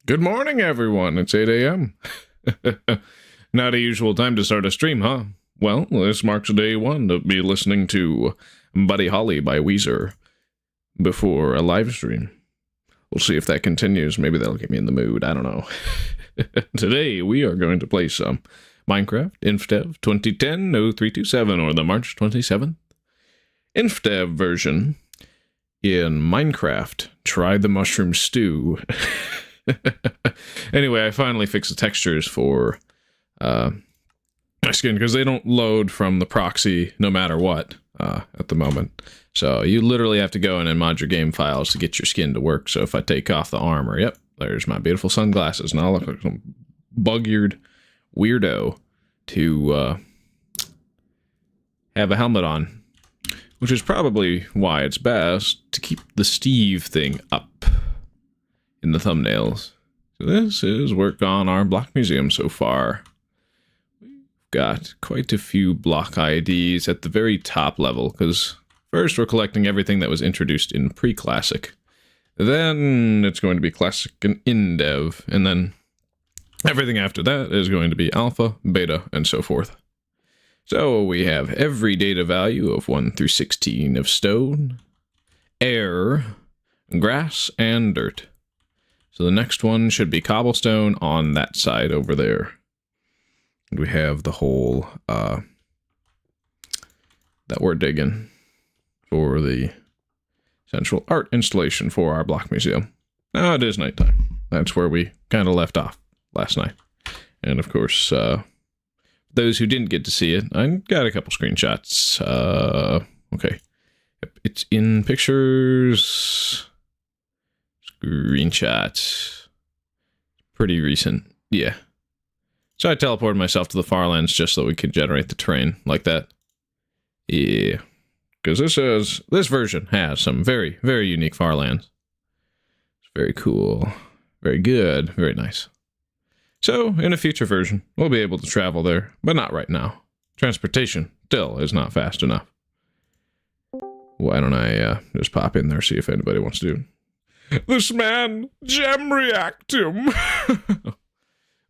Good morning, everyone. It's 8 a.m. Not a usual time to start a stream, huh? Well, this marks day one of me listening to Buddy Holly by Weezer before a live stream. We'll see if that continues. Maybe that'll get me in the mood. I don't know. Today, we are going to play some Minecraft Infdev 2010-0327, or the March 27th Infdev version in Minecraft. Try the mushroom stew. Anyway, I finally fixed the textures for my skin because they don't load from the proxy no matter what at the moment. So you literally have to go in and mod your game files to get your skin to work. So if I take off the armor, yep, there's my beautiful sunglasses. Now I look like some bug-eared weirdo to have a helmet on, which is probably why it's best to keep the Steve thing up in the thumbnails. So this is work on our block museum so far. We've got quite a few block IDs at the very top level, because first we're collecting everything that was introduced in Preclassic. Then it's going to be Classic and Indev, and then everything after that is going to be Alpha, Beta, and so forth. So we have every data value of 1 through 16 of stone, air, grass, and dirt. So the next one should be cobblestone on that side over there. And we have the whole, that we're digging for the central art installation for our block museum. Now it is nighttime. That's where we kind of left off last night. And of course, those who didn't get to see it, I got a couple screenshots. Okay. It's in pictures. Screenshots. Pretty recent. Yeah. So I teleported myself to the Farlands just so we could generate the terrain like that. Yeah. Because this version has some very, very unique Farlands. It's very cool. Very good. Very nice. So, in a future version, we'll be able to travel there, but not right now. Transportation still is not fast enough. Why don't I just pop in there, see if anybody wants to do it. This man, gem react him.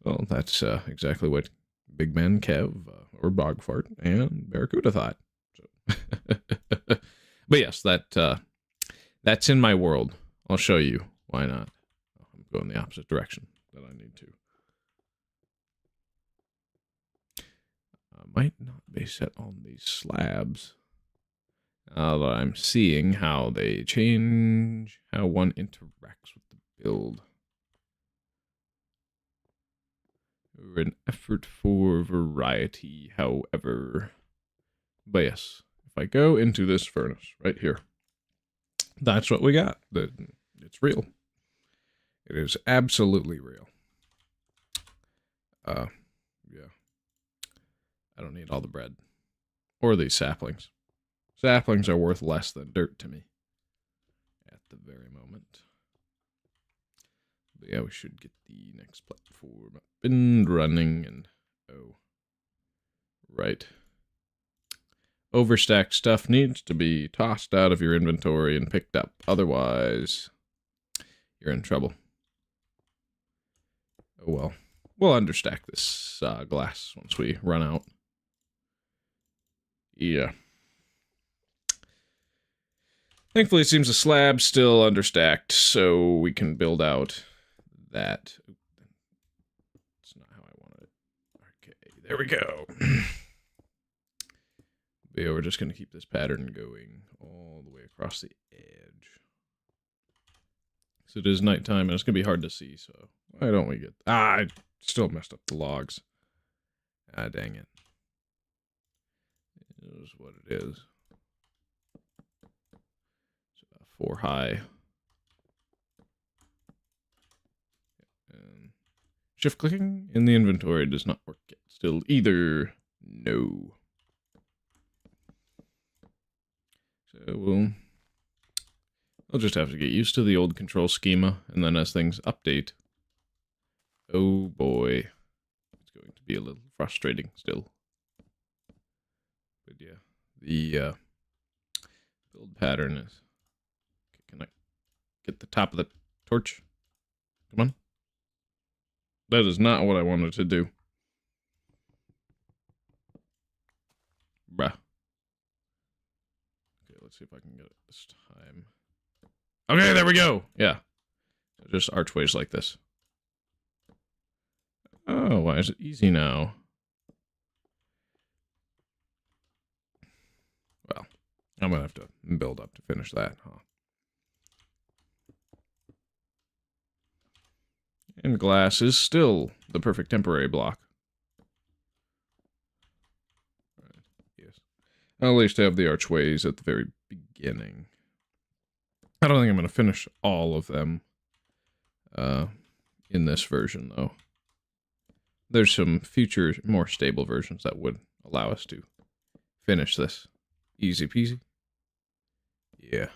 Well, that's exactly what Big Man Kev, or Bogfart, and Barracuda thought. So. But yes, that's in my world. I'll show you. Why not? I'm going the opposite direction that I need to. Might not be set on these slabs. Now that I'm seeing how they change, how one interacts with the build. An effort for variety, however. But yes, if I go into this furnace right here, that's what we got. It's real. It is absolutely real. Yeah. I don't need all the bread. Or these saplings. Saplings are worth less than dirt to me. At the very moment. But yeah, we should get the next platform up and running. And oh. Right. Overstacked stuff needs to be tossed out of your inventory and picked up. Otherwise, you're in trouble. Oh well. We'll understack this glass once we run out. Yeah. Thankfully, it seems the slab's still understacked, so we can build out that. That's not how I wanted it. Okay, there we go. But yeah, we're just going to keep this pattern going all the way across the edge. So it is nighttime, and it's going to be hard to see, so why don't we get... I still messed up the logs. Ah, dang it. It is what it is. 4 high. And shift clicking in the inventory does not work yet. Still either. No. So we'll just have to get used to the old control schema, and then as things update, oh boy, it's going to be a little frustrating still. But yeah, the build pattern is... Can I get the top of the torch? Come on. That is not what I wanted to do. Bruh. Okay, let's see if I can get it this time. Okay, there we go. Yeah. Just archways like this. Oh, why is it easy now? Well, I'm going to have to build up to finish that, huh? And glass is still the perfect temporary block. Right. Yes. I'll at least have the archways at the very beginning. I don't think I'm going to finish all of them in this version, though. There's some future, more stable versions that would allow us to finish this. Easy peasy. Yeah.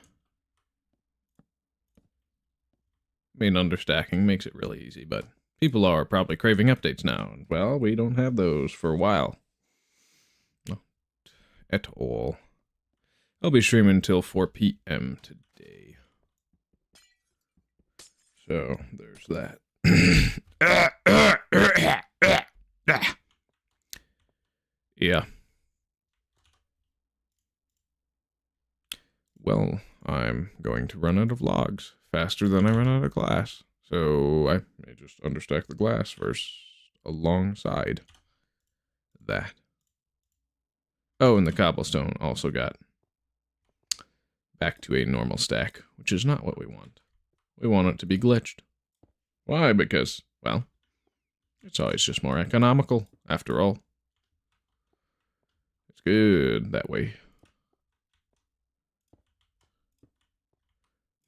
I mean, understacking makes it really easy, but people are probably craving updates now. And, well, we don't have those for a while. Not at all. I'll be streaming until 4 p.m. today. So, there's that. Yeah. Well, I'm going to run out of logs faster than I run out of glass. So I may just understack the glass first alongside that. Oh, and the cobblestone also got back to a normal stack, which is not what we want. We want it to be glitched. Why? Because, well, it's always just more economical, after all. It's good that way.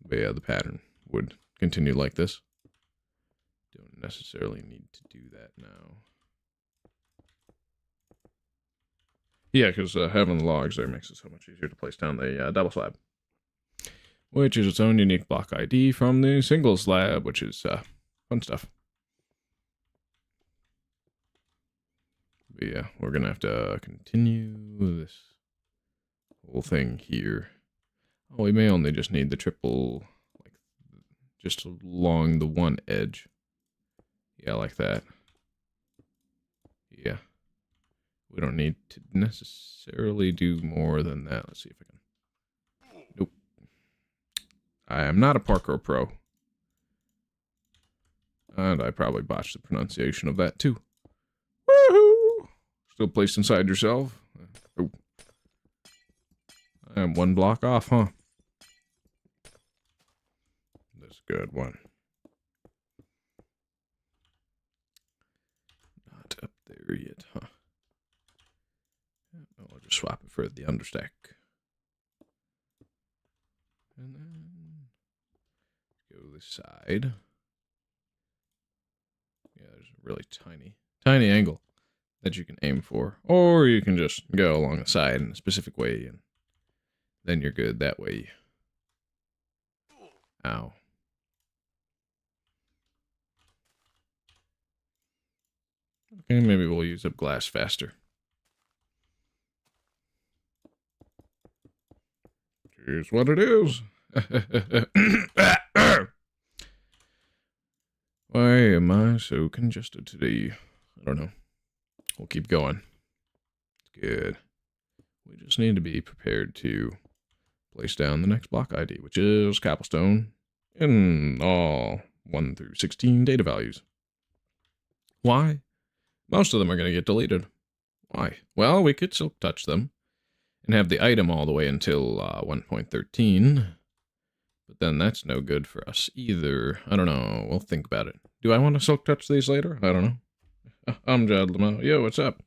But yeah, the pattern would continue like this. Don't necessarily need to do that now. Yeah, because having the logs there makes it so much easier to place down the double slab. Which is its own unique block ID from the single slab, which is fun stuff. But yeah, we're going to have to continue this whole thing here. Oh, we may only just need the triple, like, just along the one edge. Yeah, like that. Yeah. We don't need to necessarily do more than that. Let's see if I can. Nope. I am not a parkour pro. And I probably botched the pronunciation of that, too. Woohoo! Still placed inside yourself. Oh. I am one block off, huh? That's a good one. Not up there yet, huh? I'll just swap it for the understack. And then go this side. Yeah, there's a really tiny angle that you can aim for. Or you can just go along the side in a specific way, and then you're good that way. Ow. Okay, maybe we'll use up glass faster. Here's what it is. Why am I so congested today? I don't know. We'll keep going. It's good. We just need to be prepared to place down the next block ID, which is cobblestone in all 1 through 16 data values. Why? Most of them are going to get deleted. Why? Well, we could silk touch them and have the item all the way until 1.13. But then that's no good for us either. I don't know. We'll think about it. Do I want to silk touch these later? I don't know. I'm Jad Lamau. Yo, what's up?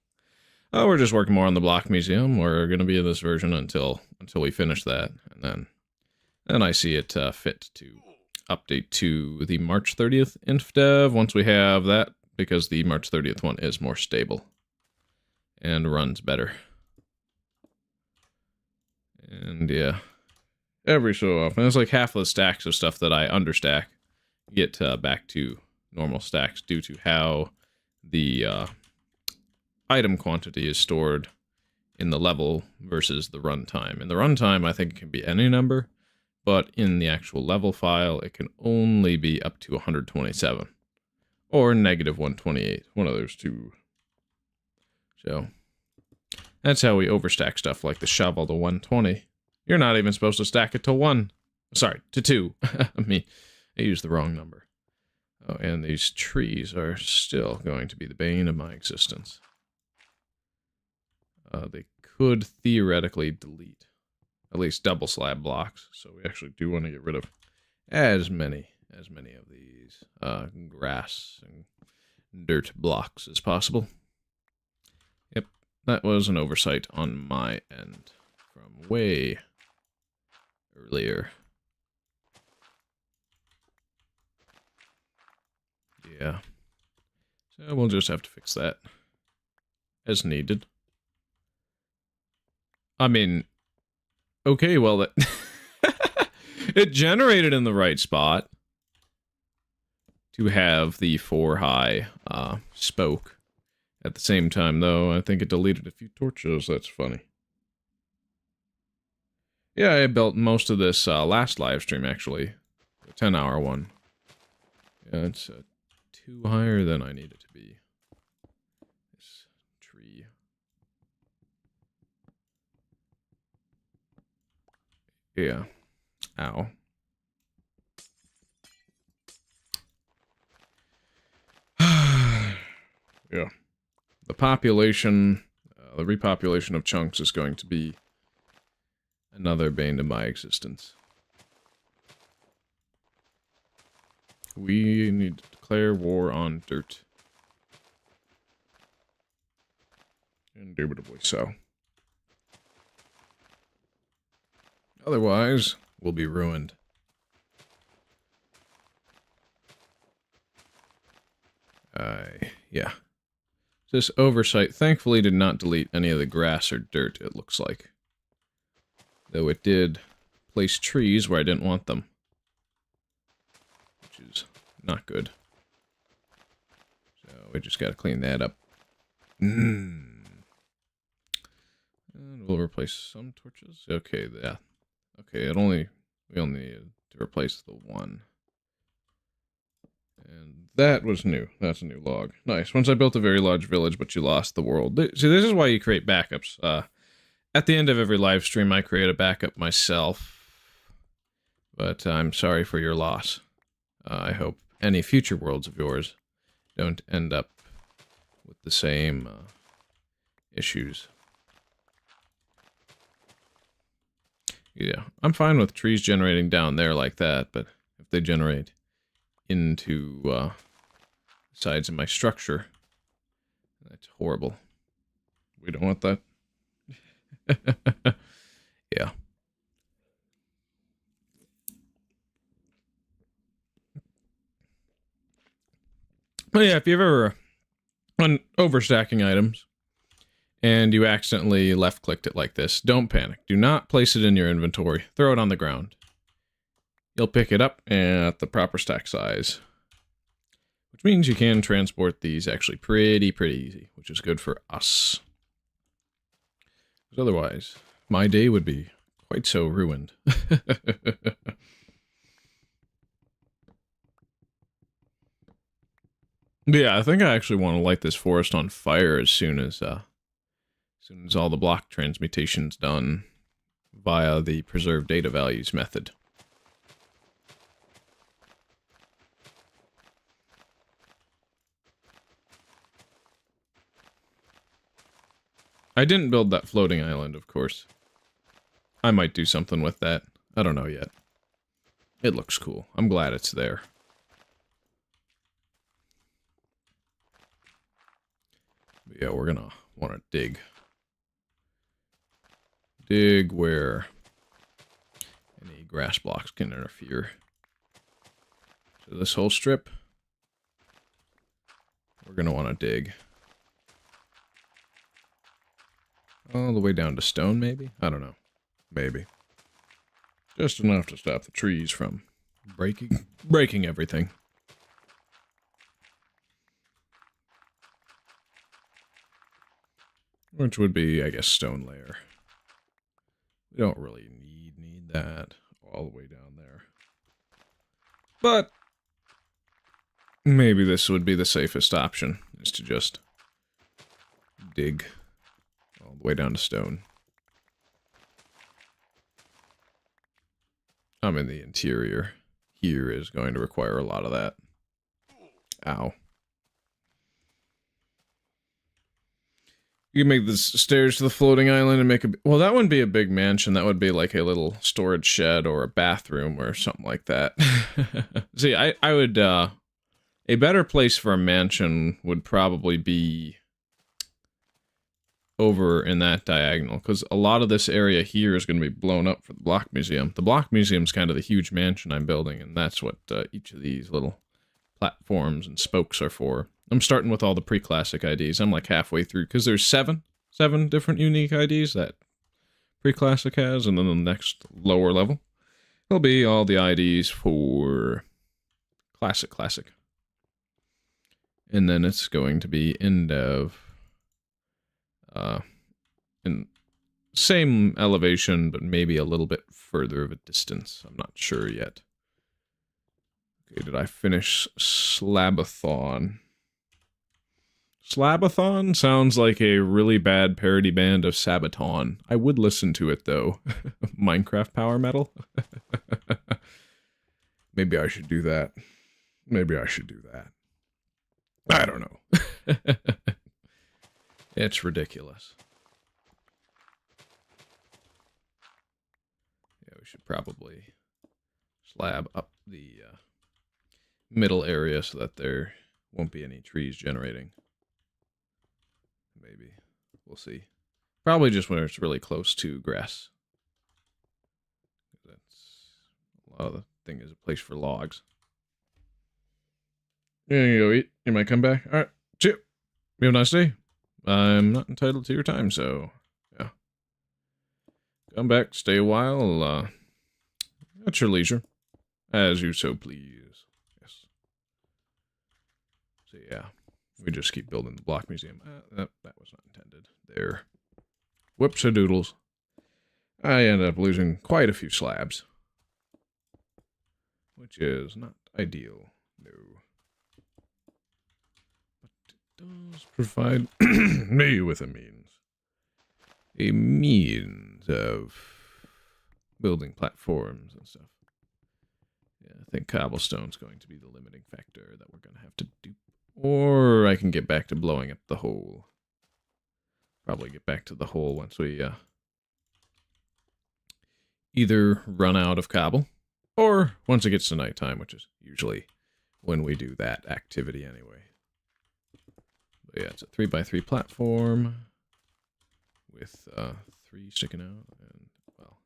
Oh, we're just working more on the block museum. We're going to be in this version until we finish that. And then I see it fit to update to the March 30th Infdev once we have that, because the March 30th one is more stable and runs better. And yeah, every so often, it's like half of the stacks of stuff that I understack get back to normal stacks due to how the item quantity is stored in the level versus the runtime. In the runtime, I think it can be any number, but in the actual level file, it can only be up to 127. Or negative 128. One of those two. So, that's how we overstack stuff like the shovel to 120. You're not even supposed to stack it to 1. Sorry, to 2. I used the wrong number. Oh, and these trees are still going to be the bane of my existence. They could theoretically delete at least double slab blocks, so we actually do want to get rid of as many of these grass and dirt blocks as possible. Yep, that was an oversight on my end from way earlier. Yeah. So we'll just have to fix that as needed. I mean, okay, well, that it generated in the right spot to have the 4 high spoke. At the same time, though, I think it deleted a few torches. That's funny. Yeah, I built most of this last live stream, actually. The 10-hour one. Yeah, it's 2 higher than I need it to be. This tree. Yeah. Ow. Yeah. The population, the repopulation of chunks is going to be another bane to my existence. We need to declare war on dirt. Indubitably so. Otherwise, we'll be ruined. Yeah. This oversight thankfully did not delete any of the grass or dirt, it looks like. Though it did place trees where I didn't want them. Which is not good. So we just gotta clean that up. And we'll replace some torches. Okay, yeah. Okay, we only needed to replace the 1. And that was new. That's a new log. Nice. Once I built a very large village, but you lost the world. See, this is why you create backups. At the end of every live stream, I create a backup myself. But I'm sorry for your loss. I hope any future worlds of yours don't end up with the same issues. Yeah, I'm fine with trees generating down there like that, but if they generate into sides of my structure, that's horrible. We don't want that. Yeah. But yeah, if you've ever on overstacking items and you accidentally left-clicked it like this, don't panic. Do not place it in your inventory. Throw it on the ground. You'll pick it up at the proper stack size. Which means you can transport these actually pretty easy, which is good for us. Because otherwise, my day would be quite so ruined. Yeah, I think I actually want to light this forest on fire as soon as all the block transmutation's done via the preserve data values method. I didn't build that floating island, of course. I might do something with that. I don't know yet. It looks cool. I'm glad it's there. But yeah, we're gonna want to dig. Dig where any grass blocks can interfere. So this whole strip, we're gonna want to dig. All the way down to stone, maybe? I don't know. Maybe. Just enough to stop the trees from breaking everything. Which would be, I guess, stone layer. We don't really need that all the way down there. But maybe this would be the safest option, is to just dig all the way down to stone. I'm in the interior. Here is going to require a lot of that. Ow. You can make the stairs to the floating island and make a... Well, that wouldn't be a big mansion. That would be like a little storage shed or a bathroom or something like that. See, I would... a better place for a mansion would probably be over in that diagonal, because a lot of this area here is going to be blown up for the block museum. The block museum is kind of the huge mansion I'm building, and that's what each of these little platforms and spokes are for. I'm starting with all the pre-classic IDs. I'm like halfway through, because there's seven different unique IDs that pre-classic has, and then the next lower level will be all the IDs for classic. And then it's going to be Indev. In same elevation, but maybe a little bit further of a distance. I'm not sure yet. Okay, did I finish Slabathon? Slabathon sounds like a really bad parody band of Sabaton. I would listen to it, though. Minecraft power metal? Maybe I should do that. Maybe I should do that. I don't know. It's ridiculous. Yeah, we should probably slab up the middle area so that there won't be any trees generating. Maybe. We'll see. Probably just when it's really close to grass. That's a lot of the thing is a place for logs. There you go, eat. You might come back. Alright, see you. You have a nice day. I'm not entitled to your time, so yeah. Come back, stay a while, at your leisure. As you so please. Yes. So yeah, we just keep building the block museum. That was not intended. There. Whoops-a-doodles. I ended up losing quite a few slabs. Which is not ideal. No. Does provide me with a means of building platforms and stuff. Yeah, I think cobblestone's going to be the limiting factor that we're going to have to do. Or I can get back to blowing up the hole. Probably get back to the hole once we either run out of cobble, or once it gets to nighttime, which is usually when we do that activity anyway. Yeah, it's a 3x3 platform with 3 sticking out, and well,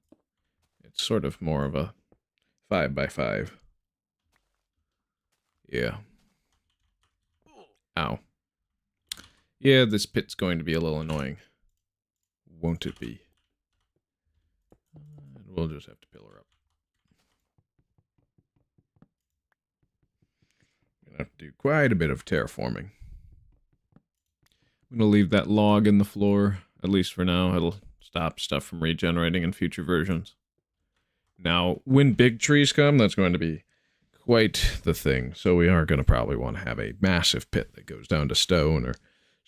it's sort of more of a 5x5. Yeah. Ow. Yeah, this pit's going to be a little annoying. Won't it be? We'll just have to pillar up. Gonna have to do quite a bit of terraforming. I'm going to leave that log in the floor, at least for now. It'll stop stuff from regenerating in future versions. Now, when big trees come, that's going to be quite the thing. So we are going to probably want to have a massive pit that goes down to stone or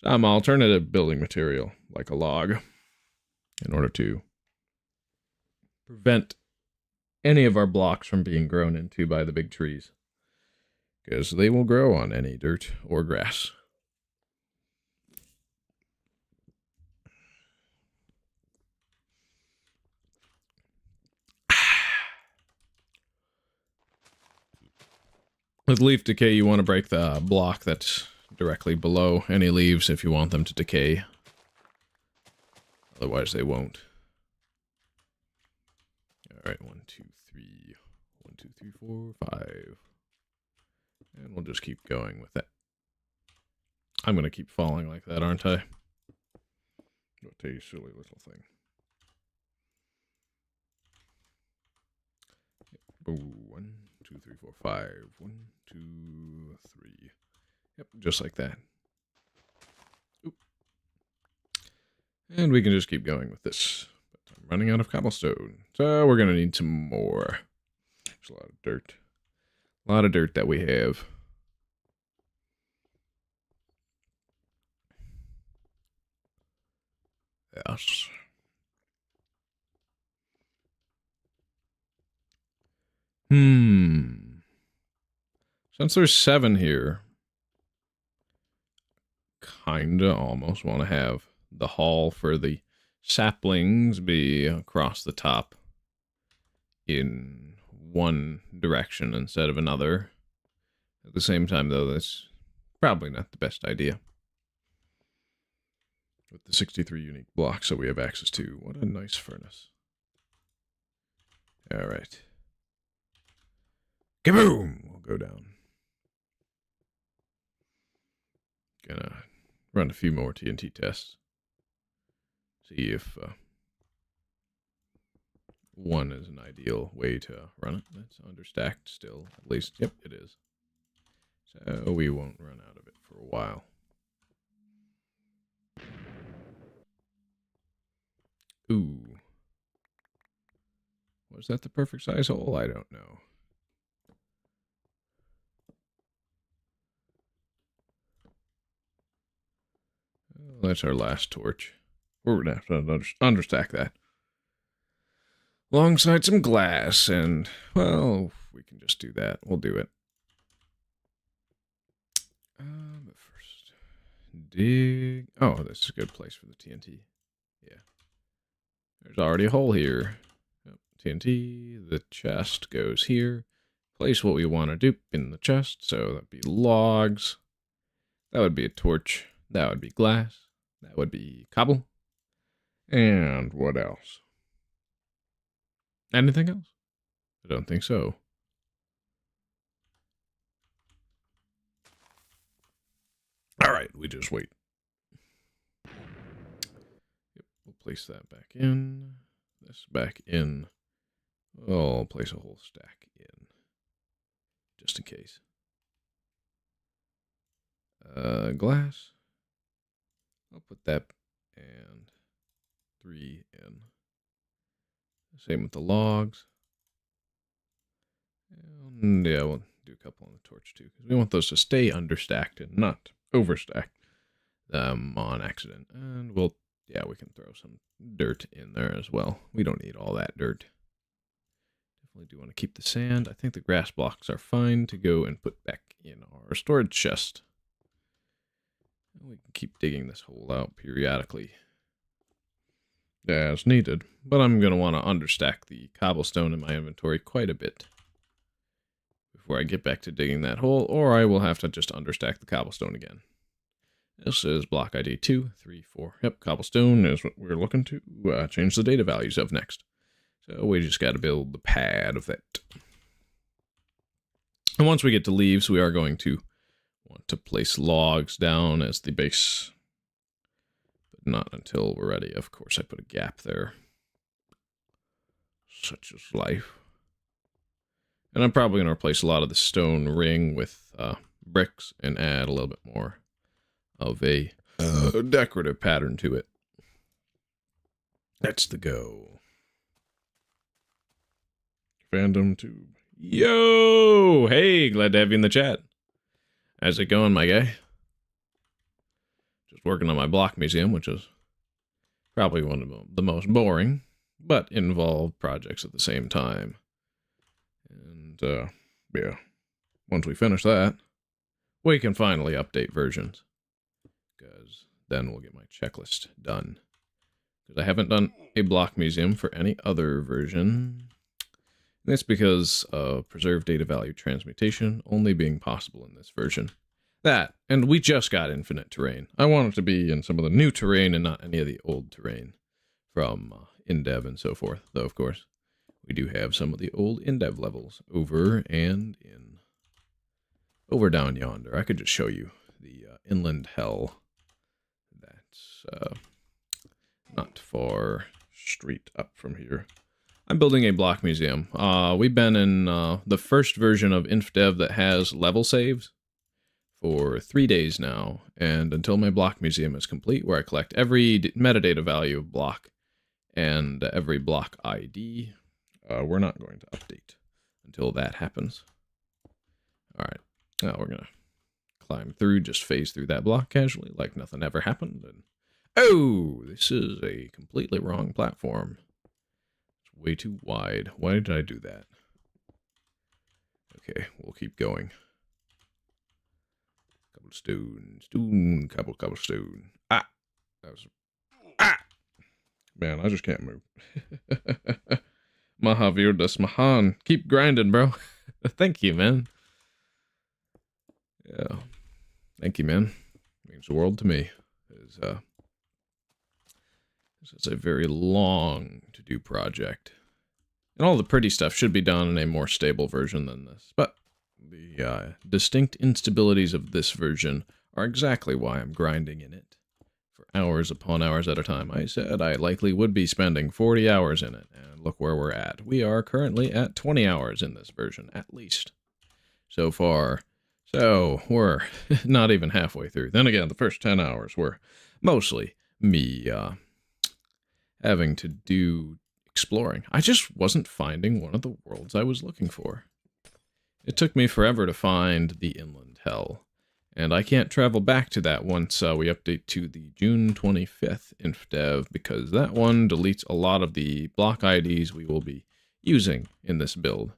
some alternative building material, like a log, in order to prevent any of our blocks from being grown into by the big trees. Because they will grow on any dirt or grass. With leaf decay, you want to break the block that's directly below any leaves if you want them to decay. Otherwise, they won't. Alright, 1, 2, 3. 1, 2, 3, 4, 5. And we'll just keep going with that. I'm going to keep falling like that, aren't I? What a silly little thing. Ooh, 1, 2, 3, 4, 5. 1, 2, 3. Yep, just like that. Oop. And we can just keep going with this. But I'm running out of cobblestone. So we're going to need some more. There's a lot of dirt. A lot of dirt that we have. Yes. Since there's 7 here, kinda almost want to have the hall for the saplings be across the top in one direction instead of another. At the same time, though, that's probably not the best idea. With the 63 unique blocks that we have access to. What a nice furnace. Alright. Kaboom! We'll go down. Gonna run a few more TNT tests. See if 1 is an ideal way to run it. That's understacked still. At least, yep, it is. So we won't run out of it for a while. Ooh. Was that the perfect size hole? I don't know. Well, that's our last torch. We're going to have to understack that. Alongside some glass, and, well, we can just do that. We'll do it. But first, dig. Oh, this is a good place for the TNT. Yeah. There's already a hole here. Yep, TNT. The chest goes here. Place what we want to do in the chest. So that'd be logs. That would be a torch. That would be glass. That would be cobble. And what else? Anything else? I don't think so. All right, we just wait. Yep, we'll place that back in. This back in. I'll place a whole stack in. Just in case. Glass. I'll put that and 3 in. Same with the logs. And yeah, we'll do a couple on the torch too, because we want those to stay understacked and not overstacked on accident. And we'll, yeah, we can throw some dirt in there as well. We don't need all that dirt. Definitely do want to keep the sand. I think the grass blocks are fine to go and put back in our storage chest. We can keep digging this hole out periodically as needed, but I'm going to want to understack the cobblestone in my inventory quite a bit before I get back to digging that hole, or I will have to just understack the cobblestone again. This is block ID 2, 3, 4. Yep, cobblestone is what we're looking to change the data values of next. So we just got to build the pad of it. And once we get to leaves, we are going to want to place logs down as the base. But not until we're ready. Of course, I put a gap there. Such is life. And I'm probably going to replace a lot of the stone ring with bricks and add a little bit more of a decorative pattern to it. That's the go. Fandom tube. Yo! Hey, glad to have you in the chat. How's it going, my guy? Just working on my block museum, which is probably one of the most boring, but involved projects at the same time. And, yeah, once we finish that, we can finally update versions. Because then we'll get my checklist done. Because I haven't done a block museum for any other version. And that's because of preserved data value transmutation only being possible in this version. That, and we just got infinite terrain. I want it to be in some of the new terrain and not any of the old terrain from Indev and so forth. Though, of course, we do have some of the old Indev levels over and in. Over down yonder. I could just show you the inland hell. That's not far straight up from here. I'm building a block museum. We've been in the first version of Infdev that has level saves for 3 days now, and until my block museum is complete, where I collect every metadata value of block and every block ID, we're not going to update until that happens. All right, now we're gonna climb through, just phase through that block casually, like nothing ever happened, and Oh, this is a completely wrong platform. It's way too wide. Why did I do that? Okay, we'll keep going. Cobblestone, cobblestone. Ah! That was... Ah! Man, I just can't move. Mahavir das Mahan. Keep grinding, bro. Thank you, man. Yeah. Thank you, man. Means the world to me. This is a very long to-do project. And all the pretty stuff should be done in a more stable version than this. But the distinct instabilities of this version are exactly why I'm grinding in it. For hours upon hours at a time. I said I likely would be spending 40 hours in it. And look where we're at. We are currently at 20 hours in this version, at least. So far. So, we're not even halfway through. Then again, the first 10 hours were mostly me having to do exploring. I just wasn't finding one of the worlds I was looking for. It took me forever to find the Inland Hell, and I can't travel back to that once we update to the June 25th Infdev, because that one deletes a lot of the block IDs we will be using in this build.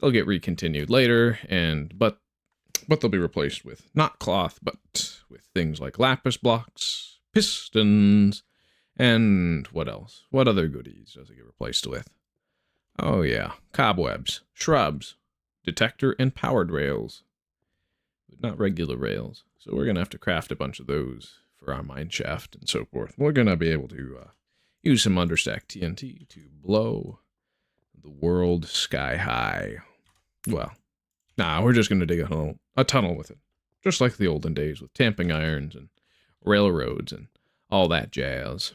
They'll get recontinued later, but they'll be replaced with not cloth, but with things like lapis blocks, pistons, and what else? What other goodies does it get replaced with? Oh yeah, cobwebs, shrubs, detector, and powered rails. But not regular rails. So we're going to have to craft a bunch of those for our mine shaft and so forth. We're going to be able to use some understack TNT to blow the world sky high. Well, nah, we're just going to dig a tunnel with it. Just like the olden days with tamping irons and railroads and all that jazz.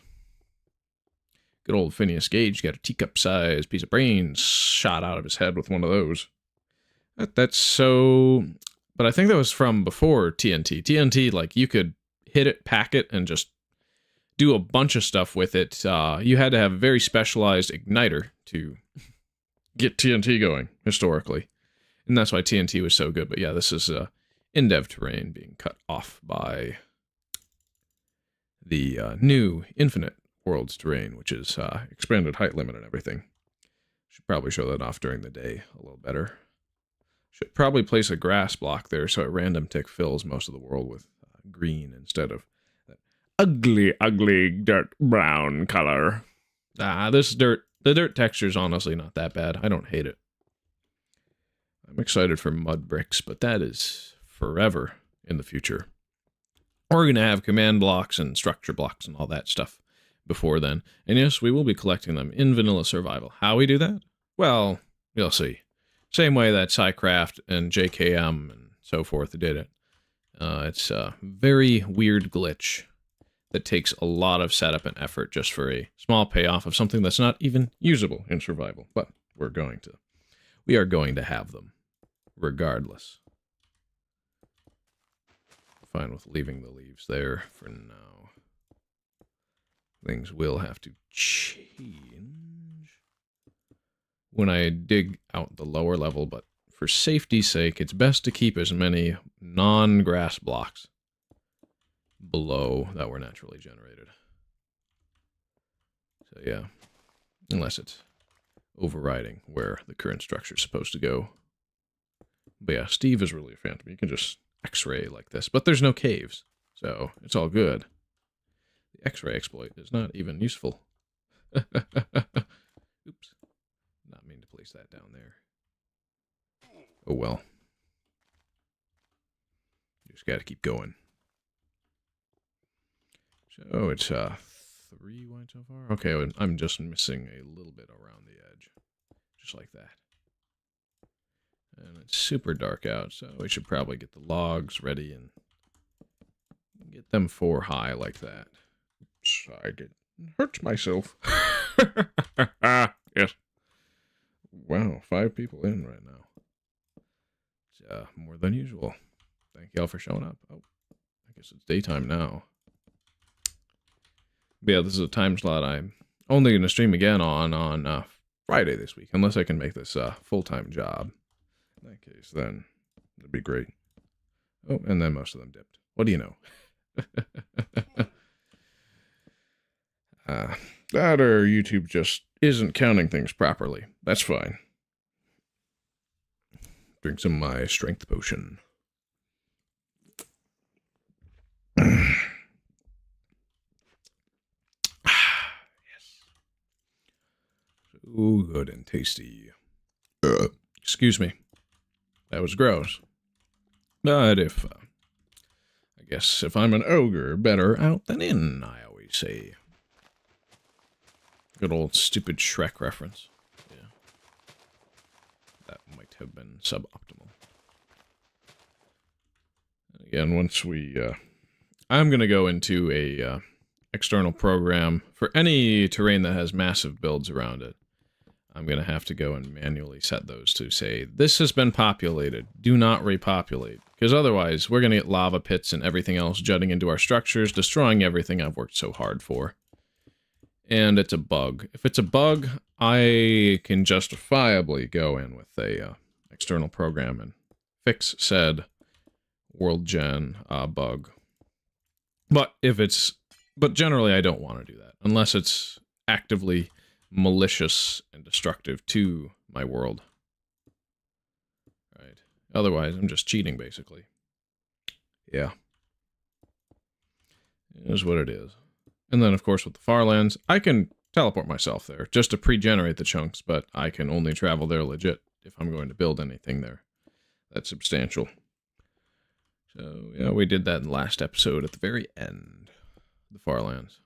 Good old Phineas Gage got a teacup-sized piece of brains shot out of his head with one of those. That's so... But I think that was from before TNT. TNT, like, you could hit it, pack it, and just do a bunch of stuff with it. You had to have a very specialized igniter to get TNT going, historically. And that's why TNT was so good. But yeah, this is Indev terrain being cut off by the new Infinite Worlds terrain, which is expanded height limit and everything. Should probably show that off during the day a little better. Should probably place a grass block there so a random tick fills most of the world with green instead of that ugly, ugly dirt brown color. This dirt, the dirt texture's honestly not that bad. I don't hate it. I'm excited for mud bricks, but that is forever in the future. We're going to have command blocks and structure blocks and all that stuff before then. And yes, we will be collecting them in vanilla survival. How we do that? Well, you'll see. Same way that SciCraft and JKM and so forth did it. It's a very weird glitch that takes a lot of setup and effort just for a small payoff of something that's not even usable in survival. But we are going to have them regardless. Fine with leaving the leaves there for now. Things will have to change when I dig out the lower level, but for safety's sake, it's best to keep as many non-grass blocks below that were naturally generated. So yeah, unless it's overriding where the current structure is supposed to go. But yeah, Steve is really a fan to me. You can just X-ray like this, but there's no caves, so it's all good. The X-ray exploit is not even useful. Oops. Not mean to place that down there. Oh well. Just gotta keep going. So it's 3 wide so far? Okay, I'm just missing a little bit around the edge. Just like that. And it's super dark out, so we should probably get the logs ready and get them 4 high like that. Oops, I did hurt myself. Yes. Wow, 5 people in right now. It's more than usual. Thank y'all for showing up. Oh, I guess it's daytime now. But yeah, this is a time slot I'm only going to stream again on Friday this week, unless I can make this a full-time job. In that case, then it'd be great. Oh, and then most of them dipped. What do you know? That or YouTube just isn't counting things properly. That's fine. Drink some of my strength potion. Yes. So good and tasty. Excuse me. That was gross. But I guess if I'm an ogre, better out than in, I always say. Good old stupid Shrek reference. Yeah. That might have been suboptimal. Again, once we, I'm gonna go into a, external program for any terrain that has massive builds around it. I'm going to have to go and manually set those to say, this has been populated, do not repopulate. Because otherwise, we're going to get lava pits and everything else jutting into our structures, destroying everything I've worked so hard for. And it's a bug. If it's a bug, I can justifiably go in with a external program and fix said world gen bug. But generally I don't want to do that, unless it's actively malicious and destructive to my world. Right. Otherwise, I'm just cheating, basically. Yeah. It is what it is. And then, of course, with the Farlands, I can teleport myself there, just to pre-generate the chunks, but I can only travel there legit if I'm going to build anything there that's substantial. So, yeah, we did that in the last episode at the very end. The Farlands.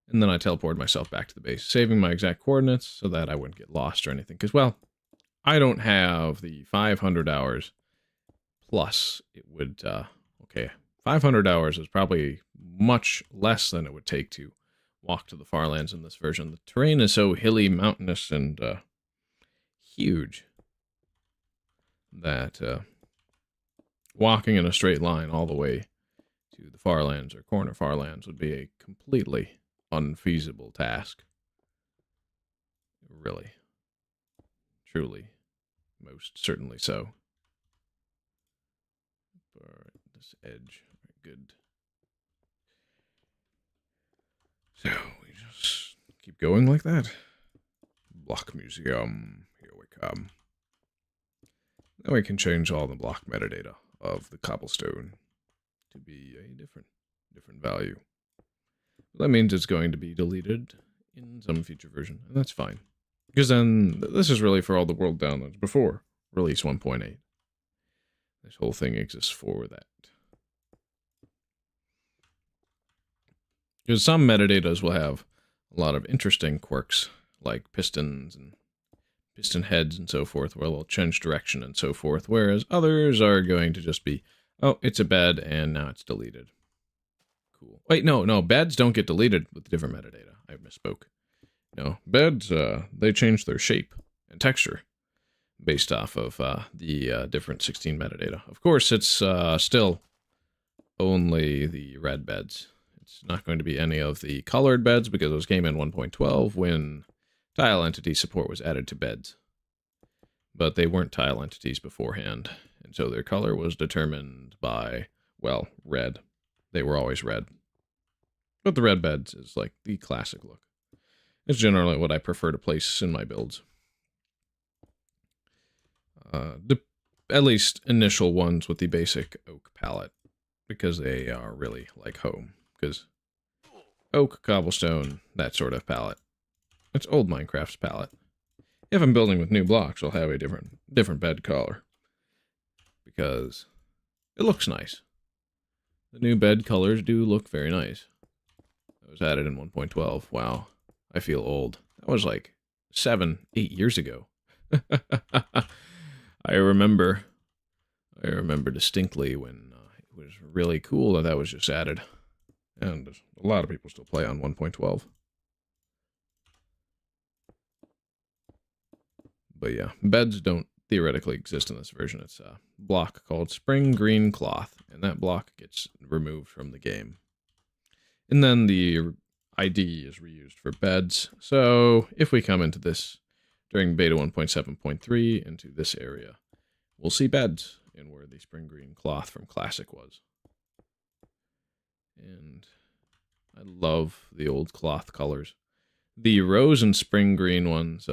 And then I teleported myself back to the base, saving my exact coordinates so that I wouldn't get lost or anything. Because, well, I don't have the 500 hours plus it would, okay, 500 hours is probably much less than it would take to walk to the Farlands in this version. The terrain is so hilly, mountainous, and huge that walking in a straight line all the way to the Farlands or corner Farlands would be a completely unfeasible task. Really. Truly. Most certainly so. Alright, this edge. Good. So, we just keep going like that. Block museum. Here we come. Now we can change all the block metadata of the cobblestone to be a different value. That means it's going to be deleted in some future version, and that's fine. Because then, this is really for all the world downloads before release 1.8. This whole thing exists for that. Because some metadatas will have a lot of interesting quirks, like pistons and piston heads and so forth, where they'll change direction and so forth, whereas others are going to just be, oh, it's a bed, and now it's deleted. Cool. Wait, no, beds don't get deleted with different metadata. I misspoke. No, beds, they change their shape and texture based off of the different 16 metadata. Of course, it's still only the red beds. It's not going to be any of the colored beds because those came in 1.12 when tile entity support was added to beds. But they weren't tile entities beforehand, and so their color was determined by, well, red. They were always red. But the red beds is like the classic look. It's generally what I prefer to place in my builds. At least initial ones with the basic oak palette, because they are really like home. Because oak, cobblestone, that sort of palette. It's old Minecraft's palette. If I'm building with new blocks, I'll have a different bed color. Because it looks nice. The new bed colors do look very nice. That was added in 1.12. Wow. I feel old. That was like 7, 8 years ago. I remember distinctly when it was really cool that was just added. And a lot of people still play on 1.12. But yeah, beds don't theoretically exist in this version. It's a block called Spring Green Cloth, and that block gets removed from the game. And then the ID is reused for beds. So if we come into this during beta 1.7.3 into this area, we'll see beds in where the Spring Green Cloth from Classic was. And I love the old cloth colors. The rose and spring green ones,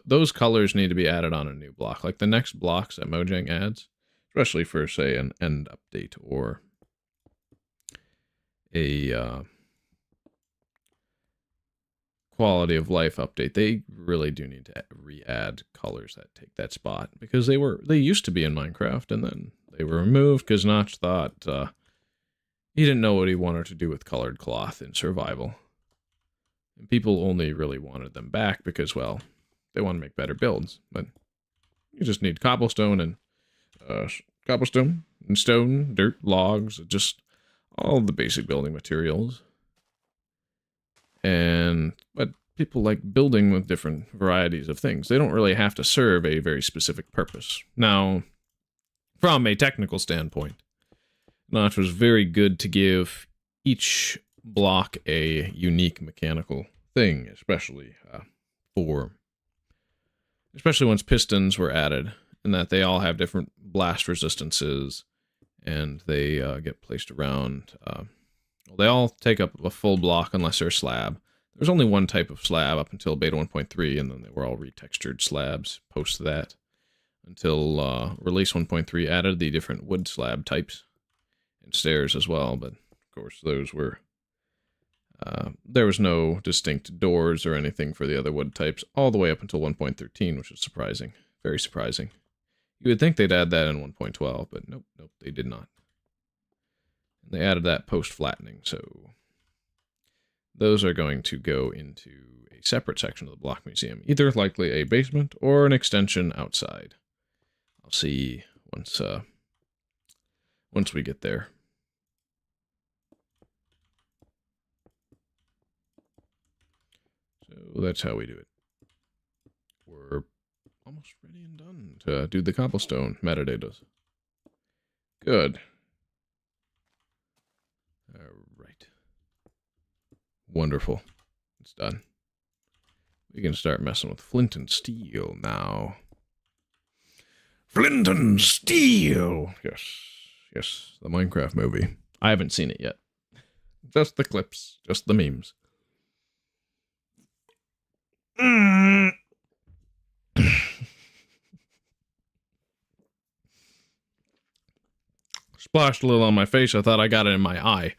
those colors need to be added on a new block. Like the next blocks that Mojang adds, especially for, say, an end update or a quality of life update, they really do need to re-add colors that take that spot, because they used to be in Minecraft, and then they were removed because Notch thought he didn't know what he wanted to do with colored cloth in survival. And people only really wanted them back because, well, they want to make better builds. But you just need cobblestone and stone, dirt, logs, just all the basic building materials. But people like building with different varieties of things. They don't really have to serve a very specific purpose. Now, from a technical standpoint, Notch was very good to give each block a unique mechanical thing, especially once pistons were added, and that they all have different blast resistances, and they get placed around. They all take up a full block unless they're a slab. There's only one type of slab up until beta 1.3, and then they were all retextured slabs post that, until release 1.3 added the different wood slab types and stairs as well. But of course, those were there was no distinct doors or anything for the other wood types all the way up until 1.13, which is surprising. Very surprising. You would think they'd add that in 1.12, but nope, they did not. And they added that post-flattening, so those are going to go into a separate section of the block museum, either likely a basement or an extension outside. I'll see once we get there. So that's how we do it. We're almost ready and done to do the cobblestone metadatas. Good. All right. Wonderful. It's done. We can start messing with flint and steel now. Flint and Steel! Yes, the Minecraft movie. I haven't seen it yet. Just the clips, just the memes. Splashed a little on my face. I thought I got it in my eye.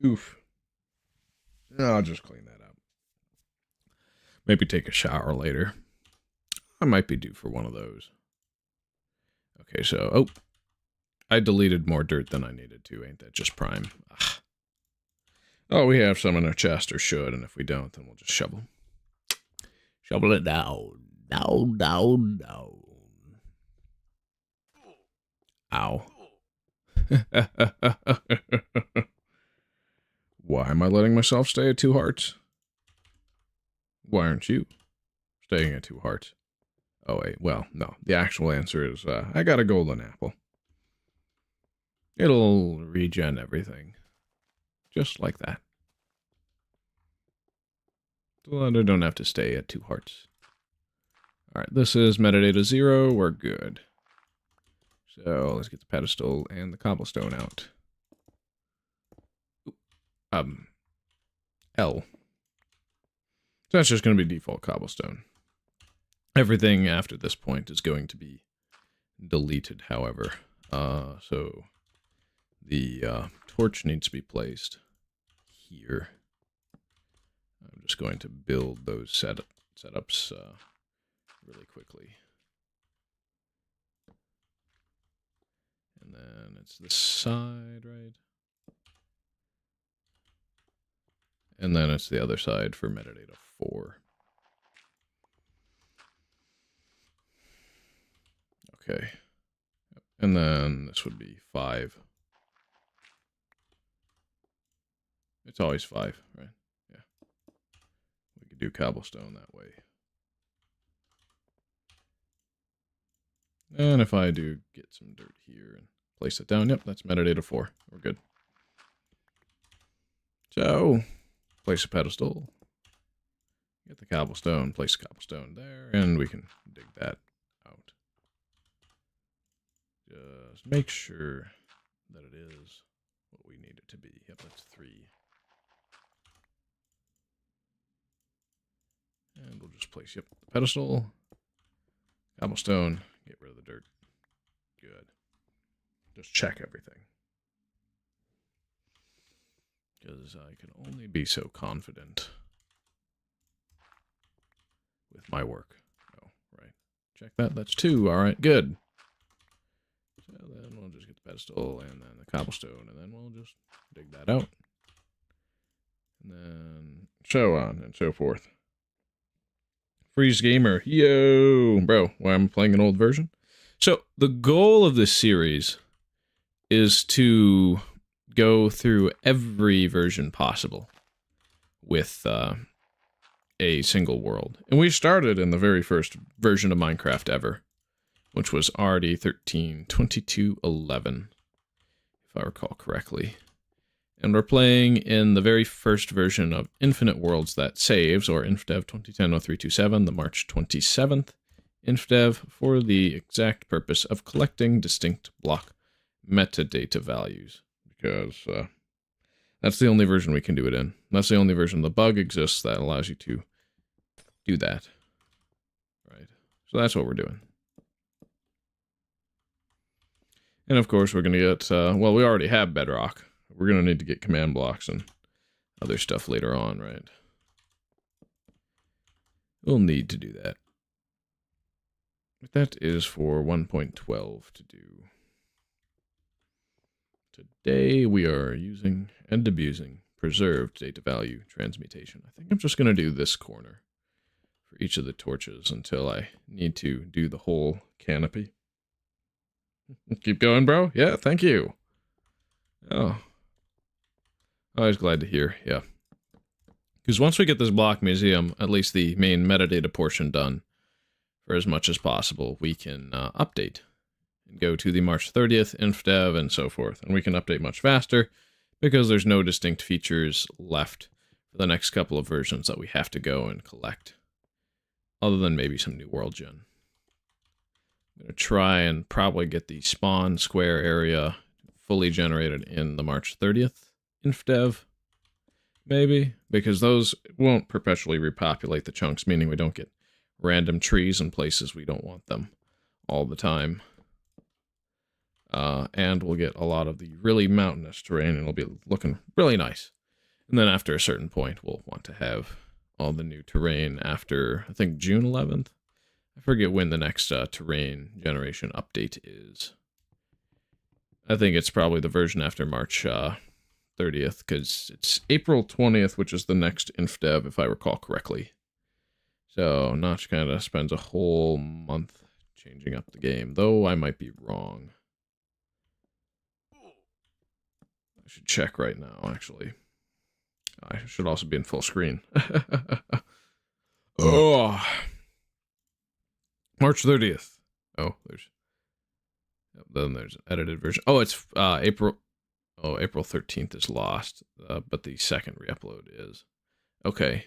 Oof. I'll just clean that up. Maybe take a shower later. I might be due for one of those. Okay, so, I deleted more dirt than I needed to. Ain't that just prime? Ugh. Oh, we have some in our chest, or should, and if we don't, then we'll just shovel. Shovel it down. Down. Ow. Why am I letting myself stay at 2 hearts? Why aren't you staying at 2 hearts? Oh, wait, well, no. The actual answer is, I got a golden apple. It'll regen everything. Just like that. So I don't have to stay at 2 hearts. Alright, this is metadata 0. We're good. So, let's get the pedestal and the cobblestone out. L. So that's just going to be default cobblestone. Everything after this point is going to be deleted, however. So the torch needs to be placed here. I'm just going to build those setups really quickly. And then it's this side, right? And then it's the other side for metadata 4. Okay. And then this would be 5. It's always 5, right? Yeah. We could do cobblestone that way. And if I do get some dirt here and place it down, yep, that's metadata 4. We're good. So, place a pedestal. Get the cobblestone, place a cobblestone there, and we can dig that out. Just make sure that it is what we need it to be. Yep, that's 3. we'll just place, yep, the pedestal, cobblestone, get rid of the dirt. Good. Just check everything. Because I can only be so confident with my work. Oh, right. Check that. That's 2. All right, good. So then we'll just get the pedestal and then the cobblestone, and then we'll just dig that out. And then so on and so forth. Freeze Gamer. Yo! Bro, why I'm playing an old version? So, the goal of this series is to go through every version possible with a single world. And we started in the very first version of Minecraft ever, which was RD 13.22.11, if I recall correctly. And we're playing in the very first version of Infinite Worlds That Saves, or Infdev 2010-0327, the March 27th Infdev, for the exact purpose of collecting distinct block metadata values. Because that's the only version we can do it in. That's the only version the bug exists that allows you to do that. Right. So that's what we're doing. And of course we're going to get, well, we already have Bedrock. We're going to need to get command blocks and other stuff later on, right? We'll need to do that. But that is for 1.12 to do. Today we are using and abusing preserved data value transmutation. I think I'm just going to do this corner for each of the torches until I need to do the whole canopy. Keep going, bro. Yeah, thank you. Oh. Always glad to hear, yeah. Because once we get this block museum, at least the main metadata portion done, for as much as possible, we can update and go to the March 30th Infdev and so forth. And we can update much faster because there's no distinct features left for the next couple of versions that we have to go and collect, other than maybe some new world gen. I'm going to try and probably get the spawn square area fully generated in the March 30th Infdev, maybe, because those won't perpetually repopulate the chunks, meaning we don't get random trees in places we don't want them all the time. And we'll get a lot of the really mountainous terrain, and it'll be looking really nice. And then after a certain point, we'll want to have all the new terrain after, I think, June 11th. I forget when the next terrain generation update is. I think it's probably the version after March 30th, because it's April 20th, which is the next Infdev, if I recall correctly. So Notch kind of spends a whole month changing up the game, though I might be wrong. I should check right now, actually. I should also be in full screen. Oh, March 30th. Oh, then there's an edited version. Oh, it's April. Oh, April 13th is lost, but the second re-upload is. Okay.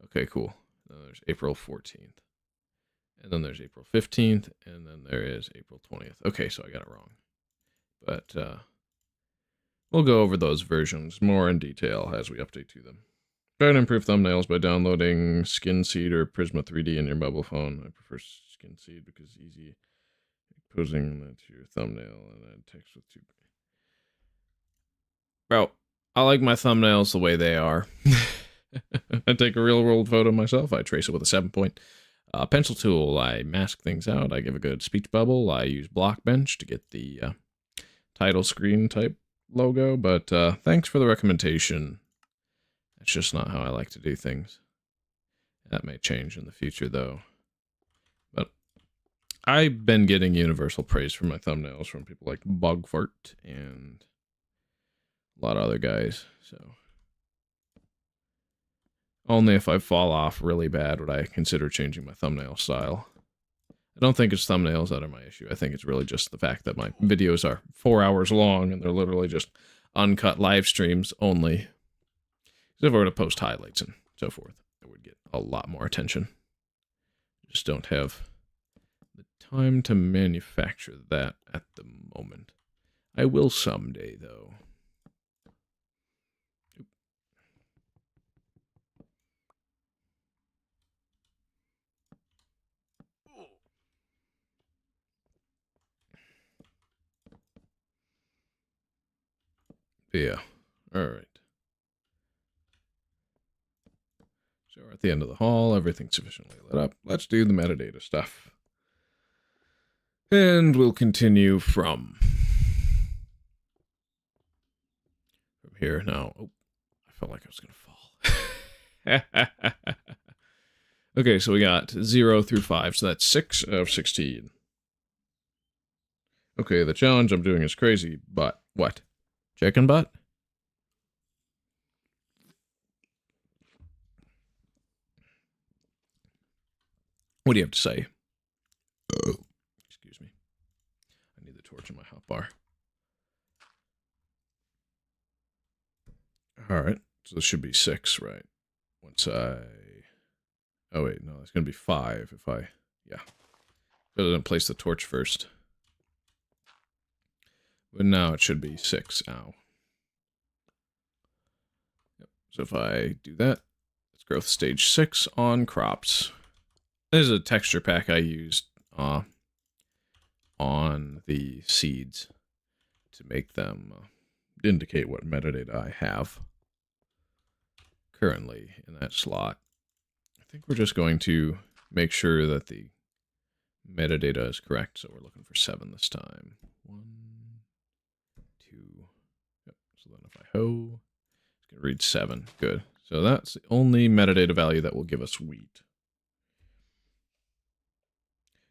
Okay, cool. Then there's April 14th. And then there's April 15th, and then there is April 20th. Okay, so I got it wrong. But we'll go over those versions more in detail as we update to them. Try and improve thumbnails by downloading SkinSeed or Prisma 3D in your mobile phone. I prefer SkinSeed because it's easy posing that to your thumbnail and add text with 2. Bro, I like my thumbnails the way they are. I take a real-world photo myself. I trace it with a 7-point pencil tool. I mask things out. I give a good speech bubble. I use Blockbench to get the title screen type logo. But thanks for the recommendation. That's just not how I like to do things. That may change in the future, though. But I've been getting universal praise for my thumbnails from people like Bugfart and a lot of other guys. So only if I fall off really bad would I consider changing my thumbnail style. I don't think it's thumbnails that are my issue. I think it's really just the fact that my videos are 4 hours long and they're literally just uncut live streams only. So if I were to post highlights and so forth, I would get a lot more attention. I just don't have the time to manufacture that at the moment. I will someday, though. Yeah. All right. So we're at the end of the hall. Everything's sufficiently lit up. Let's do the metadata stuff. And we'll continue from here. Now, oh, I felt like I was going to fall. Okay, so we got 0 through 5, so that's 6 of 16. Okay, the challenge I'm doing is crazy, but what? Chicken butt? What do you have to say? Oh, excuse me. I need the torch in my hotbar. All right, so this should be 6, right? Once I... Oh, wait, no, it's going to be 5 if I... Yeah. Because I didn't place the torch first. But now it should be 6. Ow. Yep. So if I do that, it's growth stage 6 on crops. This is a texture pack I used on the seeds to make them indicate what metadata I have currently in that slot. I think we're just going to make sure that the metadata is correct. So we're looking for 7 this time. 1, 2. Yep. So then if I hoe, it's going to read 7. Good. So that's the only metadata value that will give us wheat.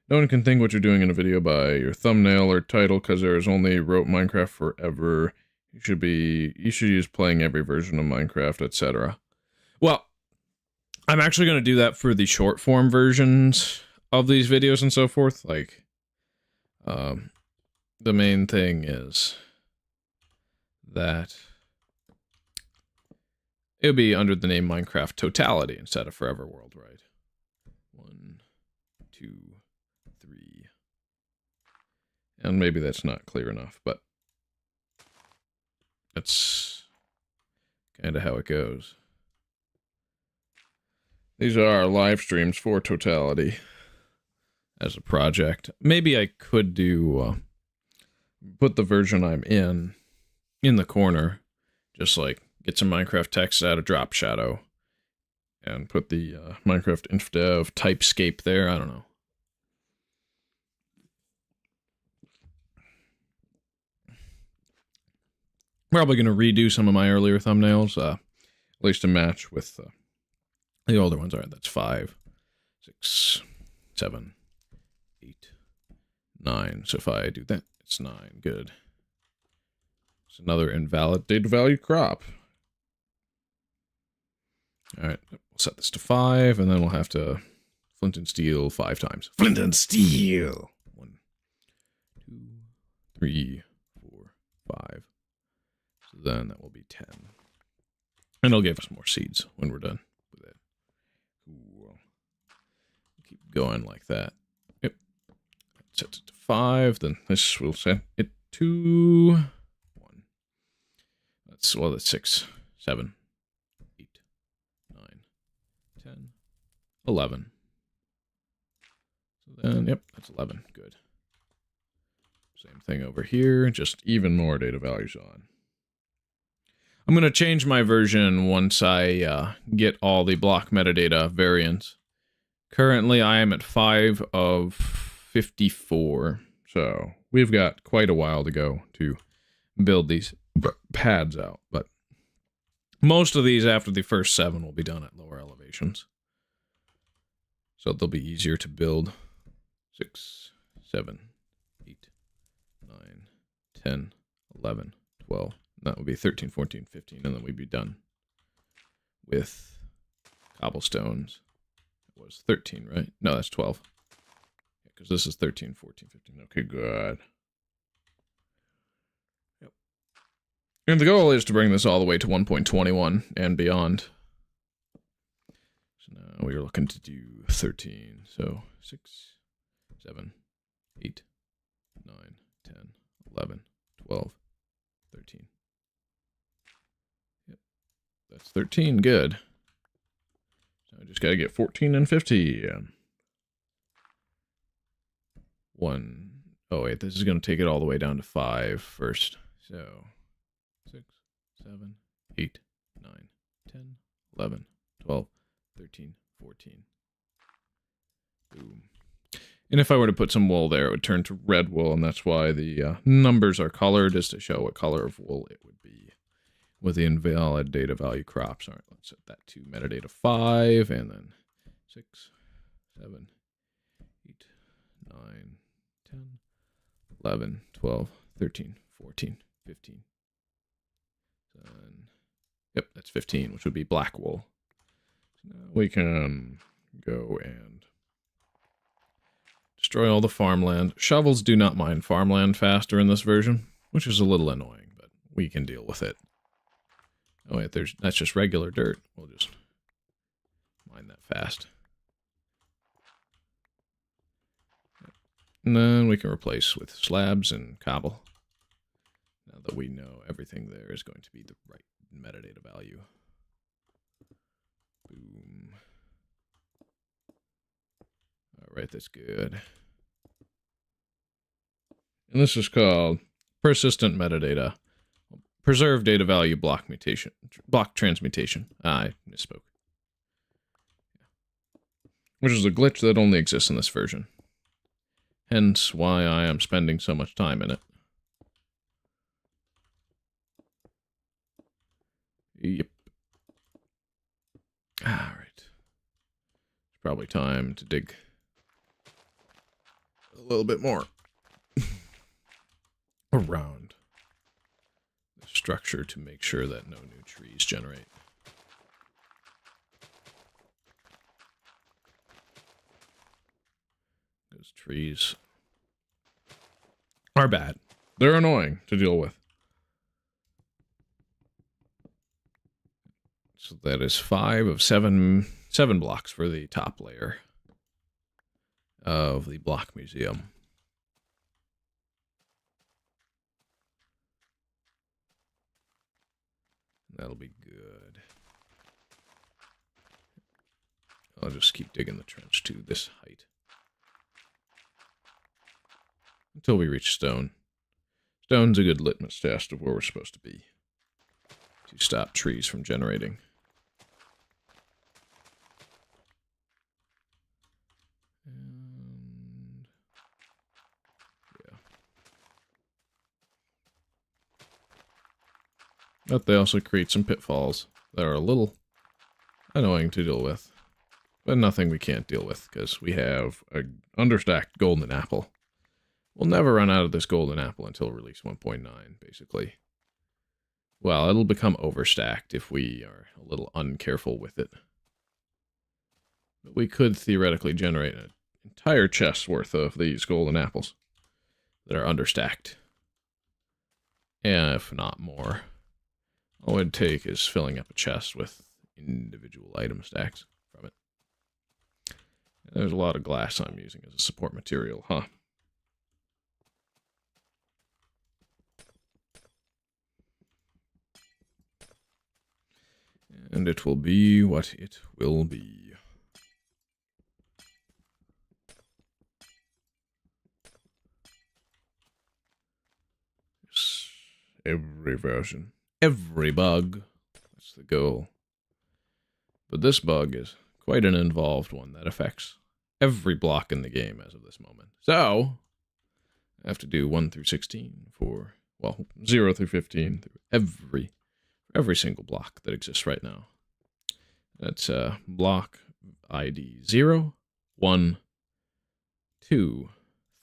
No one can think what you're doing in a video by your thumbnail or title because there is only wrote Minecraft forever. You should use playing every version of Minecraft, etc. Well, I'm actually going to do that for the short form versions of these videos and so forth. Like, the main thing is that it would be under the name Minecraft Totality instead of Forever World, right? 1, 2, 3. And maybe that's not clear enough, but that's kind of how it goes. These are our live streams for Totality as a project. Maybe I could do, put the version I'm in the corner, just like get some Minecraft text out of Drop Shadow and put the Minecraft Infdev typescape there. I don't know. Probably going to redo some of my earlier thumbnails, at least to match with the older ones. All right, that's 5, 6, 7, 8, 9. So if I do that, it's 9. Good. It's another invalid data value crop. All right, we'll set this to 5, and then we'll have to flint and steel 5 times. Flint and steel! 1, 2, 3, 4, 5. So then that will be 10. And it'll give us more seeds when we're done with it. Cool. Keep going like that. Yep. Set it to 5, then this will set it to 1. That's 6, 7, 8, 9, 10, 11. So then, yep, that's 11. Good. Same thing over here, just even more data values on. I'm going to change my version once I get all the block metadata variants. Currently, I am at 5 of 54, so we've got quite a while to go to build these pads out, but most of these after the first 7 will be done at lower elevations. So they'll be easier to build. 6, 7, 8, 9, 10, 11, 12. That would be 13, 14, 15, and then we'd be done with cobblestones. It was 13, right? No, that's 12. Because this is 13, 14, 15. Okay, good. Yep. And the goal is to bring this all the way to 1.21 and beyond. So now we are looking to do 13. So 6, 7, 8, 9, 10, 11, 12, 13. Yep. That's 13. Good. So I just got to get 14 and 50. 1. Oh, wait. This is going to take it all the way down to 5 first. So 6, 7, 8, 9, 10, 11, 12, 13, 14. Boom. And if I were to put some wool there, it would turn to red wool, and that's why the numbers are colored, is to show what color of wool it would be with the invalid data value crops. All right, let's set that to metadata 5, and then 6, 7, 8, 9, 10, 11, 12, 13, 14, 15. Yep, that's 15, which would be black wool. So now we can go and destroy all the farmland. Shovels do not mine farmland faster in this version, which is a little annoying, but we can deal with it. Oh wait, that's just regular dirt. We'll just mine that fast. And then we can replace with slabs and cobble. Now that we know everything there is going to be the right metadata value. Boom. Alright, that's good. And this is called persistent metadata. Preserve data value block transmutation. I misspoke. Which is a glitch that only exists in this version. Hence why I am spending so much time in it. Yep. Alright. It's probably time to dig a little bit more around the structure to make sure that no new trees generate. Those trees are bad. They're annoying to deal with. So that is 5 of 7 blocks for the top layer of the block museum. That'll be good. I'll just keep digging the trench to this height until we reach stone. Stone's a good litmus test of where we're supposed to be to stop trees from generating. And yeah. But they also create some pitfalls that are a little annoying to deal with. But nothing we can't deal with, because we have an understacked golden apple. We'll never run out of this golden apple until release 1.9, basically. Well, it'll become overstacked if we are a little uncareful with it. But we could theoretically generate an entire chest's worth of these golden apples that are understacked. And if not more. All it'd take is filling up a chest with individual item stacks from it. And there's a lot of glass I'm using as a support material, huh? And it will be what it will be. Yes. Every version. Every bug. That's the goal. But this bug is quite an involved one that affects every block in the game as of this moment. So, I have to do 1 through 16 for, well, 0 through 15 through every single block that exists right now. That's block ID 0, 1, 2,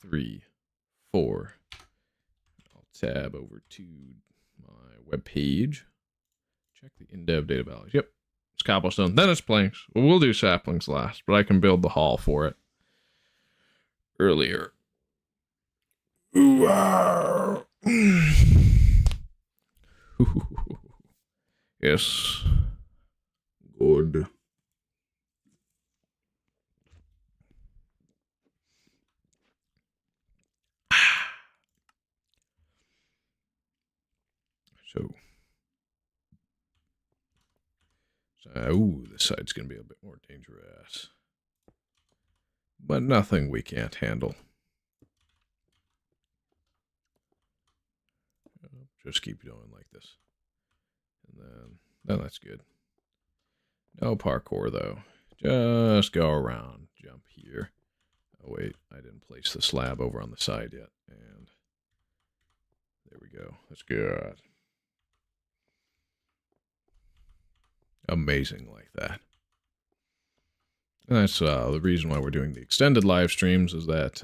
3, 4. I'll tab over to my web page. Check the Indev data values. Yep, it's cobblestone. Then it's planks. Well, we'll do saplings last, but I can build the hall for it earlier. Ooh, yes. Good. Ooh, this side's going to be a bit more dangerous. But nothing we can't handle. Just keep going like this. And then, no, that's good. No parkour, though. Just go around. Jump here. Oh, wait. I didn't place the slab over on the side yet. And there we go. That's good. Amazing like that. And that's the reason why we're doing the extended live streams, is that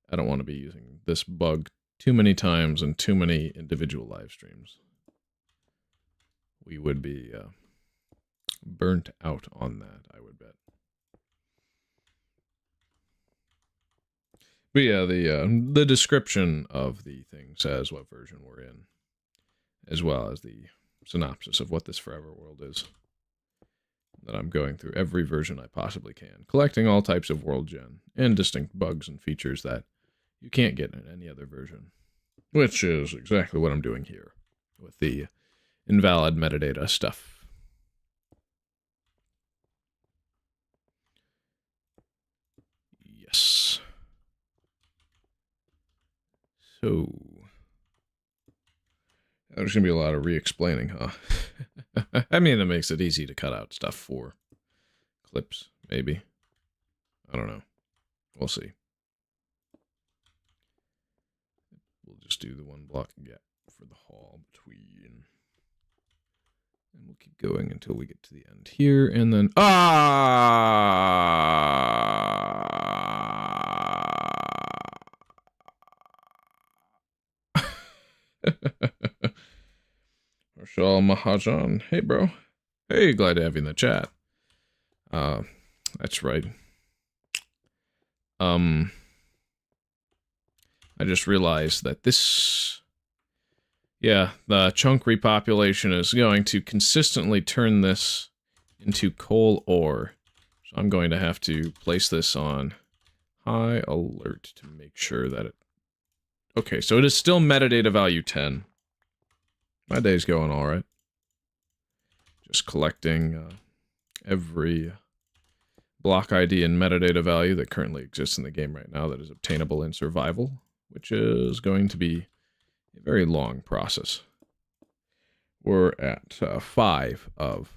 I don't want to be using this bug too many times in too many individual live streams. We would be burnt out on that, I would bet. But yeah, the description of the thing says what version we're in, as well as the synopsis of what this Forever World is. That I'm going through every version I possibly can, collecting all types of world gen and distinct bugs and features that you can't get in any other version, which is exactly what I'm doing here with the invalid metadata stuff. Yes. So there's going to be a lot of re-explaining, huh? I mean, it makes it easy to cut out stuff for clips, maybe. I don't know. We'll see. We'll just do the one block gap for the hall between. And we'll keep going until we get to the end here, and then... Marshall Mahajan. Hey, bro. Hey, glad to have you in the chat. That's right. I just realized that this... Yeah, the chunk repopulation is going to consistently turn this into coal ore. So I'm going to have to place this on high alert to make sure that it... Okay, so it is still metadata value 10. My day's going all right. Just collecting every block ID and metadata value that currently exists in the game right now that is obtainable in survival, which is going to be a very long process. We're at 5 of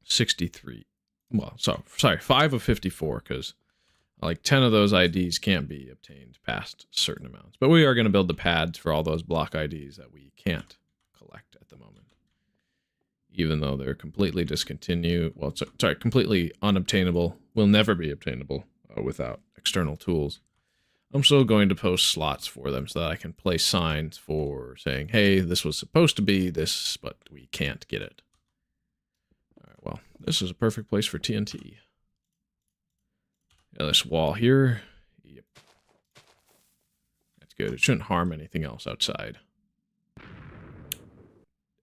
63. Well, sorry, 5 of 54, because like 10 of those IDs can't be obtained past certain amounts. But we are going to build the pads for all those block IDs that we can't collect at the moment. Even though they're completely discontinued, well, sorry, completely unobtainable, will never be obtainable without external tools. I'm still going to post slots for them so that I can place signs for saying, hey, this was supposed to be this, but we can't get it. All right, well, this is a perfect place for TNT. Yeah, this wall here, yep. That's good. It shouldn't harm anything else outside.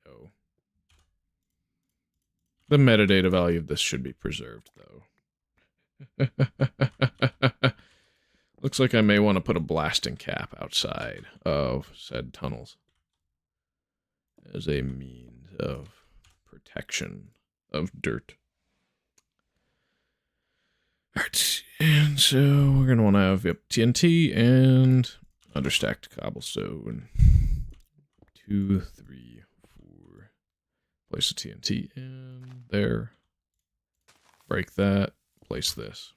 Oh. The metadata value of this should be preserved, though. Looks like I may want to put a blasting cap outside of said tunnels as a means of protection of dirt. Alright, and so we're going to want to have TNT and understacked cobblestone. 2, 3, 4. Place the TNT in there. Break that. Place this.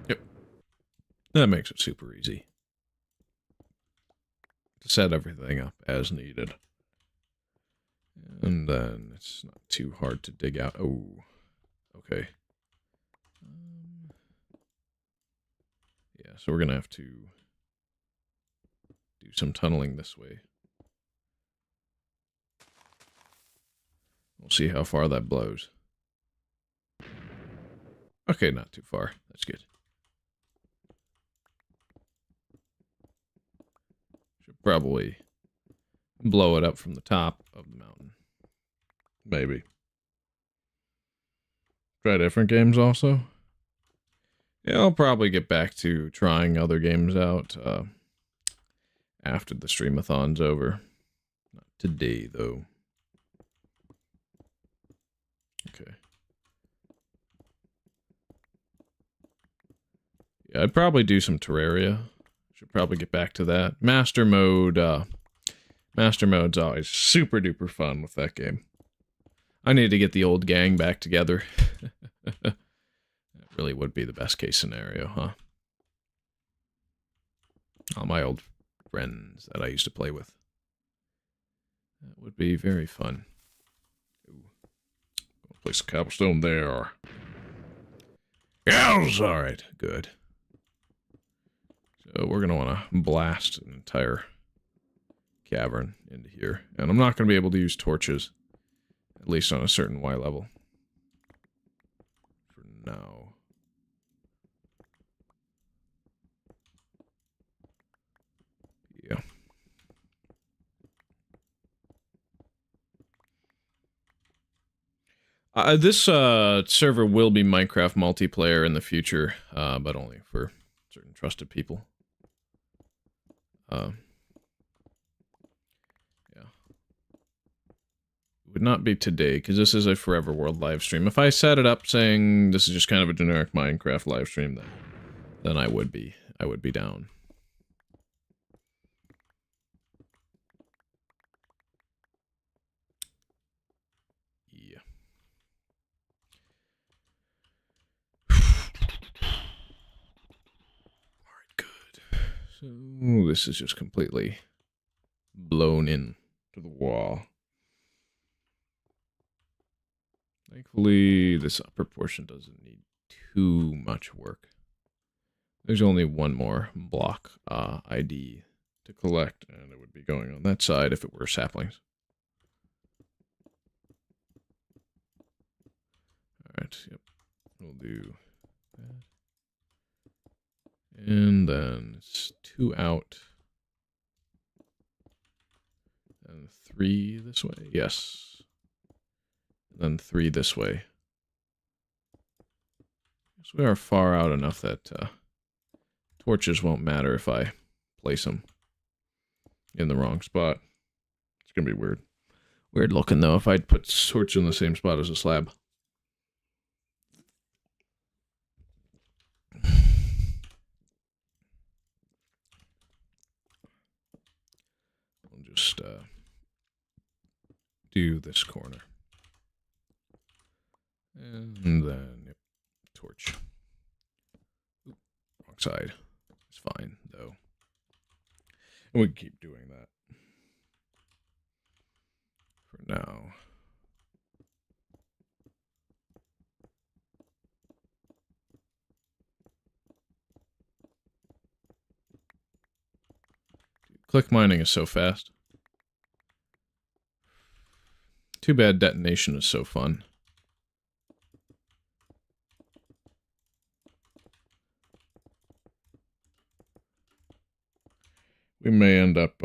Yep. That makes it super easy to set everything up as needed. And then it's not too hard to dig out. Oh, okay. Yeah, so we're going to have to do some tunneling this way. We'll see how far that blows. Okay, not too far. That's good. Should probably blow it up from the top of the mountain. Maybe. Try different games also. Yeah, I'll probably get back to trying other games out after the streamathon's over. Not today, though. Okay. Yeah, I'd probably do some Terraria. Should probably get back to that. Master mode Master mode's always super duper fun with that game. I need to get the old gang back together. That really would be the best case scenario, huh? All my old friends that I used to play with. That would be very fun. Ooh. Place a cobblestone there. Yes! Alright, good. So we're going to want to blast an entire cavern into here. And I'm not going to be able to use torches. At least on a certain Y level. For now. Yeah. This server will be Minecraft multiplayer in the future, but only for certain trusted people. Yeah. It would not be today, because this is a Forever World live stream. If I set it up saying this is just kind of a generic Minecraft live stream, then I would be down. Yeah. Alright, good. So this is just completely blown in to the wall. Thankfully, this upper portion doesn't need too much work. There's only one more block ID to collect, and it would be going on that side if it were saplings. Alright, yep. We'll do that. And then it's 2 out. And 3 this way. Yes. Then 3 this way. So we are far out enough that torches won't matter if I place them in the wrong spot. It's gonna be weird. Weird looking though if I'd put torch in the same spot as a slab. I'll just do this corner. And then, yep, torch. Oop, wrong side. It's fine, though. And we can keep doing that. For now. Dude, click mining is so fast. Too bad detonation is so fun. We may end up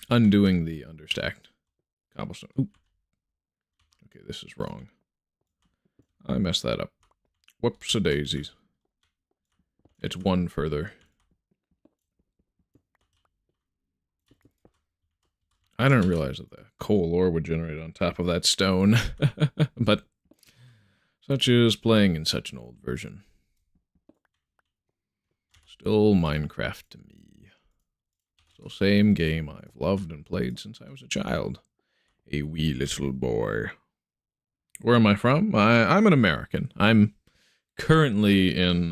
undoing the understacked cobblestone. Ooh. Okay, this is wrong. I messed that up. Whoops-a-daisies. It's 1 further. I didn't realize that the coal ore would generate on top of that stone. But such is playing in such an old version. Still Minecraft to me. Still same game I've loved and played since I was a child. A wee little boy. Where am I from? I'm an American. I'm currently in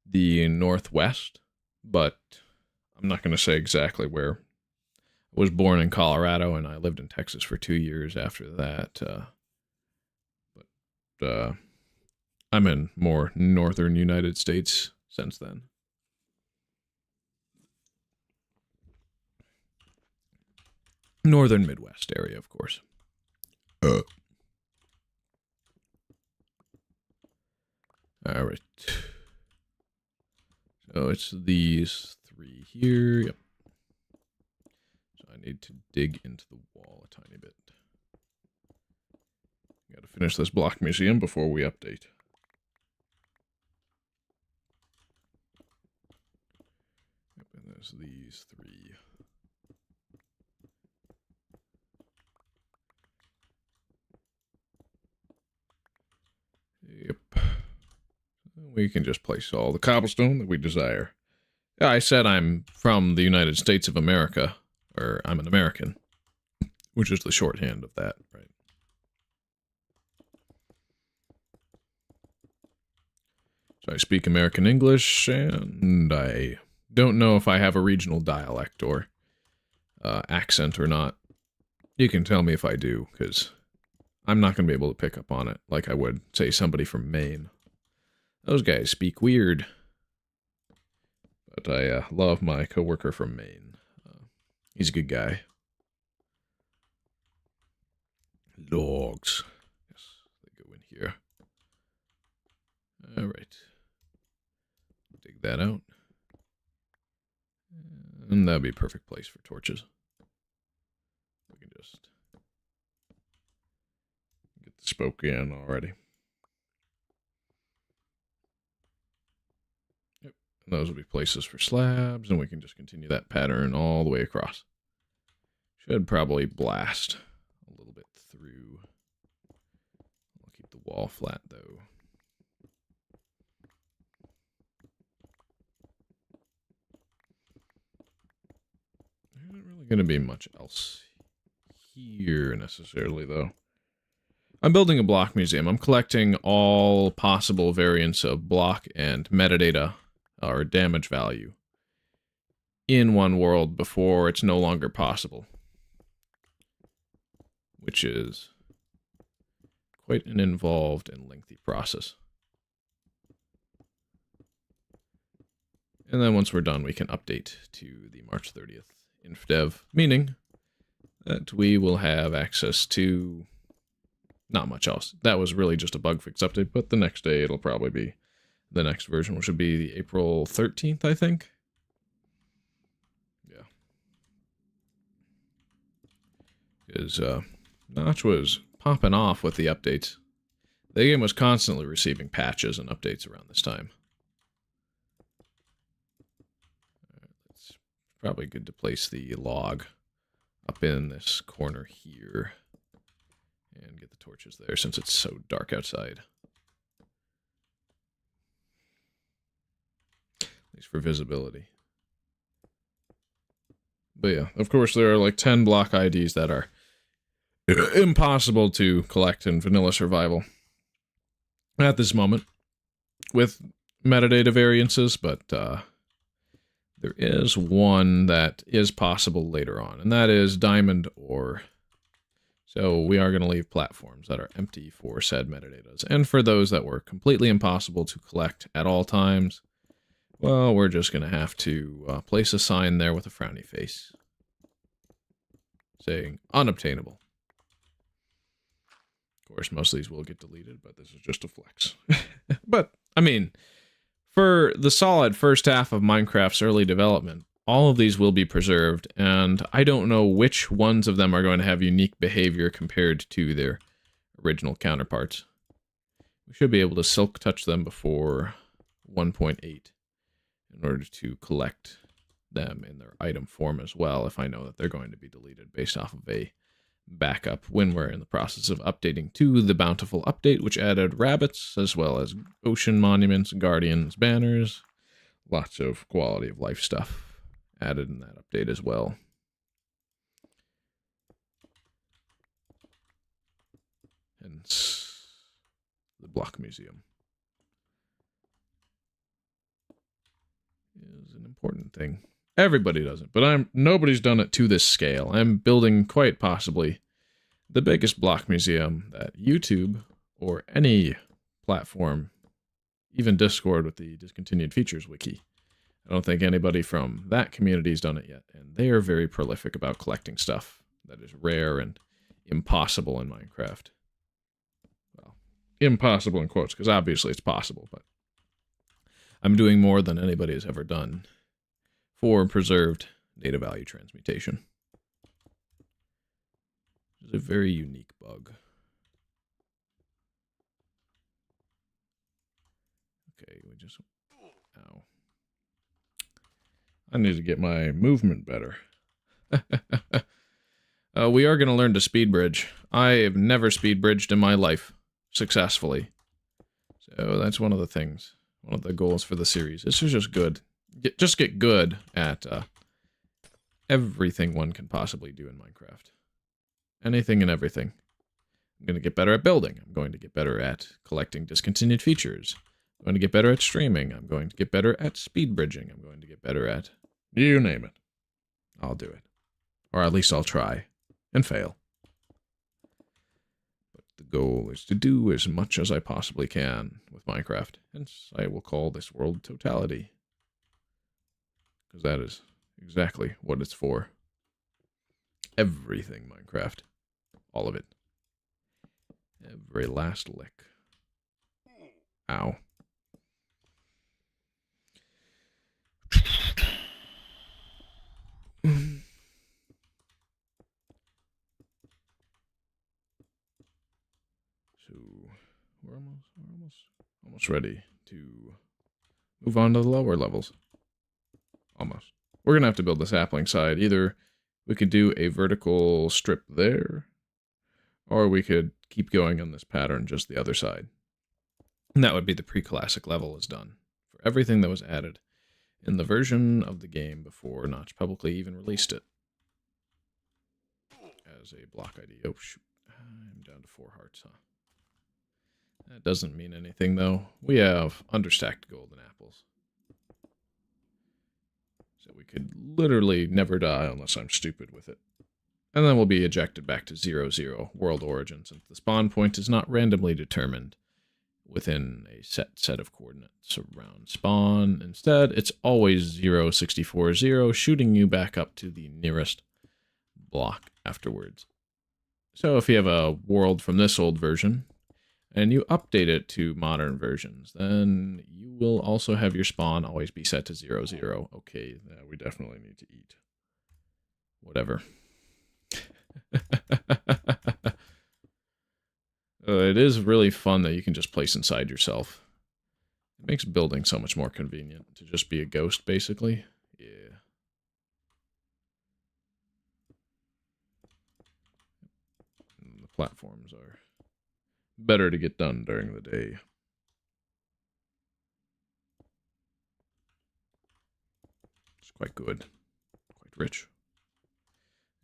the Northwest, but I'm not going to say exactly where. I was born in Colorado, and I lived in Texas for 2 years after that. But I'm in more northern United States since then. Northern Midwest area, of course. Alright. So it's these 3 here. Yep. So I need to dig into the wall a tiny bit. Gotta finish this block museum before we update. Yep, and there's these 3. Yep. We can just place all the cobblestone that we desire. I said I'm from the United States of America, or I'm an American, which is the shorthand of that, right? So I speak American English, and I don't know if I have a regional dialect or accent or not. You can tell me if I do, because I'm not going to be able to pick up on it like I would, say, somebody from Maine. Those guys speak weird. But I love my coworker from Maine. He's a good guy. Logs. Yes, they go in here. Alright. Dig that out. And that'd be a perfect place for torches. We can just get the spoke in already. Yep. And those will be places for slabs, and we can just continue that pattern all the way across. Should probably blast a little bit through. I'll keep the wall flat though. There isn't really going to be much else here necessarily though. I'm building a block museum. I'm collecting all possible variants of block and metadata or damage value in one world before it's no longer possible. Which is quite an involved and lengthy process. And then once we're done, we can update to the March 30th Infdev, meaning that we will have access to not much else. That was really just a bug fix update, but the next day it'll probably be the next version, which would be the April 13th, I think. Yeah. Because, Notch was popping off with the updates. The game was constantly receiving patches and updates around this time. It's probably good to place the log up in this corner here and get the torches there since it's so dark outside. At least for visibility. But yeah, of course there are like 10 block IDs that are impossible to collect in vanilla survival at this moment with metadata variances, but there is one that is possible later on, and that is diamond ore. So we are going to leave platforms that are empty for said metadatas, and for those that were completely impossible to collect at all times, well, we're just going to have to place a sign there with a frowny face saying unobtainable. Of course, most of these will get deleted, but this is just a flex. But, I mean, for the solid first half of Minecraft's early development, all of these will be preserved, and I don't know which ones of them are going to have unique behavior compared to their original counterparts. We should be able to silk touch them before 1.8 in order to collect them in their item form as well, if I know that they're going to be deleted based off of a backup when we're in the process of updating to the Bountiful update, which added rabbits, as well as ocean monuments, guardians, banners, lots of quality of life stuff added in that update as well. Hence the block museum is an important thing. Everybody does it, but nobody's done it to this scale. I'm building quite possibly the biggest block museum that YouTube or any platform, even Discord with the discontinued features wiki. I don't think anybody from that community's done it yet, and they are very prolific about collecting stuff that is rare and impossible in Minecraft. Well, impossible in quotes, because obviously it's possible, but I'm doing more than anybody has ever done for preserved data value transmutation. It's a very unique bug. Okay, we just... Ow. I need to get my movement better. We are going to learn to speed bridge. I have never speed bridged in my life successfully. So that's one of the things, one of the goals for the series. This is just good. Just get good at everything one can possibly do in Minecraft. Anything and everything. I'm going to get better at building. I'm going to get better at collecting discontinued features. I'm going to get better at streaming. I'm going to get better at speed bridging. I'm going to get better at... you name it. I'll do it. Or at least I'll try. And fail. But the goal is to do as much as I possibly can with Minecraft. Hence, I will call this world totality. Because that is exactly what it's for. Everything Minecraft. All of it. Every last lick. Ow. So, we're almost ready to move on to the lower levels. Almost. We're going to have to build the sapling side. Either we could do a vertical strip there, or we could keep going on this pattern just the other side. And that would be the Preclassic level is done for everything that was added in the version of the game before Notch publicly even released it. As a block ID. Oh, shoot. I'm down to 4 hearts, huh? That doesn't mean anything, though. We have understacked golden apples. So we could literally never die unless I'm stupid with it. And then we'll be ejected back to 0, world origin, since the spawn point is not randomly determined within a set of coordinates around spawn. Instead, it's always 0, 64, 0, shooting you back up to the nearest block afterwards. So if you have a world from this old version, and you update it to modern versions, then you will also have your spawn always be set to 0, 0. Okay, we definitely need to eat. Whatever. It is really fun that you can just place inside yourself. It makes building so much more convenient to just be a ghost, basically. Yeah. And the platforms are better to get done during the day. It's quite good. Quite rich.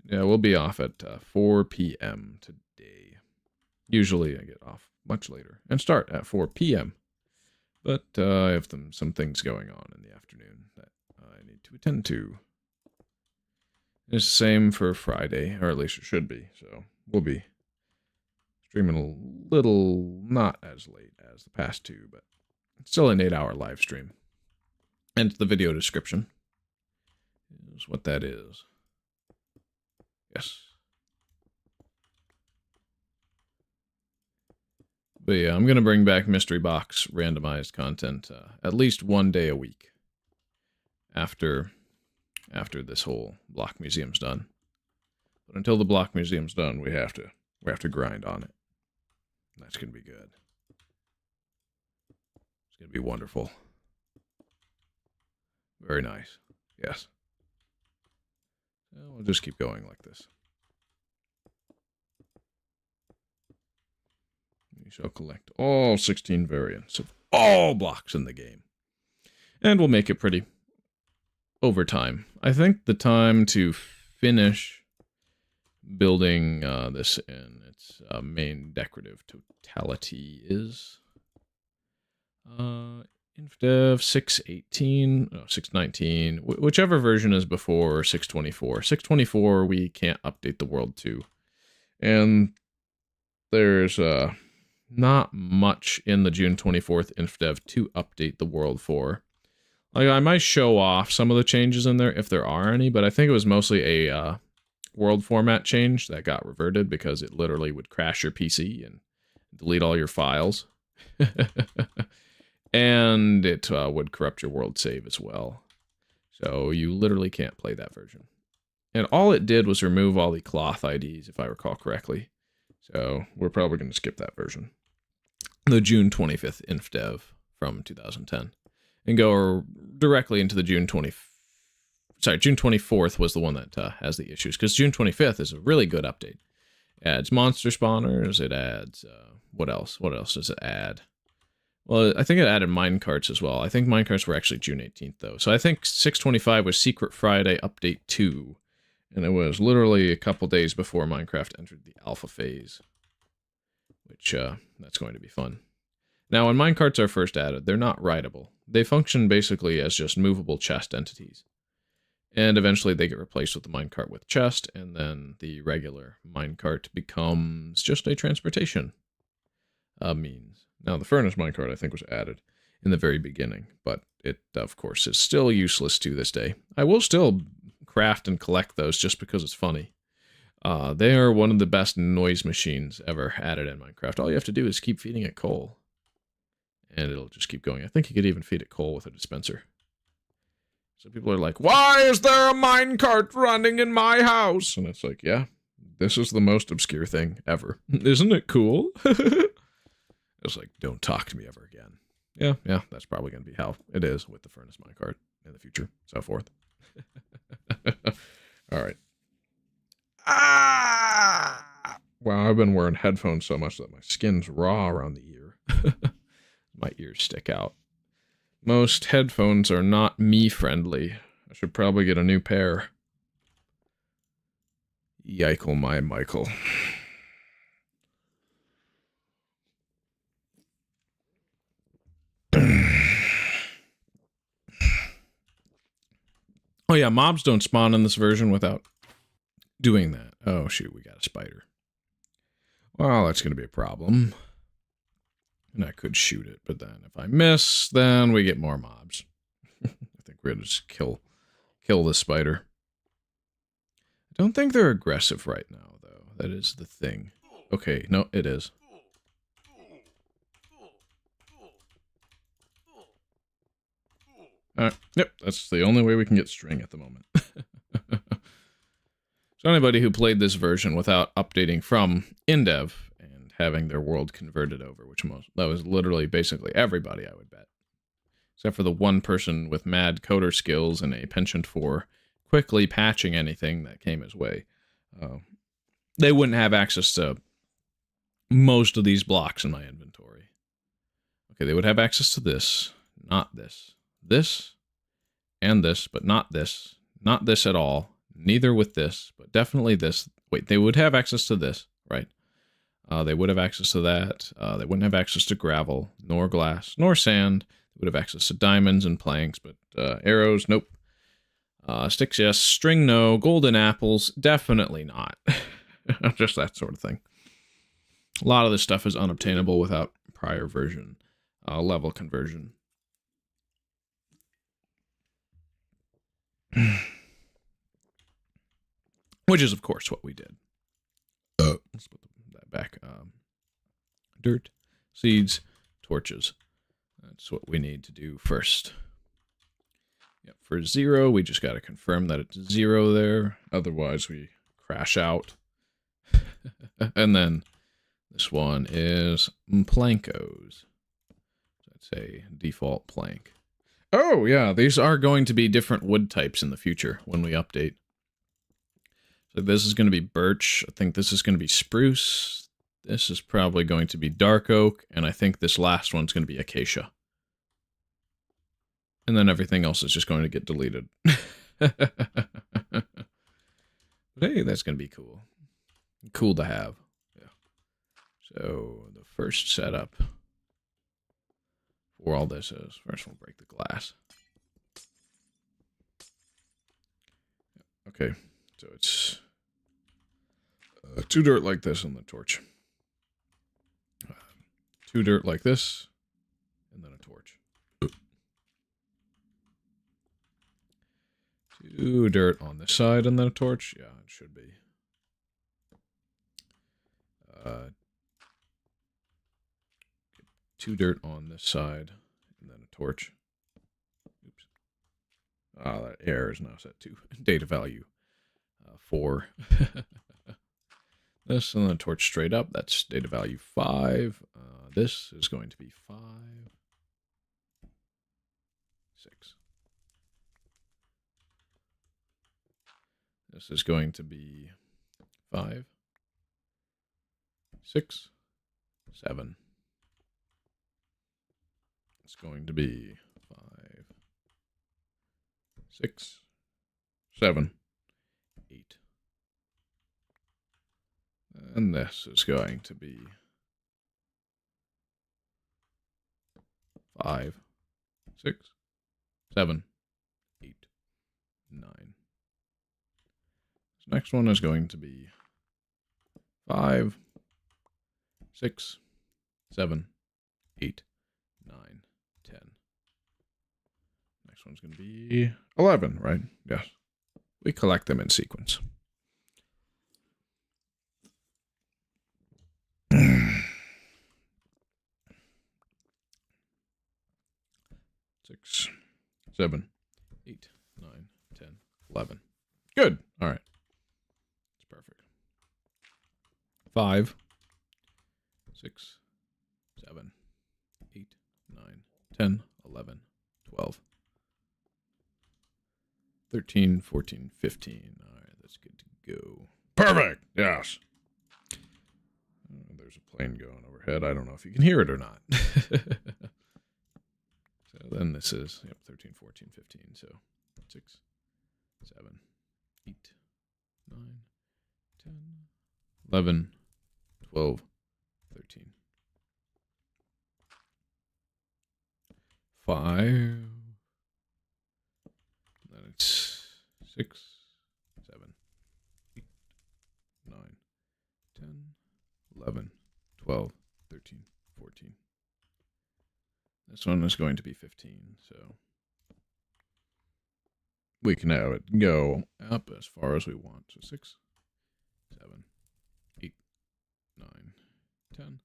Yeah, we'll be off at 4 p.m. today. Usually I get off much later and start at 4 p.m. But I have some things going on in the afternoon that I need to attend to. It's the same for Friday, or at least it should be. So we'll be streaming a little, not as late as the past 2, but it's still an 8-hour live stream. And the video description is what that is. Yes. But yeah, I'm going to bring back Mystery Box randomized content at least one day a week after this whole block museum's done. But until the block museum's done, we have to grind on it. That's going to be good. It's going to be wonderful. Very nice. Yes. So we'll just keep going like this. We shall collect all 16 variants of all blocks in the game. And we'll make it pretty over time. I think the time to finish building this in its main decorative totality is Infdev 618, no, 619, whichever version is before 624. 624 we can't update the world to. And there's not much in the June 24th Infdev to update the world for. Like, I might show off some of the changes in there if there are any, but I think it was mostly a world format change that got reverted because it literally would crash your PC and delete all your files. And it would corrupt your world save as well. So you literally can't play that version. And all it did was remove all the cloth IDs, if I recall correctly. So we're probably going to skip that version. The June 25th Infdev from 2010. And go directly into the June 24th was the one that has the issues. Because June 25th is a really good update. It adds monster spawners. It adds... what else? What else does it add? Well, I think it added minecarts as well. I think minecarts were actually June 18th, though. So I think 625 was Secret Friday Update 2. And it was literally a couple days before Minecraft entered the alpha phase, which that's going to be fun. Now, when minecarts are first added, they're not writable. They function basically as just movable chest entities. And eventually they get replaced with the minecart with chest, and then the regular minecart becomes just a transportation means. Now, the furnace minecart, I think, was added in the very beginning, but it, of course, is still useless to this day. I will still craft and collect those just because it's funny. They are one of the best noise machines ever added in Minecraft. All you have to do is keep feeding it coal, and it'll just keep going. I think you could even feed it coal with a dispenser. So people are like, why is there a minecart running in my house? And it's like, yeah, this is the most obscure thing ever. Isn't it cool? It's like, don't talk to me ever again. Yeah, that's probably going to be how it is with the furnace minecart in the future, so forth. All right. Wow, I've been wearing headphones so much that my skin's raw around the ear. My ears stick out. Most headphones are not me-friendly. I should probably get a new pair. Yikle my Michael. Oh yeah, mobs don't spawn in this version without doing that. Oh shoot, we got a spider. Well, that's going to be a problem. And I could shoot it, but then if I miss, then we get more mobs. I think we're going to just kill this spider. I don't think they're aggressive right now, though. That is the thing. Okay, no, it is. Yep, that's the only way we can get string at the moment. So anybody who played this version without updating from Indev and having their world converted over, that was literally basically everybody, I would bet. Except for the one person with mad coder skills and a penchant for quickly patching anything that came his way. They wouldn't have access to most of these blocks in my inventory. Okay, they would have access to this, not this. This, and this, but not this. Not this at all. Neither with this, but definitely this. Wait, they would have access to this, right? They would have access to that. They wouldn't have access to gravel, nor glass, nor sand. They would have access to diamonds and planks, but arrows, nope. Sticks, yes. String, no. Golden apples, definitely not. Just that sort of thing. A lot of this stuff is unobtainable without prior version level conversion. Which is, of course, what we did. Let's put that back. Dirt, seeds, torches. That's what we need to do first. Yep, for 0, we just got to confirm that it's 0 there. Otherwise, we crash out. And then this one is plankos. That's a default plank. Oh, yeah, these are going to be different wood types in the future when we update. So this is going to be birch. I think this is going to be spruce. This is probably going to be dark oak. And I think this last one's going to be acacia. And then everything else is just going to get deleted. But hey, that's going to be cool. Cool to have. Yeah. So the first setup for all this is, first we'll break the glass. Okay, so it's 2 dirt like this and the torch. 2 dirt like this, and then a torch. 2 dirt on this side and then a torch. Yeah, it should be. 2 dirt on this side, and then a torch. Oops. That error is now set to data value 4. This, and then a torch straight up. That's data value 5. This is going to be 5. 6. This is going to be 5. 6. 7. It's going to be 5, 6, 7, 8. And this is going to be 5, 6, 7, 8, 9. This next one is going to be 5, 6, 7, 8, 9, 10. Next one's going to be 11, right? Yes. We collect them in sequence. Six, 7, 8, 9, 10, 11. Good. All right. It's perfect. 5, 6, 7, 8, 9, 10, 11, 12, 13, 14, 15. All right, that's good to go. Perfect. Yes. There's a plane going overhead. I don't know if you can hear it or not. So then this is 13, 14, 15. So 6, 7, 8, 9, 10, 11, 12, 13. 5. Then it's 6, 7, 8, 9, 10, 11, 12, 13, 14. This one is going to be 15, so we can have it go up as far as we want. So 6, 7, 8, 9, 10,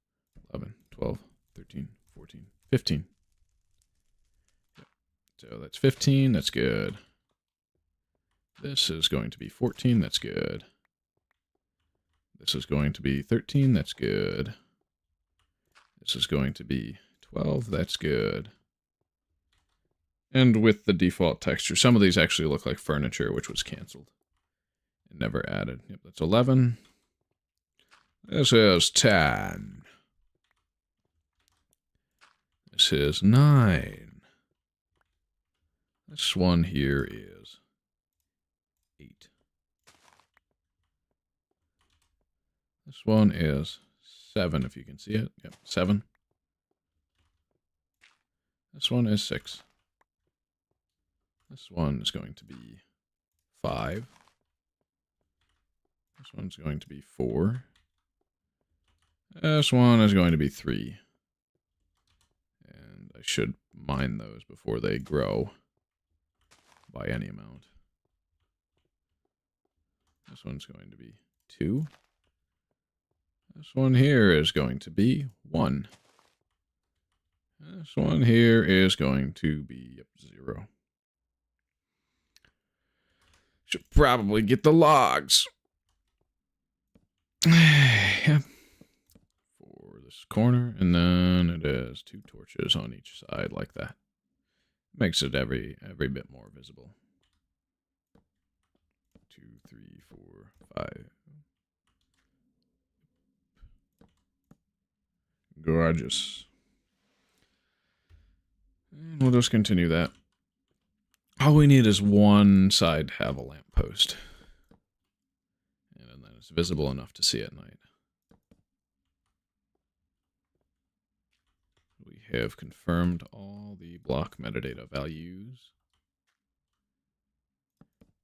11, 12, 13, 14, 15. Yep. So that's 15, that's good. This is going to be 14, that's good. This is going to be 13, that's good. This is going to be 12, that's good. And with the default texture, some of these actually look like furniture, which was canceled and never added. Yep, that's 11. This is 10. This is 9. This one here is 8. This one is 7, if you can see it. Yep, 7. This one is 6. This one is going to be 5. This one's going to be 4. This one is going to be 3. And I should mine those before they grow by any amount. This one's going to be 2. This one here is going to be 1. This one here is going to be 0. Should probably get the logs. Yeah. For this corner, and then it is 2 torches on each side like that. Makes it every bit more visible. 2, 3, 4, 5. Gorgeous. And we'll just continue that. All we need is one side to have a lamppost. And then it's visible enough to see at night. We have confirmed all the block metadata values.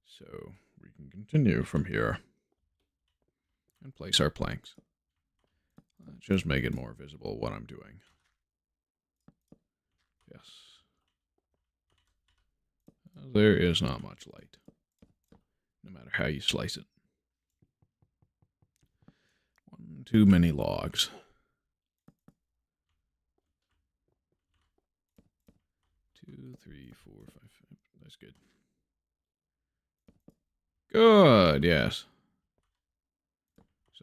So we can continue from here and place our planks. Just make it more visible what I'm doing. Yes. There is not much light, no matter how you slice it. One too many logs. 2, 3, 4, 5. That's good. Good, yes.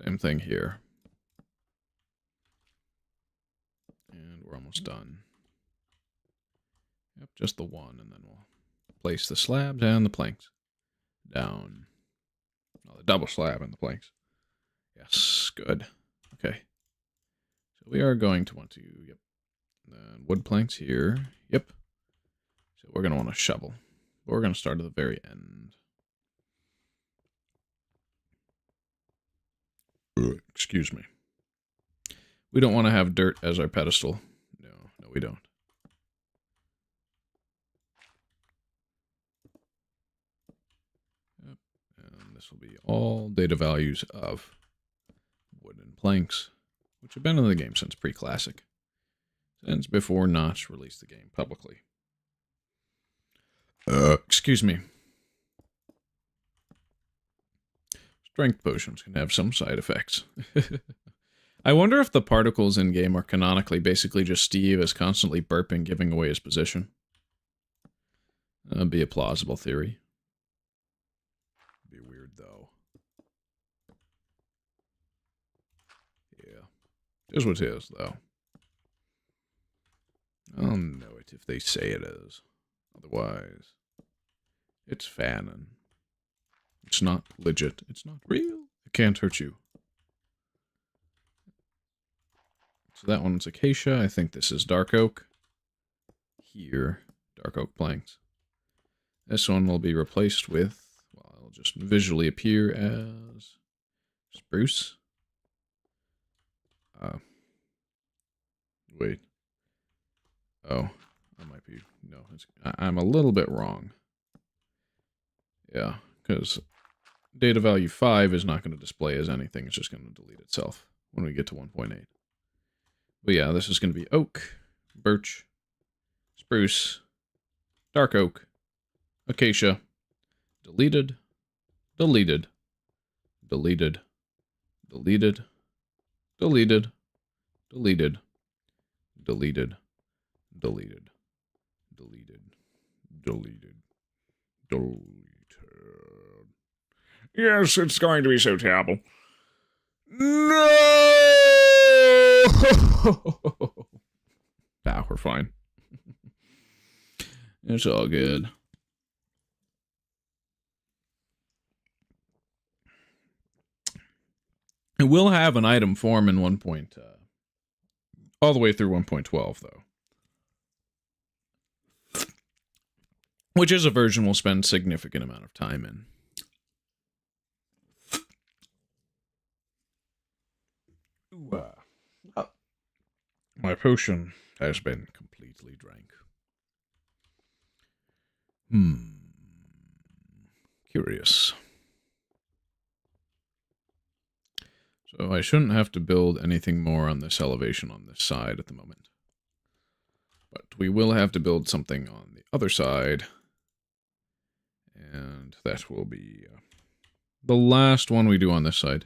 Same thing here. And we're almost done. Yep, just the one, and then we'll place the slabs and the planks down. Oh, the double slab and the planks. Yes, good. Okay. So we are going to want to, yep. Then wood planks here. Yep. So we're going to want to shovel. But we're going to start at the very end. Excuse me. We don't want to have dirt as our pedestal. No, we don't. Yep. And this will be all data values of wooden planks, which have been in the game since Preclassic. Since before Notch released the game publicly. Excuse me. Strength potions can have some side effects. I wonder if the particles in-game are canonically basically just Steve is constantly burping, giving away his position. That'd be a plausible theory. Be weird, though. Yeah. Is what it is, though. I'll know it if they say it is. Otherwise, it's fanon. It's not legit. It's not real. It can't hurt you. So that one's acacia. I think this is dark oak. Here, dark oak planks. This one will be replaced with, well, it'll just visually appear as spruce. Wait. Oh, I might be, no, I'm a little bit wrong. Yeah, because data value 5 is not going to display as anything. It's just going to delete itself when we get to 1.8. But yeah, this is going to be oak, birch, spruce, dark oak, acacia, deleted, deleted, deleted, deleted, deleted, deleted, deleted, deleted, deleted, deleted, deleted. Yes, it's going to be so terrible. No! Nah, we're fine. It's all good. It will have an item form in 1. All the way through 1.12, though. Which is a version we'll spend significant amount of time in. My potion has been completely drank. Curious. So I shouldn't have to build anything more on this elevation on this side at the moment. But we will have to build something on the other side. And that will be the last one we do on this side.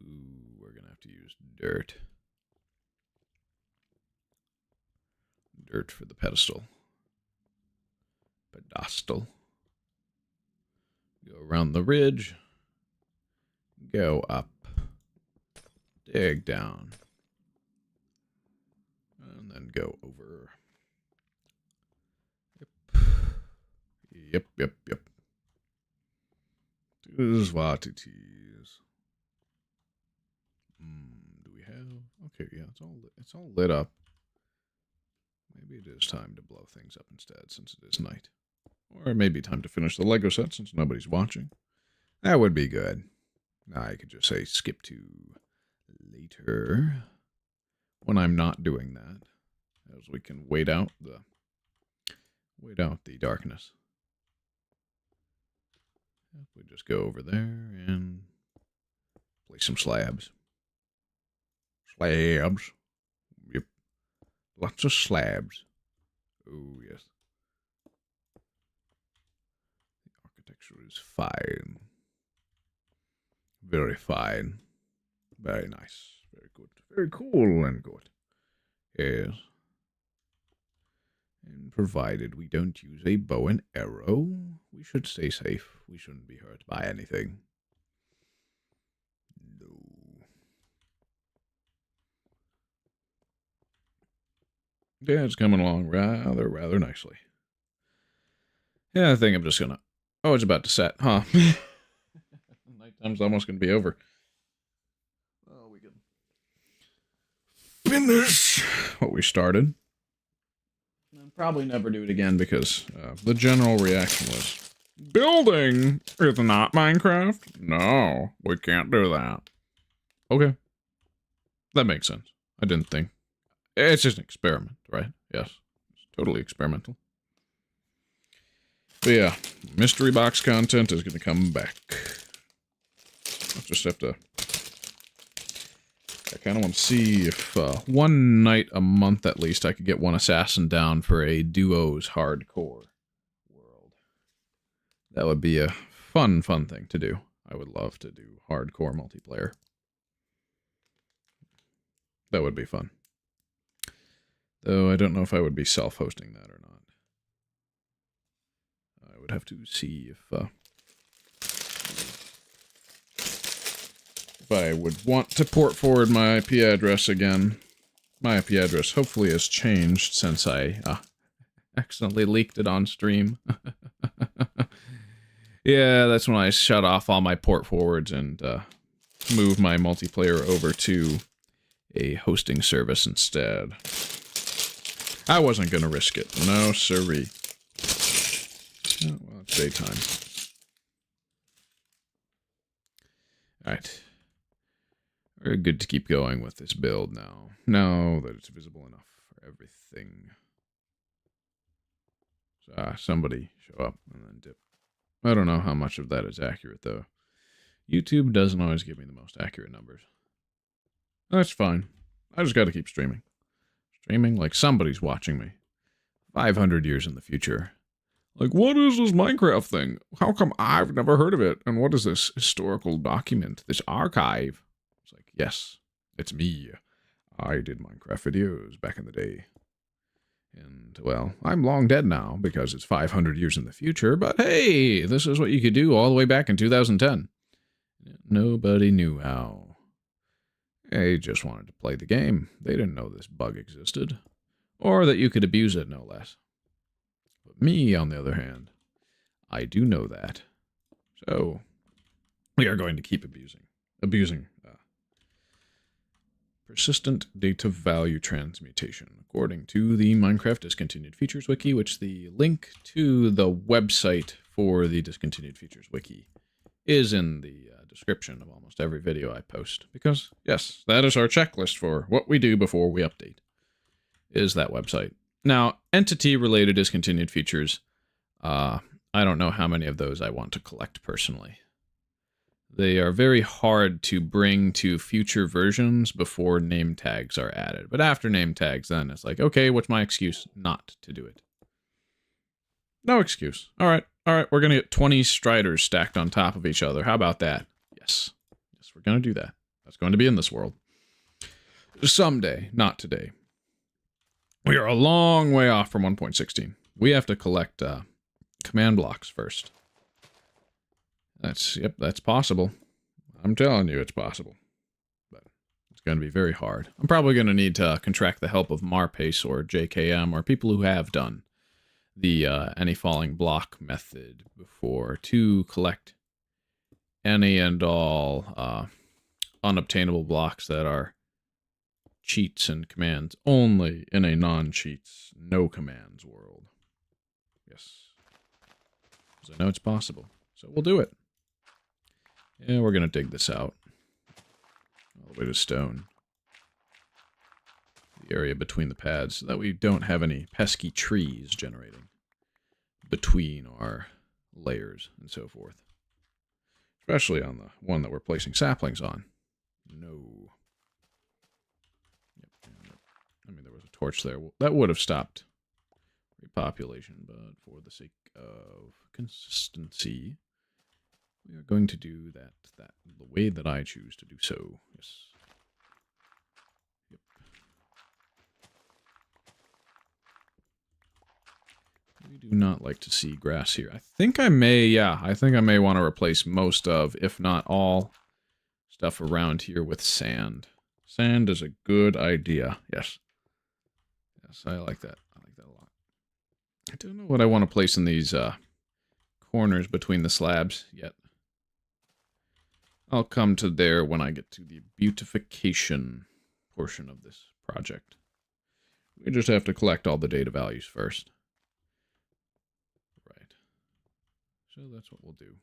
Ooh, we're going to have to use dirt. Dirt for the pedestal. Pedestal. Go around the ridge. Go up. Dig down. And then go over. Yep. This is what it is. Do we have... Okay, yeah, it's all lit up. Maybe it is time to blow things up instead, since it is night. Or maybe time to finish the Lego set, since nobody's watching. That would be good. I could just say skip to later, when I'm not doing that, as we can wait out the darkness. We just go over there and place some slabs. Slabs. Yep. Lots of slabs. Oh, yes. The architecture is fine. Very fine. Very nice. Very good. Very cool and good. Yes. And provided we don't use a bow and arrow, we should stay safe. We shouldn't be hurt by anything. No. Yeah, it's coming along rather nicely. Yeah, I think I'm just gonna... Oh, it's about to set, huh? Nighttime's almost gonna be over. Oh, we can finish what we started. And probably never do it again because the general reaction was, building is not Minecraft? No, we can't do that. Okay. That makes sense. I didn't think. It's just an experiment, right? Yes. It's totally experimental. But yeah, mystery box content is going to come back. I'll just have to... I kind of want to see if one night a month at least I could get one assassin down for a duos hardcore world. That would be a fun thing to do. I would love to do hardcore multiplayer. That would be fun. Though I don't know if I would be self-hosting that or not. I would have to see if I would want to port forward my IP address again. My IP address hopefully has changed since I accidentally leaked it on stream. Yeah, that's when I shut off all my port forwards and moved my multiplayer over to a hosting service instead. I wasn't going to risk it. No, sirree. Oh, well, it's daytime. Alright. Very good to keep going with this build now. Now that it's visible enough for everything. So, somebody show up and then dip. I don't know how much of that is accurate, though. YouTube doesn't always give me the most accurate numbers. That's fine. I just gotta keep streaming. Streaming like somebody's watching me. 500 years in the future. Like, what is this Minecraft thing? How come I've never heard of it? And what is this historical document? This archive? It's like, yes, it's me. I did Minecraft videos back in the day. And, well, I'm long dead now because it's 500 years in the future, but hey, this is what you could do all the way back in 2010. Nobody knew how. They just wanted to play the game. They didn't know this bug existed. Or that you could abuse it, no less. But me, on the other hand, I do know that. So, we are going to keep abusing persistent data value transmutation, according to the Minecraft Discontinued Features Wiki, which the link to the website for the Discontinued Features Wiki is in the description of almost every video I post. Because, yes, that is our checklist for what we do before we update, is that website. Now, entity-related discontinued features, I don't know how many of those I want to collect personally. They are very hard to bring to future versions before name tags are added. But after name tags, then it's like, okay, what's my excuse not to do it? No excuse. All right, we're going to get 20 Striders stacked on top of each other. How about that? Yes, we're going to do that. That's going to be in this world. Someday, not today. We are a long way off from 1.16. We have to collect command blocks first. That's possible. I'm telling you it's possible. But it's going to be very hard. I'm probably going to need to contract the help of Marpace or JKM or people who have done the any falling block method before to collect any and all unobtainable blocks that are cheats and commands only in a non-cheats, no commands world. Yes. Because I know it's possible. So we'll do it. Yeah, we're going to dig this out. All the way to stone. The area between the pads, so that we don't have any pesky trees generating between our layers and so forth. Especially on the one that we're placing saplings on. No. Yep. I mean, there was a torch there. That would have stopped repopulation, but for the sake of consistency, we are going to do that the way that I choose to do so. Yes. Yep. We do not like to see grass here. I think I may want to replace most of, if not all, stuff around here with sand. Sand is a good idea. Yes. Yes, I like that. I like that a lot. I don't know what I want to place in these corners between the slabs yet. I'll come to there when I get to the beautification portion of this project. We just have to collect all the data values first. Right. So that's what we'll do.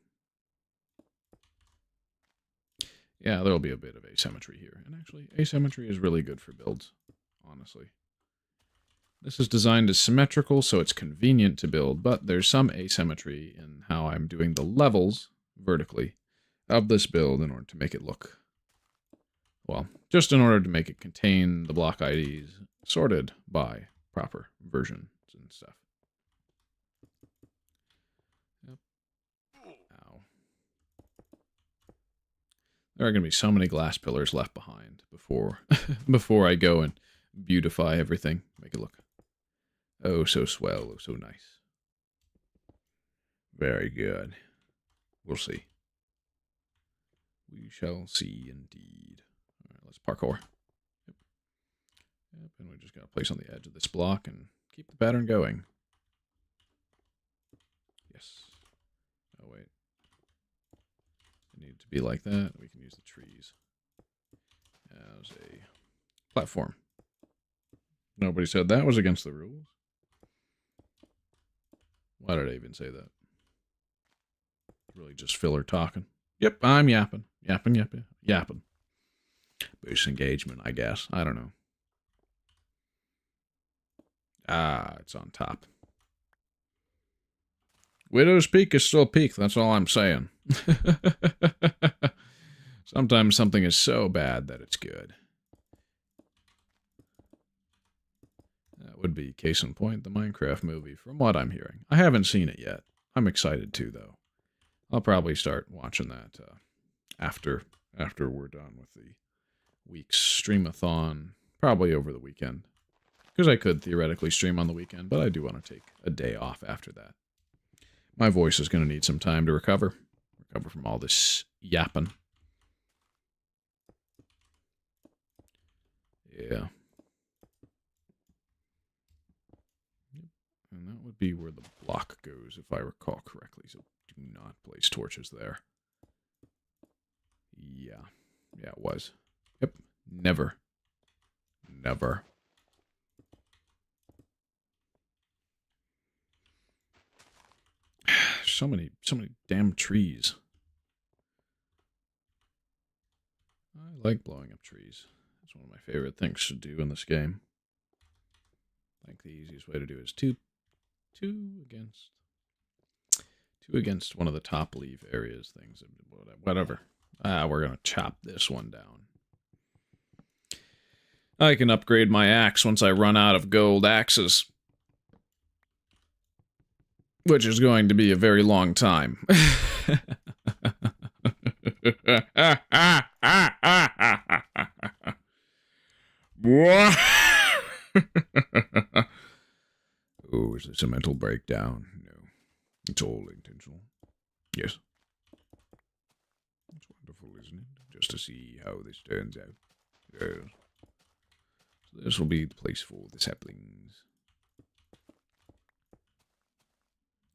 Yeah, there'll be a bit of asymmetry here. And actually, asymmetry is really good for builds, honestly. This is designed as symmetrical, so it's convenient to build, but there's some asymmetry in how I'm doing the levels vertically of this build in order to make it look, well, just in order to make it contain the block IDs sorted by proper versions and stuff. Yep. Ow. There are going to be so many glass pillars left behind before before I go and beautify everything, make it look oh so swell, oh so nice. Very good. We'll see. We shall see indeed. All right, let's parkour. Yep. Yep, and we just got to place on the edge of this block and keep the pattern going. Yes. Oh, wait. It needed to be like that. We can use the trees as a platform. Nobody said that was against the rules. Why did I even say that? Really just filler talking. Yep, I'm yapping. Yapping. Boost engagement, I guess. I don't know. Ah, it's on top. Widow's Peak is still peak, that's all I'm saying. Sometimes something is so bad that it's good. That would be case in point, the Minecraft movie, from what I'm hearing. I haven't seen it yet. I'm excited to, though. I'll probably start watching that after we're done with the week's streamathon, probably over the weekend. Because I could theoretically stream on the weekend, but I do want to take a day off after that. My voice is going to need some time to recover from all this yapping. Yeah. And that would be where the block goes, if I recall correctly. So do not place torches there. Yeah. Yeah, it was. Yep. Never. Never. So many damn trees. I like blowing up trees. It's one of my favorite things to do in this game. I think the easiest way to do it is two against one of the top leaf areas things. Whatever. We're going to chop this one down. I can upgrade my axe once I run out of gold axes. Which is going to be a very long time. Oh, is this a mental breakdown? No. It's all intentional. Yes. It's wonderful, isn't it? Just to see how this turns out. Yes. So this will be the place for the saplings.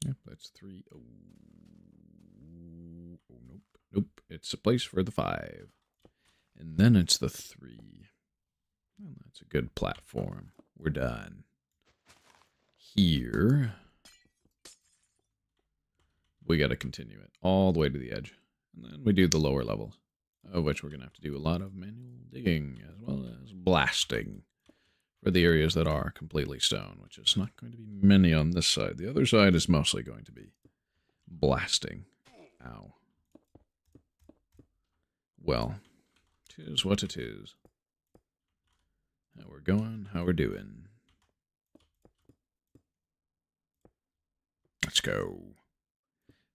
Yep, that's 3. Oh, nope. Nope. It's a place for the 5. And then it's the 3. Well, that's a good platform. We're done. Here, we got to continue it all the way to the edge. And then we do the lower levels, of which we're going to have to do a lot of manual digging as well as blasting for the areas that are completely stone, which is not going to be many on this side. The other side is mostly going to be blasting. Ow. Well, 'tis what it is. How we're going, how we're doing. Let's go.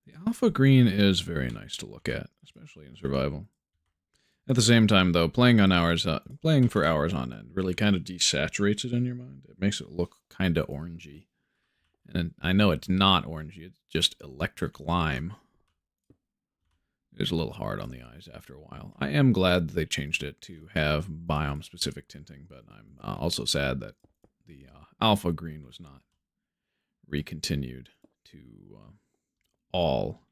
The alpha green is very nice to look at, especially in survival. At the same time, though, playing for hours on end really kind of desaturates it in your mind. It makes it look kind of orangey. And I know it's not orangey, it's just electric lime. It's a little hard on the eyes after a while. I am glad that they changed it to have biome-specific tinting, but I'm also sad that the alpha green was not recontinued to all...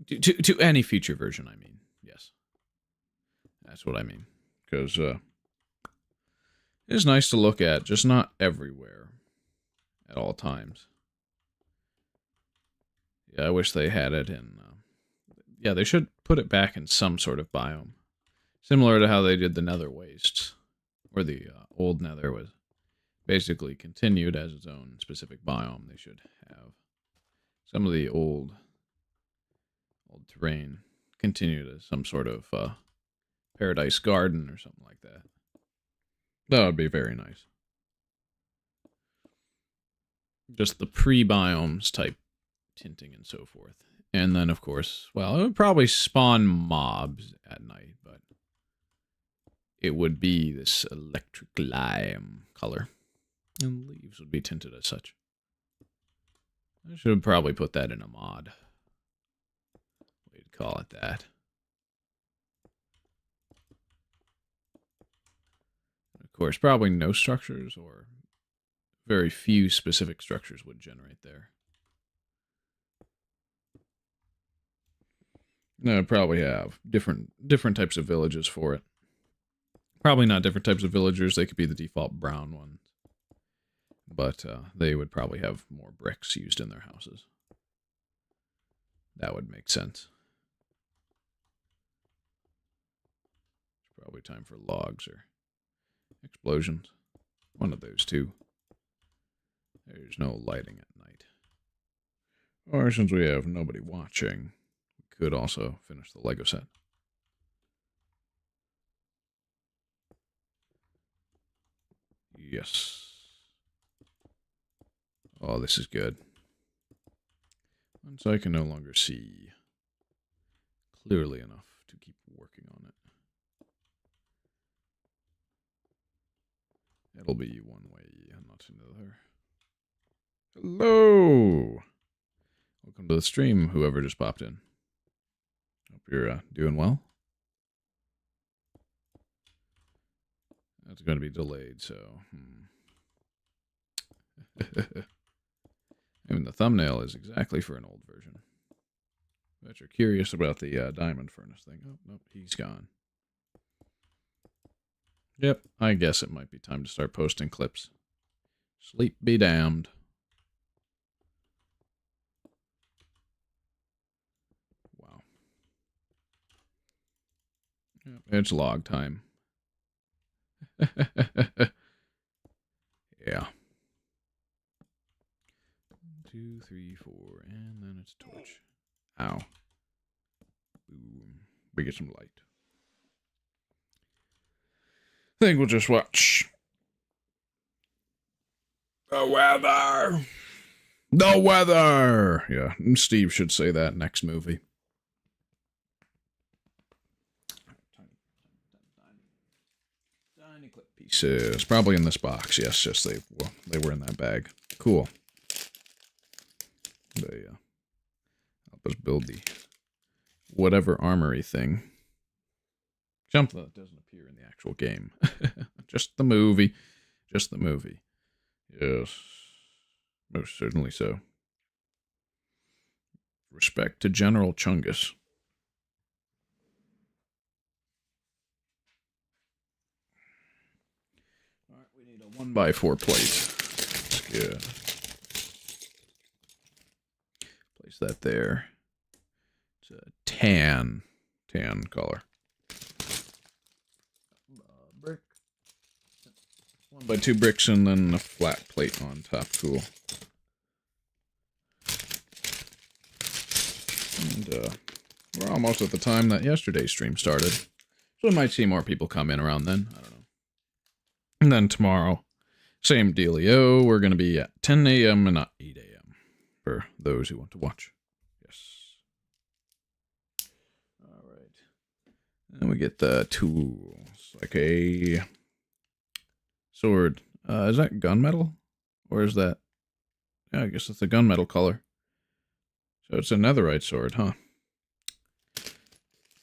To any future version, I mean. Yes. That's what I mean. Because it's nice to look at, just not everywhere at all times. Yeah, I wish they had it in... yeah, they should put it back in some sort of biome. Similar to how they did the nether wastes, where the old nether was basically continued as its own specific biome. They should have some of the old terrain continued as some sort of paradise garden or something like that. That would be very nice. Just the pre-biomes type tinting and so forth. And then, of course, well, it would probably spawn mobs at night, but it would be this electric lime color. And leaves would be tinted as such. I should probably put that in a mod. We'd call it that. Of course, probably no structures or very few specific structures would generate there. No, probably have different types of villages for it. Probably not different types of villagers. They could be the default brown ones. But they would probably have more bricks used in their houses. That would make sense. It's probably time for logs or explosions. One of those two. There's no lighting at night. Or since we have nobody watching, we could also finish the Lego set. Yes. Oh, this is good. Once I can no longer see clearly enough to keep working on it. It'll be one way and not another. Hello! Welcome to the stream, whoever just popped in. Hope you're doing well. That's going to be delayed, so... I mean, the thumbnail is exactly for an old version. Bet you're curious about the diamond furnace thing. Oh, nope, he's gone. Yep, I guess it might be time to start posting clips. Sleep be damned. Wow. Yep, it's log time. Yeah. 2, 3, 4, and then it's torch. Ow. Boom. We get some light. I think we'll just watch the weather. The weather. Yeah, Steve should say that next movie. Tiny clip pieces. Probably in this box. Yes, yes, they were in that bag. Cool. They help us build the whatever armory thing. Jump that doesn't appear in the actual game. Just the movie. Just the movie. Yes. Most certainly so. Respect to General Chungus. Alright, we need a 1x4 plate. That's good. Place that there. It's a tan color. Brick. 1x2 bricks and then a flat plate on top. Cool. And we're almost at the time that yesterday's stream started. So we might see more people come in around then. I don't know. And then tomorrow, same dealio. We're going to be at 10 a.m. and not 8 a.m. for those who want to watch. Yes. All right. And we get the tools. Like a sword. Is that gunmetal? Or is that... Yeah, I guess it's the gunmetal color. So it's a netherite sword, huh?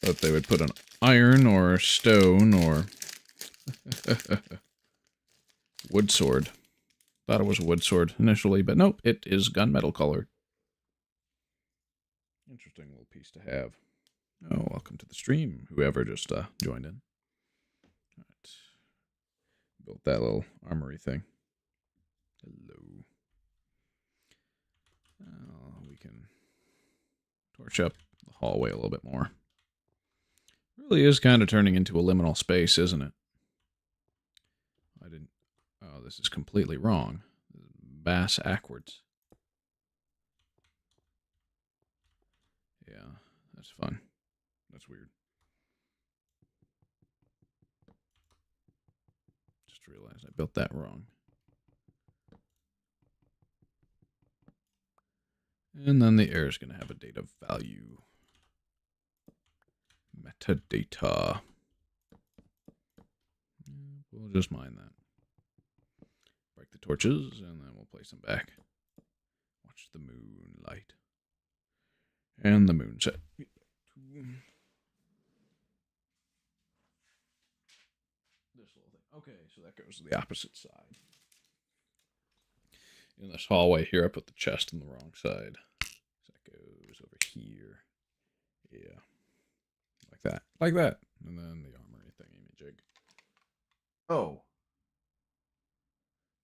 Thought they would put an iron or stone or... wood sword. Thought it was a wood sword initially, but nope, it is gunmetal color. Interesting little piece to have. Oh, welcome to the stream, whoever just joined in. All right. Built that little armory thing. Hello. We can torch up the hallway a little bit more. Really is kind of turning into a liminal space, isn't it? I didn't... Oh, this is completely wrong. Bass backwards. Yeah, that's fun. That's weird. Just realized I built that wrong. And then the error is going to have a data value. Metadata. We'll just mine that. Break the torches, and then we'll place them back. Watch the moonlight. And the moon set. This little thing. Okay, so that goes to the opposite side. In this hallway here, I put the chest on the wrong side. So that goes over here. Yeah. Like that. Like that. And then the armory thingy-majig. Oh.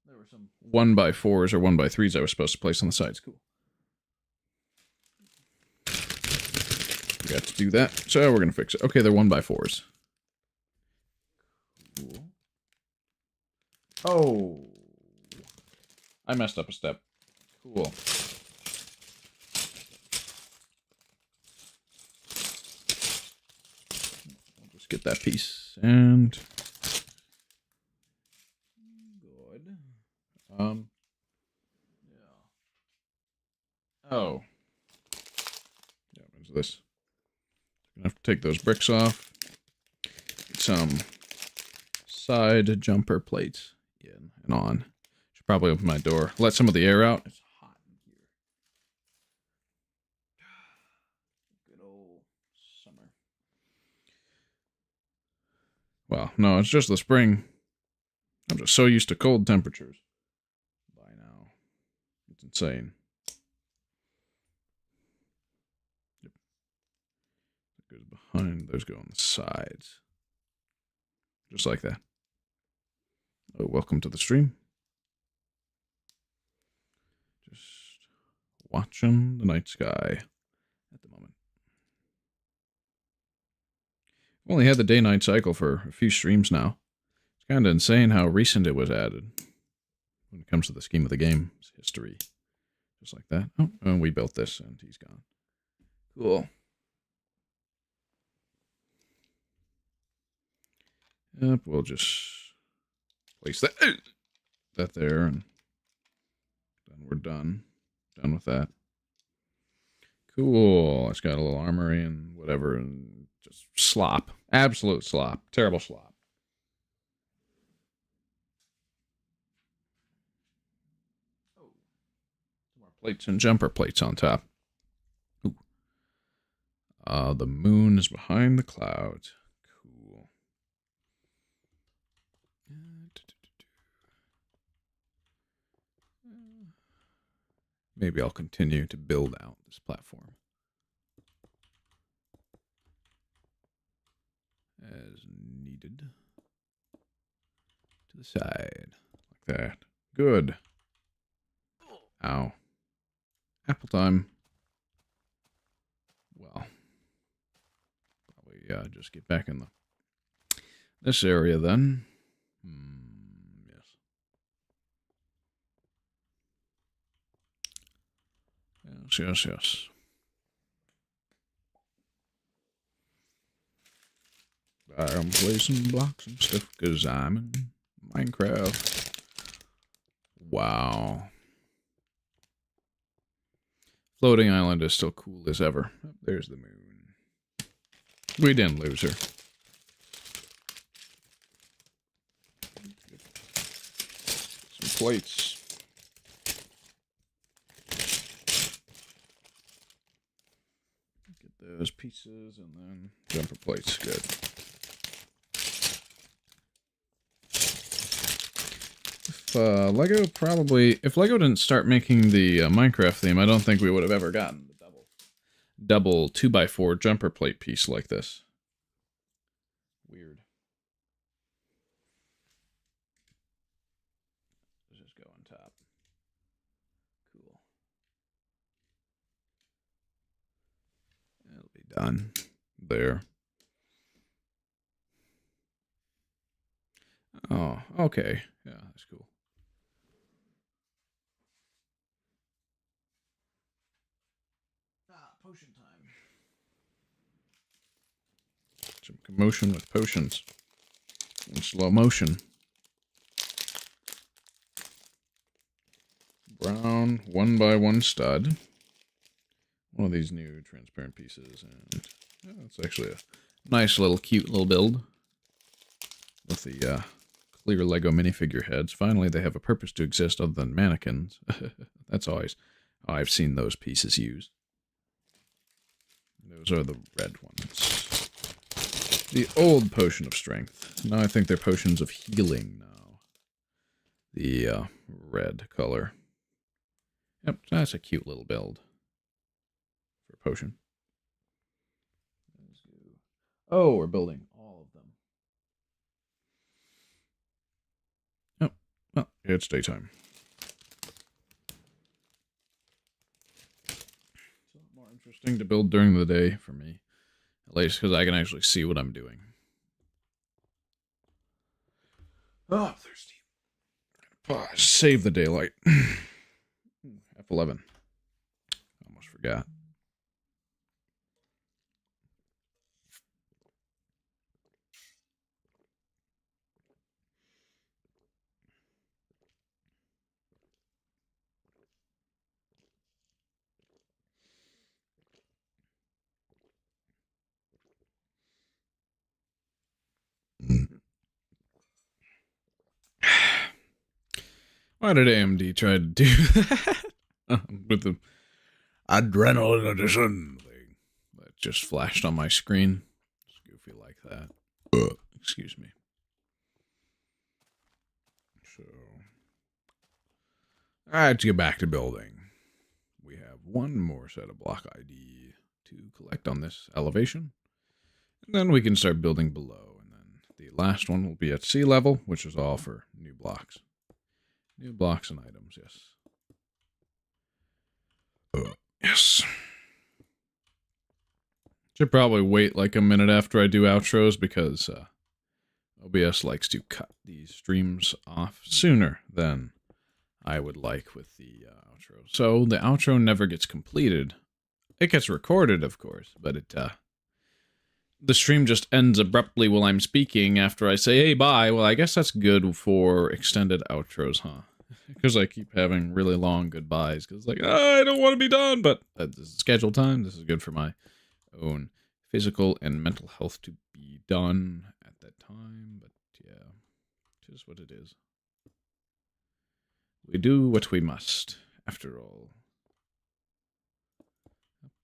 There were some 1x4s or 1x3s I was supposed to place on the sides. Cool. Forgot to do that. So we're going to fix it. Okay, they're 1x4s. Cool. Oh. I messed up a step. Cool. I'll just get that piece. And... good. Yeah. Oh. Yeah, what is this? Gonna have to take those bricks off. Get some side jumper plates in and on. Should probably open my door. Let some of the air out. It's hot in here. Good old summer. Well, no, it's just the spring. I'm just so used to cold temperatures by now. It's insane. Yep. It goes behind. Those go on the sides. Just like that. Oh, welcome to the stream. Just watching the night sky at the moment. I've only had the day-night cycle for a few streams now. It's kind of insane how recent it was added when it comes to the scheme of the game's history. Just like that. Oh, and we built this and he's gone. Cool. Yep, we'll just place that there, and then we're done. Done with that. Cool. It's got a little armory and whatever, and just slop. Absolute slop. Terrible slop. Oh. Some more plates and jumper plates on top. Ooh. The moon is behind the clouds. Cool. Maybe I'll continue to build out this platform as needed. To the side, like that. Good. Ow. Apple time. Well, probably just get back in this area then. Yes. Yes, yes, yes. I'm placing blocks and stuff because I'm in Minecraft. Wow. Floating island is still cool as ever. Oh, there's the moon. We didn't lose her. Some plates. Get those pieces and then jumper plates. Good. If Lego didn't start making the Minecraft theme, I don't think we would have ever gotten the double 2x4 jumper plate piece like this. Weird. Let's just go on top. Cool. It'll be done. There. Oh, okay. Yeah, that's cool. Potion time. Some commotion with potions. In slow motion. Brown 1x1 stud. One of these new transparent pieces, and it's actually a nice little cute little build with the clear Lego minifigure heads. Finally, they have a purpose to exist other than mannequins. That's always how I've seen those pieces used. Those are the red ones. The old potion of strength. Now I think they're potions of healing now. The red color. Yep, that's a cute little build for a potion. Oh, we're building all of them. Oh, well, it's daytime. It's a lot more interesting to build during the day for me. At least because I can actually see what I'm doing. Oh, I'm thirsty. Save the daylight. F11. Almost forgot. Why did AMD try to do that? With the adrenaline edition thing that just flashed on my screen. It's goofy like that. Excuse me. So, alright, to get back to building. We have one more set of block ID to collect on this elevation. And then we can start building below. And then the last one will be at sea level, which is all for new blocks. New blocks and items, yes. Yes. Should probably wait like a minute after I do outros because OBS likes to cut these streams off sooner than I would like with the outro. So the outro never gets completed. It gets recorded, of course, but the stream just ends abruptly while I'm speaking after I say, hey, bye. Well, I guess that's good for extended outros, huh? Because I keep having really long goodbyes. Because, like, I don't want to be done. But this is scheduled time. This is good for my own physical and mental health to be done at that time. But, yeah, just what it is. We do what we must, after all.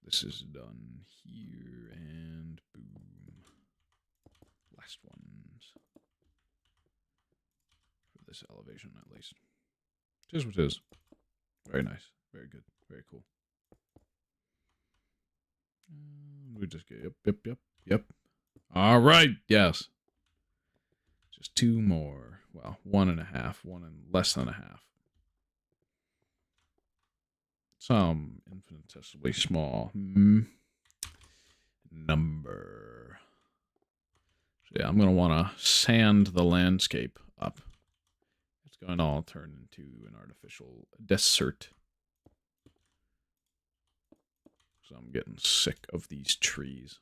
This is done here, and boom. Last ones. For this elevation, at least. Just what it is. Very nice. Very good. Very cool. We just get, yep. All right, yes. Just two more. Well, 1.5. One and less than a half. Some infinitesimally small number. So yeah, I'm going to want to sand the landscape up. It's going to all turn into an artificial desert. So I'm getting sick of these trees.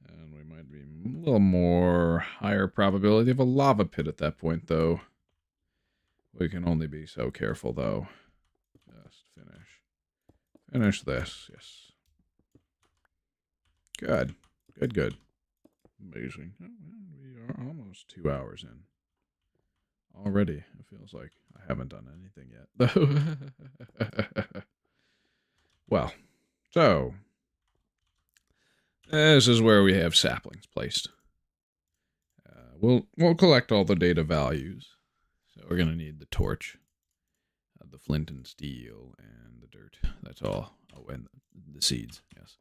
And we might be a little more higher probability of a lava pit at that point, though. We can only be so careful, though. Just finish. Finish this, yes. Good. Good. Amazing. We are almost 2 hours in. Already, it feels like I haven't done anything yet. Well, so this is where we have saplings placed. We'll collect all the data values. So we're gonna need the torch, the flint and steel, and the dirt. That's all. Oh, and the seeds. Yes.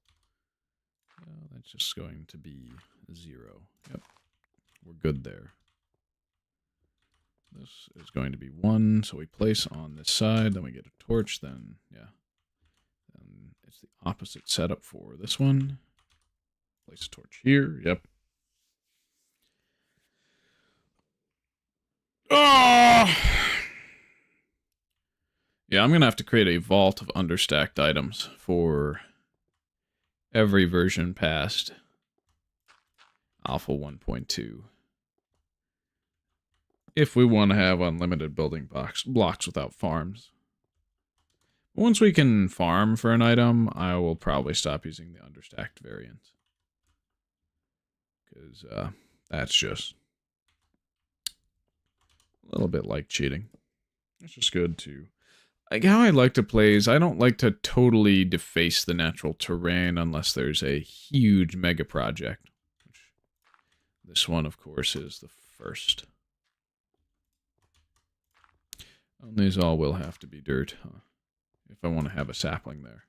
That's just going to be 0. Yep. We're good there. This is going to be 1, so we place on this side, then we get a torch, then, yeah. it's the opposite setup for this one. Place a torch here. Yep. Oh! Yeah, I'm going to have to create a vault of understacked items for every version past Alpha 1.2. If we want to have unlimited building blocks without farms. Once we can farm for an item, I will probably stop using the understacked variant. Because that's just a little bit like cheating. It's just good to... Like, how I like to play is I don't like to totally deface the natural terrain unless there's a huge mega project. Which this one, of course, is the first. And these all will have to be dirt, huh? If I want to have a sapling there.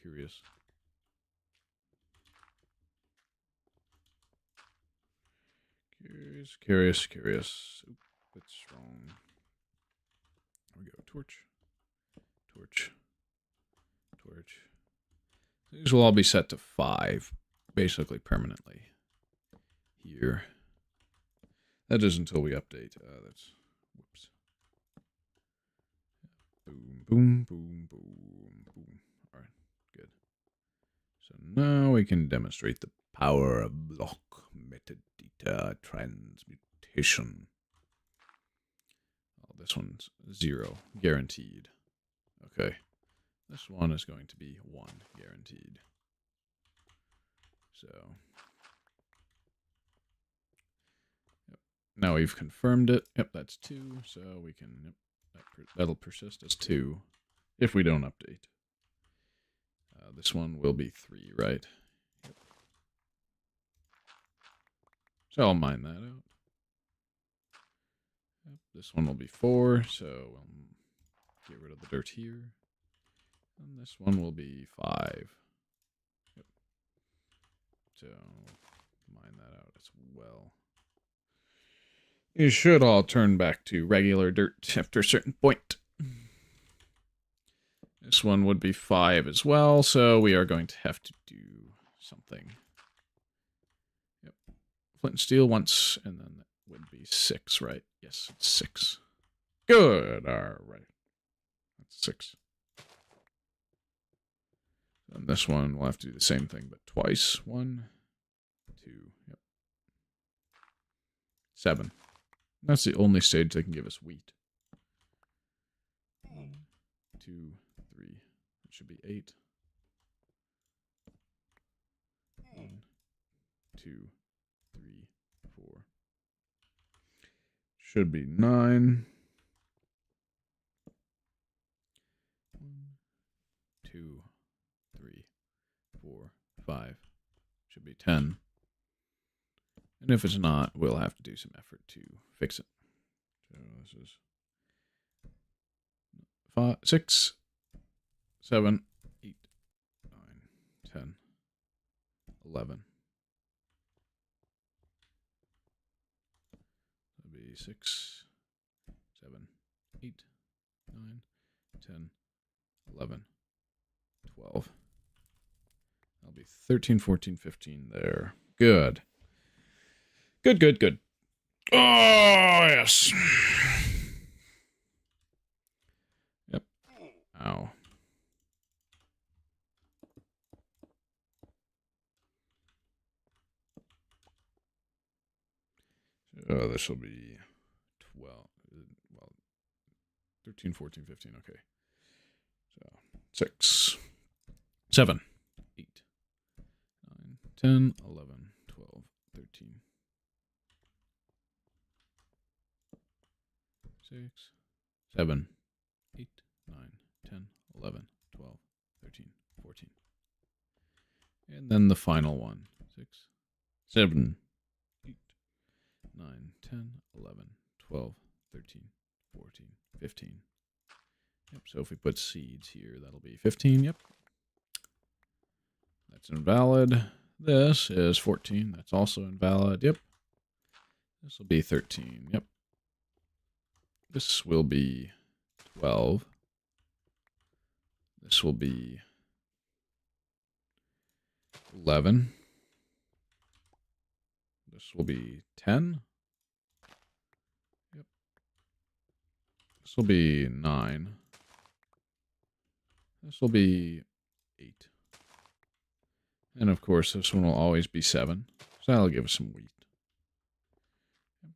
Curious. Curious. Oop, it's wrong. There we go. Torch. These will all be set to 5, basically permanently. Here. That is until we update. That's... Whoops. Boom. Alright, good. So now we can demonstrate the power of block metadata transmutation. Oh, this one's 0, guaranteed. Okay. This one is going to be 1, guaranteed. So... Now we've confirmed it. Yep, that's 2, so we can... Yep, that'll persist as 2 if we don't update. This one will be 3, right? Yep. So I'll mine that out. Yep, this one will be 4, so we'll get rid of the dirt here. And this one will be 5. Yep. So mine that out as well. You should all turn back to regular dirt after a certain point. This one would be 5 as well, so we are going to have to do something. Yep. Flint and steel once, and then that would be 6, right? Yes, it's 6. Good, alright. That's 6. And this one we'll have to do the same thing, but twice. 1, 2, yep. 7. That's the only stage that can give us wheat. 1, 2, 3. It should be 8. 1, 2, 3, 4. Should be 9. 1, 2, 3, 4, 5. Should be 10. And if it's not, we'll have to do some effort to fix it. So this is 5, 6, 7, 8, 9, 10, 11. That'll be 6, 7, 8, 9, 10, 11, 12. That'll be 13, 14, 15 there. Good. Good. Oh, yes. Yep. Ow. So this will be 12. Well, 13, 14, 15. Okay. So 6, 7, 8, 9, 10, 11, 12, 13. 6, 7, 8, 9, 10, 11, 12, 13, 14. And then the final one. 6, 7, 8, 9, 10, 11, 12, 13, 14, 15. Yep, so if we put seeds here, that'll be 15. Yep. That's invalid. This is 14. That's also invalid. Yep. This will be 13. Yep. This will be 12. This will be 11. This will be 10. Yep. This will be 9. This will be 8. And of course, this one will always be 7. So that'll give us some wheat.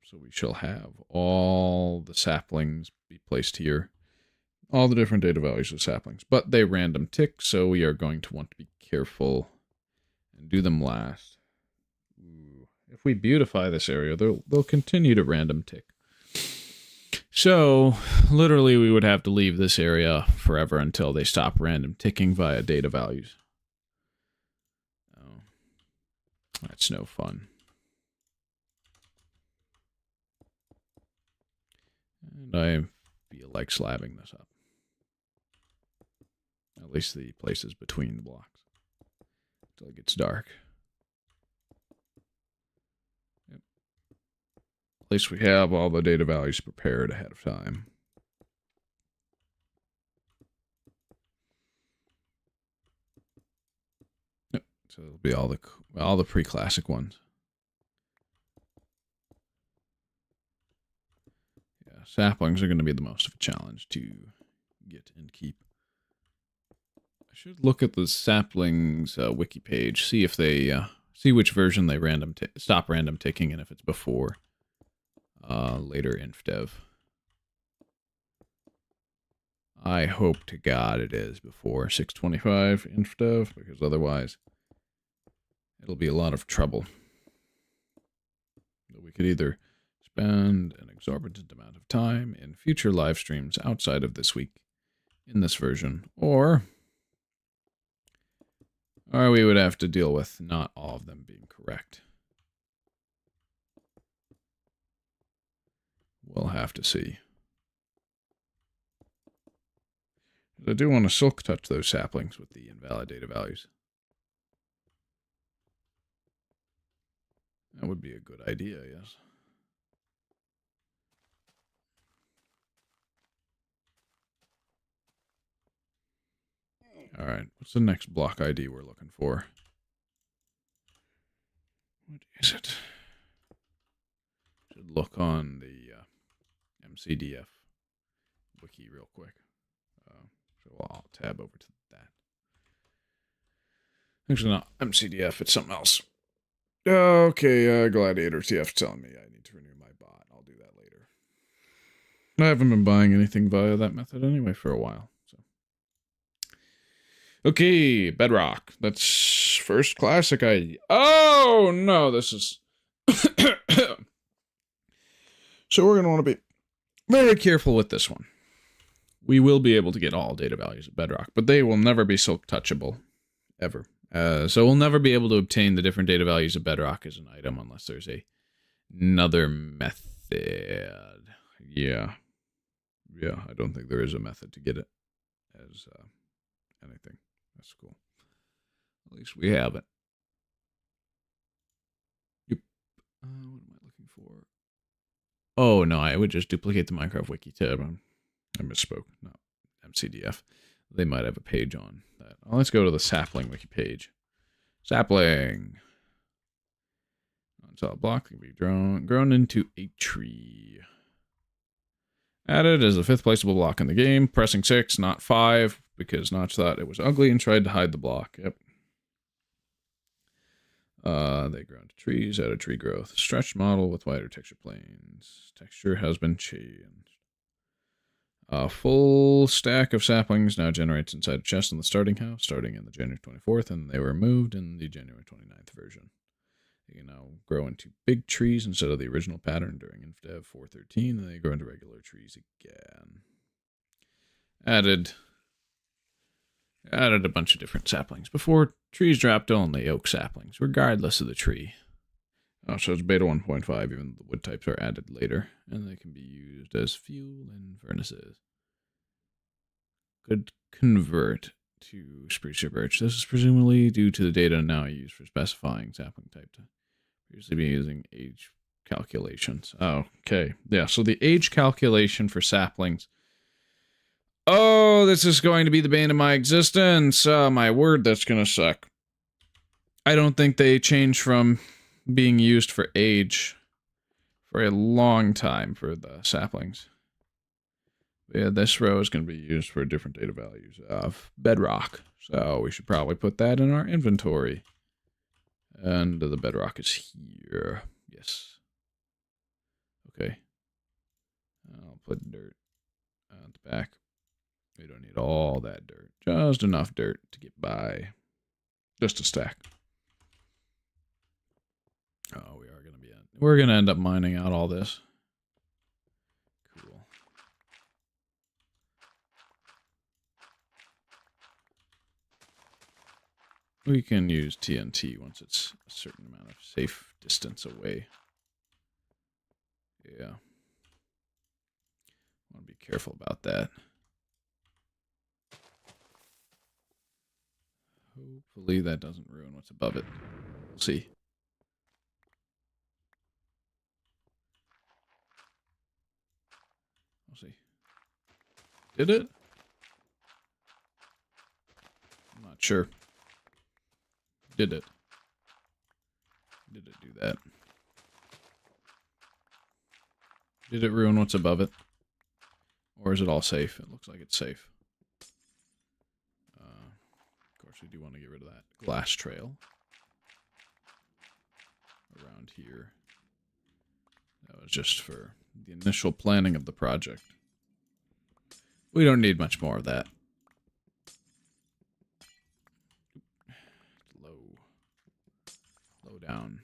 So we shall have all the saplings be placed here. All the different data values of saplings. But they random tick, so we are going to want to be careful and do them last. Ooh. If we beautify this area, they'll continue to random tick. So, literally, we would have to leave this area forever until they stop random ticking via data values. Oh, that's no fun. And I feel like slabbing this up. At least the places between the blocks. Until it gets dark. Yep. At least we have all the data values prepared ahead of time. Yep. So it'll be all the pre-classic ones. Yeah, saplings are going to be the most of a challenge to get and keep. I should look at the saplings wiki page, see if they see which version they stop random ticking, and if it's before later Infdev. I hope to God it is before 625 Infdev, because otherwise it'll be a lot of trouble. We could either spend an exorbitant amount of time in future live streams outside of this week in this version, or we would have to deal with not all of them being correct. We'll have to see. I do want to silk touch those saplings with the invalid data values. That would be a good idea, yes. All right, what's the next block ID we're looking for? What is it? Should look on the MCDF wiki real quick. So I'll tab over to that. Actually, not MCDF, it's something else. Okay, Gladiator TF telling me I need to renew my bot. I'll do that later. I haven't been buying anything via that method anyway for a while. Okay, Bedrock. That's first classic ID. Oh, no, this is... So we're going to want to be very careful with this one. We will be able to get all data values of Bedrock, but they will never be silk touchable, ever. So we'll never be able to obtain the different data values of Bedrock as an item unless there's another method. Yeah. Yeah, I don't think there is a method to get it as anything. That's cool. At least we have it. Yep. What am I looking for? Oh, no, I would just duplicate the Minecraft wiki tab. I misspoke. No, MCDF. They might have a page on that. Oh, let's go to the sapling wiki page. Sapling. Solid block can be grown into a tree. Added as the 5th placeable block in the game. Pressing 6, not 5, because Notch thought it was ugly and tried to hide the block. Yep. They grow into trees, added tree growth. Stretched model with wider texture planes. Texture has been changed. A full stack of saplings now generates inside a chest in the starting house, starting in the January 24th, and they were moved in the January 29th version. They can now grow into big trees instead of the original pattern during Indev 4.13, and they grow into regular trees again. Added a bunch of different saplings. Before, trees dropped only oak saplings, regardless of the tree. Oh, so it's beta 1.5, even the wood types are added later, and they can be used as fuel in furnaces. Could convert to spruce or birch. This is presumably due to the data now used for specifying sapling type to previously be using age calculations. Oh, okay. Yeah, so the age calculation for saplings Oh, this is going to be the bane of my existence. Oh, my word, that's going to suck. I don't think they changed from being used for age for a long time for the saplings. But yeah, this row is going to be used for different data values of bedrock. So we should probably put that in our inventory. And the bedrock is here. Yes. Okay. I'll put dirt at the back. We don't need all that dirt. Just enough dirt to get by. Just a stack. Oh, we're going to end up mining out all this. Cool. We can use TNT once it's a certain amount of safe distance away. Yeah. I want to be careful about that. Hopefully that doesn't ruin what's above it. We'll see. We'll see. Did it? I'm not sure. Did it? Did it do that? Did it ruin what's above it? Or is it all safe? It looks like it's safe. Of course, we do want to get rid of that glass trail around here. That was just for the initial planning of the project. We don't need much more of that. Low down.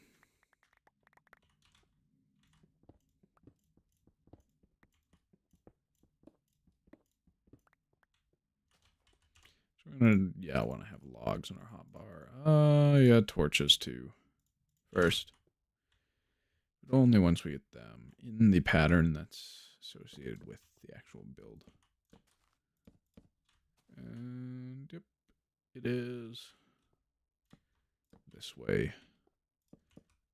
So we're gonna, yeah, I want to have logs in our hotbar. Yeah, torches too. First. But only once we get them in the pattern that's associated with the actual build. And yep, it is this way.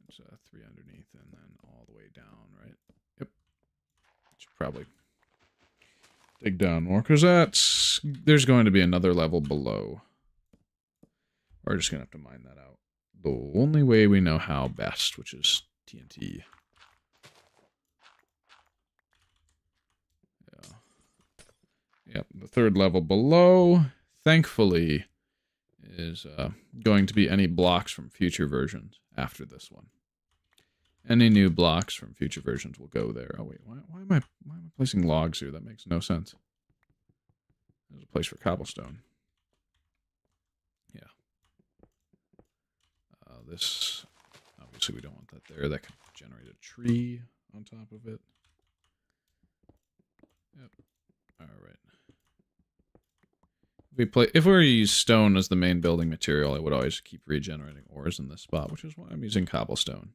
It's 3 underneath and then all the way down, right? Yep. Should probably dig down more because there's going to be another level below. We're just gonna have to mine that out the only way we know how best, which is TNT. Yep, the third level below, thankfully, is going to be any blocks from future versions after this one. Any new blocks from future versions will go there. Oh wait, why am I placing logs here? That makes no sense. There's a place for cobblestone. Yeah. This, obviously we don't want that there. That could generate a tree on top of it. Yep. All right. If we were to use stone as the main building material, I would always keep regenerating ores in this spot, which is why I'm using cobblestone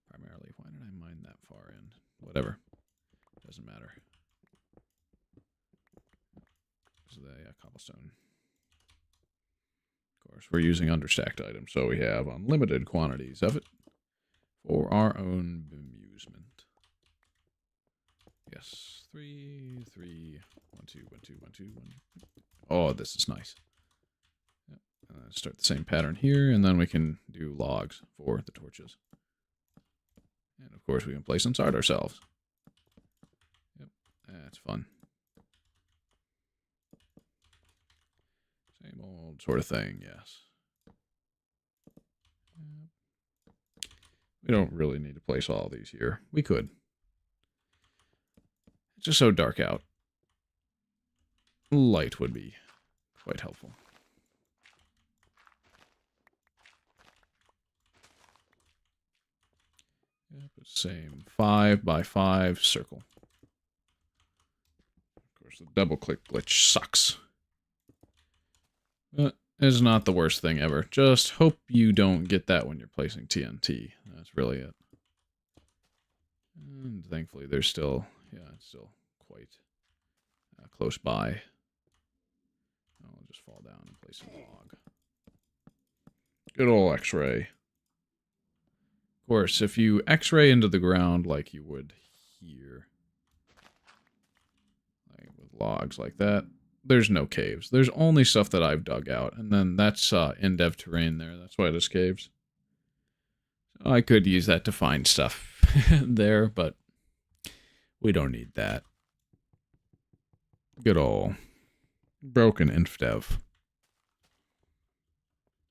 primarily. Why did I mine that far in? Whatever. Doesn't matter. So yeah, cobblestone. Of course, we're using understacked items, so we have unlimited quantities of it for our own amusement. Yes, 3, 3, 1, 2, 1, 2, 1, 2, 1. Oh, this is nice. Yep. Start the same pattern here, and then we can do logs for the torches. And of course, we can place inside ourselves. Yep, that's fun. Same old sort of thing, yes. Yep. We don't really need to place all these here. We could. It's just so dark out. Light would be quite helpful. Yep, same 5 by 5 circle. Of course, the double click glitch sucks. But it's not the worst thing ever. Just hope you don't get that when you're placing TNT. That's really it. And thankfully, there's still, yeah, it's still quite close by. I'll just fall down and place a log. Good old X-ray. Of course, if you X-ray into the ground like you would here, like with logs like that, there's no caves. There's only stuff that I've dug out. And then that's Indev terrain there. That's why there's caves. So I could use that to find stuff there, but we don't need that. Good old broken Infdev.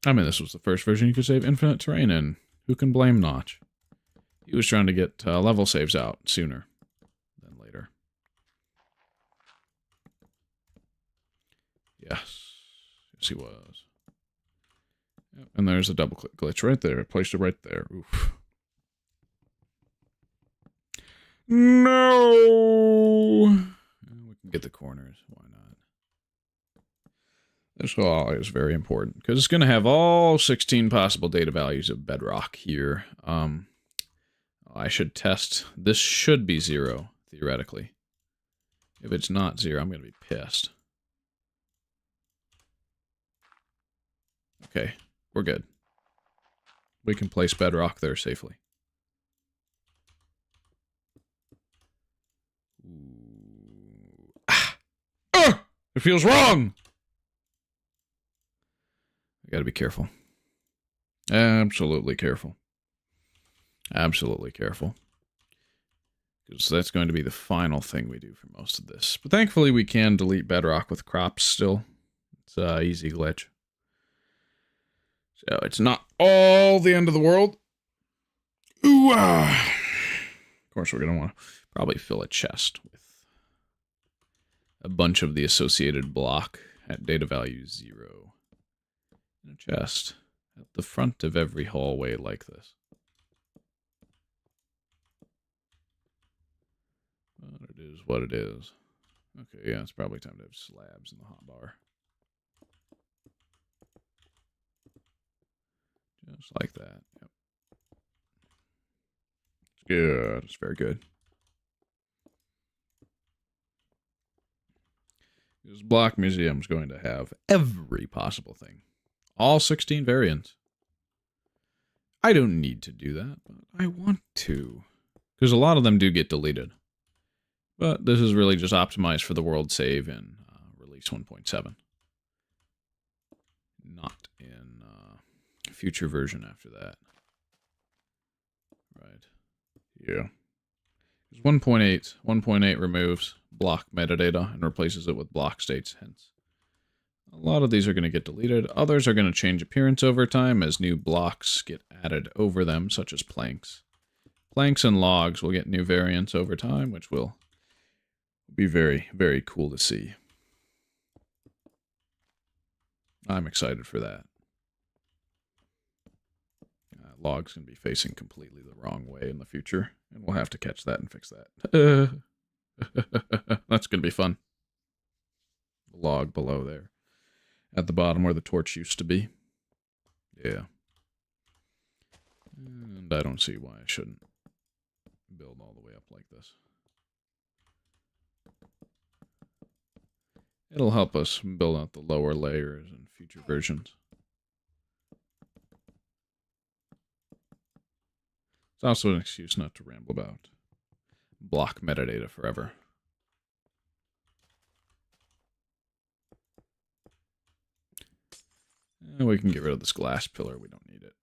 I mean, this was the first version you could save infinite terrain in. Who can blame Notch? He was trying to get level saves out sooner than later. Yes. Yes, he was. Yep. And there's a double-click glitch right there. Placed it right there. Oof. No! We can get the corners. Why not? This is very important, because it's going to have all 16 possible data values of bedrock here. I should test. This should be 0, theoretically. If it's not 0, I'm going to be pissed. Okay, we're good. We can place bedrock there safely. Ooh. Ah! Ah! It feels wrong! I gotta be careful. Absolutely careful. Absolutely careful. Because that's going to be the final thing we do for most of this. But thankfully we can delete bedrock with crops still. It's an easy glitch. So it's not all the end of the world. Ooh, Of course we're going to want to probably fill a chest with a bunch of the associated block at data value 0. In a chest at the front of every hallway like this. But it is what it is. Okay, yeah, it's probably time to have slabs in the hotbar. Just like that. Yep. It's good. It's very good. This block museum is going to have every possible thing. All 16 variants. I don't need to do that, but I want to. Because a lot of them do get deleted. But this is really just optimized for the world save in release 1.7. Not in future version after that. Right. Yeah. 1.8 removes block metadata and replaces it with block states, hence. A lot of these are going to get deleted. Others are going to change appearance over time as new blocks get added over them, such as planks. Planks and logs will get new variants over time, which will be very, very cool to see. I'm excited for that. Logs can be facing completely the wrong way in the future, and we'll have to catch that and fix that. That's going to be fun. The log below there. At the bottom where the torch used to be. Yeah. And I don't see why I shouldn't build all the way up like this. It'll help us build out the lower layers in future versions. It's also an excuse not to ramble about block metadata forever. And we can get rid of this glass pillar. We don't need it.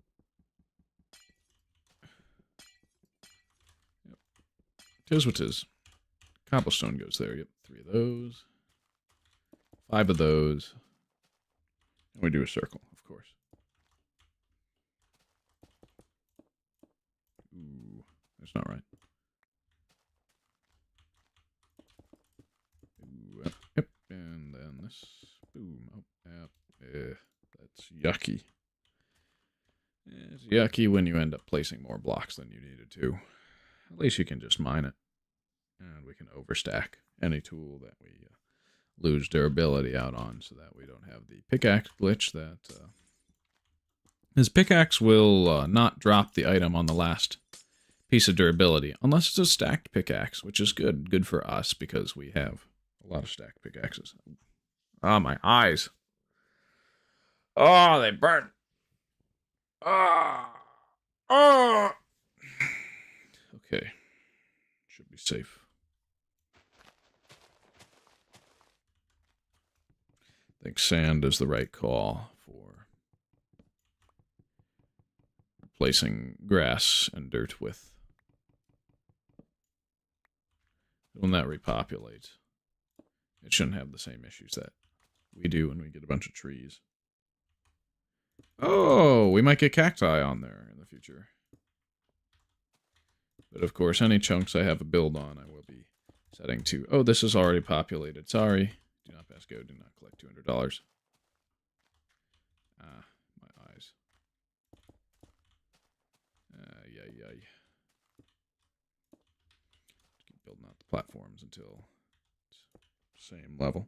Yep. Tis what tis. Cobblestone goes there. Yep, 3 of those. 5 of those. And we do a circle, of course. Ooh, that's not right. Ooh, yep, and then this. Boom. Oh, yep. That's yucky. It's yucky when you end up placing more blocks than you needed to. At least you can just mine it. And we can overstack any tool that we lose durability out on so that we don't have the pickaxe glitch that... His pickaxe will not drop the item on the last piece of durability, unless it's a stacked pickaxe, which is good. Good for us, because we have a lot of stacked pickaxes. Oh, my eyes. Oh, they burn. Ah. Oh. Okay. Should be safe. think sand is the right call for replacing grass and dirt with. When that repopulates, it shouldn't have the same issues that we do when we get a bunch of trees. Oh, we might get cacti on there in the future. But of course, any chunks I have a build on, I will be setting to. Oh, this is already populated. Sorry. Do not pass go. Do not collect $200. Ah, my eyes. Yay. Keep building out the platforms until it's same level.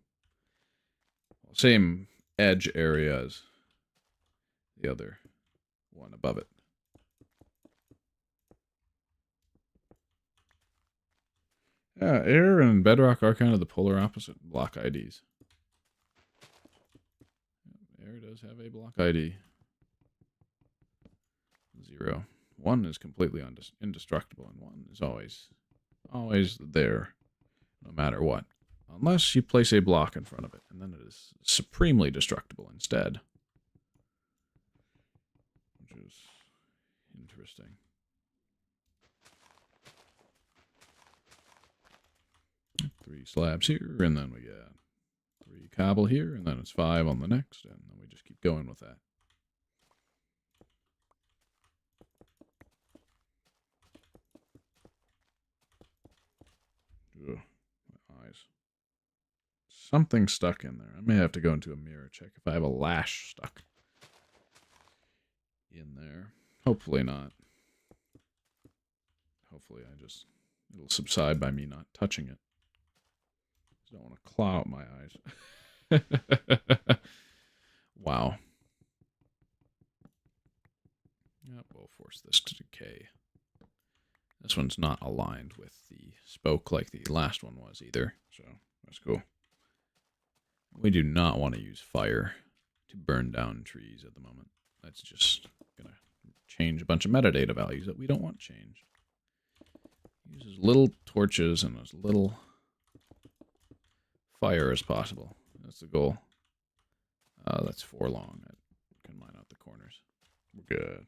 Well, same edge area as the other one above it. Yeah, air and bedrock are kind of the polar opposite block IDs. Air does have a block ID. 0. 1 is completely indestructible, and 1 is always there, no matter what. Unless you place a block in front of it, and then it is supremely destructible instead. Which is interesting. Three slabs here, and then we got 3 cobble here, and then it's 5 on the next, and then we just keep going with that. Ugh, my eyes. Something stuck in there. I may have to go into a mirror, check if I have a lash stuck in there. Hopefully not. Hopefully it'll subside by me not touching it. I don't want to claw out my eyes. Wow. Yep, we'll force this to decay. This one's not aligned with the spoke like the last one was either, so that's cool. We do not want to use fire to burn down trees at the moment. That's just going to change a bunch of metadata values that we don't want changed. Use as little torches and as little fire as possible. That's the goal. That's 4 long. I can mine out the corners. We're good.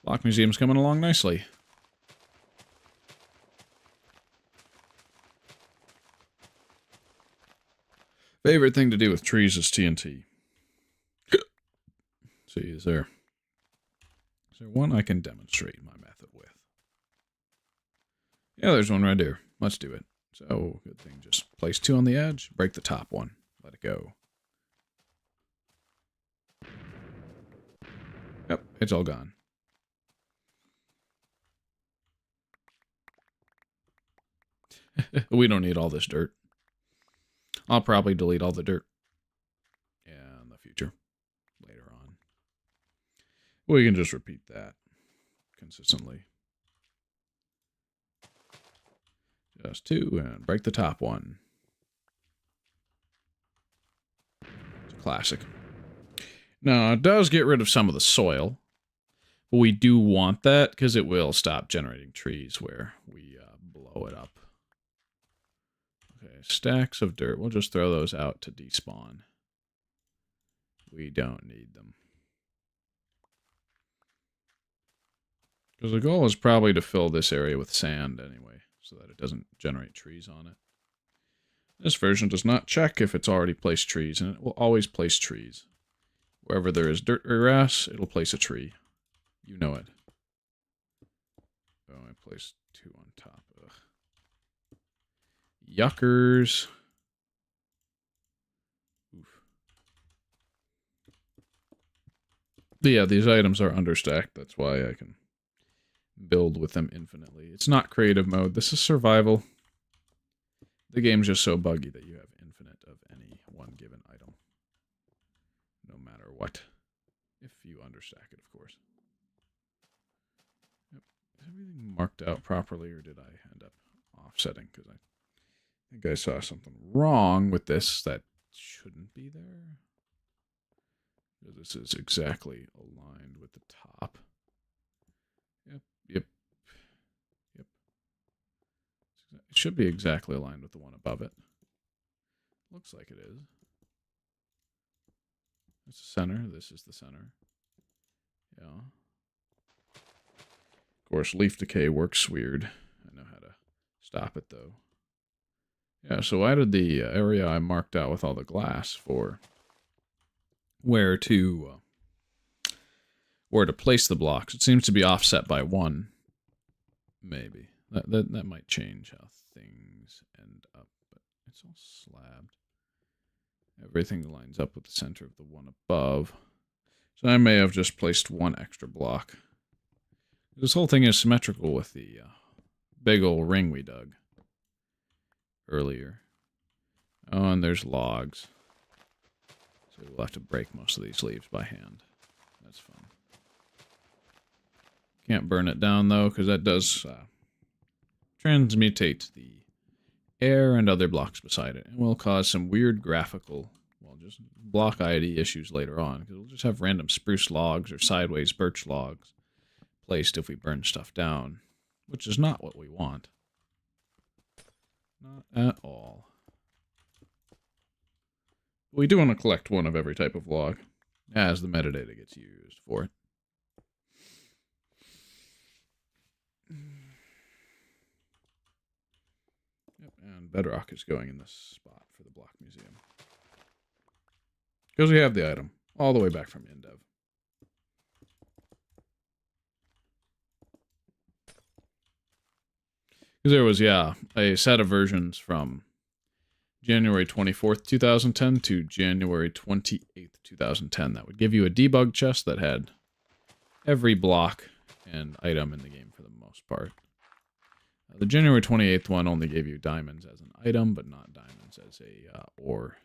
Block Museum's coming along nicely. Favorite thing to do with trees is TNT. See, is there one I can demonstrate my method with? Yeah, there's one right there. Let's do it. So, good thing. Just place 2 on the edge, break the top one, let it go. Yep, it's all gone. We don't need all this dirt. I'll probably delete all the dirt in the future, later on. We can just repeat that consistently. Just 2 and break the top one. It's a classic. Now, it does get rid of some of the soil, but we do want that because it will stop generating trees where we blow it up. Okay, stacks of dirt. We'll just throw those out to despawn. We don't need them. Because the goal is probably to fill this area with sand anyway, so that it doesn't generate trees on it. This version does not check if it's already placed trees, and it will always place trees. Wherever there is dirt or grass, it'll place a tree. You know it. Oh, I placed 2 on top. Ugh. Yuckers. Oof. Yeah, these items are understacked. That's why I can build with them infinitely. It's not creative mode. This is survival. The game's just so buggy that you have infinite of any one given item. No matter what. If you understack it, of course. Yep. Is everything marked out properly, or did I end up offsetting? Because I think I saw something wrong with this that shouldn't be there. This is exactly aligned with the top. Yep. It should be exactly aligned with the one above it. Looks like it is. It's the center. This is the center. Yeah. Of course, leaf decay works weird. I know how to stop it, though. Yeah, so I did the area I marked out with all the glass for where to place the blocks. It seems to be offset by 1. Maybe. That might change how things end up, but it's all slabbed. Everything lines up with the center of the one above. So I may have just placed 1 extra block. This whole thing is symmetrical with the big old ring we dug earlier. Oh, and there's logs. So we'll have to break most of these leaves by hand. That's fun. Can't burn it down, though, because that does transmutate the air and other blocks beside it. And will cause some weird graphical, well, just block ID issues later on. Because we'll just have random spruce logs or sideways birch logs placed if we burn stuff down. Which is not what we want. Not at all. We do want to collect 1 of every type of log, as the metadata gets used for it. Yep, and bedrock is going in this spot for the block museum. Because we have the item, all the way back from Indev. Because there was, yeah, a set of versions from January 24th, 2010 to January 28th, 2010. That would give you a debug chest that had every block and item in the game for the most part. The January 28th one only gave you diamonds as an item, but not diamonds as a ore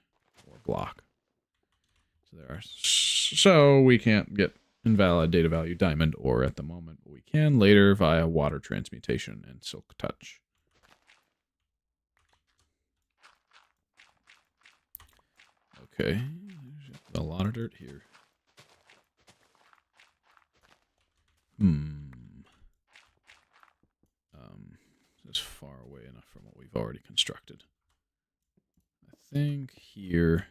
or block. So we can't get invalid data value diamond ore at the moment, but we can later via water transmutation and silk touch. Okay, there's a lot of dirt here. That's far away enough from what we've already constructed. I think here,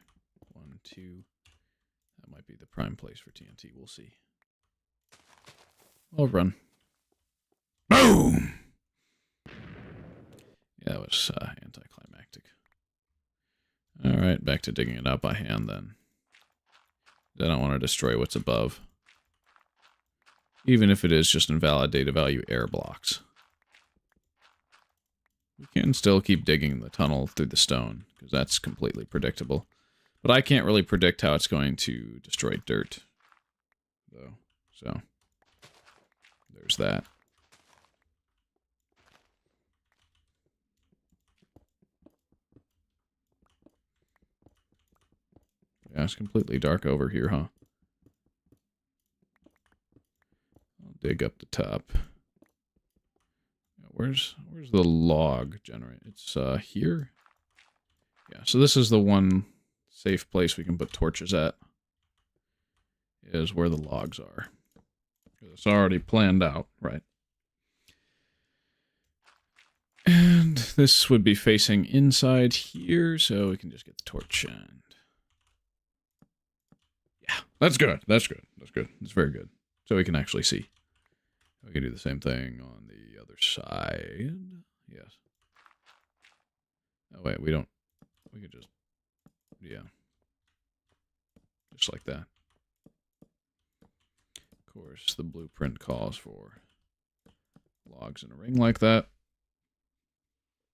1, 2, that might be the prime place for TNT. We'll see. I'll run. Boom! Yeah, that was anticlimactic. Alright, back to digging it out by hand then. I don't want to destroy what's above. Even if it is just invalid data value air blocks. We can still keep digging the tunnel through the stone, because that's completely predictable. But I can't really predict how it's going to destroy dirt, though. So, there's that. Yeah, it's completely dark over here, huh? I'll dig up the top. Where's the log generate? It's here. Yeah, so this is the one safe place we can put torches at. Is where the logs are. It's already planned out, right? And this would be facing inside here, so we can just get the torch and... Yeah, that's good. That's good. That's good. It's very good. So we can actually see. We can do the same thing on the other side. Yes. Oh, wait, we don't... We could just... Yeah. Just like that. Of course, the blueprint calls for logs in a ring like that.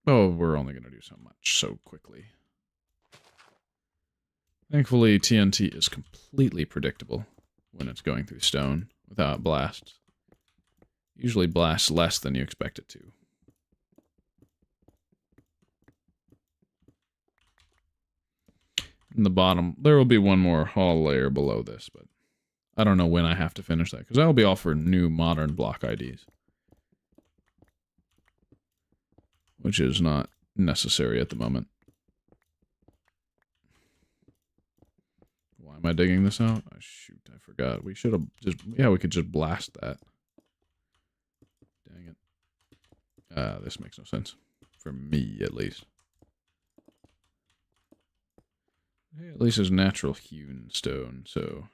Oh, we're only going to do so much so quickly. Thankfully, TNT is completely predictable when it's going through stone without blasts. Usually blasts less than you expect it to. In the bottom, there will be one more hull layer below this, but I don't know when I have to finish that, because that will be all for new modern block IDs. Which is not necessary at the moment. Why am I digging this out? Oh, shoot, I forgot. We should have just... Yeah, we could just blast that. Dang it. This makes no sense. For me, at least. Hey, at least it's natural hewn stone, so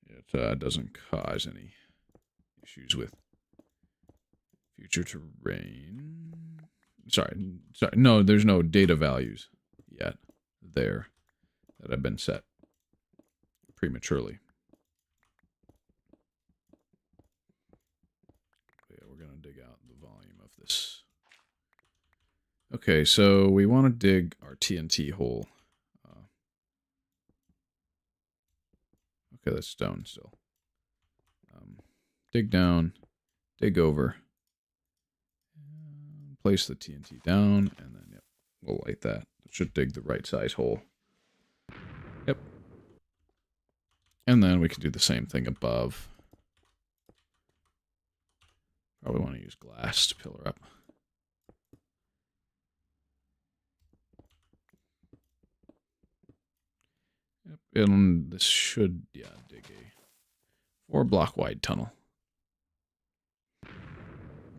it doesn't cause any issues with future terrain. Sorry. No, there's no data values yet there that have been set prematurely. Yeah, we're going to dig out the volume of this. Okay, so we want to dig our TNT hole. Okay, that's stone still. Dig down, dig over, place the TNT down, and then, yep, we'll light that. It should dig the right size hole. Yep. And then we can do the same thing above. Probably want to use glass to pillar up. Yep, and this should, yeah, dig a 4-block wide tunnel.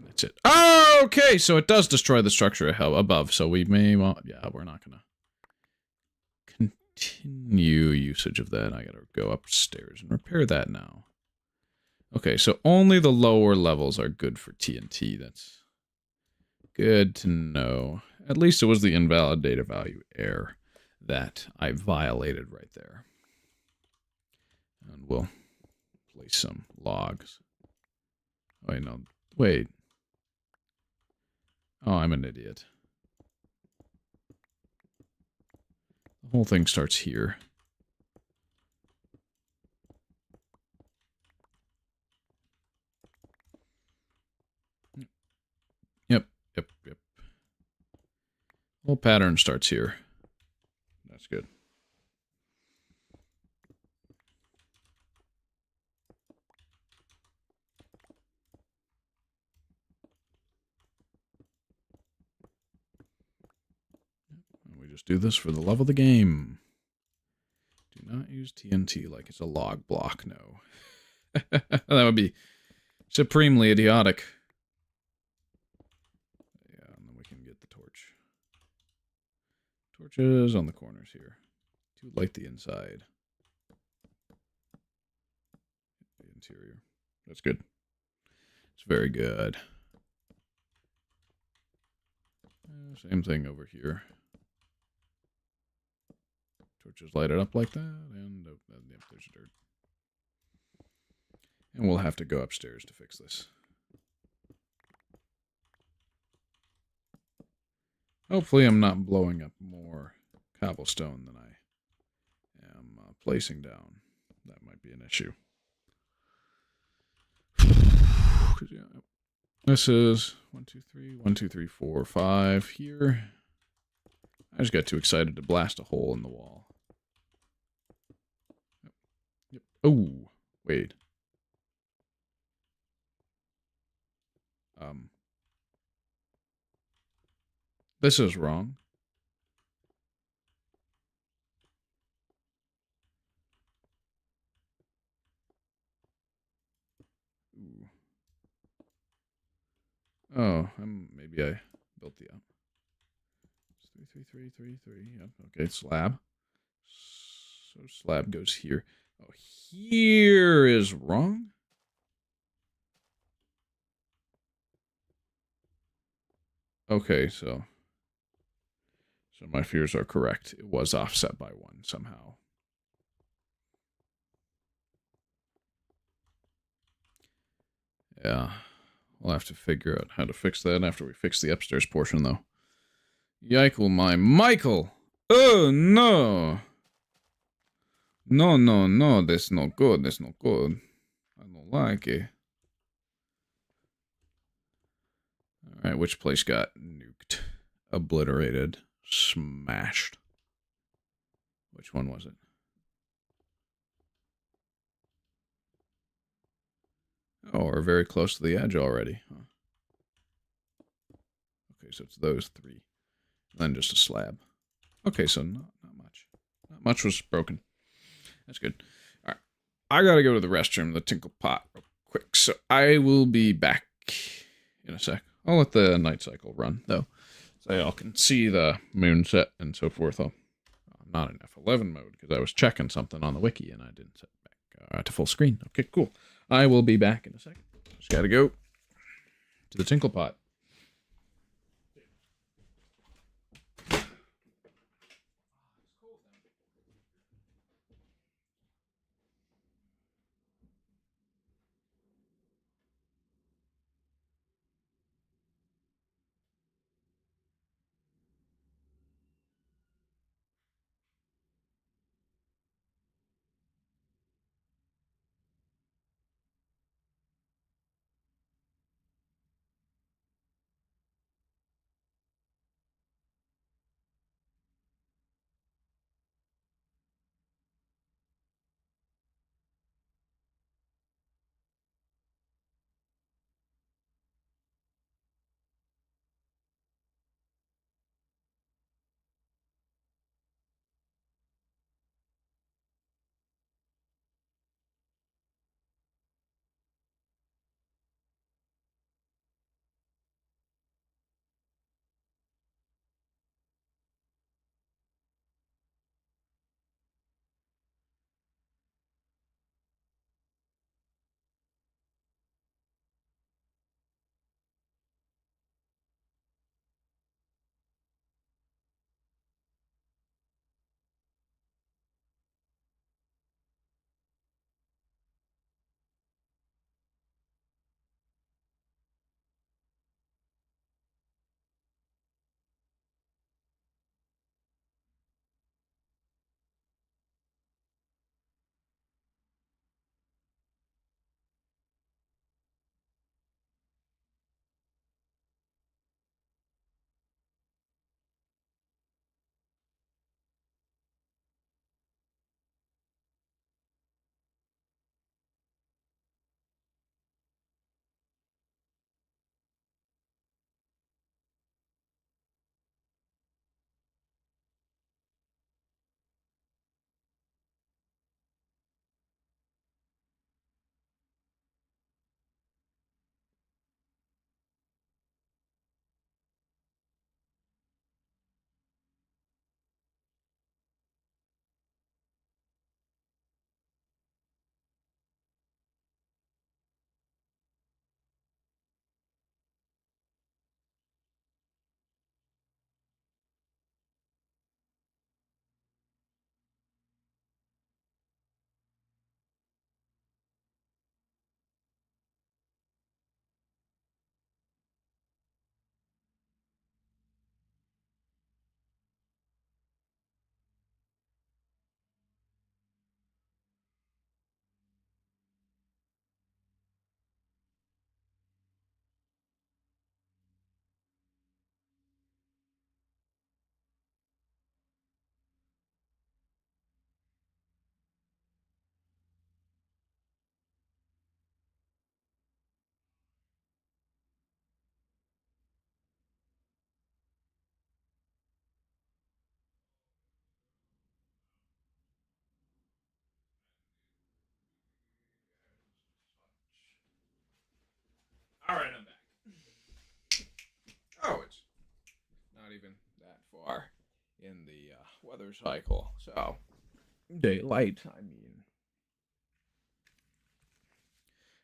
That's it. Oh, okay, so it does destroy the structure above, so we may want, yeah, we're not going to continue usage of that. I got to go upstairs and repair that now. Okay, so only the lower levels are good for TNT. That's good to know. At least it was the invalid data value error that I violated right there. And we'll place some logs. Wait, no. Wait. Oh, I'm an idiot. The whole thing starts here. Yep. The whole pattern starts here. That's good. We just do this for the love of the game. Do not use TNT like it's a log block, no. That would be supremely idiotic. Yeah, and then we can get the torch. Torches on the corners here to light the inside. The interior. That's good. It's very good. Same thing over here. Torches light it up like that, and yep, there's dirt. And we'll have to go upstairs to fix this. Hopefully I'm not blowing up more cobblestone than I am placing down. That might be an issue. This is 1, 2, 3, 1, 2, 3, 4, 5 here. I just got too excited to blast a hole in the wall. Yep. Oh, wait. This is wrong. Ooh. Oh, maybe I built the up. 3, 3, 3, 3, 3. Yep. Okay, slab. So slab goes here. Oh, here is wrong. Okay, so my fears are correct. It was offset by 1 somehow. Yeah. We'll have to figure out how to fix that after we fix the upstairs portion, though. Yikle my Michael! Oh, no! No, that's not good, that's not good. I don't like it. Alright, which place got nuked? Obliterated. Smashed. Which one was it? Oh, we're very close to the edge already. Huh. Okay, so it's those 3. And then just a slab. Okay, so not much. Not much was broken. That's good. All right. I got to go to the restroom, the tinkle pot, real quick. So I will be back in a sec. I'll let the night cycle run, though, so y'all can see the moon set and so forth. I'm not in F11 mode, because I was checking something on the wiki, and I didn't set it back to full screen. Okay, cool. I will be back in a second. Just gotta go to the tinkle pot. All right, I'm back. Oh, it's not even that far in the weather cycle. So, daylight, I mean.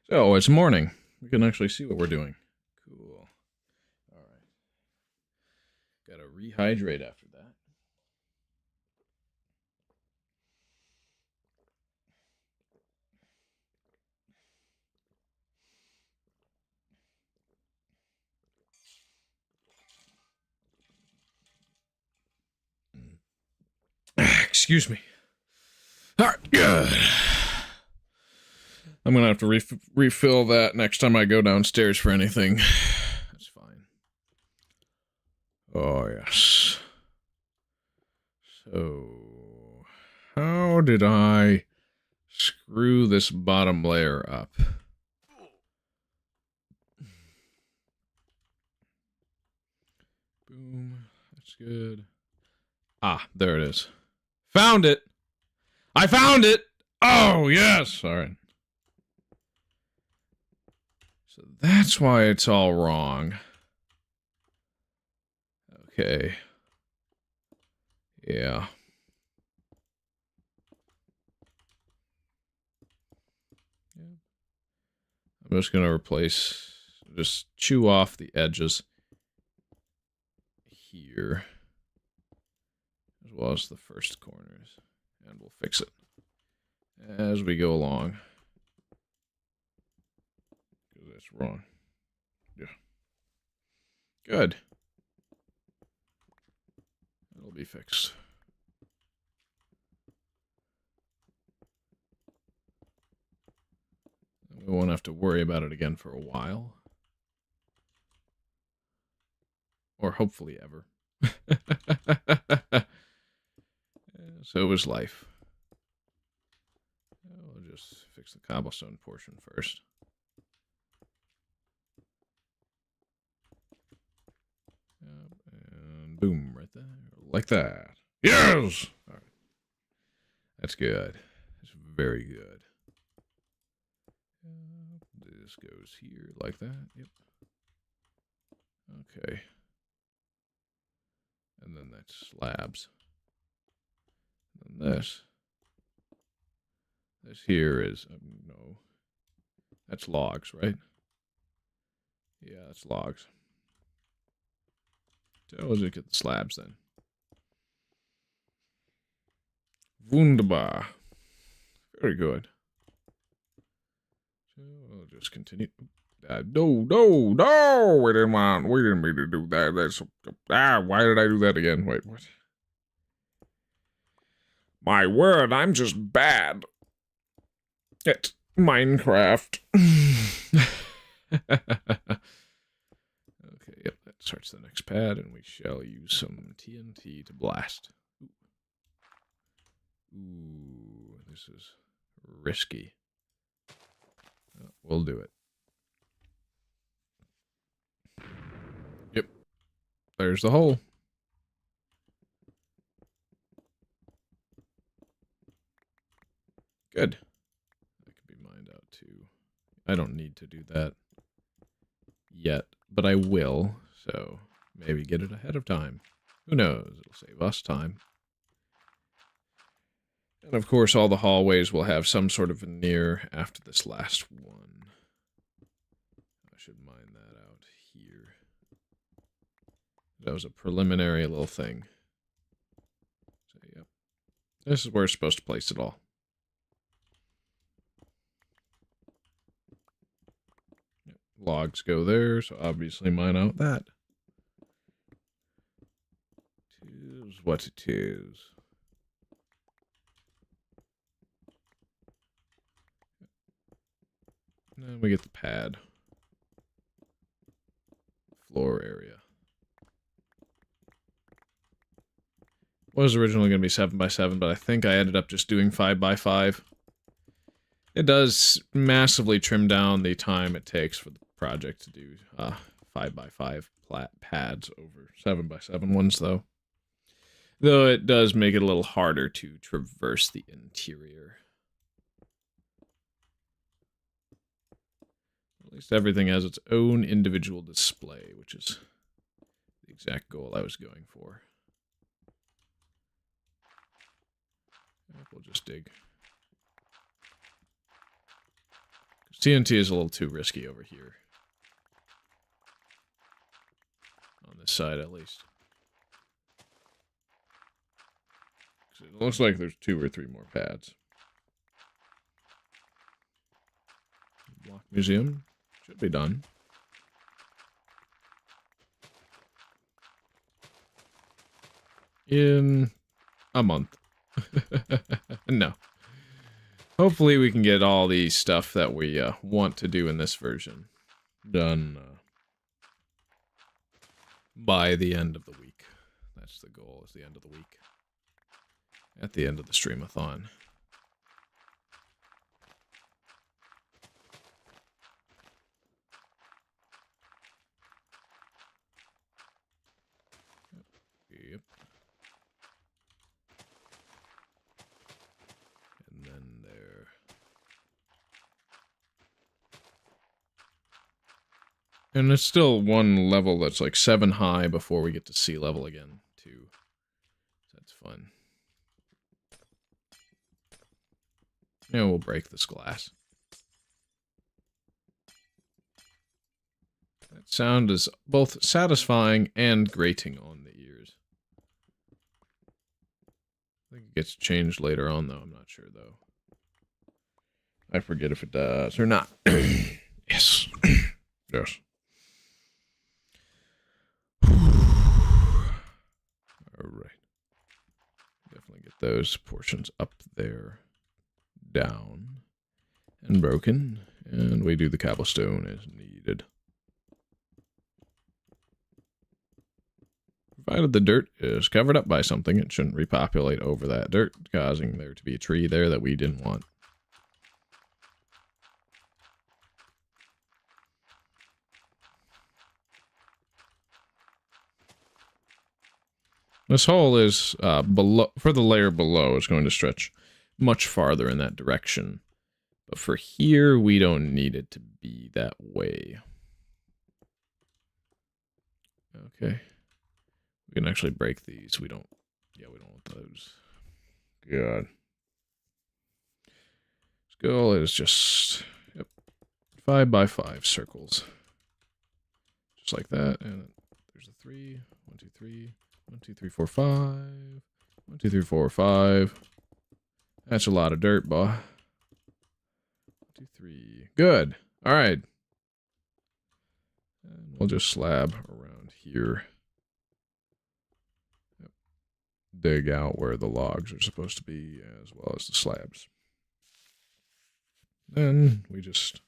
So, it's morning. We can actually see what we're doing. Cool. All right. Gotta rehydrate after that. Excuse me. All right, good. I'm gonna have to refill that next time I go downstairs for anything. That's fine. Oh, yes. So, how did I screw this bottom layer up? Boom. That's good. Ah, there it is. Found it! I found it! Oh, yes! All right. So that's why it's all wrong. Okay. Yeah. I'm just going to just chew off the edges here, as well as the first corners, and we'll fix it as we go along. Because that's wrong. Yeah. Good. It'll be fixed. We won't have to worry about it again for a while. Or hopefully ever. So is life. We'll just fix the cobblestone portion first. And boom, right there. Like that. Yes! All right. That's good. That's very good. This goes here like that. Yep. Okay. And then that's slabs. And then this. This here is, no. That's logs, right? Yeah, that's logs. So let's get the slabs then. Wunderbar. Very good. So I'll just continue. No! We didn't mean to do that. Why did I do that again? Wait, what? My word, I'm just bad at Minecraft. Okay, yep, that starts the next pad, and we shall use some TNT to blast. Ooh, this is risky. We'll do it. Yep. There's the hole. Good. That could be mined out too. I don't need to do that yet, but I will, so maybe get it ahead of time. Who knows? It'll save us time. And of course, all the hallways will have some sort of veneer after this last one. I should mine that out here. That was a preliminary little thing. So, yep. This is where it's supposed to place it all. Yep. Logs go there, so obviously mine out that. Tis what it is. And we get the pad. Floor area. Was originally going to be 7x7, but I think I ended up just doing 5x5. It does massively trim down the time it takes for the project to do 5x5 pads over 7x7 ones, though. Though it does make it a little harder to traverse the interior. At least everything has its own individual display, which is the exact goal I was going for. We'll just dig. TNT is a little too risky over here. On this side, at least. It looks like there's 2 or 3 more pads. Block museum should be done. In a month. No. Hopefully we can get all the stuff that we want to do in this version done by the end of the week. That's the goal, is the end of the week. At the end of the streamathon. Yep. And then there. And it's still one level that's like 7 high before we get to sea level again, too. So that's fun. Yeah, we'll break this glass. That sound is both satisfying and grating on the ears. I think it gets changed later on, though. I'm not sure, though. I forget if it does or not. Yes. Yes. Alright. Definitely get those portions up there, down, and broken. And we do the cobblestone as needed. Provided the dirt is covered up by something, it shouldn't repopulate over that dirt, causing there to be a tree there that we didn't want. This hole is below, for the layer below, is going to stretch much farther in that direction. But for here, we don't need it to be that way. Okay. We can actually break these. We don't want those. God. This goal is just, 5 by 5 circles. Just like that. And there's a 3. 1, 2, 3. 1, 2, 3, 4, 5. 1, 2, 3, 4, 5. That's a lot of dirt, boy. 1, 2, 3. Good. All right. And we'll just slab around here. Yep. Dig out where the logs are supposed to be, as well as the slabs. Then we just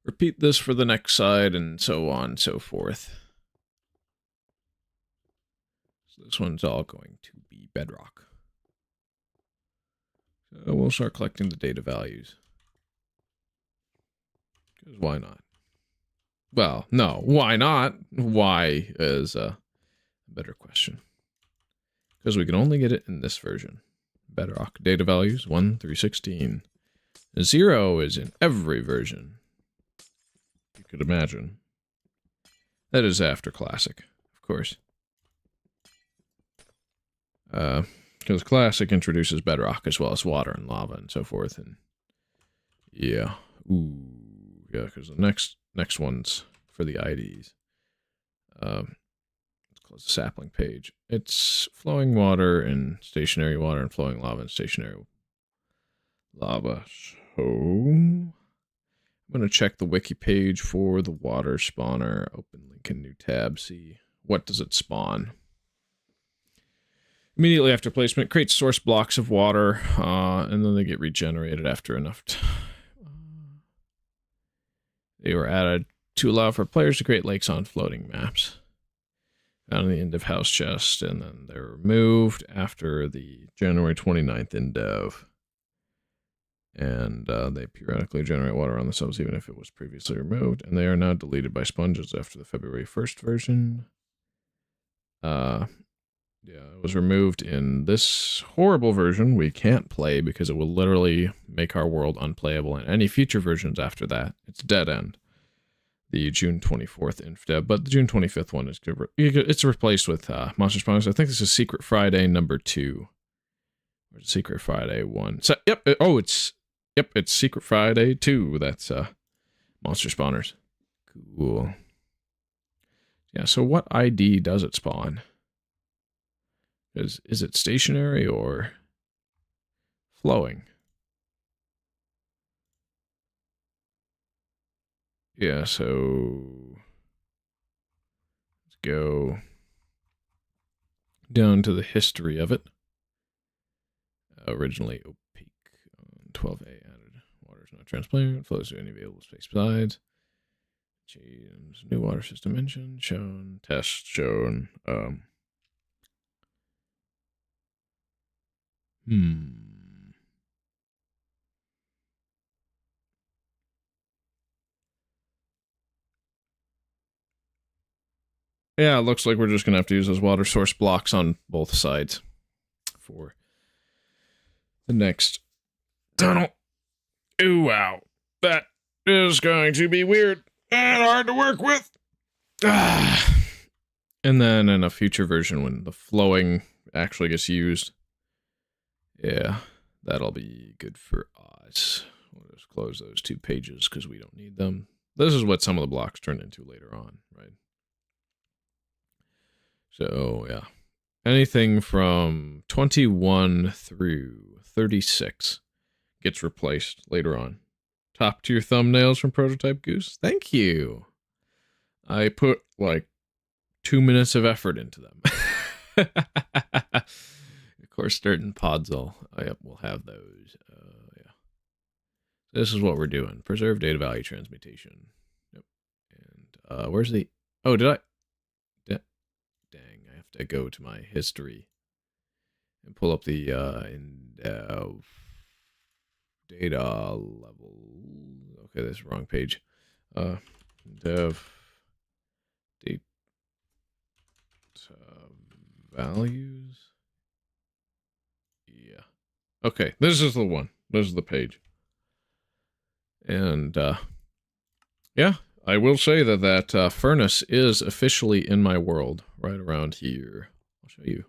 repeat this for the next side, and so on and so forth. This one's all going to be bedrock. So we'll start collecting the data values. Because why not? Well, no, why not? Why is a better question. Because we can only get it in this version. Bedrock data values 1 through 16. 0 is in every version you could imagine. That is after Classic, of course. Because Classic introduces bedrock as well as water and lava and so forth, and yeah, ooh, yeah, because the next one's for the IDs. Let's close the sapling page. It's flowing water and stationary water and flowing lava and stationary lava. So I'm gonna check the wiki page for the water spawner. Open link in new tab. See what does it spawn. Immediately after placement, create source blocks of water, and then they get regenerated after enough time. They were added to allow for players to create lakes on floating maps. Found in the Indev house chest, and then they're removed after the January 29th Indev. And they periodically generate water on themselves even if it was previously removed, and they are now deleted by sponges after the February 1st version. Yeah, it was removed in this horrible version we can't play because it will literally make our world unplayable, and any future versions after that, it's dead end. The June 24th Infdev, but the June 25th one is good. It's replaced with Monster Spawners. I think this is Secret Friday number 2. Or Secret Friday 1. So, yep, it's Secret Friday 2. That's Monster Spawners. Cool. Yeah, so what ID does it spawn? Is it stationary or flowing? Yeah, so let's go down to the history of it. Originally opaque. 12A added. Water is not transparent. Flows to any available space besides. Change new water system mentioned. Shown. Test shown. Yeah, it looks like we're just going to have to use those water source blocks on both sides for the next tunnel. Ooh, wow. That is going to be weird. and hard to work with. And then in a future version, when the flowing actually gets used, yeah, that'll be good for us. We'll just close those 2 pages because we don't need them. This is what some of the blocks turn into later on, right? So, yeah. Anything from 21 through 36 gets replaced later on. Top tier thumbnails from Prototype Goose. Thank you. I put like 2 minutes of effort into them. Of course, dirt and podzol. Oh, yep, we'll have those. Yeah. This is what we're doing. Preserve data value transmutation. Yep. And where's the... Oh, did I... Dang, I have to go to my history and pull up the Indev data level. Okay, that's the wrong page. Indev data values. Yeah. Okay, this is the one. This is the page. And yeah, I will say that furnace is officially in my world right around here. I'll show you.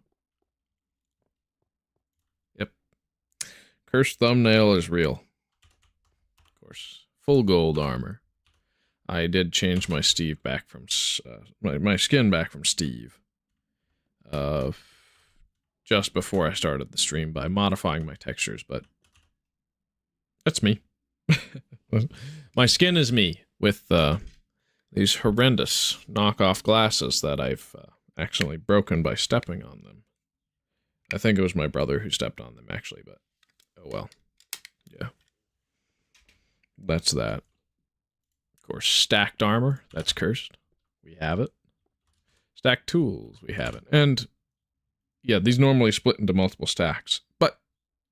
Yep. Cursed thumbnail is real. Of course. Full gold armor. I did change my Steve back from my skin back from Steve. Just before I started the stream by modifying my textures, but that's me. My skin is me with these horrendous knockoff glasses that I've accidentally broken by stepping on them. I think it was my brother who stepped on them, actually, but oh well. Yeah. That's that. Of course, stacked armor, that's cursed. We have it. Stacked tools, we have it. And yeah, these normally split into multiple stacks, but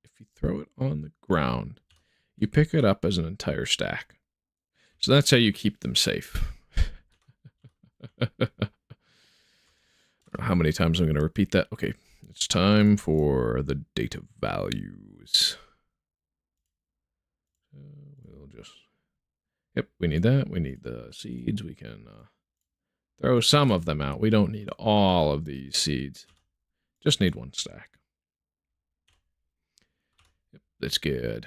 if you throw it on the ground, you pick it up as an entire stack. So that's how you keep them safe. I don't know how many times I'm going to repeat that. Okay, it's time for the data values. We'll just... Yep, we need that. We need the seeds. We can throw some of them out. We don't need all of these seeds. Just need 1 stack. Yep, that's good.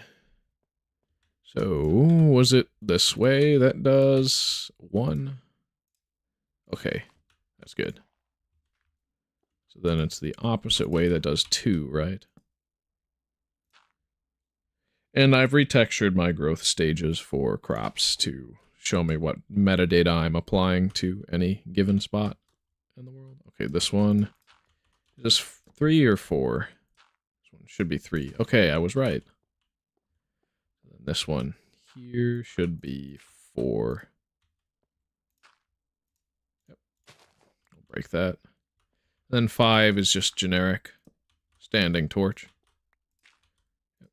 So, was it this way that does 1? Okay, that's good. So then it's the opposite way that does 2, right? And I've retextured my growth stages for crops to show me what metadata I'm applying to any given spot in the world. Okay, this one is this 3 or 4? This one should be 3. Okay, I was right. And this one here should be 4. Yep. I'll break that. Then 5 is just generic standing torch. Yep.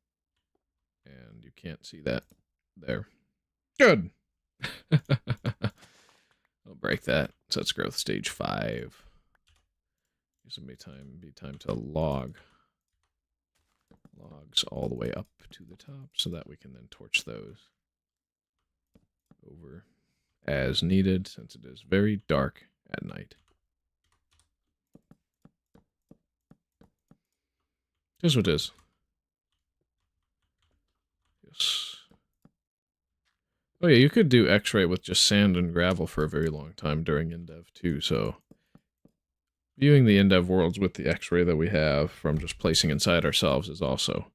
And you can't see that there. Good. I'll break that. So that's growth stage 5. This will be time to log logs all the way up to the top so that we can then torch those over as needed, since it is very dark at night. Here's what it is. Yes. Oh yeah, you could do X-ray with just sand and gravel for a very long time during Indev too, so viewing the Indev worlds with the X-ray that we have from just placing inside ourselves is also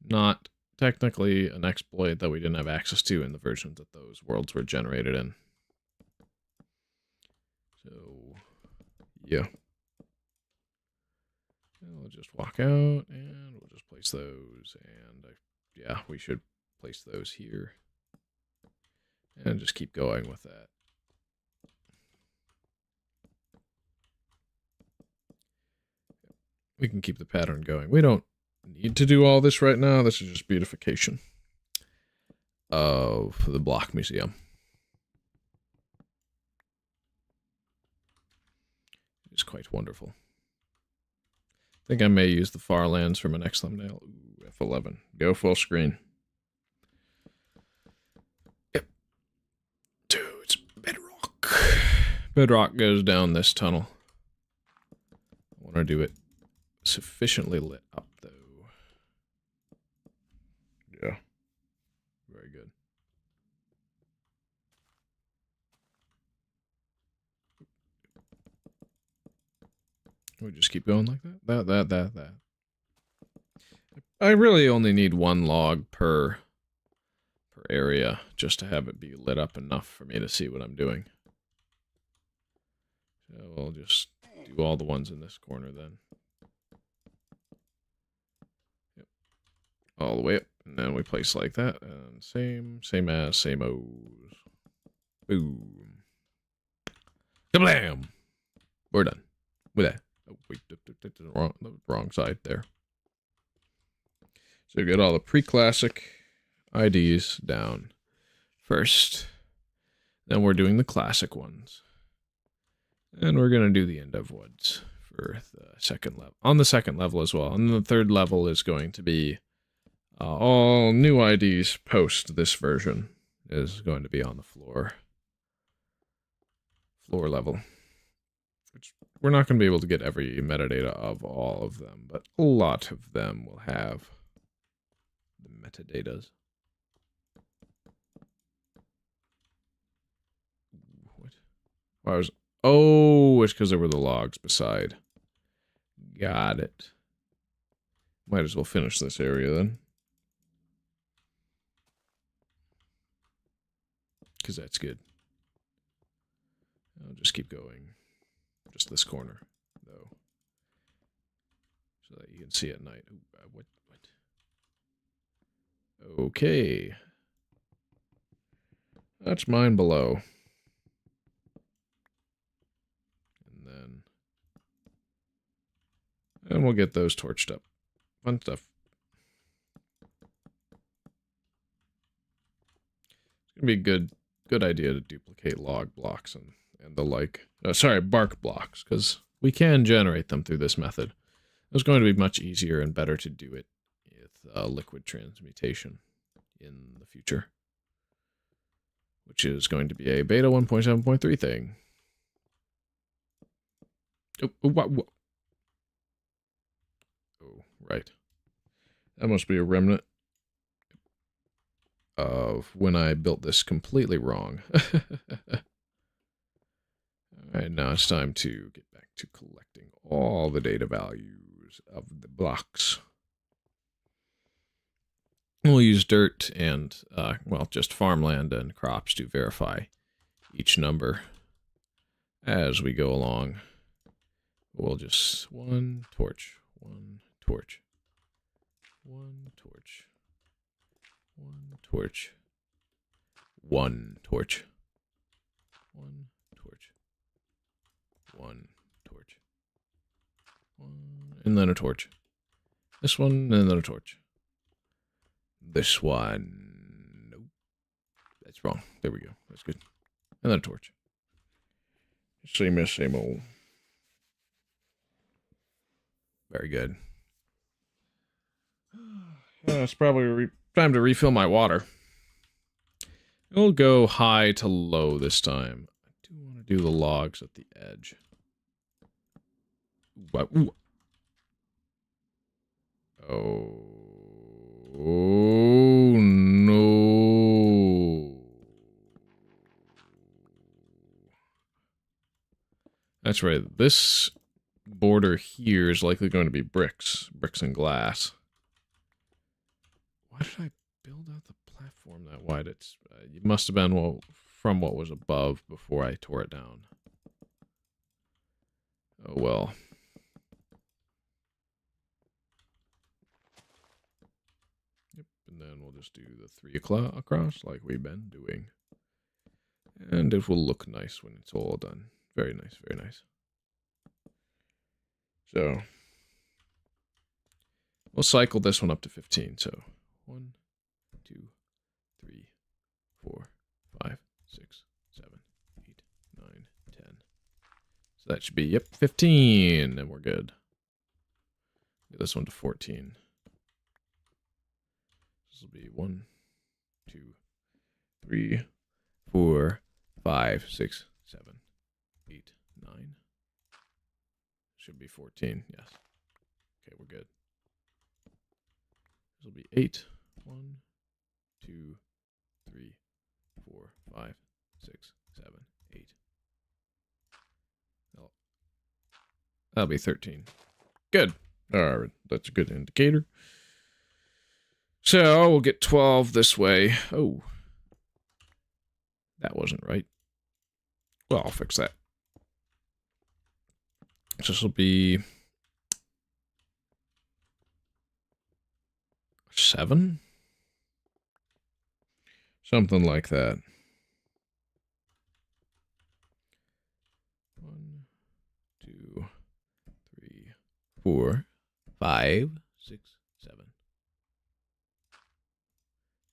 not technically an exploit that we didn't have access to in the versions that those worlds were generated in. So, yeah. We'll just walk out, and we'll just place those, and yeah, we should place those here. And just keep going with that. We can keep the pattern going. We don't need to do all this right now. This is just beautification of the block museum. It's quite wonderful. I think I may use the far lands for my next thumbnail. Ooh, F11. Go full screen. Yep. Dude, Bedrock goes down this tunnel. I want to do it sufficiently lit up, though. Yeah. Very good. We just keep going like that? That. I really only need one log per area just to have it be lit up enough for me to see what I'm doing. So we'll just do all the ones in this corner then. Yep. All the way up. And then we place like that. And same as, same O's. Boom. Kablam! We're done with that. Oh, wait, the wrong side there. So get all the Preclassic IDs down first. Then we're doing the classic ones. And we're going to do the Indev ones for the second level. On the second level as well. And the third level is going to be all new IDs post this version is going to be on the floor level. Which we're not going to be able to get every metadata of all of them, but a lot of them will have the metadatas. What? Why was... Oh, it's because there were the logs beside. Got it. Might as well finish this area then. Because that's good. I'll just keep going. Just this corner, though. So that you can see at night. What? Okay. That's mine below. And we'll get those torched up. Fun stuff. It's going to be a good idea to duplicate log blocks and the like. Sorry, bark blocks, because we can generate them through this method. It's going to be much easier and better to do it with liquid transmutation in the future. Which is going to be a beta 1.7.3 thing. What? Oh, right. That must be a remnant of when I built this completely wrong. Alright, now it's time to get back to collecting all the data values of the blocks. We'll use dirt and, well, just farmland and crops to verify each number as we go along. We'll just one torch, one torch, one torch, one torch, one torch, one torch, one torch, one, and then a torch. This one, and then a torch. This one, nope, that's wrong. There we go. That's good. And then a torch. Same as same old. Very good. It's probably time to refill my water. We'll go high to low this time. I do want to do the logs at the edge. What? Oh, no. That's right. This border here is likely going to be bricks and glass. Why did I build out the platform that wide? It must have been from what was above before I tore it down. Oh well. Yep, and then we'll just do the 3 across like we've been doing. And it will look nice when it's all done. Very nice, very nice. So, we'll cycle this one up to 15. So, 1, 2, 3, 4, 5, 6, 7, 8, 9, 10. So that should be, yep, 15. And we're good. Get this one to 14. This will be 1, 2, 3, 4, 5, 6, 7, 8, should be 14, yes. Okay, we're good. This will be 8. 1, 2, 3, 4, 5, 6, 7, 8. That'll be 13. Good. All right, that's a good indicator. So we'll get 12 this way. Oh, that wasn't right. Well, I'll fix that. So this will be 7? Something like that. 1, 2, 3, 4, 5, 6, 7,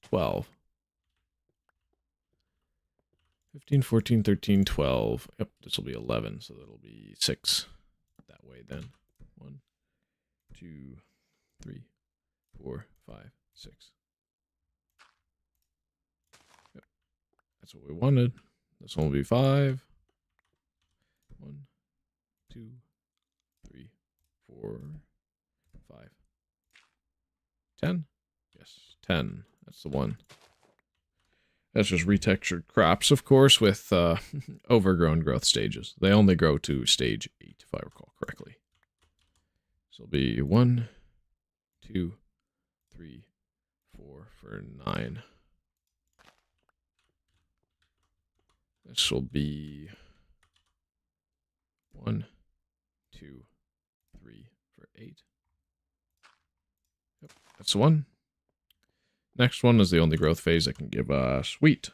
12. 15, 14, 13, 12. Yep, this will be 11, so that'll be 6 that way then. 1, 2, 3, 4, 5, 6. Yep, that's what we wanted. This one will be 5. 1, 2, 3, 4, 5. 10? Yes, 10. That's the one. That's just retextured crops, of course, with overgrown growth stages. They only grow to stage 8, if I recall correctly. So it'll be 1, 2, 3, 4 for 9. This will be 1, 2, 3 for 8. Yep, that's the one. Next one is the only growth phase that can give us wheat.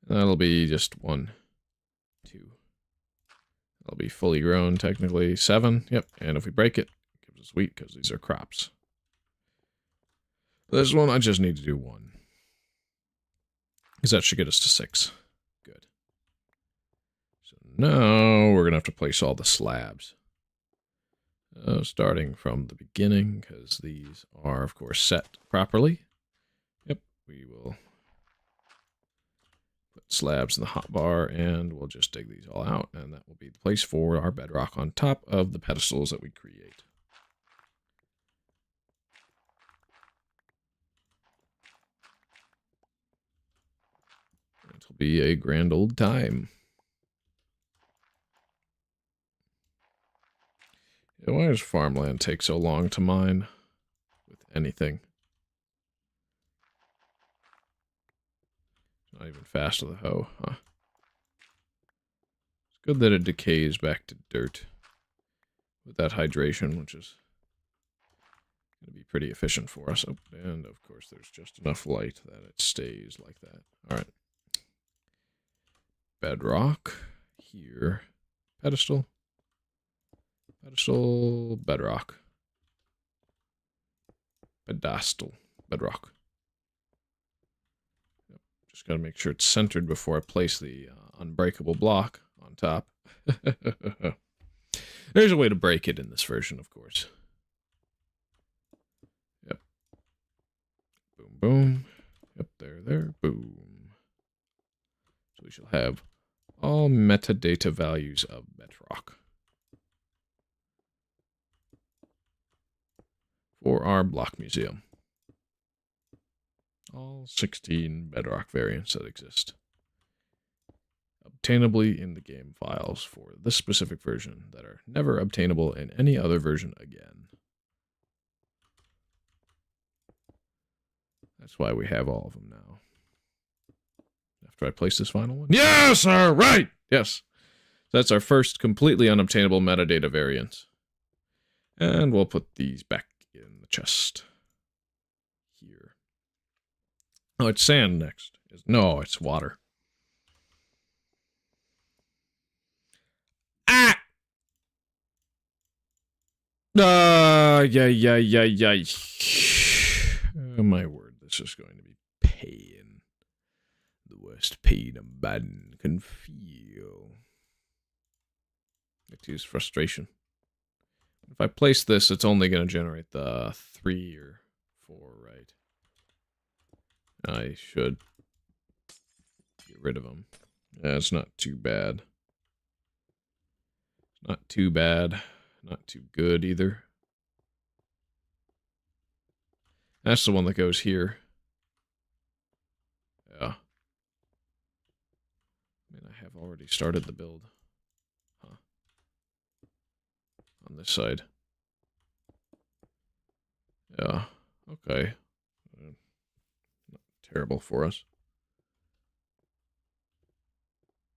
That'll be just 1, 2. That'll be fully grown, technically. 7. Yep, and if we break it, it gives us wheat because these are crops. This one, I just need to do 1. Because that should get us to 6. Good. So now we're going to have to place all the slabs. Starting from the beginning, because these are, of course, set properly. Yep, we will put slabs in the hotbar, and we'll just dig these all out, and that will be the place for our bedrock on top of the pedestals that we create. It'll be a grand old time. Why does farmland take so long to mine with anything? Not even fast with a hoe, huh? It's good that it decays back to dirt with that hydration, which is going to be pretty efficient for us. Oh, and of course there's just enough light that it stays like that. All right. Bedrock here. Pedestal. Pedestal, bedrock. Pedestal, bedrock. Yep. Just got to make sure it's centered before I place the unbreakable block on top. There's a way to break it in this version, of course. Yep. Boom, boom. Yep, there, boom. So we shall have all metadata values of bedrock for our block museum. All 16 bedrock variants that exist. Obtainably in the game files for this specific version that are never obtainable in any other version again. That's why we have all of them now. After I place this final one. Yes, sir, right! Yes. That's our first completely unobtainable metadata variant. And we'll put these back in the chest. Here. Oh, it's sand next. No, it's water. Ah! Yeah. Oh, my word, this is going to be pain. The worst pain a man can feel. It is frustration. If I place this, it's only going to generate the 3 or 4, right? I should get rid of them. Yeah, it's not too bad. Not too bad. Not too good either. That's the one that goes here. Yeah. I mean, I have already started the build. Huh. On this side. Yeah. Okay. Not terrible for us.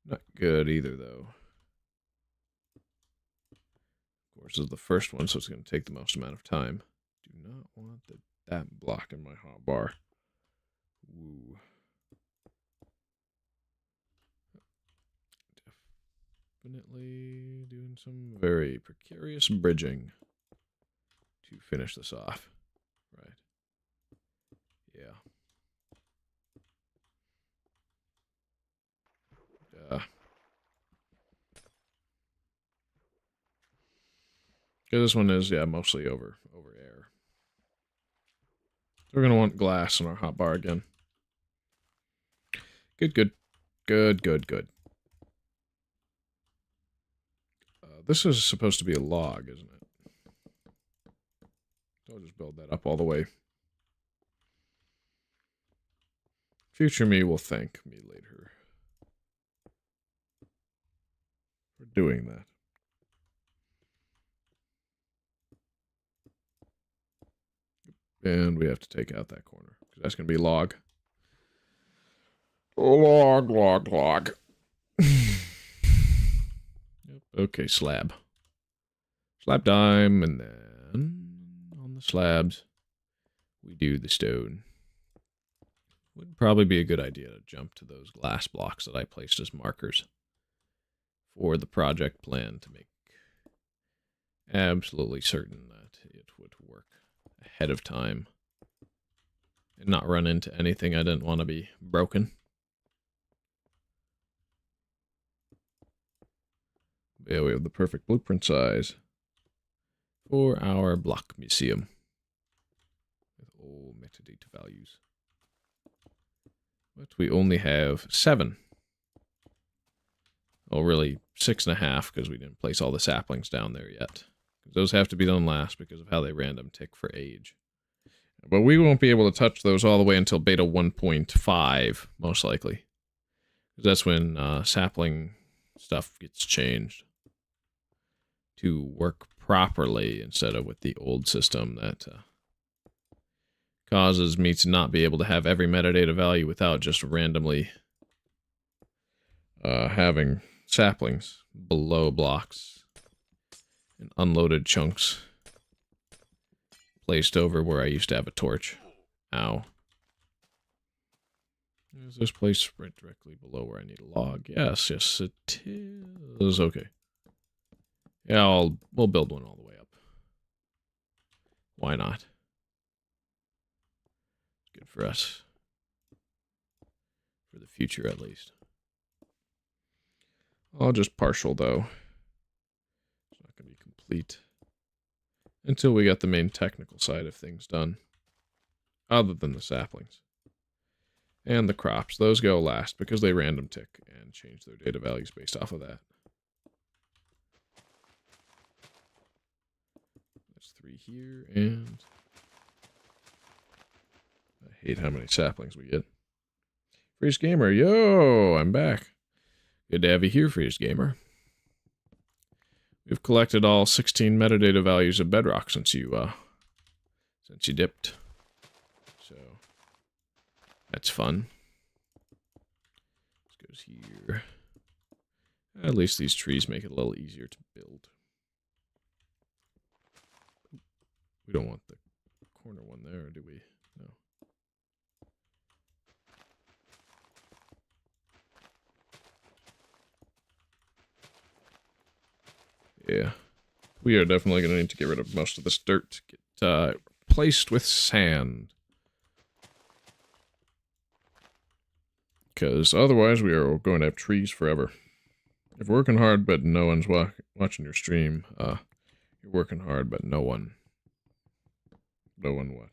Not good either, though. Of course, this is the first one, so it's going to take the most amount of time. Do not want that block in my hotbar. Woo. Definitely doing some very precarious bridging to finish this off. Right. Yeah. This one is, yeah, mostly over air. So we're going to want glass in our hotbar again. Good, good. Good, good, good. This is supposed to be a log, isn't it? So I'll just build that up all the way. Future me will thank me later for doing that. And we have to take out that corner, because that's going to be log. Log, log, log. Yep. Okay, slab. Slab time, and then on the slabs, we do the stone. Would probably be a good idea to jump to those glass blocks that I placed as markers for the project plan to make absolutely certain that it would work ahead of time and not run into anything I didn't want to be broken. Yeah, we have the perfect blueprint size for our block museum with all metadata values. But we only have 7. Oh, really 6.5 because we didn't place all the saplings down there yet. Those have to be done last because of how they random tick for age. But we won't be able to touch those all the way until beta 1.5, most likely. That's when sapling stuff gets changed to work properly instead of with the old system that causes me to not be able to have every metadata value without just randomly having saplings below blocks and unloaded chunks placed over where I used to have a torch. Ow. Is this place right directly below where I need a log? Yes, yes, it is. Okay. Yeah, we'll build one all the way up. Why not? Good for us. For the future, at least. I'll just partial, though. It's not going to be complete until we got the main technical side of things done. Other than the saplings. And the crops. Those go last because they random tick and change their data values based off of that. There's 3 here, and I hate how many saplings we get. Freeze Gamer, yo, I'm back. Good to have you here, Freeze Gamer. We've collected all 16 metadata values of Bedrock since you dipped. So that's fun. This goes here. At least these trees make it a little easier to build. We don't want the corner one there, do we? No. Yeah. We are definitely going to need to get rid of most of this dirt. Get replaced with sand. Because otherwise we are going to have trees forever. If you're working hard but no one's watching your stream, you're working hard but no one. No one what?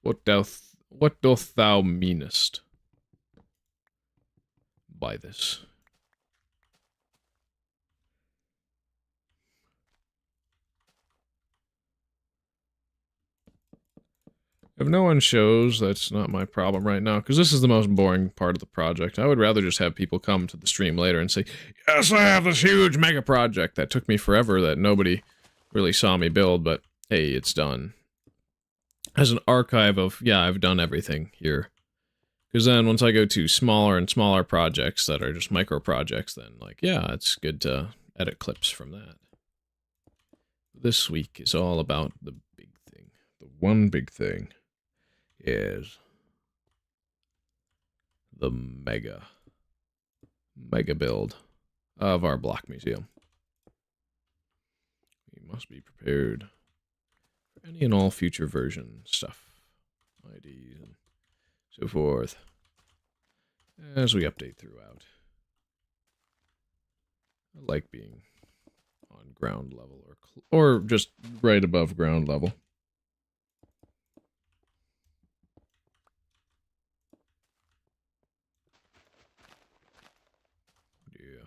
What doth thou meanest by this? If no one shows, that's not my problem right now, because this is the most boring part of the project. I would rather just have people come to the stream later and say, yes, I have this huge mega project that took me forever that nobody really saw me build, but hey, it's done. As an archive of, yeah, I've done everything here. Because then once I go to smaller and smaller projects that are just micro projects, then like, yeah, it's good to edit clips from that. This week is all about the big thing. The one big thing is the mega build of our block museum. We must be prepared for any and all future version stuff, IDs, and so forth, as we update throughout. I like being on ground level or just right above ground level. Yeah.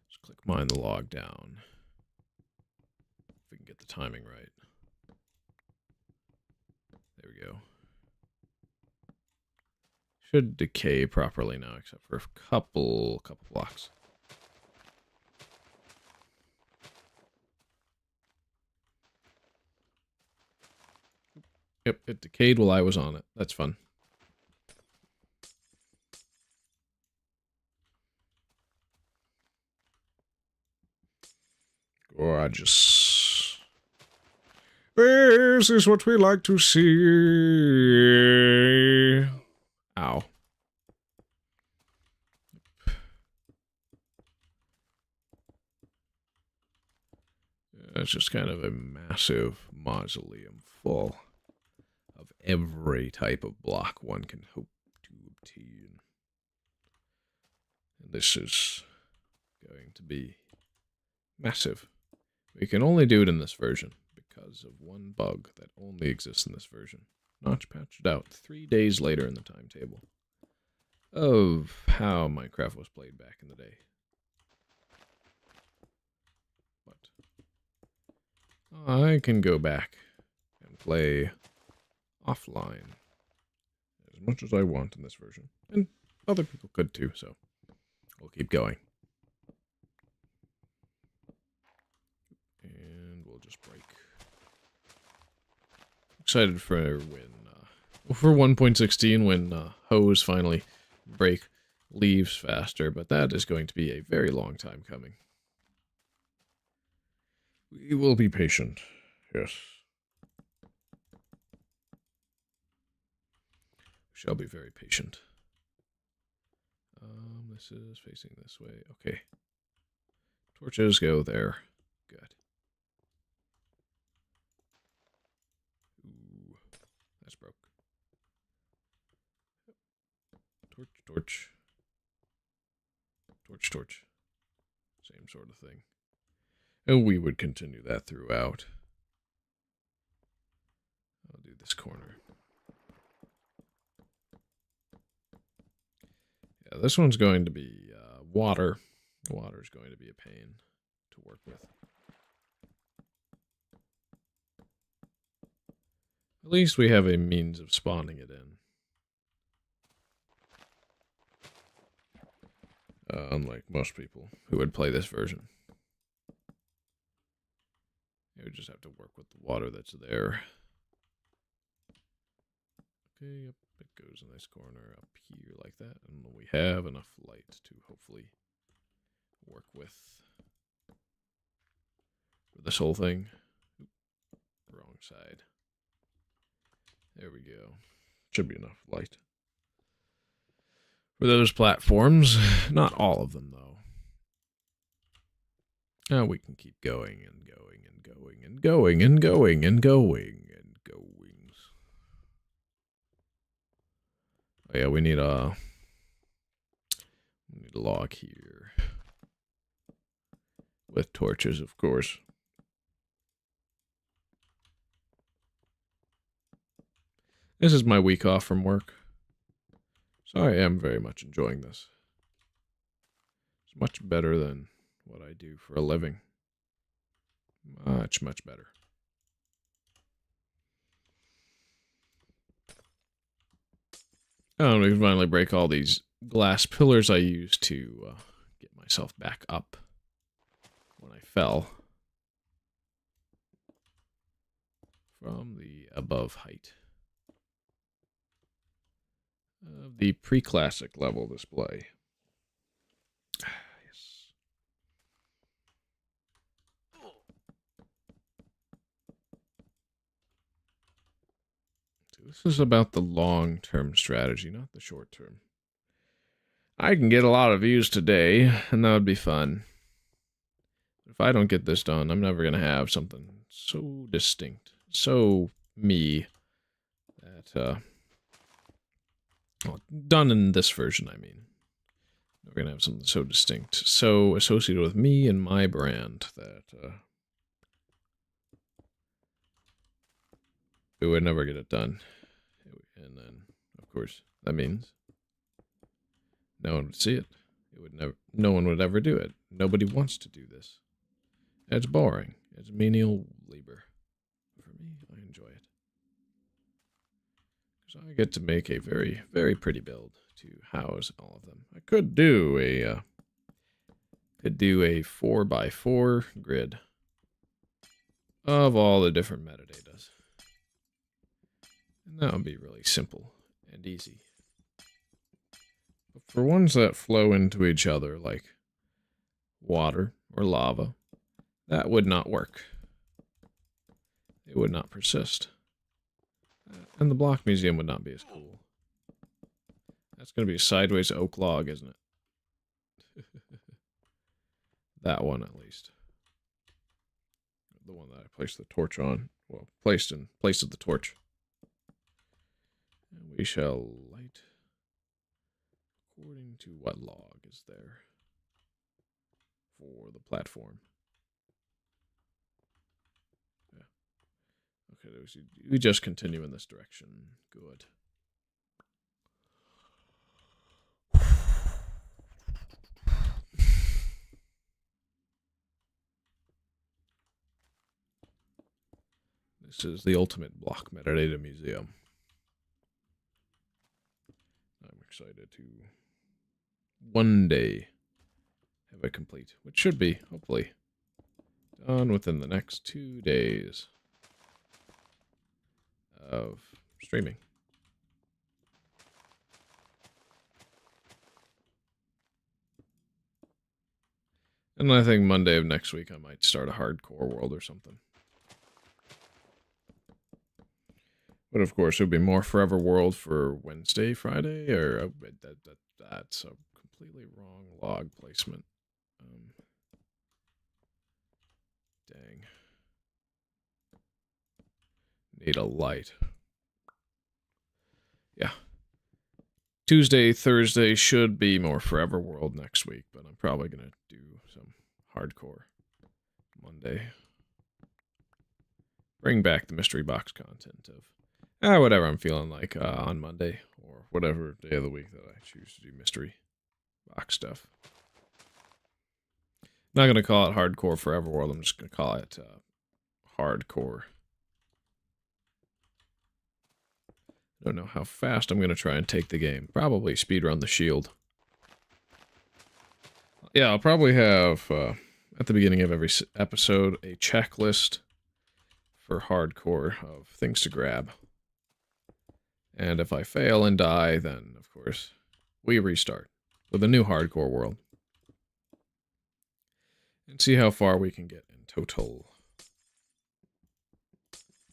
Just click mine the log down. If we can get the timing right. There we go. Should decay properly now, except for a couple blocks. Yep, it decayed while I was on it. That's fun. Gorgeous. This is what we like to see. Ow. It's just kind of a massive mausoleum full of every type of block one can hope to obtain. And this is going to be massive. We can only do it in this version because of one bug that only exists in this version. Notch patched out 3 days later in the timetable of how Minecraft was played back in the day. But I can go back and play offline as much as I want in this version. And other people could too, so we'll keep going. And we'll just break. Excited for when, for 1.16 when hose finally break leaves faster, but that is going to be a very long time coming. We will be patient, yes. We shall be very patient. This is facing this way. Okay. Torches go there. Good. Ooh, that's broke. Torch, torch. Torch, torch. Same sort of thing. And we would continue that throughout. I'll do this corner. Yeah, this one's going to be water. Water is going to be a pain to work with. At least we have a means of spawning it in. Unlike most people who would play this version. You would just have to work with the water that's there. Okay, yep, it goes in this corner up here like that, and we have enough light to hopefully work with this whole thing. Oop, wrong side. There we go. Should be enough light for those platforms. Not all of them, though. We can keep going and going and going and going and going and going and going. Oh yeah, we need a log here with torches, of course. This is my week off from work, so I am very much enjoying this. It's much better than what I do for a living. Much, much better. Oh, we can finally break all these glass pillars I used to get myself back up when I fell from the above height of the Preclassic level display. Yes. So this is about the long-term strategy, not the short-term. I can get a lot of views today, and that would be fun. If I don't get this done, I'm never going to have something so distinct, so me, that, well, done in this version, I mean. We're going to have something so distinct, so associated with me and my brand, that, we would never get it done. And then, of course, that means no one would see it. It would never. No one would ever do it. Nobody wants to do this. It's boring. It's menial labor. For me, I enjoy it. Because I get to make a very, very pretty build to house all of them. I could do a 4x4 grid of all the different metadatas. And that would be really simple and easy. But for ones that flow into each other, like water or lava, that would not work. It would not persist. And the block museum would not be as cool. That's going to be a sideways oak log, isn't it? That one, at least. The one that I placed the torch on. Well, placed in place of the torch. And we shall light according to what log is there for the platform. Yeah. Okay, we just continue in this direction. Good. This is the ultimate block metadata museum. I'm excited to one day have it complete, which should be, hopefully, done within the next 2 days of streaming. And I think Monday of next week I might start a hardcore world or something. But of course, it would be more Forever World for Wednesday, Friday, or that's a completely wrong log placement. Dang. Need a light. Yeah. Tuesday, Thursday should be more Forever World next week, but I'm probably going to do some hardcore Monday. Bring back the mystery box content of whatever I'm feeling like on Monday, or whatever day of the week that I choose to do mystery box stuff. Not going to call it Hardcore Forever World, I'm just going to call it Hardcore. I don't know how fast I'm going to try and take the game. Probably speedrun the shield. Yeah, I'll probably have, at the beginning of every episode, a checklist for hardcore of things to grab. And if I fail and die, then, of course, we restart with a new hardcore world. And see how far we can get in total.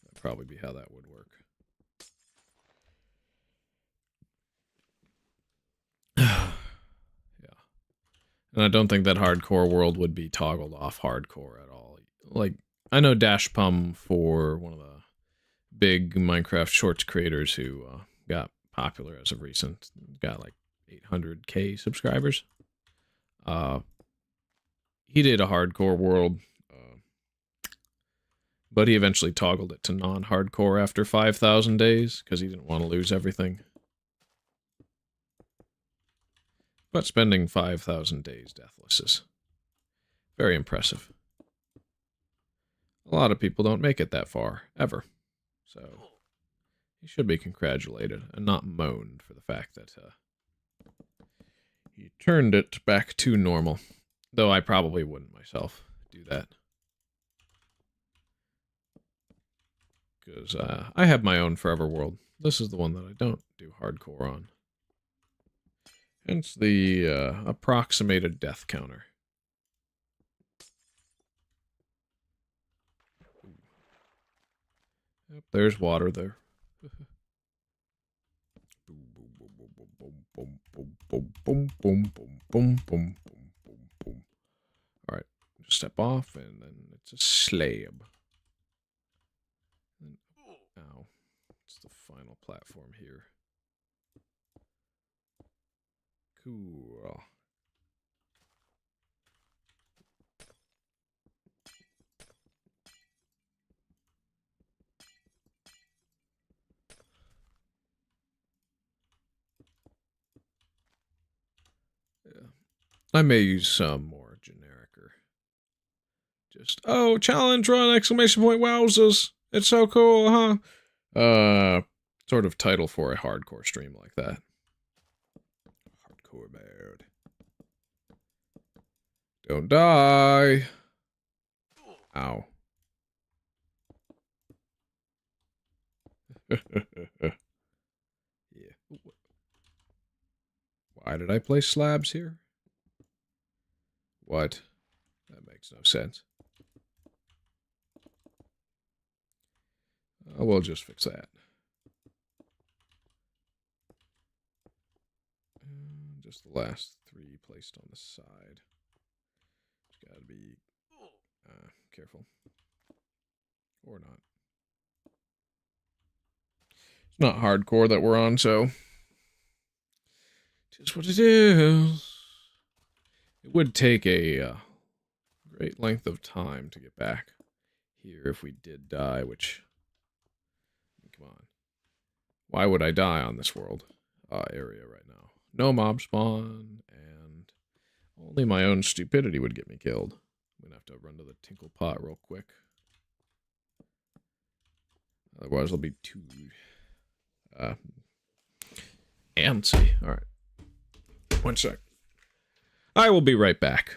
That'd probably be how that would work. Yeah. And I don't think that hardcore world would be toggled off hardcore at all. Like, I know Dash Pum, for one of the big Minecraft Shorts creators who got popular as of recent, got like 800k subscribers. He did a hardcore world, but he eventually toggled it to non-hardcore after 5,000 days because he didn't want to lose everything. But spending 5,000 days deathless is very impressive. A lot of people don't make it that far, ever. So He should be congratulated and not moaned for the fact that he turned it back to normal. Though I probably wouldn't myself do that. Because I have my own forever world. This is the one that I don't do hardcore on. Hence the approximated death counter. Yep, there's water there. Boom, boom, boom, boom, boom, boom, boom, boom, boom, boom, boom, boom, boom, boom, boom. All right, step off, and then it's a slab. Ow, it's the final platform here. Cool. Yeah, I may use some more generic or just challenge run exclamation point wowzers. It's so cool, huh? Sort of title for a hardcore stream like that. Hardcore mode. Don't die. Ow. Yeah. Why did I place slabs here? What? That makes no sense. We'll just fix that. Just the last three placed on the side. It's gotta be careful. Or not. It's not hardcore that we're on, so just what it is. It would take a great length of time to get back here if we did die, which, come on. Why would I die on this world area right now? No mob spawn, and only my own stupidity would get me killed. I'm gonna have to run to the tinkle pot real quick. Otherwise, I'll be too antsy. All right. 1 sec. I will be right back.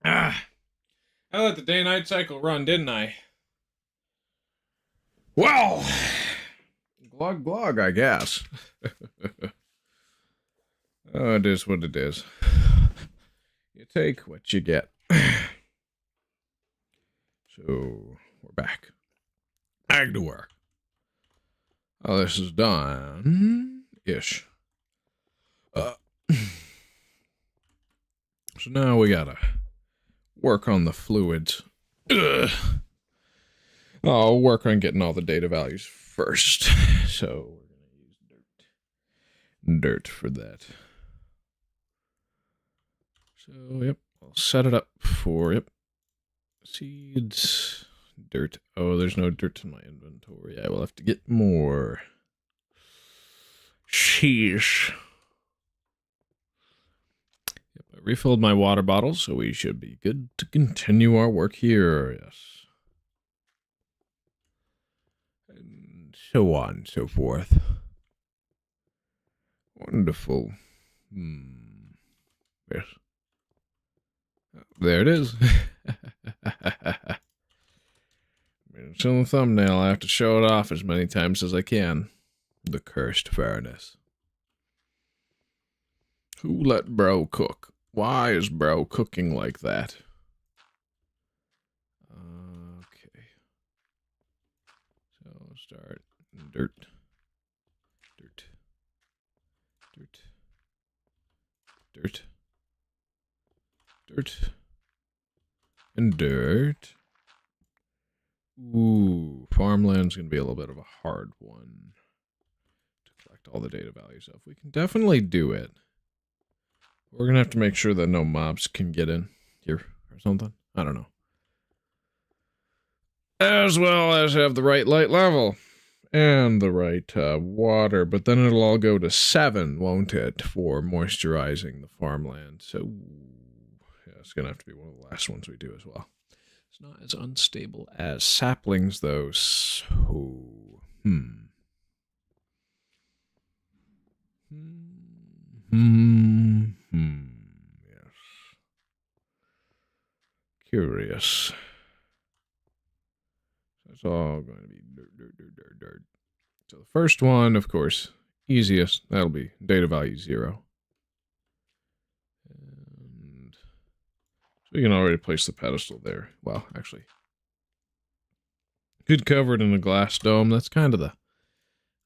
Ah, I let the day-night cycle run, didn't I? Well, glug glug, I guess. Oh, it is what it is. You take what you get. So, we're back. Back to work. Oh, this is done-ish. So now we gotta work on the fluids. Ugh. I'll work on getting all the data values first. So we're gonna use dirt for that. So yep, I'll set it up for seeds, dirt. Oh, there's no dirt in my inventory. I will have to get more. Sheesh. Yep, I refilled my water bottle, so we should be good to continue our work here. Yes. And so on and so forth. Wonderful. Yes. There it is. It's on the thumbnail. I have to show it off as many times as I can. The cursed furnace. Who let bro cook? Why is bro cooking like that? Okay. So start dirt. Dirt. And dirt. Ooh, farmland's going to be a little bit of a hard one to collect all the data values of. We can definitely do it. We're going to have to make sure that no mobs can get in here or something. I don't know. As well as have the right light level and the right water, but then it'll all go to 7, won't it, for moisturizing the farmland. So yeah, it's going to have to be one of the last ones we do as well. It's not as unstable as saplings, though, so... Yes. Curious. It's all going to be dirt. So the first one, of course, easiest, that'll be data value 0. And so we can already place the pedestal there. Well, actually, could cover it in a glass dome. That's kind of the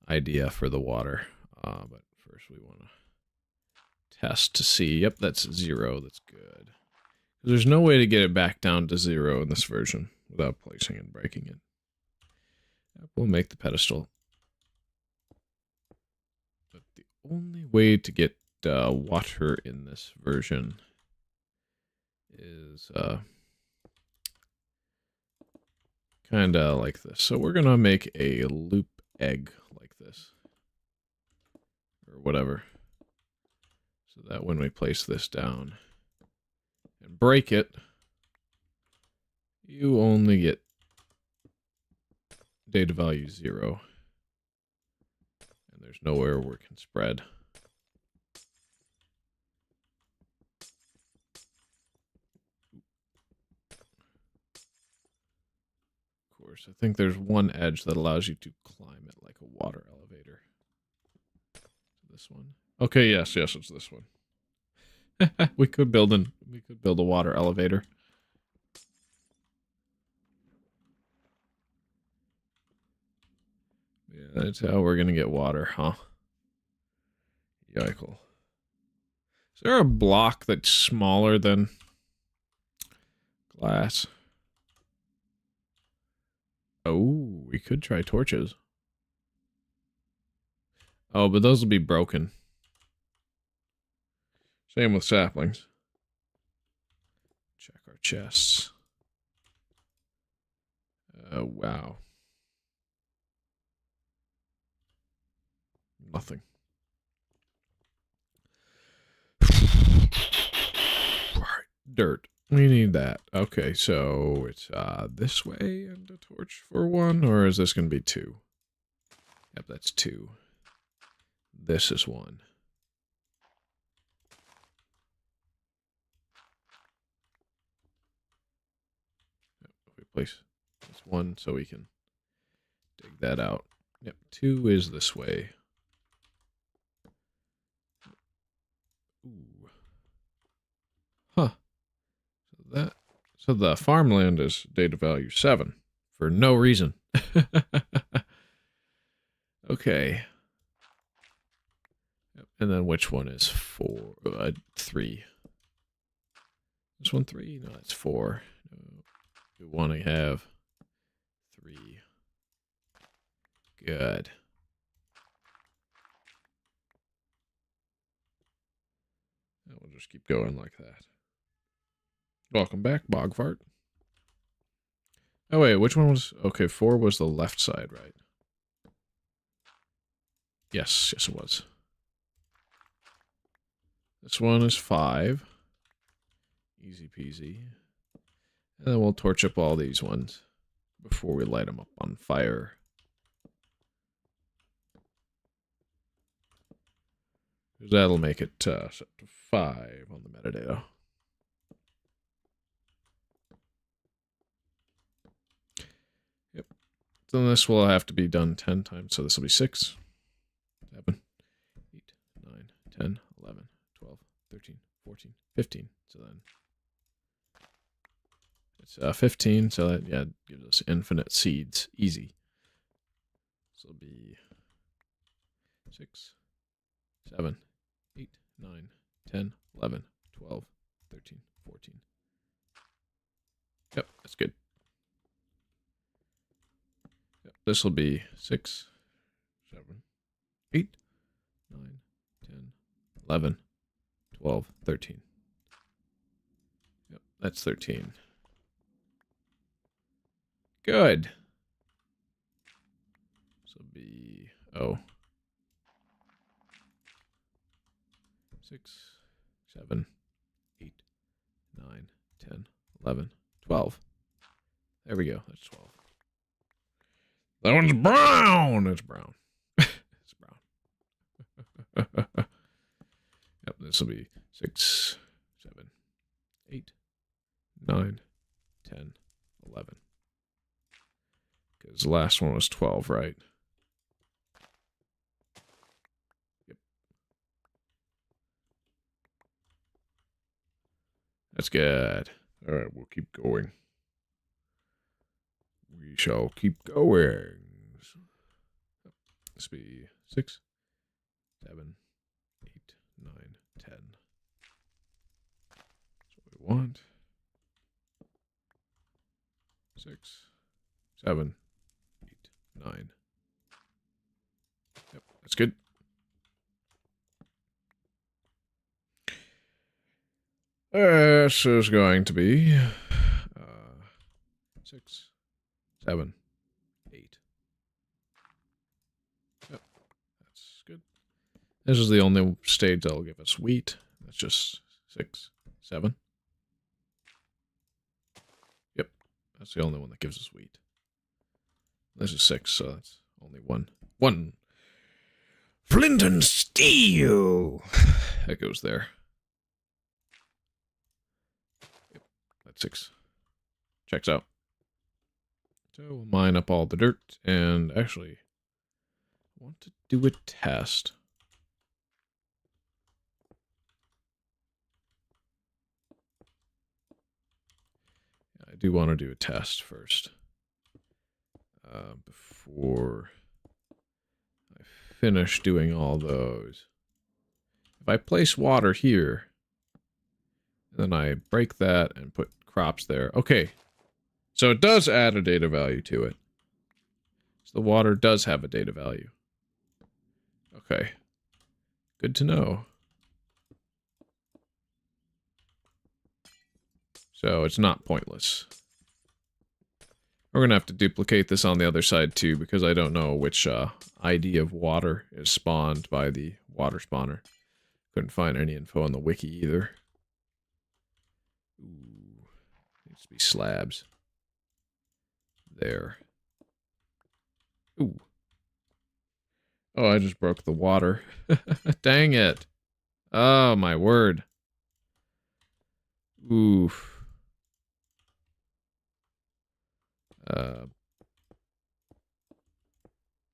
idea for the water. But first we want to test to see. Yep, that's 0. That's good. There's no way to get it back down to 0 in this version without placing and breaking it. We'll make the pedestal. But the only way to get water in this version is kind of like this. So we're going to make a loop egg like this. Or whatever. So that when we place this down and break it, you only get data value 0. And there's nowhere where it can spread. Of course, I think there's one edge that allows you to climb it like a water elevator. This one. Okay, yes, it's this one. we could build a water elevator. Yeah, that's how we're gonna get water, huh? Yikes. Is there a block that's smaller than glass? Oh, we could try torches. Oh, but those will be broken. Same with saplings. Check our chests. Wow. Nothing. Dirt. We need that. Okay, so it's this way and a torch for 1, or is this going to be 2? Yep, that's 2. This is 1. We place this 1 so we can dig that out. Yep, 2 is this way. Ooh. Huh. So the farmland is data value 7 for no reason. Okay. Yep. And then which one is 3? This one 3? No, that's 4. No. We want to have 3. Good. And we'll just keep going like that. Welcome back, Bogfart. Oh, wait, which one was... Okay, 4 was the left side, right? Yes, it was. This one is 5. Easy peasy. And then we'll torch up all these ones before we light them up on fire. Because that'll make it set to 5 on the metadata. Yep. Then this will have to be done 10 times, so this will be 6, 7, 8, 9, 10, 11, 12, 13, 14, 15. So then it's 15, so that, yeah, gives us infinite seeds. Easy. So it'll be 6, 7, 8, 9, 10, 11, 12, 13, 14. Yep, that's good. Yep, this will be 6, 7, 8, 9, 10, 11, 12, 13. Yep, that's 13. Good. This will be, 6, 7, 8, 9, 10, 11, 12. There we go. That's 12. That one's brown. It's brown. It's brown. Yep, this will be 6, 7, 8, 9, 10, 11. Because the last one was 12, right? Yep. That's good. All right, we'll keep going. We shall keep going. This be 6, 7, 8, 9, 10. That's what we want. 6, 7, 8, 9. Yep, that's good. This is going to be 6, 7, 8. Yep, that's good. This is the only stage that'll give us wheat. That's just 6, 7. Yep, that's the only one that gives us wheat. This is 6, so that's only one. One. Flint and steel! That goes there. Yep, that's 6. Checks out. So we'll mine up all the dirt, and actually, I want to do a test. I do want to do a test first. Before I finish doing all those. If I place water here, then I break that and put crops there. Okay. So it does add a data value to it. So the water does have a data value. Okay. Good to know. So it's not pointless. We're going to have to duplicate this on the other side too, because I don't know which ID of water is spawned by the water spawner. Couldn't find any info on the wiki either. Ooh. Needs to be slabs. There. Ooh. Oh, I just broke the water. Dang it. Oh, my word. Oof.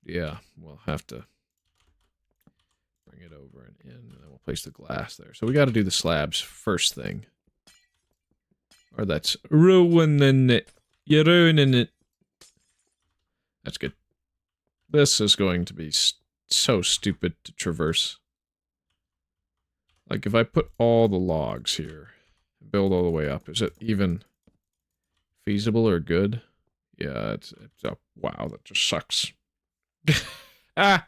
Yeah, we'll have to bring it over and in, and then we'll place the glass there. So we got to do the slabs first thing. Or that's ruining it. You're ruining it. That's good. This is going to be so stupid to traverse. Like, if I put all the logs here, and build all the way up, is it even feasible or good? Yeah, it's wow, that just sucks. Let's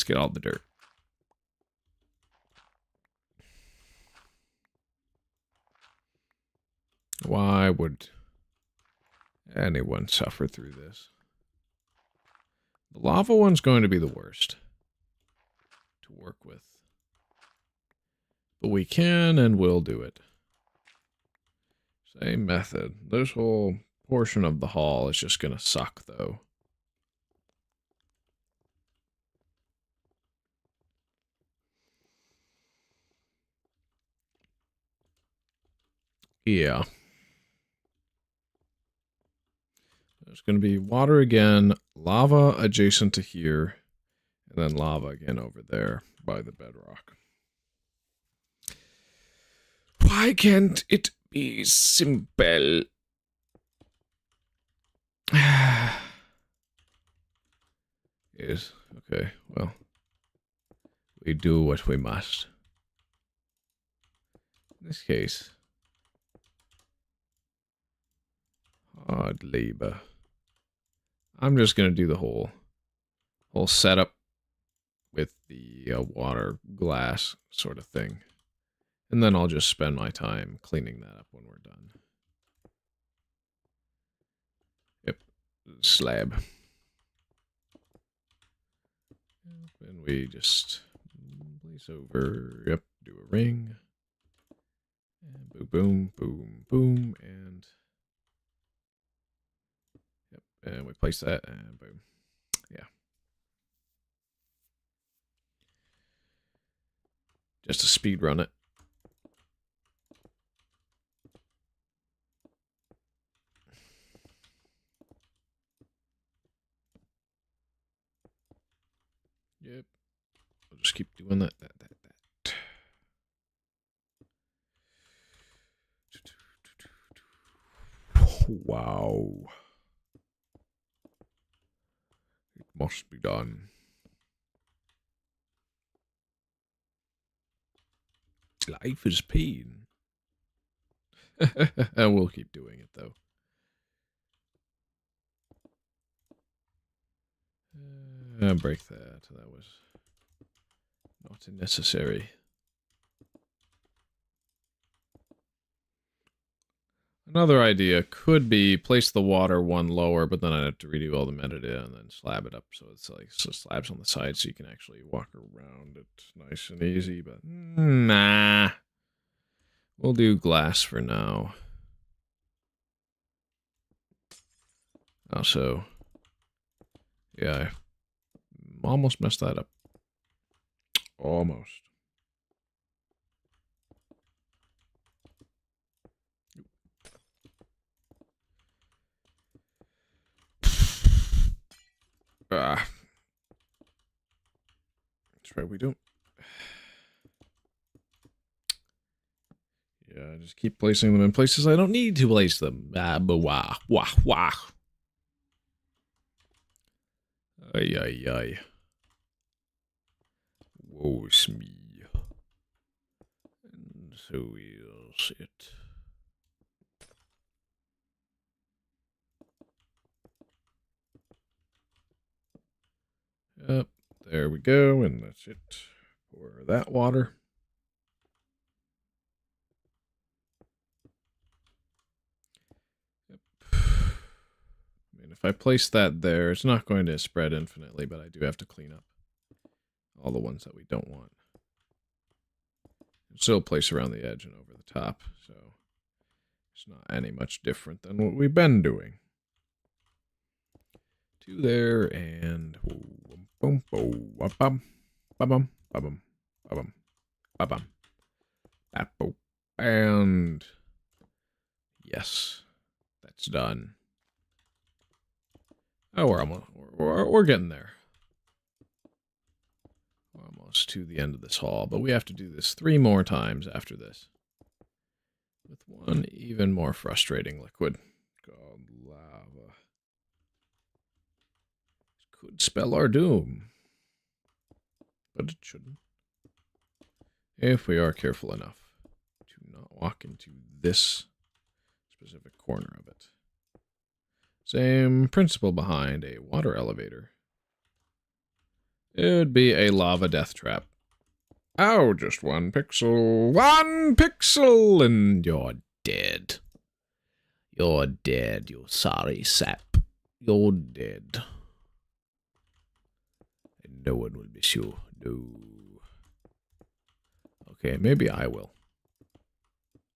get all the dirt. Why would anyone suffer through this? The lava one's going to be the worst to work with. But we can and will do it. Same method. This whole portion of the hall is just going to suck, though. Yeah. There's going to be water again, lava adjacent to here, and then lava again over there by the bedrock. Why can't it be simple? Yes, okay, well, We do what we must. In this case, hard labor. I'm just gonna do the whole setup with the water glass sort of thing, and then I'll just spend my time cleaning that up when we're done. Yep, slab. And we just place over. Yep, do a ring. And boom, boom, boom, boom, and yep, and we place that, and boom. Yeah. Just to speed run it. Yep. I'll just keep doing that. Wow. It must be done. Life is pain. And we'll keep doing it, though. Break that. That was not necessary. Another idea could be place the water one lower, but then I'd have to redo all the metadata and then slab it up so it's like slabs on the side so you can actually walk around it nice and easy. But nah, we'll do glass for now. Also, yeah, I almost messed that up. Almost. That's right, we don't. Yeah, I just keep placing them in places I don't need to place them. Wah, wah, wah. Ay, ay, ay. Woe's me. And so is it. Yep, there we go, and that's it for that water. Yep. I mean, if I place that there, it's not going to spread infinitely, but I do have to clean up all the ones that we don't want. Still place around the edge and over the top, so it's not any much different than what we've been doing. Two there, and boom, boom, boom, bum, bum, bum, bum, bum, bum, and yes, that's done. Oh, we're almost, we're getting there. We're almost to the end of this haul, but we have to do this 3 more times after this. With one even more frustrating liquid called lava. This could spell our doom. But it shouldn't. If we are careful enough to not walk into this specific corner of it. Same principle behind a water elevator. It would be a lava death trap. Oh, just 1 pixel. 1 pixel, and you're dead. You're dead, you sorry sap. You're dead. And no one will miss you. No. Okay, maybe I will.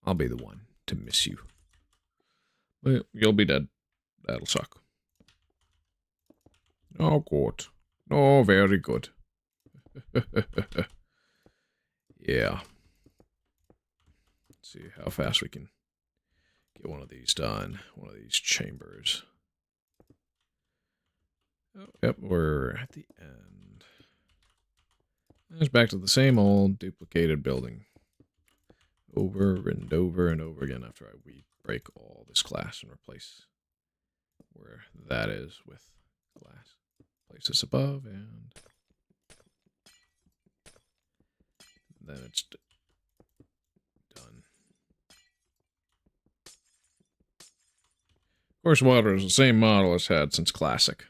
I'll be the one to miss you. Well, you'll be dead. That'll suck. Oh, good. Oh, very good. Yeah. Let's see how fast we can get one of these done. One of these chambers. Oh, yep, we're at the end. It's back to the same old duplicated building. Over and over and over again after we break all this glass and replace where that is with glass. Place this above and Then it's done. Of course, water is the same model it's had since Classic.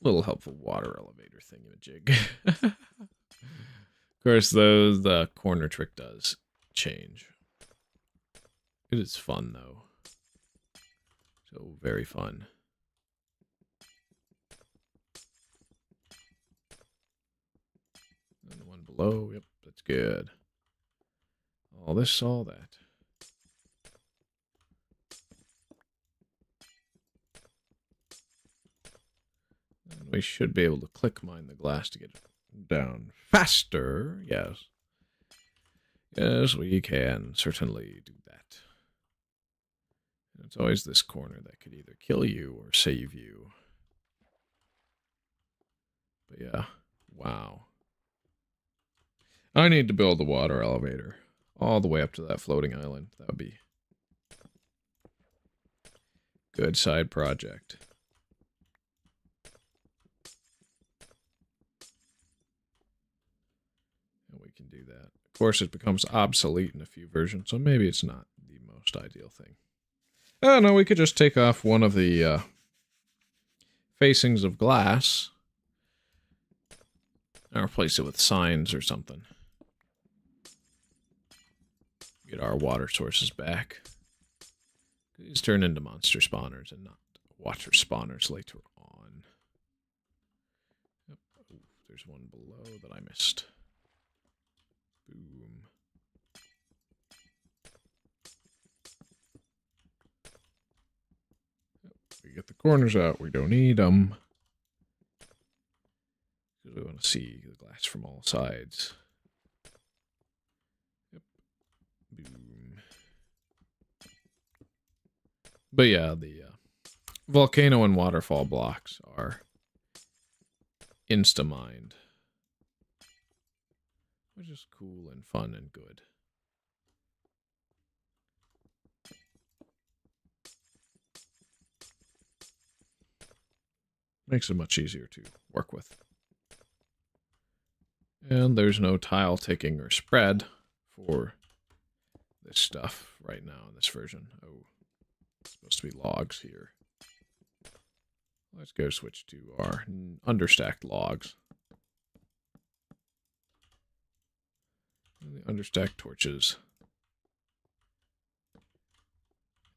Little helpful water elevator thingamajig. Of course, though, the corner trick does change. It is fun, though. So very fun. And the one below, yep, that's good. All this, all that. And we should be able to click mine the glass to get it down faster. Yes. Yes, we can certainly do that. And it's always this corner that could either kill you or save you. But yeah, wow. I need to build the water elevator all the way up to that floating island. That would be a good side project. And we can do that. Of course, it becomes obsolete in a few versions, so maybe it's not the most ideal thing. Oh, no, we could just take off one of the facings of glass and replace it with signs or something. Get our water sources back. These turn into monster spawners and not water spawners later on. Yep. Oh, there's one below that I missed. Boom. Yep. We get the corners out. We don't need them. Because we want to see the glass from all sides. Yep. Boom. But yeah, the volcano and waterfall blocks are insta-mined. Which is cool and fun and good. Makes it much easier to work with. And there's no tile ticking or spread for this stuff right now in this version. Oh, it's supposed to be logs here. Let's go switch to our understacked logs. And the understacked torches.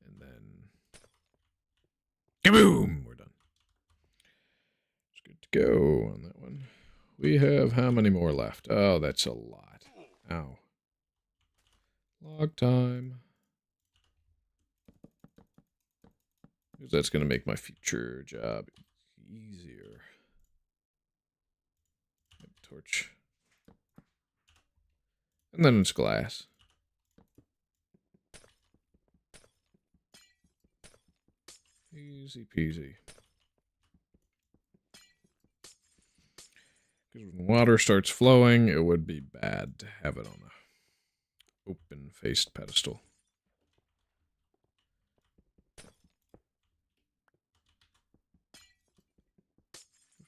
And then... kaboom! We're done. It's good to go on that one. We have how many more left? Oh, that's a lot. Ow. Log time. Because that's going to make my future job easier. Torch. And then it's glass. Easy peasy. Because when water starts flowing, it would be bad to have it on a open-faced pedestal.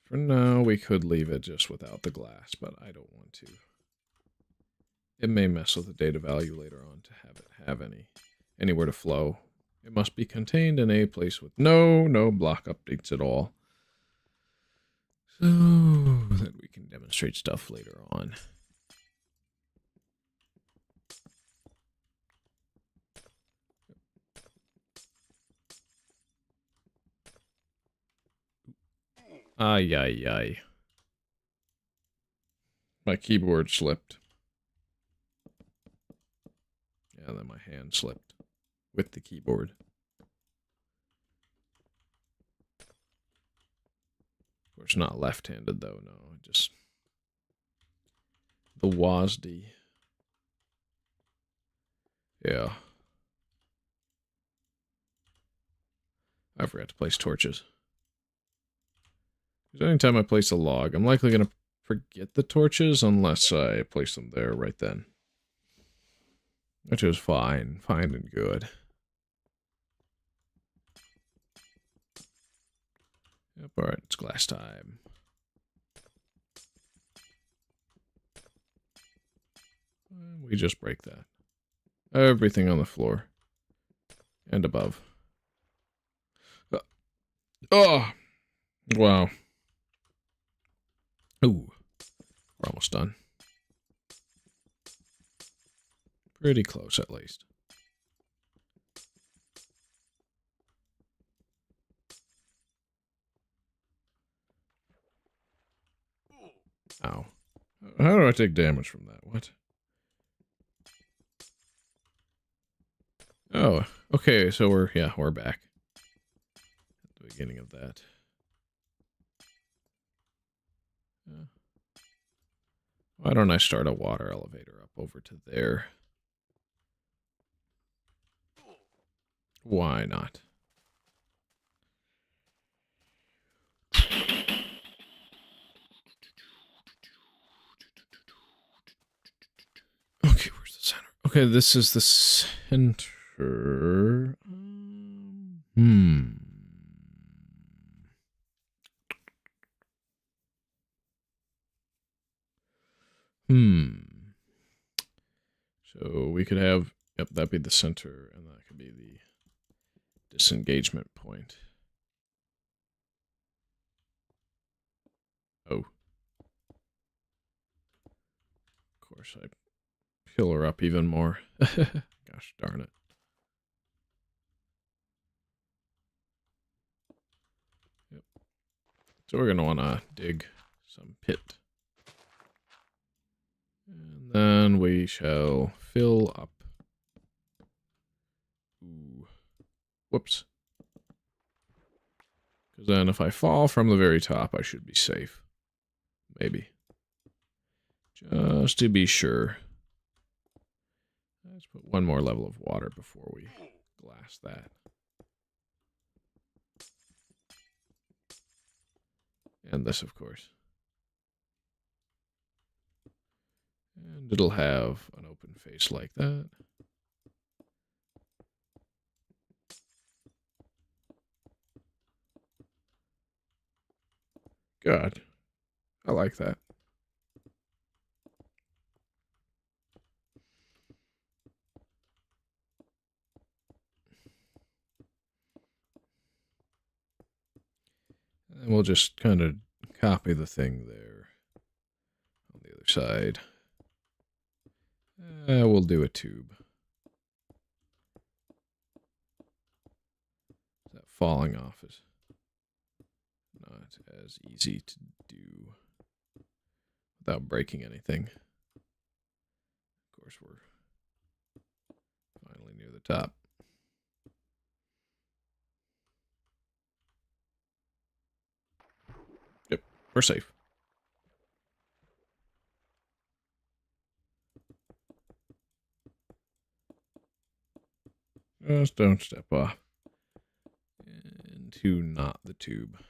For now, we could leave it just without the glass, but I don't want to. It may mess with the data value later on to have it have anywhere to flow. It must be contained in a place with no block updates at all. So that we can demonstrate stuff later on. Ay, ay, ay. My keyboard slipped. Yeah, then my hand slipped with the keyboard. Of course, not left-handed, though, no. Just the WASD. Yeah. I forgot to place torches. Because anytime I place a log, I'm likely going to forget the torches unless I place them there right then. Which is fine. Fine and good. Yep, alright, it's glass time. We just break that. Everything on the floor. And above. Oh! Wow. Ooh. We're almost done. Pretty close, at least. Ow. How do I take damage from that? What? Oh, okay, so we're back. At the beginning of that. Why don't I start a water elevator up over to there? Why not? Okay, where's the center? Okay, this is the center. So we could have, yep, that'd be the center, and that could be the disengagement point. Oh. Of course, I pillar up even more. Gosh darn it. Yep. So we're going to want to dig some pit. And then we shall fill up. Ooh. Whoops. Because then if I fall from the very top, I should be safe. Maybe. Just to be sure. Let's put one more level of water before we glass that. And this, of course. And it'll have an open face like that. God, I like that. And we'll just kind of copy the thing there on the other side. We'll do a tube. That falling off is not as easy to do without breaking anything. Of course, we're finally near the top. Yep, we're safe. Just don't step off into not the tube. This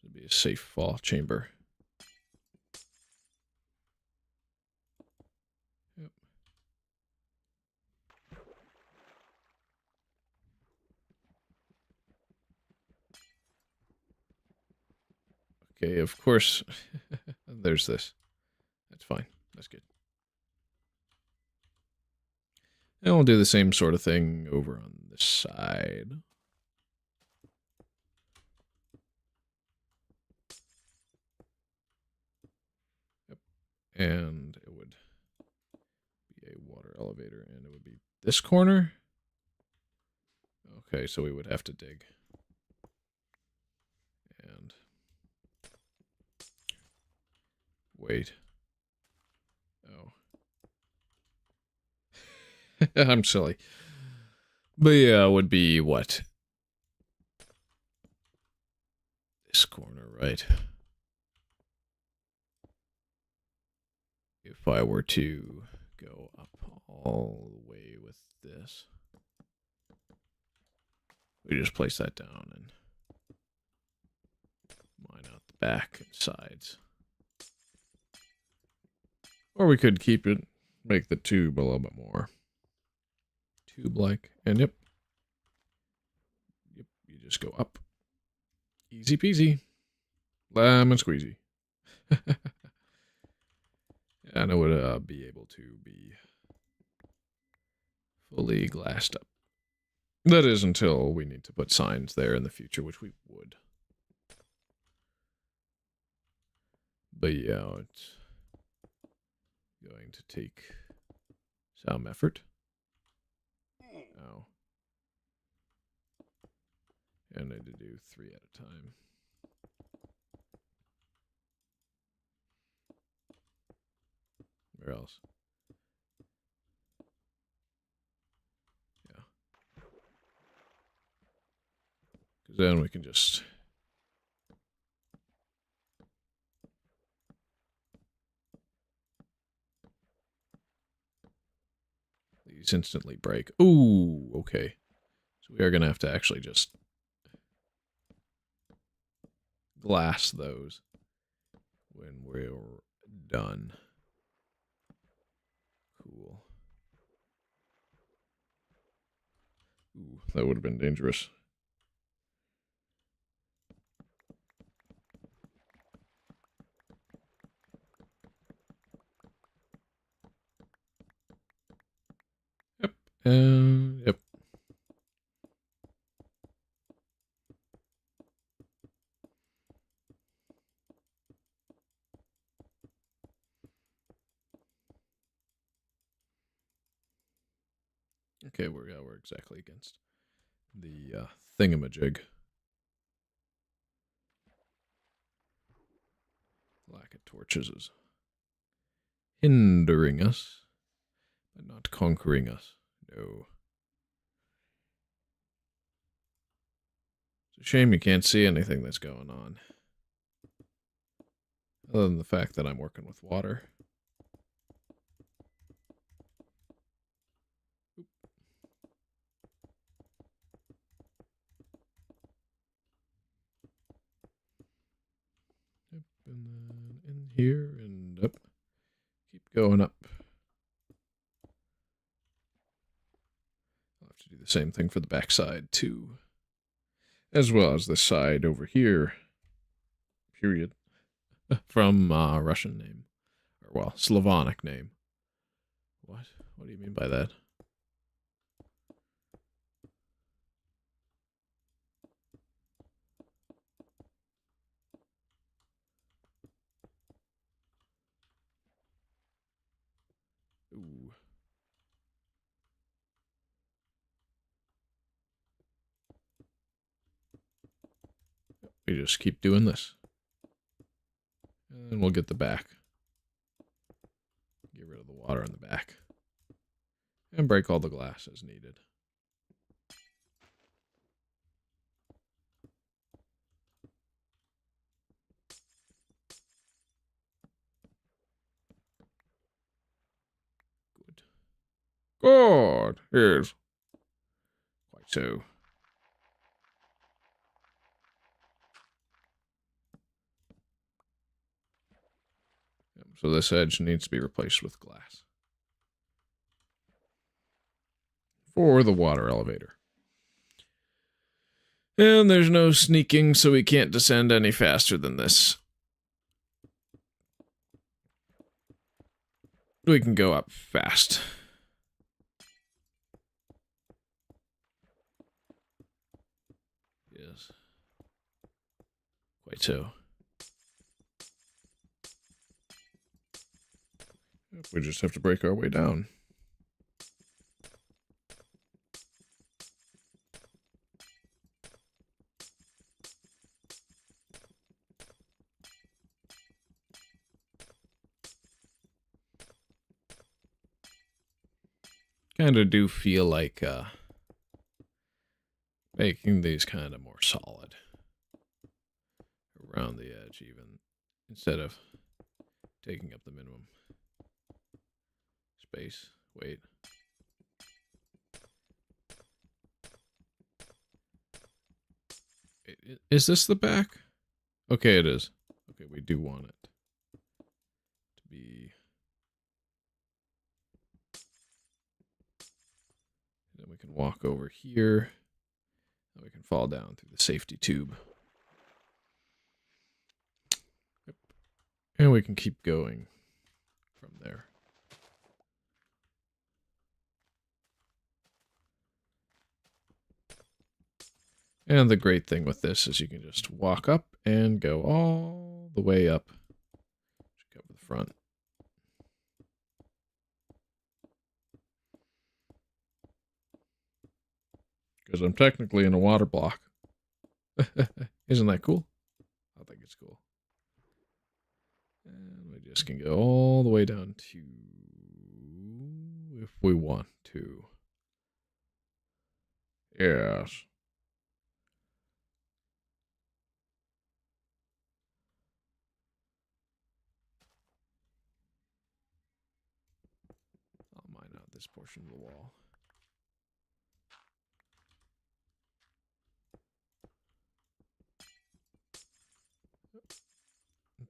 would be a safe fall chamber. Yep. Okay, of course, there's this. That's fine. That's good. And we'll do the same sort of thing over on this side. Yep. And it would be a water elevator, and it would be this corner. Okay, so we would have to dig. And wait. Oh. I'm silly. But yeah, it would be what? This corner, right? If I were to go up all the way with this, we just place that down and mine out the back and sides. Or we could keep it, make the tube a little bit more tube-like, and yep, you just go up. Easy peasy. Lemon squeezy. And it would be able to be fully glassed up. That is until we need to put signs there in the future, which we would. But yeah, it's going to take some effort. Oh. And I need to do 3 at a time. Where else? Yeah. Because then we can just... These instantly break. Ooh, okay. So we are going to have to actually just glass those when we're done. Cool. Ooh, that would have been dangerous. Yep. Yep. Okay, we're exactly against the thingamajig. Lack of torches is hindering us, but not conquering us. No. It's a shame you can't see anything that's going on. Other than the fact that I'm working with water. Yep, and then in here and up. Keep going up. I'll have to do the same thing for the backside too. As well as this side over here. Period. From Russian name. Or, well, Slavonic name. What? What do you mean by that? Ooh. We just keep doing this. And we'll get the back. Get rid of the water in the back. And break all the glass as needed. Good. Good. Yes. Quite so. So this edge needs to be replaced with glass. For the water elevator. And there's no sneaking, so we can't descend any faster than this. We can go up fast. Yes. Quite so. We just have to break our way down. Kind of do feel like making these kind of more solid around the edge even, instead of taking up the minimum space. Wait. Is this the back? Okay, it is. Okay, we do want it to be... Then we can walk over here. And we can fall down through the safety tube. Yep. And we can keep going from there. And the great thing with this is you can just walk up and go all the way up. Cover the front. Because I'm technically in a water block. Isn't that cool? I think it's cool. And we just can go all the way down to, if we want to. Yes. I'll mine out this portion of the wall.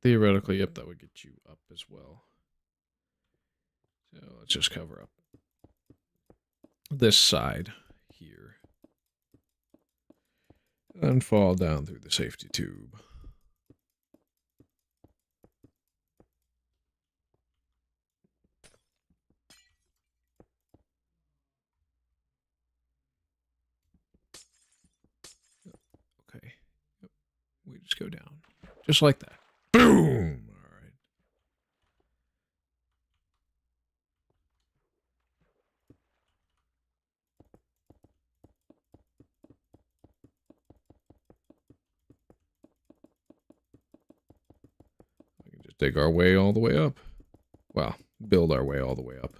Theoretically, yep, that would get you up as well. So let's just cover up this side here. And fall down through the safety tube. Okay. Yep. We just go down. Just like that. Boom! Alright. We can just dig our way all the way up. Well, build our way all the way up.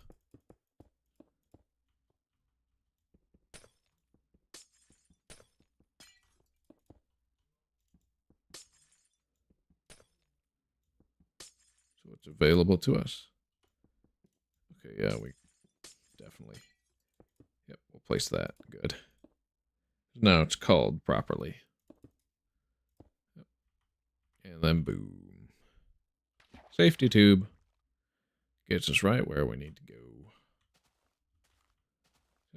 So it's available to us. Okay, yeah, we definitely. Yep, we'll place that. Good. Now it's called properly. Yep. And then boom. Safety tube. Gets us right where we need to go.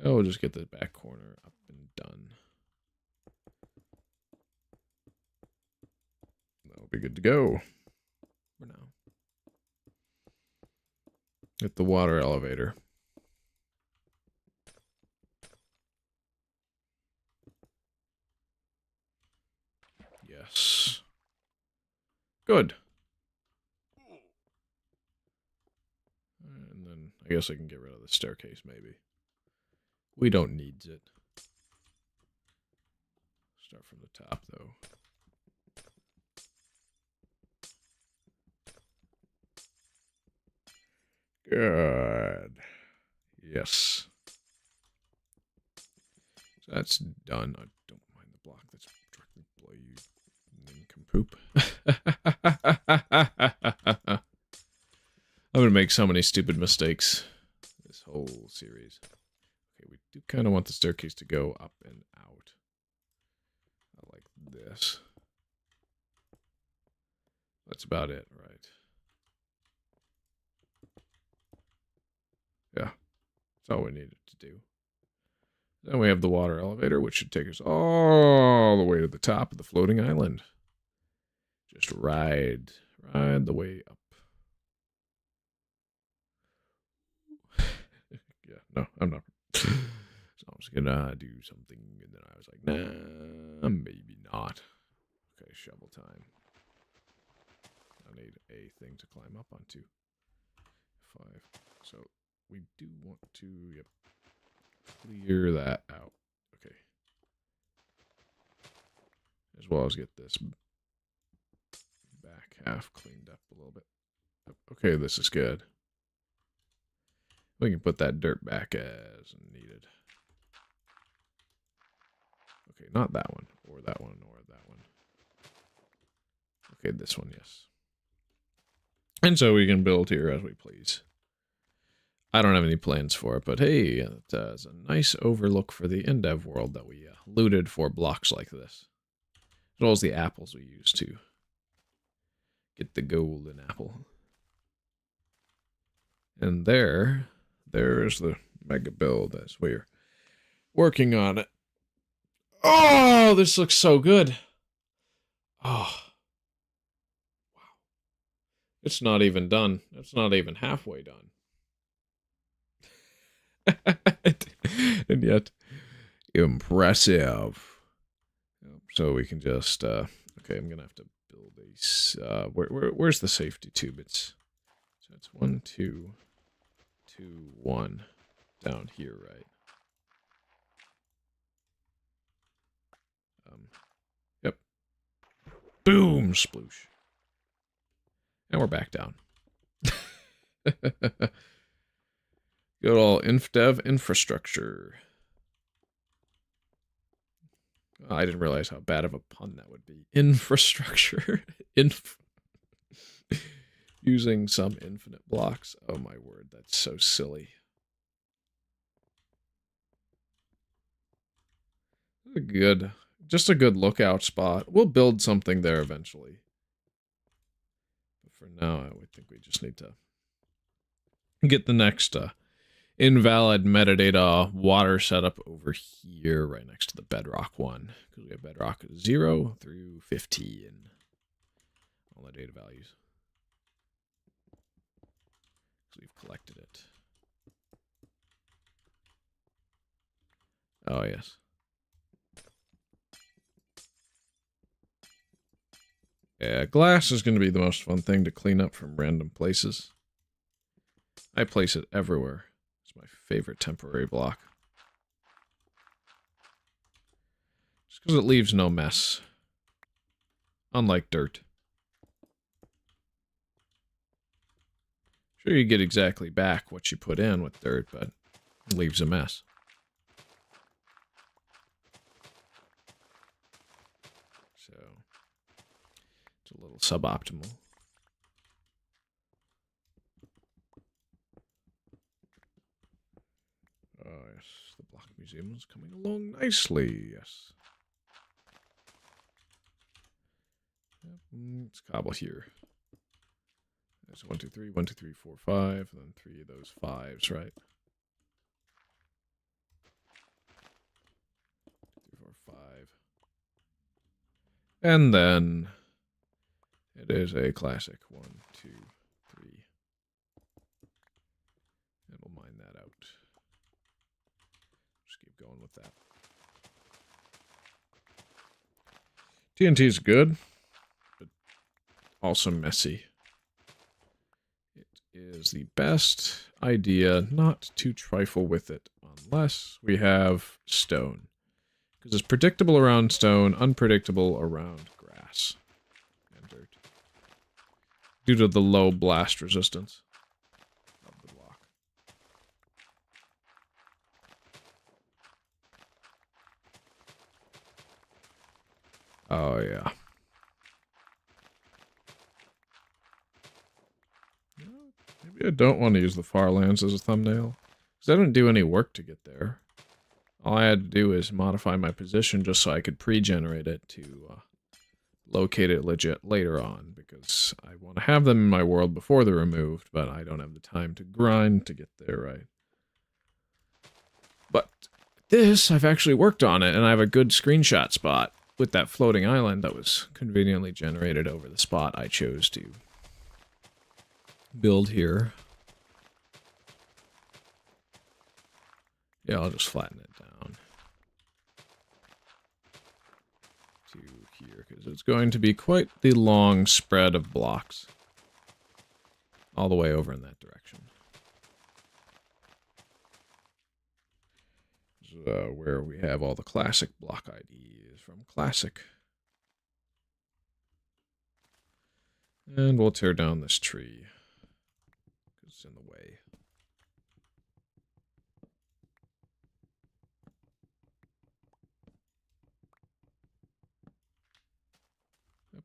So we'll just get the back corner up and done. That'll be good to go for now. Get the water elevator. Yes. Good. And then I guess I can get rid of the staircase, maybe. We don't need it. Start from the top, though. Good. Yes. So that's done. I don't mind the block that's directly below you, nincompoop. I'm gonna make so many stupid mistakes this whole series. Okay, we do kind of want the staircase to go up and out. I like this. That's about it, right? Yeah, that's all we needed to do. Then we have the water elevator, which should take us all the way to the top of the floating island. Just ride the way up. Yeah, no, I'm not. So I was gonna do something, and then I was like, nah, maybe not. Okay, shovel time. I need a thing to climb up onto. 5. So we do want to, yep, clear that out. Okay. As well as get this back half cleaned up a little bit. Okay, this is good. We can put that dirt back as needed. Okay, not that one, or that one, or that one. Okay, this one, yes. And so we can build here as we please. I don't have any plans for it, but hey, it's a nice overlook for the Indev world that we looted for blocks like this. As well as the apples we used to get the golden apple. And there's the mega build as we're working on it. Oh, this looks so good. Oh. Wow. It's not even done. It's not even halfway done. And yet, impressive. So we can just, okay, I'm gonna have to build a, where's the safety tube? So it's 1, 2, 2, 1 down here, right? Yep. Boom, sploosh. And we're back down. Good old Infdev infrastructure. Oh, I didn't realize how bad of a pun that would be. Infrastructure. Using some infinite blocks. Oh my word, that's so silly. Just a good lookout spot. We'll build something there eventually. But for now, I would think we just need to get the next invalid metadata water setup over here, right next to the bedrock one. Because we have bedrock 0 through 50 and all the data values. So we've collected it. Oh, yes. Yeah, glass is going to be the most fun thing to clean up from random places. I place it everywhere. It's my favorite temporary block. Just because it leaves no mess. Unlike dirt. Sure, you get exactly back what you put in with dirt, but it leaves a mess. So, it's a little suboptimal. Oh, yes, the block museum is coming along nicely, yes. Let's cobble here. There's 1, 2, 3, 1, 2, 3, 4, 5, and then 3 of those 5s, right? 2, 3, 4, 5. And then it is a classic 1, 2, 3. And we'll mine that out. Just keep going with that. TNT is good, but also messy. Is the best idea not to trifle with it unless we have stone. Because it's predictable around stone, unpredictable around grass and dirt. Due to the low blast resistance of the block. Oh, yeah. Maybe I don't want to use the Farlands as a thumbnail. Because I didn't do any work to get there. All I had to do is modify my position just so I could pre-generate it to locate it legit later on. Because I want to have them in my world before they're removed, but I don't have the time to grind to get there right. But this, I've actually worked on it, and I have a good screenshot spot with that floating island that was conveniently generated over the spot I chose to build here. Yeah, I'll just flatten it down to here, because it's going to be quite the long spread of blocks all the way over in that direction. This is where we have all the classic block IDs from Classic. And we'll tear down this tree. It's in the way.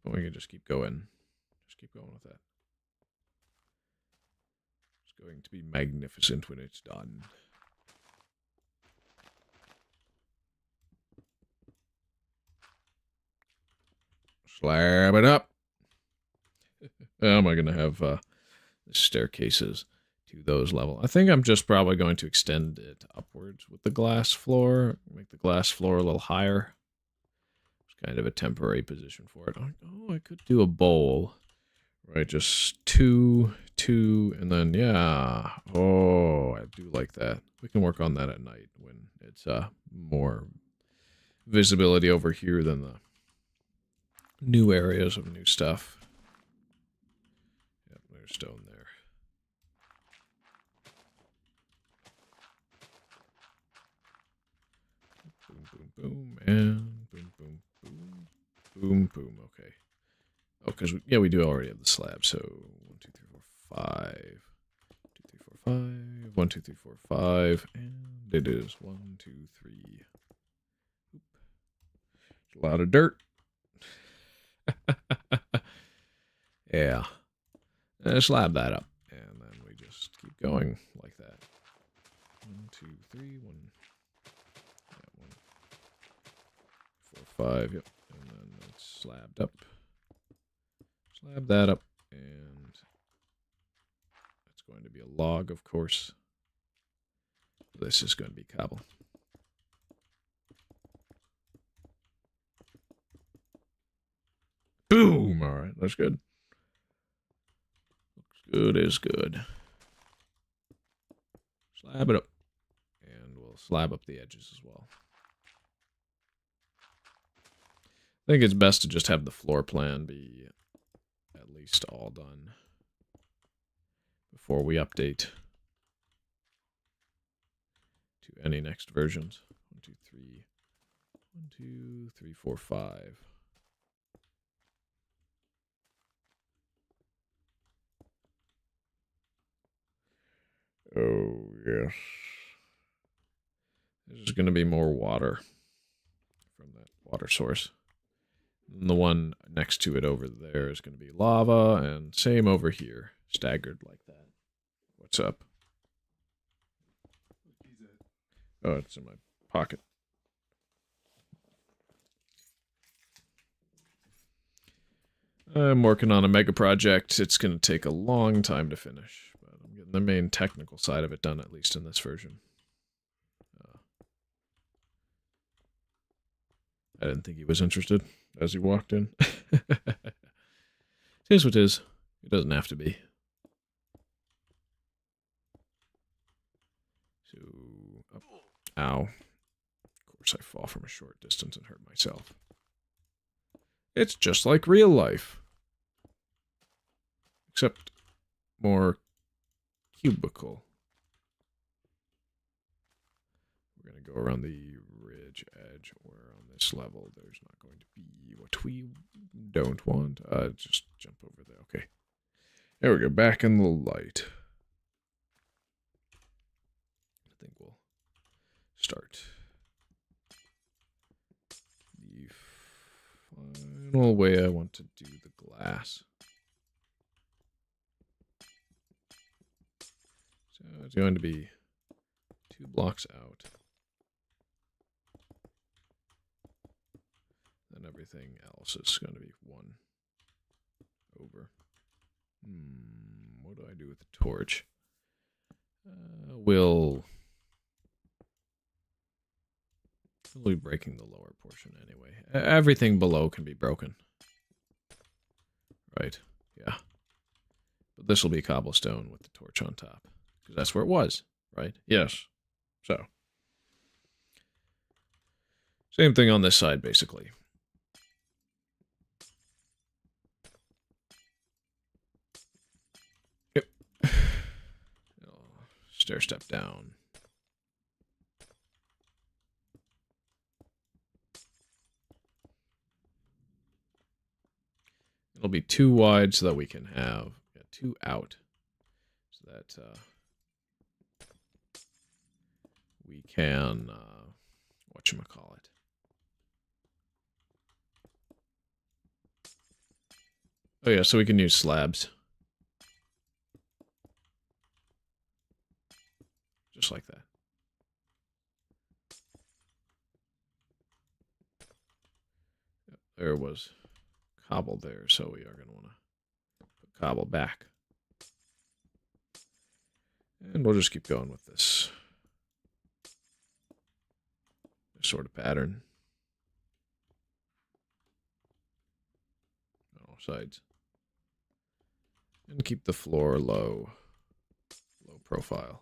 But we can just keep going. Just keep going with that. It's going to be magnificent when it's done. Slab it up. How am I going to have the staircases to those level? I think I'm just probably going to extend it upwards with the glass floor. Make the glass floor a little higher. It's kind of a temporary position for it. Oh, I could do a bowl. Right, just 2, 2, and then, yeah. Oh, I do like that. We can work on that at night when it's more visibility over here than the new areas of new stuff. Yep, there's stone there. Boom, boom, boom, and boom, boom, boom, boom, boom. Okay. Oh, because yeah, we do already have the slab. So 1, 2, 3, 4, 5. 2, 3, 4, 5. 1, 2, 3, 4, 5, and it is 1, 2, 3. Oop. A lot of dirt. Yeah. Slab that up, and then we just keep going like that. 1, 2, 3, 1. Yeah, 1, 4, 5. Yep, and then it's slabbed up. Slab that up, and it's going to be a log, of course. This is going to be cobble. Boom! All right, that's good. Looks good is good. Slab it up. And we'll slab up the edges as well. I think it's best to just have the floor plan be at least all done before we update to any next versions. 1, 2, 3. 1, 2, 3, 4, 5. Oh, yes. There's going to be more water from that water source. And the one next to it over there is going to be lava, and same over here, staggered like that. What's up? Oh, it's in my pocket. I'm working on a mega project. It's going to take a long time to finish, but I'm getting the main technical side of it done, at least in this version. I didn't think he was interested as he walked in. Here's what it is. It doesn't have to be. So, up. Ow. Of course I fall from a short distance and hurt myself. It's just like real life. Except more cubical. We're going to go around the ridge edge, where on this level there's not going to be what we don't want. Just jump over there. Okay. There we go. Back in the light. I think we'll start the final way I want to do the glass. So it's going to be 2 blocks out. And everything else is going to be 1 over. What do I do with the torch? We'll be breaking the lower portion anyway. Everything below can be broken. Right, yeah. But this will be cobblestone with the torch on top. Because that's where it was, right? Yes. So. Same thing on this side, basically. Yep. Stair step down. It'll be 2 wide so that we can have 2 out. So that we can, whatchamacallit. Oh yeah, so we can use slabs. Just like that. Yep, there was cobble there, so we are going to want to put cobble back. And we'll just keep going with this sort of pattern on all sides. And keep the floor low profile.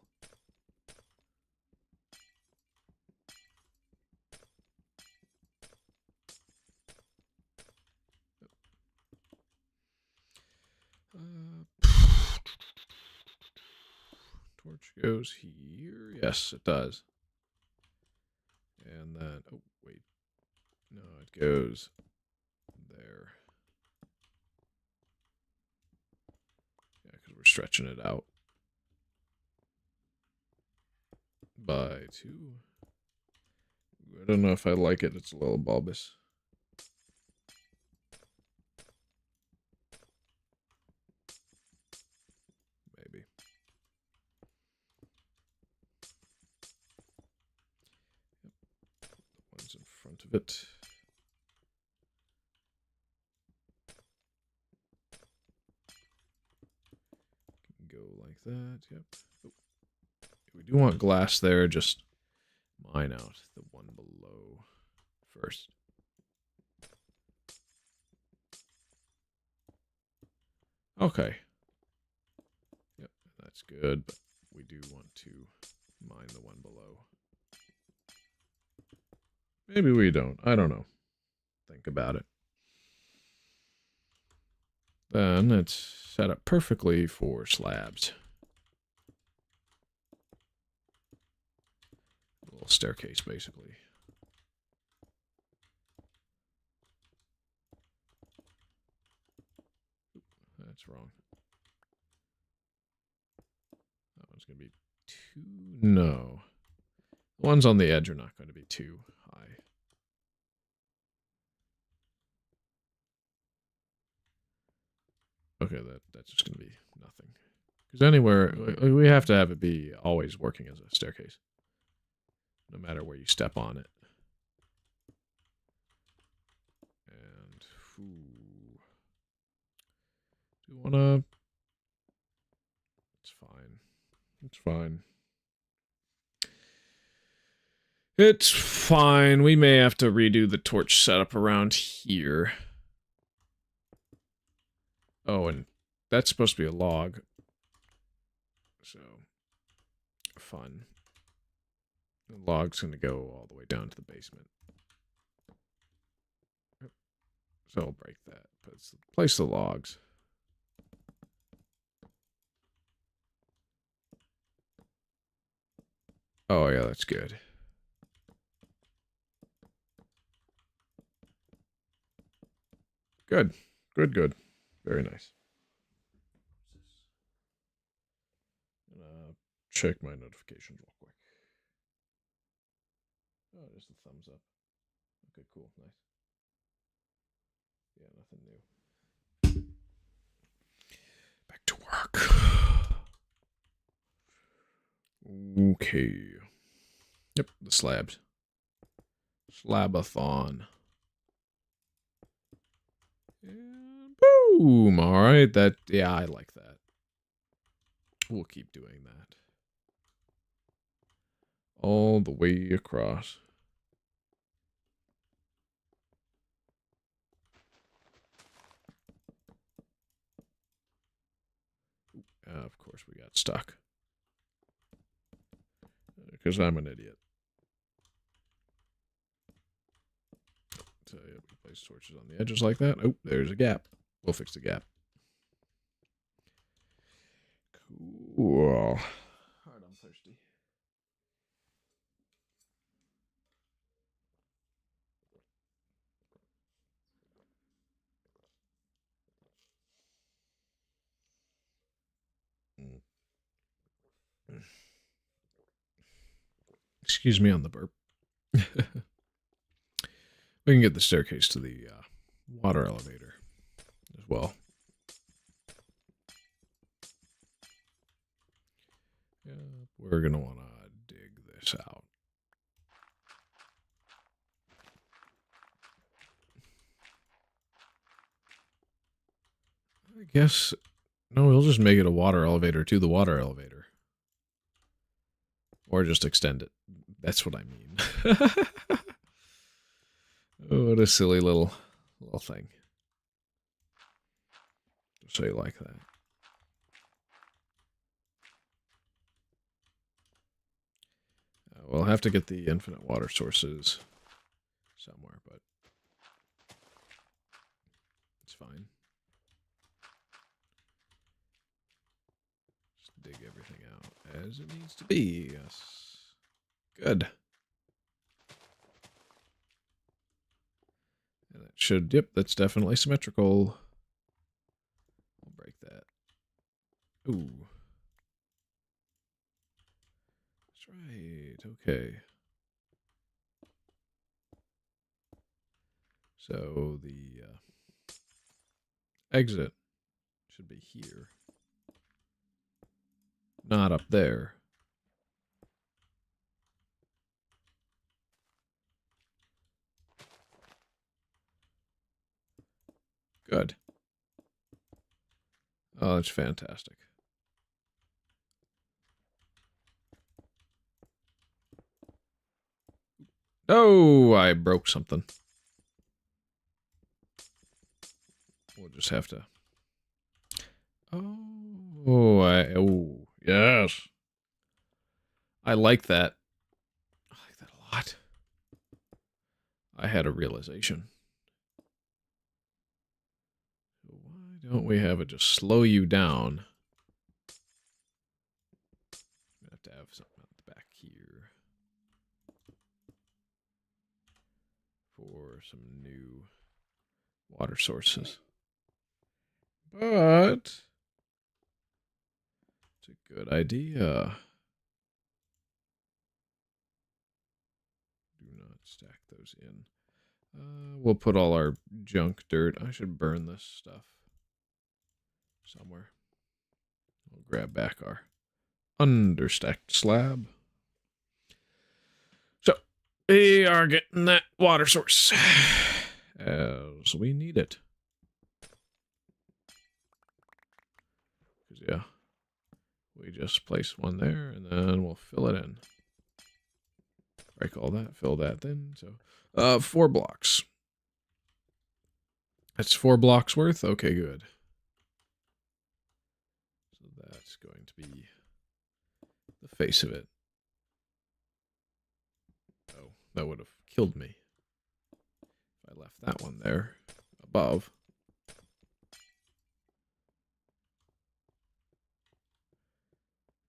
which goes here. Yes, it does. And then, oh, wait. No, it goes there. Yeah, because we're stretching it out by 2. I don't know if I like it. It's a little bulbous. Maybe. Yep. The one's in front of it. Can go like that. Yep. Oh. We do want glass there. Just mine out the one below first. Okay. Yep, that's good, but we do want to mine the one below. Maybe we don't. I don't know. Think about it. Then it's set up perfectly for slabs. A little staircase, basically. That's wrong. That one's going to be too... No. The ones on the edge are not going to be too high. Okay, that's just going to be nothing. Because anywhere, we have to have it be always working as a staircase. No matter where you step on it. And, ooh. Do you want to... It's fine. It's fine. It's fine. We may have to redo the torch setup around here. Oh, and that's supposed to be a log. So, fun. The log's going to go all the way down to the basement. So I'll break that. Place the logs. Oh, yeah, that's good. Good. Good, good. Very nice. Check my notifications real quick. Oh, there's the thumbs up. Okay, cool. Nice. Yeah, nothing new. Back to work. Okay. Yep, the slabs. Slabathon. And boom! Alright, yeah, I like that. We'll keep doing that. All the way across. Of course we got stuck. Because I'm an idiot. So yeah, we place torches on the edges like that. Oh, there's a gap. We'll fix the gap. Cool. Alright, I'm thirsty. Excuse me on the burp. We can get the staircase to the water elevator as well. Yeah, we're going to want to dig this out. I guess, no, we'll just make it a water elevator to the water elevator. Or just extend it. That's what I mean. Oh, what a silly little thing. Just say like that. We'll have to get the infinite water sources somewhere, but it's fine. Just dig everything out. As it needs to be, yes. Good. And that should, yep, that's definitely symmetrical. I'll break that. Ooh. That's right, okay. So the exit should be here. Not up there. Good. Oh, that's fantastic. Oh, I broke something. We'll just have to... Oh, yes. I like that. I like that a lot. I had a realization. Why don't we have it just slow you down? We have to have something at the back here for some new water sources. But it's a good idea. Do not stack those in. We'll put all our junk dirt. I should burn this stuff somewhere. We'll grab back our understacked slab. So, we are getting that water source as we need it. Because, yeah, we just place one there, and then we'll fill it in. Break all that, fill that then. So, 4 blocks. That's 4 blocks worth? Okay, good. So that's going to be the face of it. Oh, that would have killed me if I left that one there above.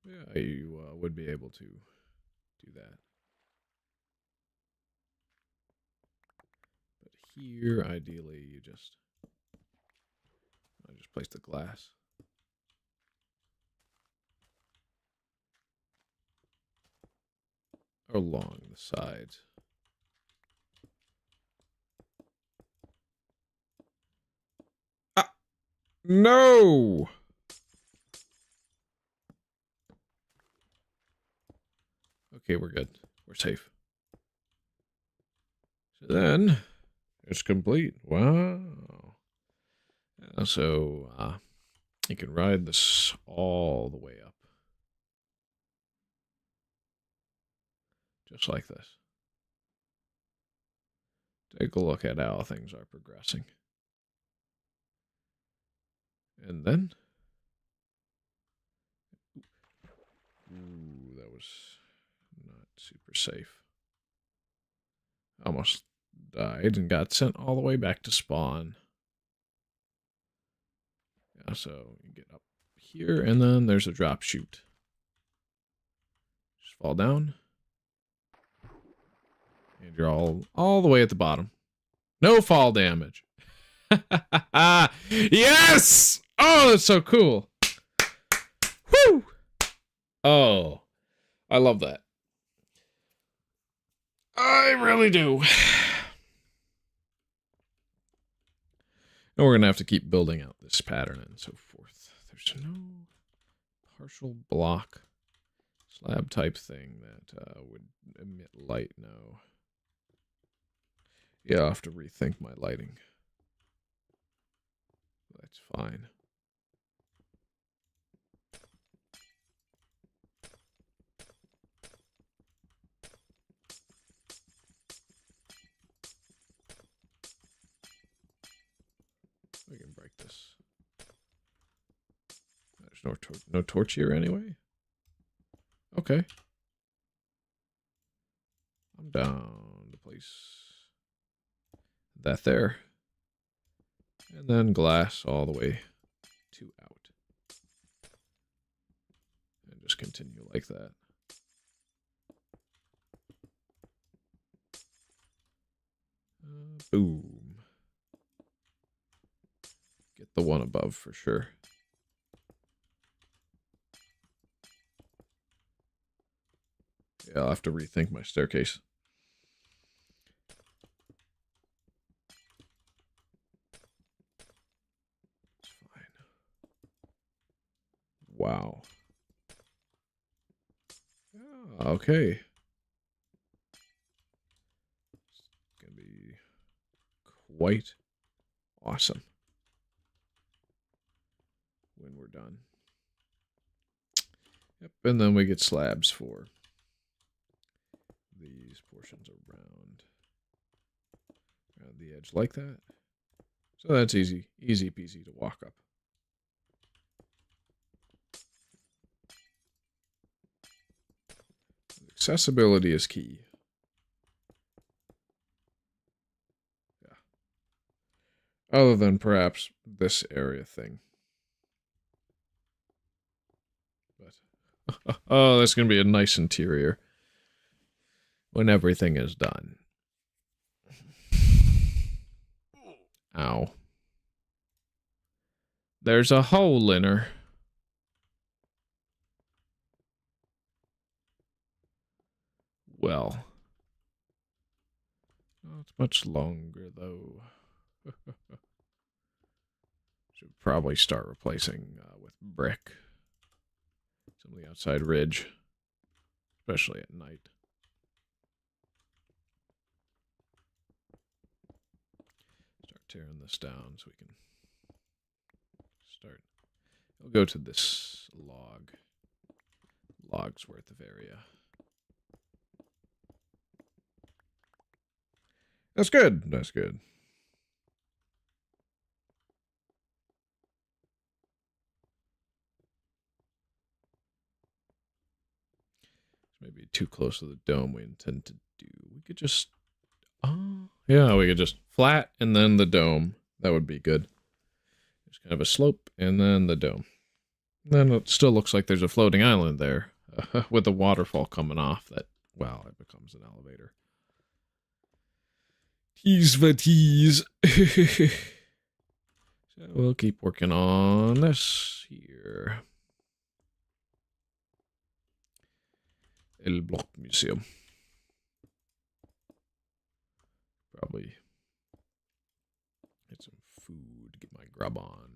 Yeah, you would be able to do that. But here, ideally, I just place the glass. Along the sides. Ah! No! Okay, we're good. We're safe. So then, it's complete. Wow. So, you can ride this all the way up. Just like this. Take a look at how things are progressing. And then... Ooh, that was not super safe. Almost died and got sent all the way back to spawn. Yeah, so you get up here, and then there's a drop chute. Just fall down. And you're all the way at the bottom. No fall damage. Yes! Oh, that's so cool. Woo! Oh, I love that. I really do. And we're going to have to keep building out this pattern and so forth. There's no partial block slab type thing that would emit light. No. Yeah, I'll have to rethink my lighting. That's fine. We can break this. There's no torch here anyway. Okay. I'm down to place that there. And then glass all the way to out. And just continue like that. Boom. Get the one above for sure. Yeah, I'll have to rethink my staircase. It's fine. Wow. Yeah, okay. It's gonna be quite awesome when we're done. Yep, and then we get slabs for these portions around the edge like that. So that's easy peasy to walk up. Accessibility is key. Yeah. Other than perhaps this area thing. But oh, that's going to be a nice interior when everything is done. Ow. There's a hole in her. Well. Oh, it's much longer, though. Should probably start replacing with brick. Some of the outside ridge. Especially at night. Start tearing this down so we can start. We'll go to this log's worth of area. That's good. That's good. Maybe too close to the dome we intend to do. We could just... Oh, yeah, we could just flat and then the dome. That would be good. There's kind of a slope and then the dome. Then it still looks like there's a floating island there with a waterfall coming off that, well, it becomes an elevator. Tease for tease. So we'll keep working on this here. El Block Museum. Probably get some food, get my grub on.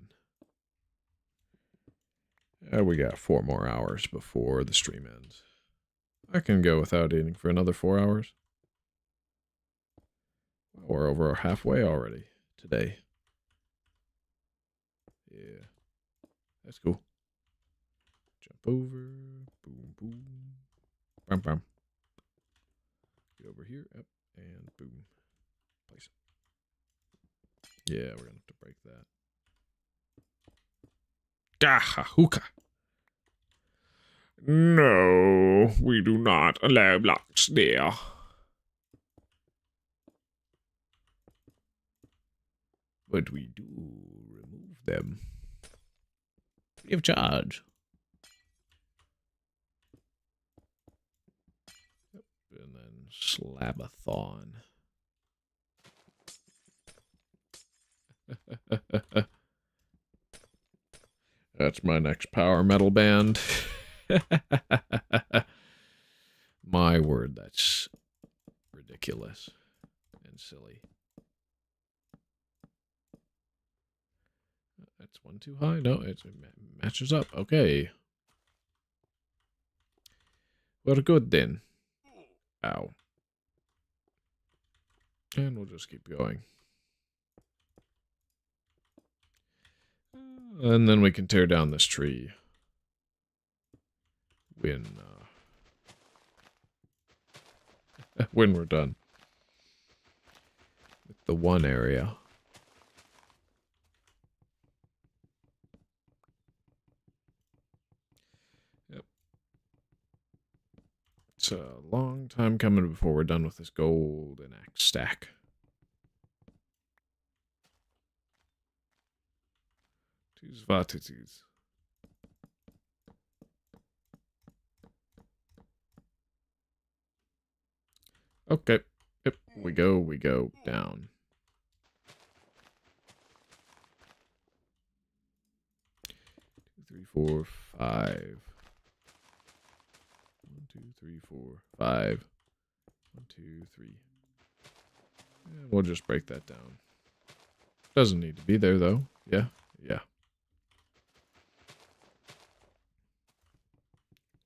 We got 4 more hours before the stream ends. I can go without eating for another 4 hours. We're over halfway already today. Yeah. That's cool. Jump over. Boom, boom. Bam, bam. Get over here. Up. And boom. Place it. Yeah, we're going to have to break that. Gaha hookah. No, we do not allow blocks there. But we do remove them. Free of charge. And then slabathon. That's my next power metal band. My word, that's ridiculous and silly. That's one too high? No, it matches up. Okay. We're good then. Ow. And we'll just keep going. And then we can tear down this tree. When we're done. With the one area. Yep. It's a long time coming before we're done with this golden axe stack. Tis vatities. Okay. Yep. We go down. 2, 3, 4, 5. 1, 2, 3, 4, 5. 1, 2, 3. And we'll just break that down. Doesn't need to be there though. Yeah. Yeah.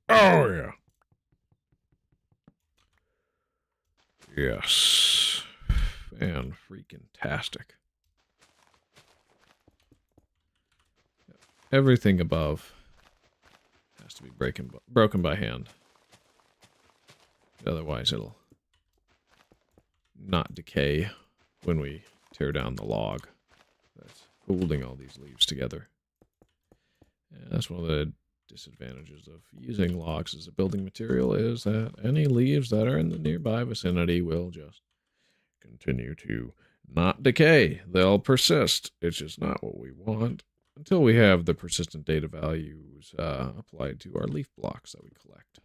Oh yeah. Yes. And freaking tastic. Everything above has to be broken by hand. Otherwise it'll not decay when we tear down the log that's holding all these leaves together. And that's one of the disadvantages of using logs as a building material, is that any leaves that are in the nearby vicinity will just continue to not decay. They'll persist. It's just not what we want until we have the persistent data values applied to our leaf blocks that we collect.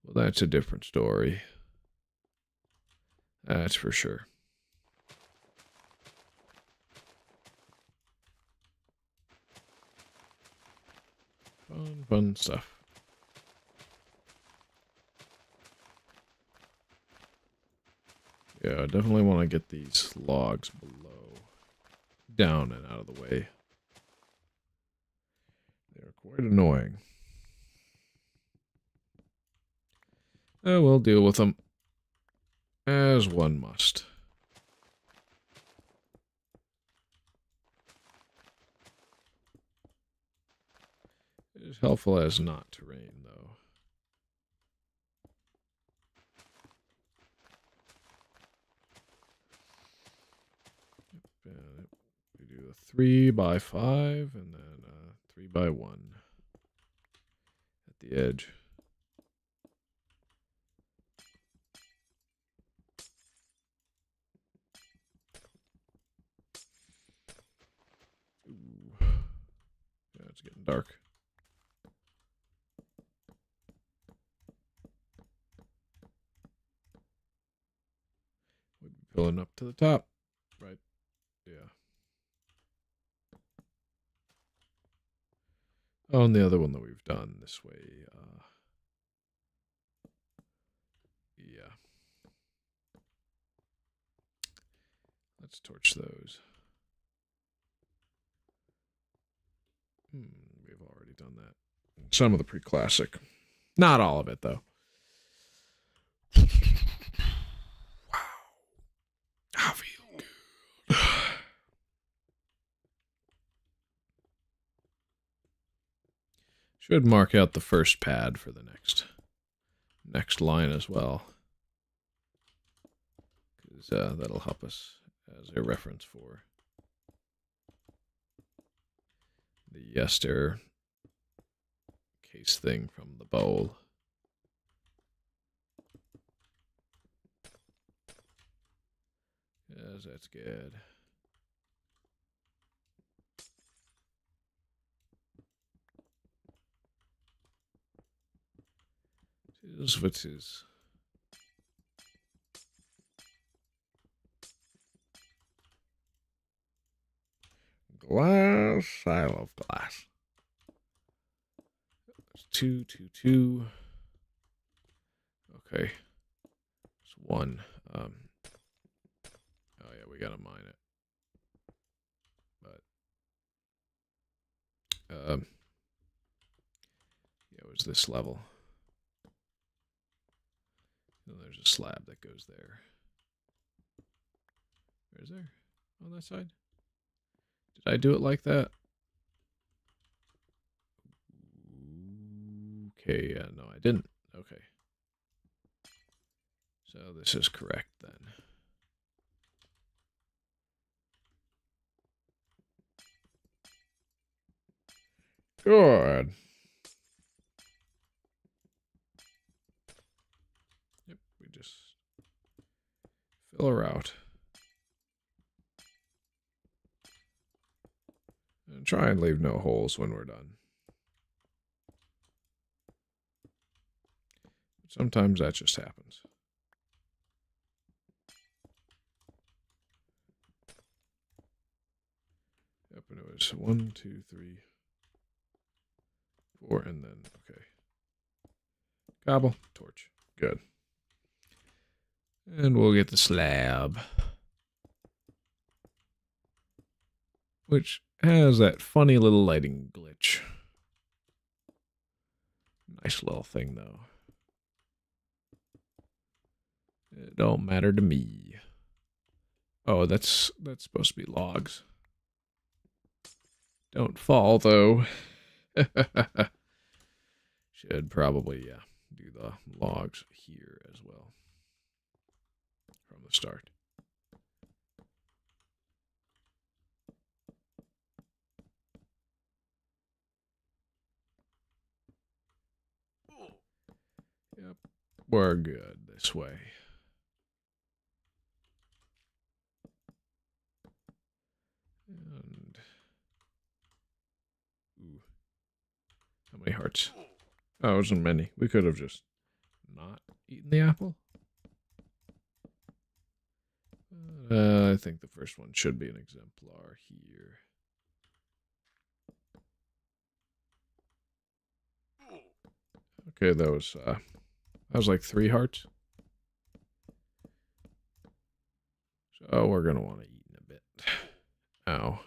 Well, that's a different story. That's for sure. Fun stuff. Yeah, I definitely want to get these logs below, down and out of the way. They're quite annoying. We'll deal with them as one must. It is helpful as not to rain, though. We do a 3 by 5 and then 3 by 1 at the edge. Ooh. Yeah, it's getting dark. We'd be pulling up to the top, right? Yeah. Oh, and the other one that we've done this way. Yeah. Let's torch those. We've already done that. Some of the Preclassic. Not all of it, though. Wow. I feel good. Should mark out the first pad for the next line as well. Because that'll help us as a reference for the ester case thing from the bowl. Yes, that's good. Which is glass. I love glass. 2, 2, 2. Okay. It's 1. Oh yeah, we gotta mine it. But yeah, it was this level. And there's a slab that goes there. Where's there? On that side? Did I do it like that? Okay, yeah, no, I didn't. Okay. So this is correct then. Good. Yep, we just fill her out. And try and leave no holes when we're done. Sometimes that just happens. Yep, and it was 1, 2, 3, 4, and then, okay. Cobble, torch. Good. And we'll get the slab. Which has that funny little lighting glitch. Nice little thing, though. It don't matter to me. Oh, that's supposed to be logs. Don't fall, though. Should probably, yeah, do the logs here as well. From the start. Yep, we're good this way. And ooh, how many hearts? Oh, it wasn't many. We could have just not eaten the apple. I think the first one should be an exemplar here. Okay, that was like 3 hearts. So we're gonna want to eat in a bit. Ow.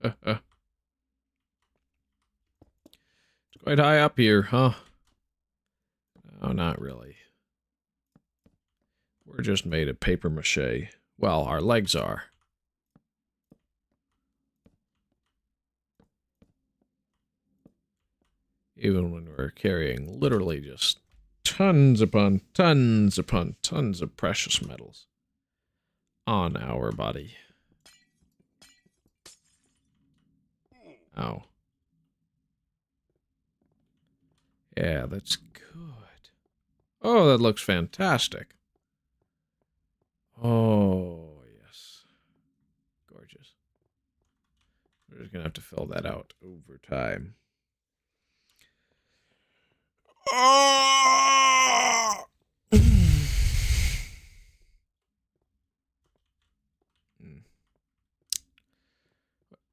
It's quite high up here, huh? No, not really. We're just made of paper mache. Well, our legs are. Even when we're carrying literally just tons upon tons upon tons of precious metals on our body. Ow. Yeah, that's good. Oh, that looks fantastic. Oh, yes. Gorgeous. We're just going to have to fill that out over time.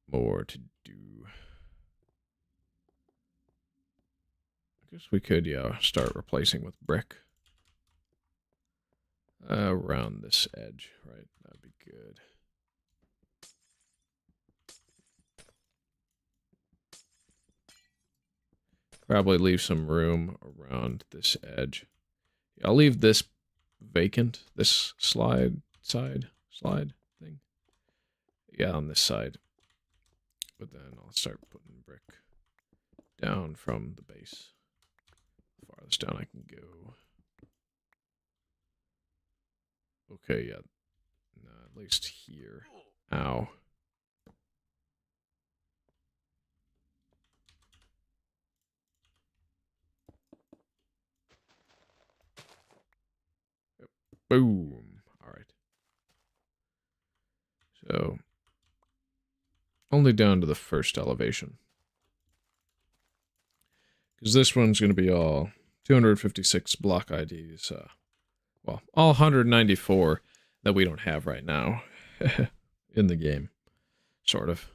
More to do. I guess we could, yeah, start replacing with brick. Around this edge, right? That'd be good. Probably leave some room around this edge. I'll leave this vacant, this slide thing. Yeah, on this side. But then I'll start putting brick down from the base. Farthest down I can go. Okay, yeah. No, at least here. Ow. Yep. Boom. Alright. So, only down to the first elevation. Because this one's going to be all 256 block IDs. Well, all 194 that we don't have right now in the game. Sort of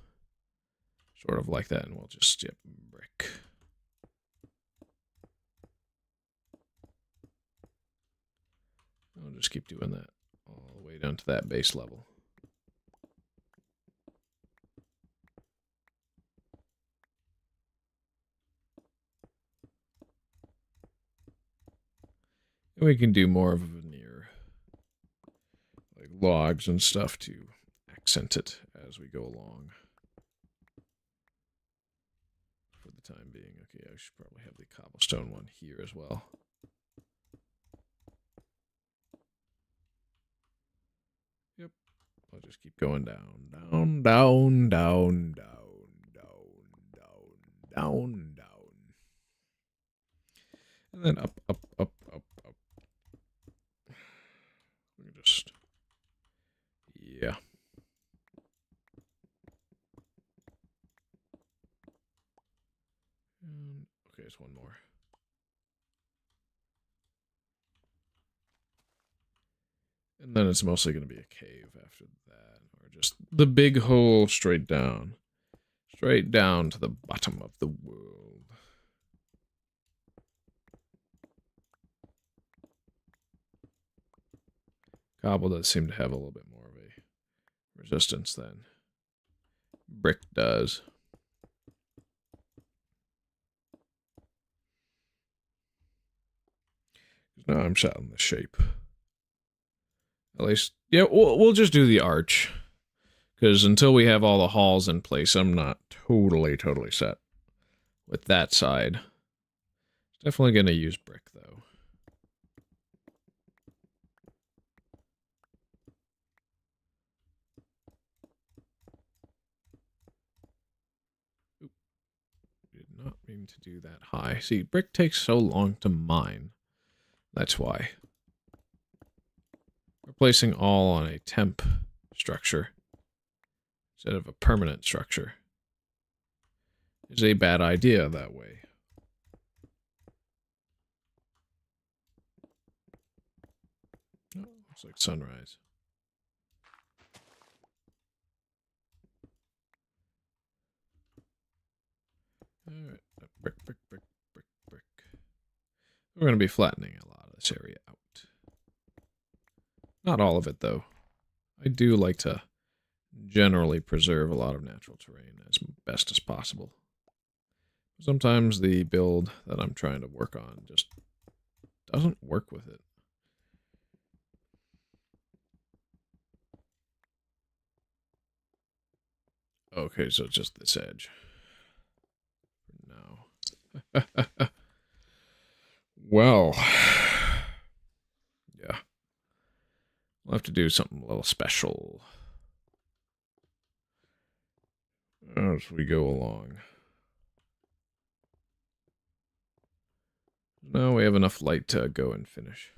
like that. And we'll just, yep, brick. I'll just keep doing that all the way down to that base level. And we can do more of a veneer, like logs and stuff to accent it as we go along. For the time being. Okay, I should probably have the cobblestone one here as well. Yep. I'll just keep going down, down, down, down, down, down, down, down, down. And then up, up, up, up, up. We can just, yeah. And then it's mostly going to be a cave after that. Or just the big hole straight down. Straight down to the bottom of the world. Cobble does seem to have a little bit more of a resistance than brick does. Now I'm set on the shape. At least, yeah, we'll just do the arch. Because until we have all the halls in place, I'm not totally set with that side. Definitely going to use brick, though. Oop. Did not mean to do that high. See, brick takes so long to mine. That's why. Replacing all on a temp structure instead of a permanent structure is a bad idea that way. Oh, looks like sunrise. Alright, brick. We're going to be flattening a lot of this area out. Not all of it, though. I do like to generally preserve a lot of natural terrain as best as possible. Sometimes the build that I'm trying to work on just doesn't work with it. Okay, so it's just this edge. No. Well. Yeah. We'll have to do something a little special as we go along. Now we have enough light to go and finish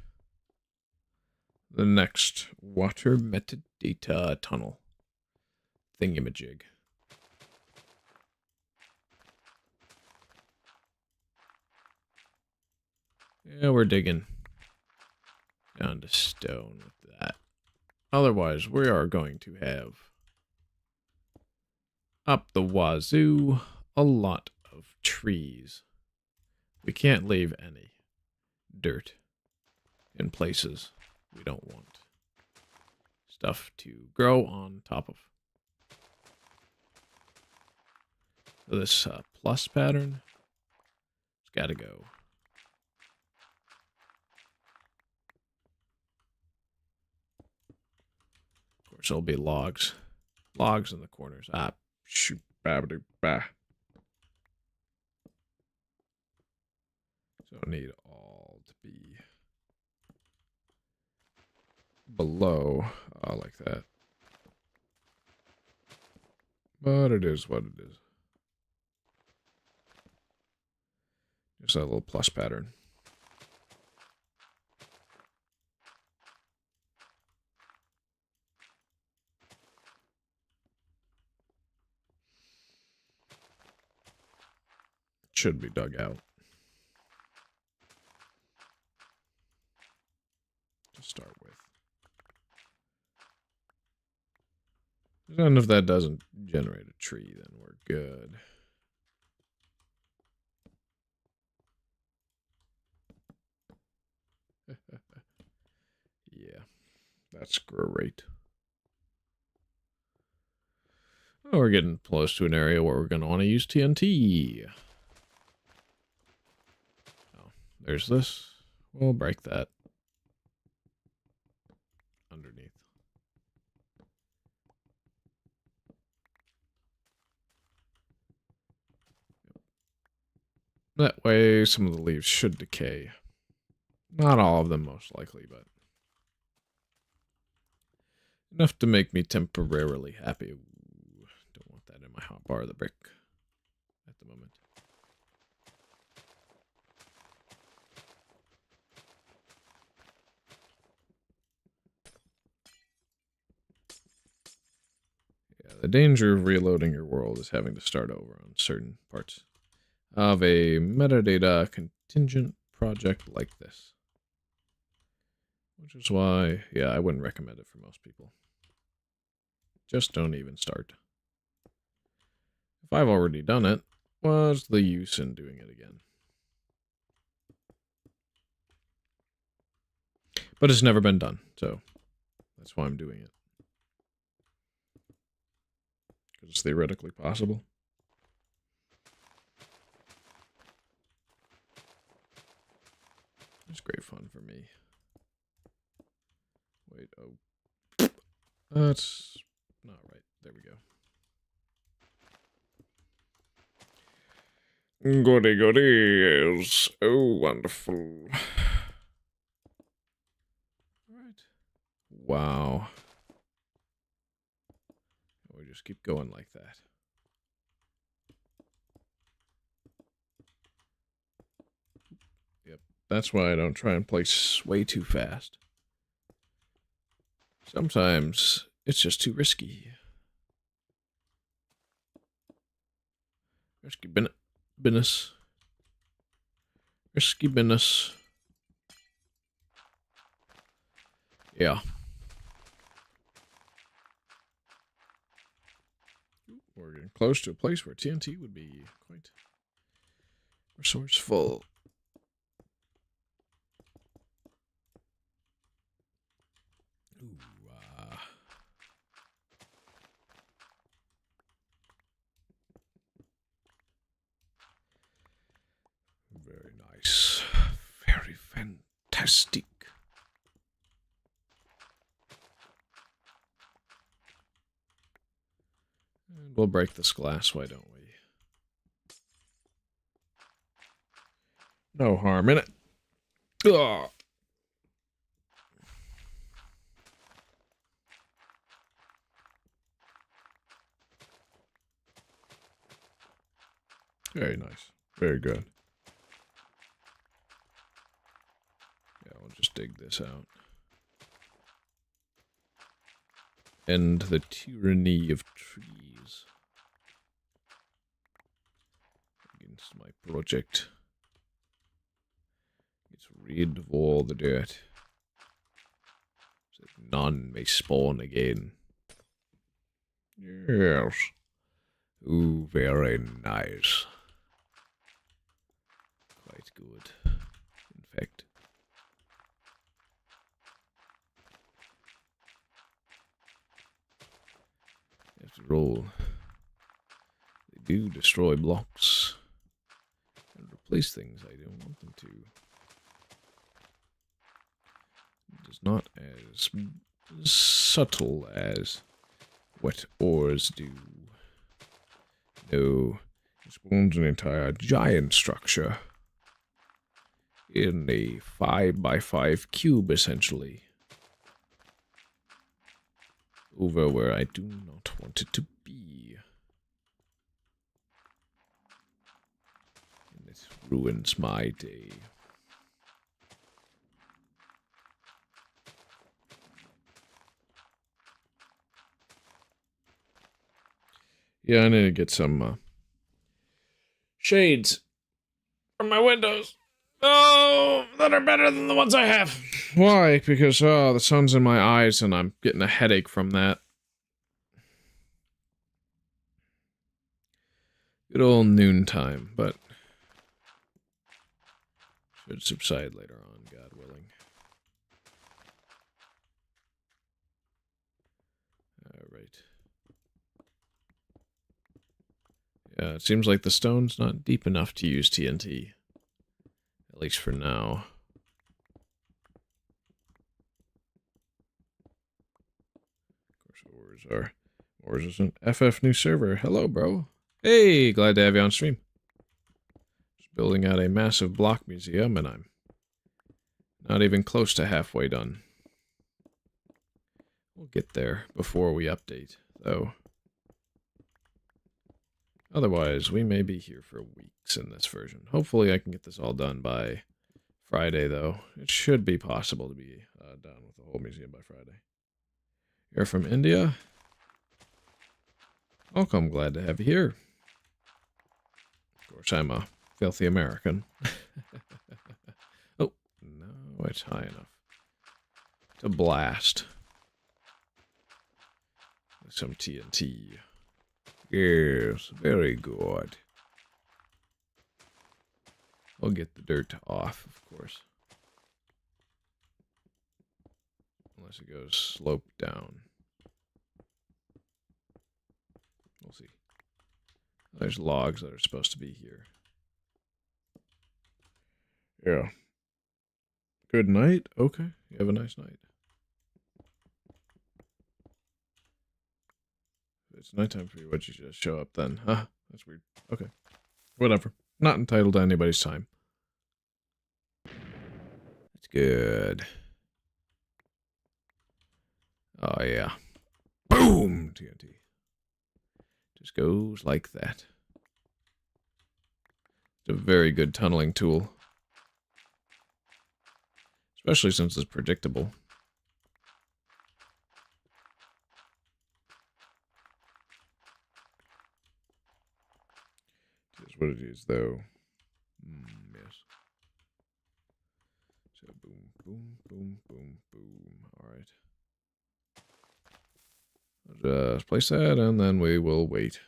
the next water metadata tunnel thingamajig. Yeah, we're digging down to stone with that. Otherwise, we are going to have up the wazoo a lot of trees. We can't leave any dirt in places we don't want stuff to grow on top of. So this plus pattern, it's got to go. Of course, there'll be logs. Logs in the corners. Ah, shoot, babadoo, bah. So I need all to be below, like that. But it is what it is. Just that little plus pattern. Should be dug out. To start with. And if that doesn't generate a tree, then we're good. Yeah, that's great. Oh, we're getting close to an area where we're going to want to use TNT. Oh, there's this. We'll break that underneath. That way, some of the leaves should decay. Not all of them, most likely, but enough to make me temporarily happy. Ooh, don't want that in my hotbar of the brick at the moment. Yeah, the danger of reloading your world is having to start over on certain parts of a metadata contingent project like this. Which is why, yeah, I wouldn't recommend it for most people. Just don't even start. If I've already done it, what's the use in doing it again? But it's never been done, so that's why I'm doing it. Because it's theoretically possible. It's great fun for me. Wait, oh. That's not right. There we go. Goody goodies. Oh, wonderful. Right. Wow. We just keep going like that. Yep. That's why I don't try and place way too fast. Sometimes it's just too risky. Risky business. Risky business. Yeah. We're getting close to a place where TNT would be quite resourceful. Ooh, very nice. Very fantastic. And we'll break this glass, why don't we? No harm in it. Ugh. Very nice. Very good. Yeah, we'll just dig this out. End the tyranny of trees. Against my project. Get rid of all the dirt. So that none may spawn again. Yes. Ooh, very nice. Quite good, in fact. After all, they do destroy blocks and replace things I don't want them to. It is not as subtle as what ores do. No, it spawns an entire giant structure in a 5x5 cube, essentially. Over where I do not want it to be. And it ruins my day. Yeah, I need to get some shades from my windows. Oh, that are better than the ones I have. Why? Because, the sun's in my eyes and I'm getting a headache from that. Good old noontime, but should subside later on, God willing. Alright. Yeah, it seems like the stone's not deep enough to use TNT. At least for now. Of course, Ors is an FF new server. Hello, bro. Hey, glad to have you on stream. Just building out a massive block museum, and I'm not even close to halfway done. We'll get there before we update, though. Otherwise, we may be here for weeks in this version. Hopefully I can get this all done by Friday, though. It should be possible to be done with the whole museum by Friday. You're from India? Welcome, glad to have you here. Of course, I'm a filthy American. Oh, no, it's high enough. to blast. Some TNT. Yes, very good. We'll get the dirt off, of course. Unless it goes slope down. We'll see. There's logs that are supposed to be here. Yeah. Good night? Okay. You have a nice night. If it's nighttime for you, why'd you just show up then? Huh? That's weird. Okay. Whatever. Not entitled to anybody's time. That's good. Oh, yeah. Boom! TNT. Just goes like that. It's a very good tunneling tool. Especially since it's predictable. It is what it is, though. Yes. So, boom, boom, boom, boom, boom. Alright. I'll just place that, and then we will wait.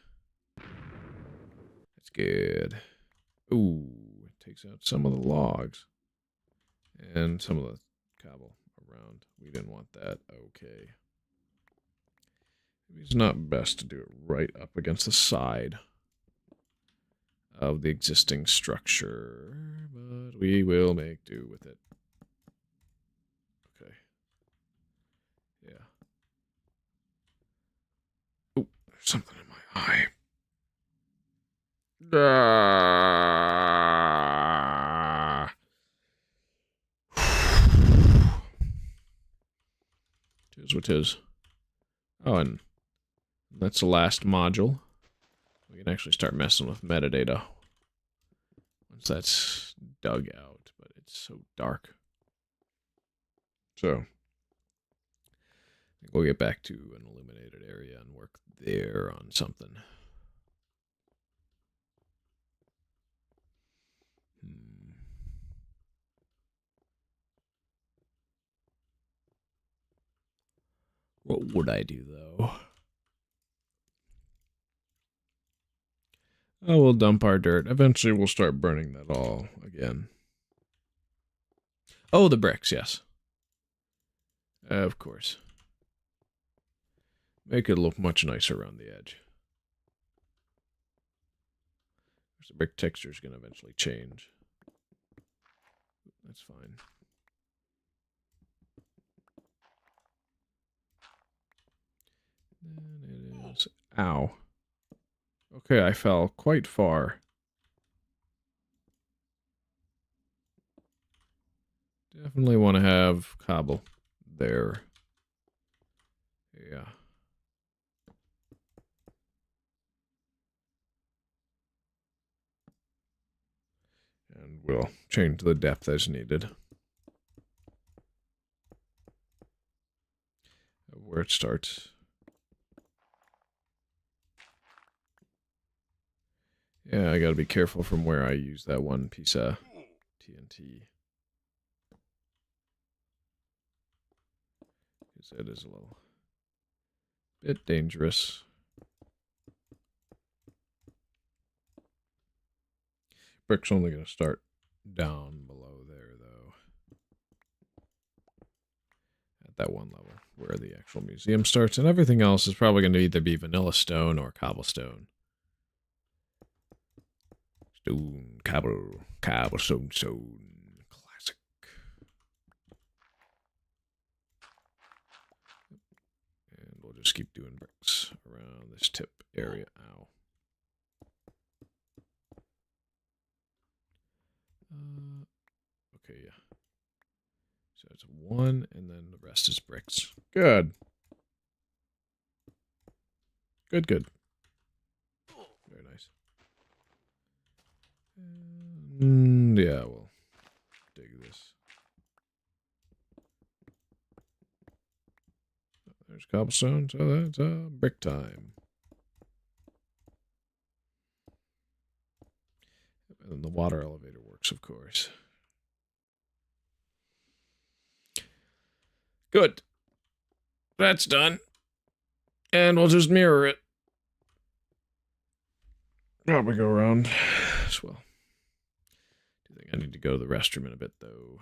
That's good. Ooh, it takes out some of the logs. And some of the cobble around. We didn't want that. Okay. Maybe it's not best to do it right up against the side of the existing structure, but we will make do with it. Okay. Yeah. Oh, there's something in my eye. Tis what tis. Oh, and that's the last module. We can actually start messing with metadata once that's dug out, but it's so dark. So, I think we'll get back to an illuminated area and work there on something. What would I do, though? Oh, we'll dump our dirt. Eventually, we'll start burning that all again. Oh, the bricks, yes. Of course. Make it look much nicer around the edge. The brick texture is going to eventually change. That's fine. Then it is... Ow. Okay, I fell quite far. Definitely want to have cobble there. Yeah. And we'll change the depth as needed. Where it starts. Yeah, I gotta be careful from where I use that one piece of TNT. Because it is a little bit dangerous. Brick's only gonna start down below there, though. At that one level, where the actual museum starts. And everything else is probably going to either be vanilla stone or cobblestone. Stone, cobblestone, stone. Classic. And we'll just keep doing bricks around this tip area. Ow. Okay, yeah. So it's one, and then the rest is bricks. Good. Good, good. Very nice. And yeah, we'll dig this. There's cobblestone, so that's brick time. And the water elevator works, of course. Good. That's done. And we'll just mirror it. Now we go around as well. Do you think I need to go to the restroom in a bit, though?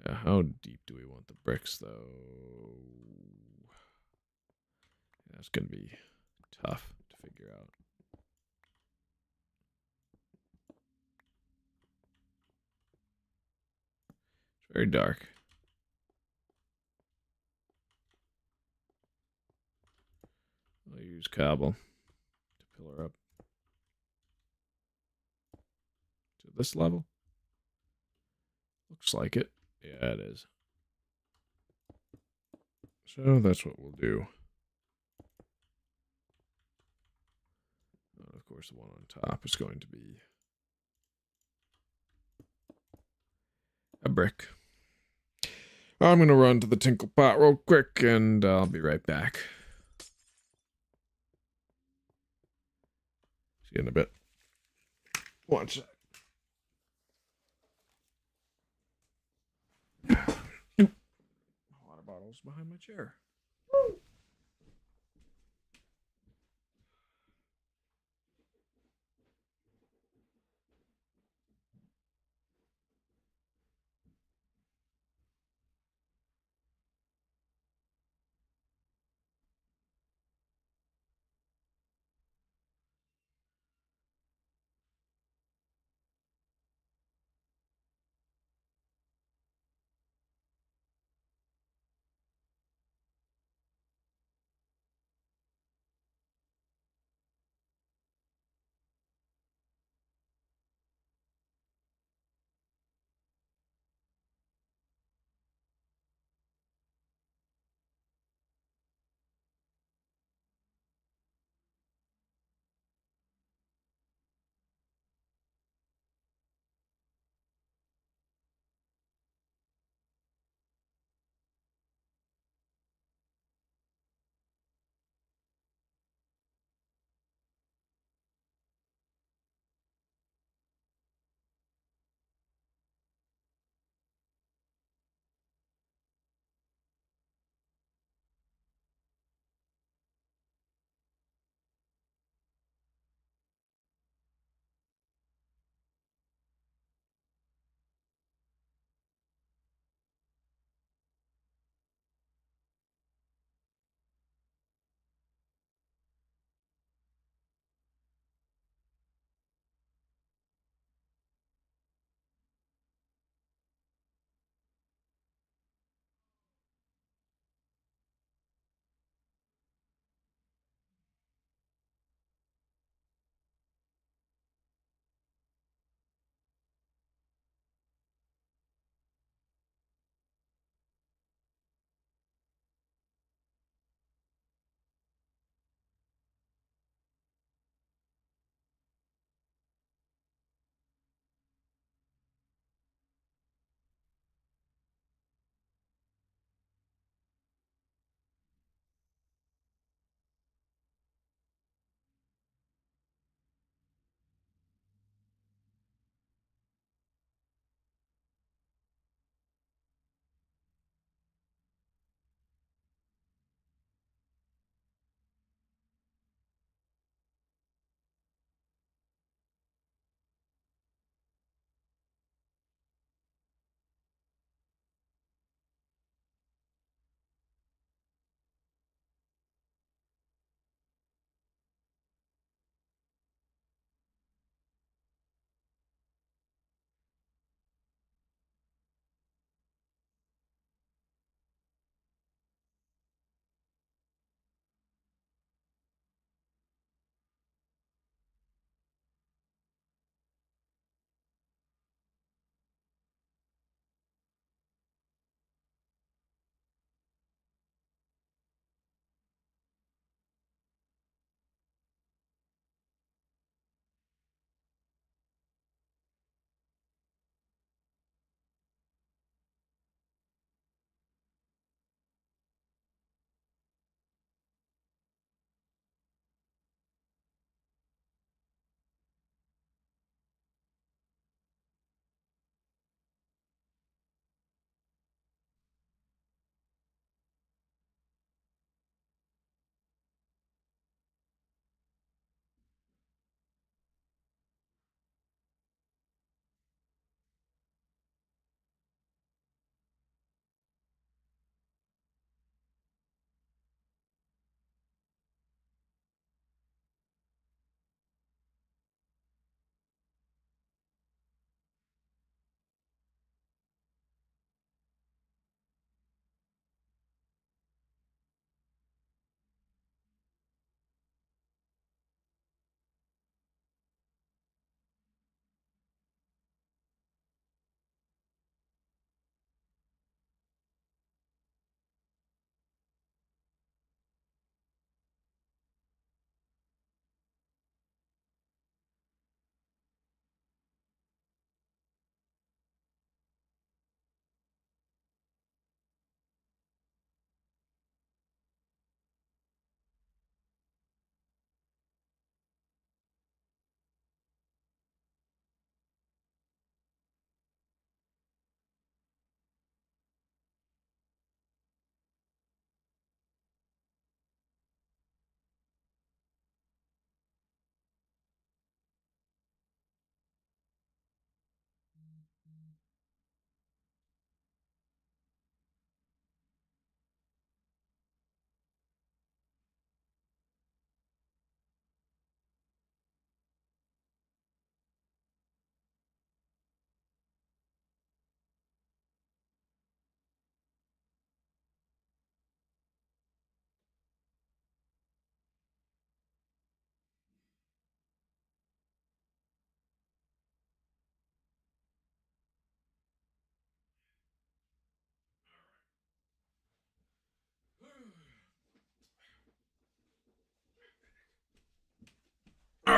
Yeah, how deep do we want the bricks, though? That's going to be tough to figure out. It's very dark. I'll use cobble to pillar up to this level. Looks like it. Yeah, it is. So that's what we'll do. And of course, the one on top is going to be a brick. I'm going to run to the tinkle pot real quick, and I'll be right back. See you in a bit. One sec. Water bottle's behind my chair.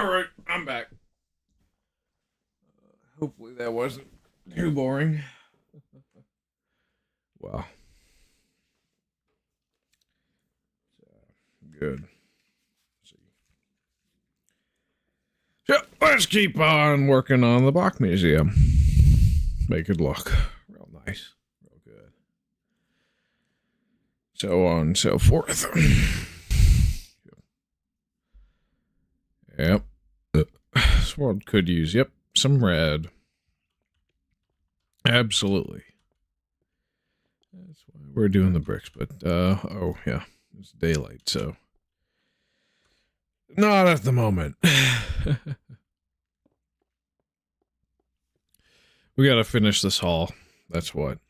Alright, I'm back. Hopefully that wasn't too boring. Well. Good. So, let's keep on working on the Bach Museum. Make it look real nice. Real good. So on and so forth. Yep. This world could use, some red. Absolutely. That's why we're doing the bricks, but, oh, yeah. It's daylight, so. Not at the moment. We gotta finish this hall. That's what's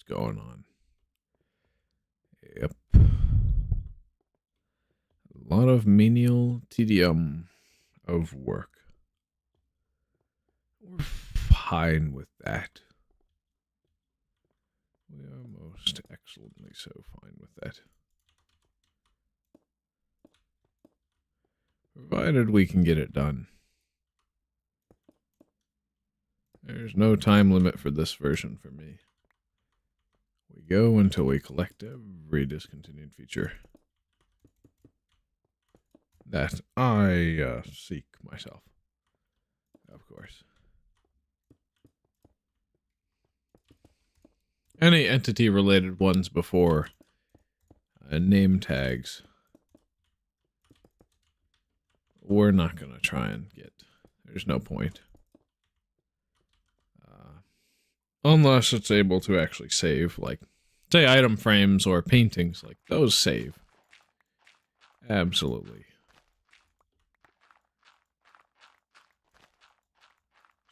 going on. Yep. A lot of menial tedium of work. We're fine with that. We are most excellently so fine with that. Provided we can get it done. There's no time limit for this version for me. We go until we collect every discontinued feature that I seek myself. Of course. Any entity-related ones before name tags, we're not going to try and get. There's no point. Unless it's able to actually save, like, say, item frames or paintings, like, those save. Absolutely.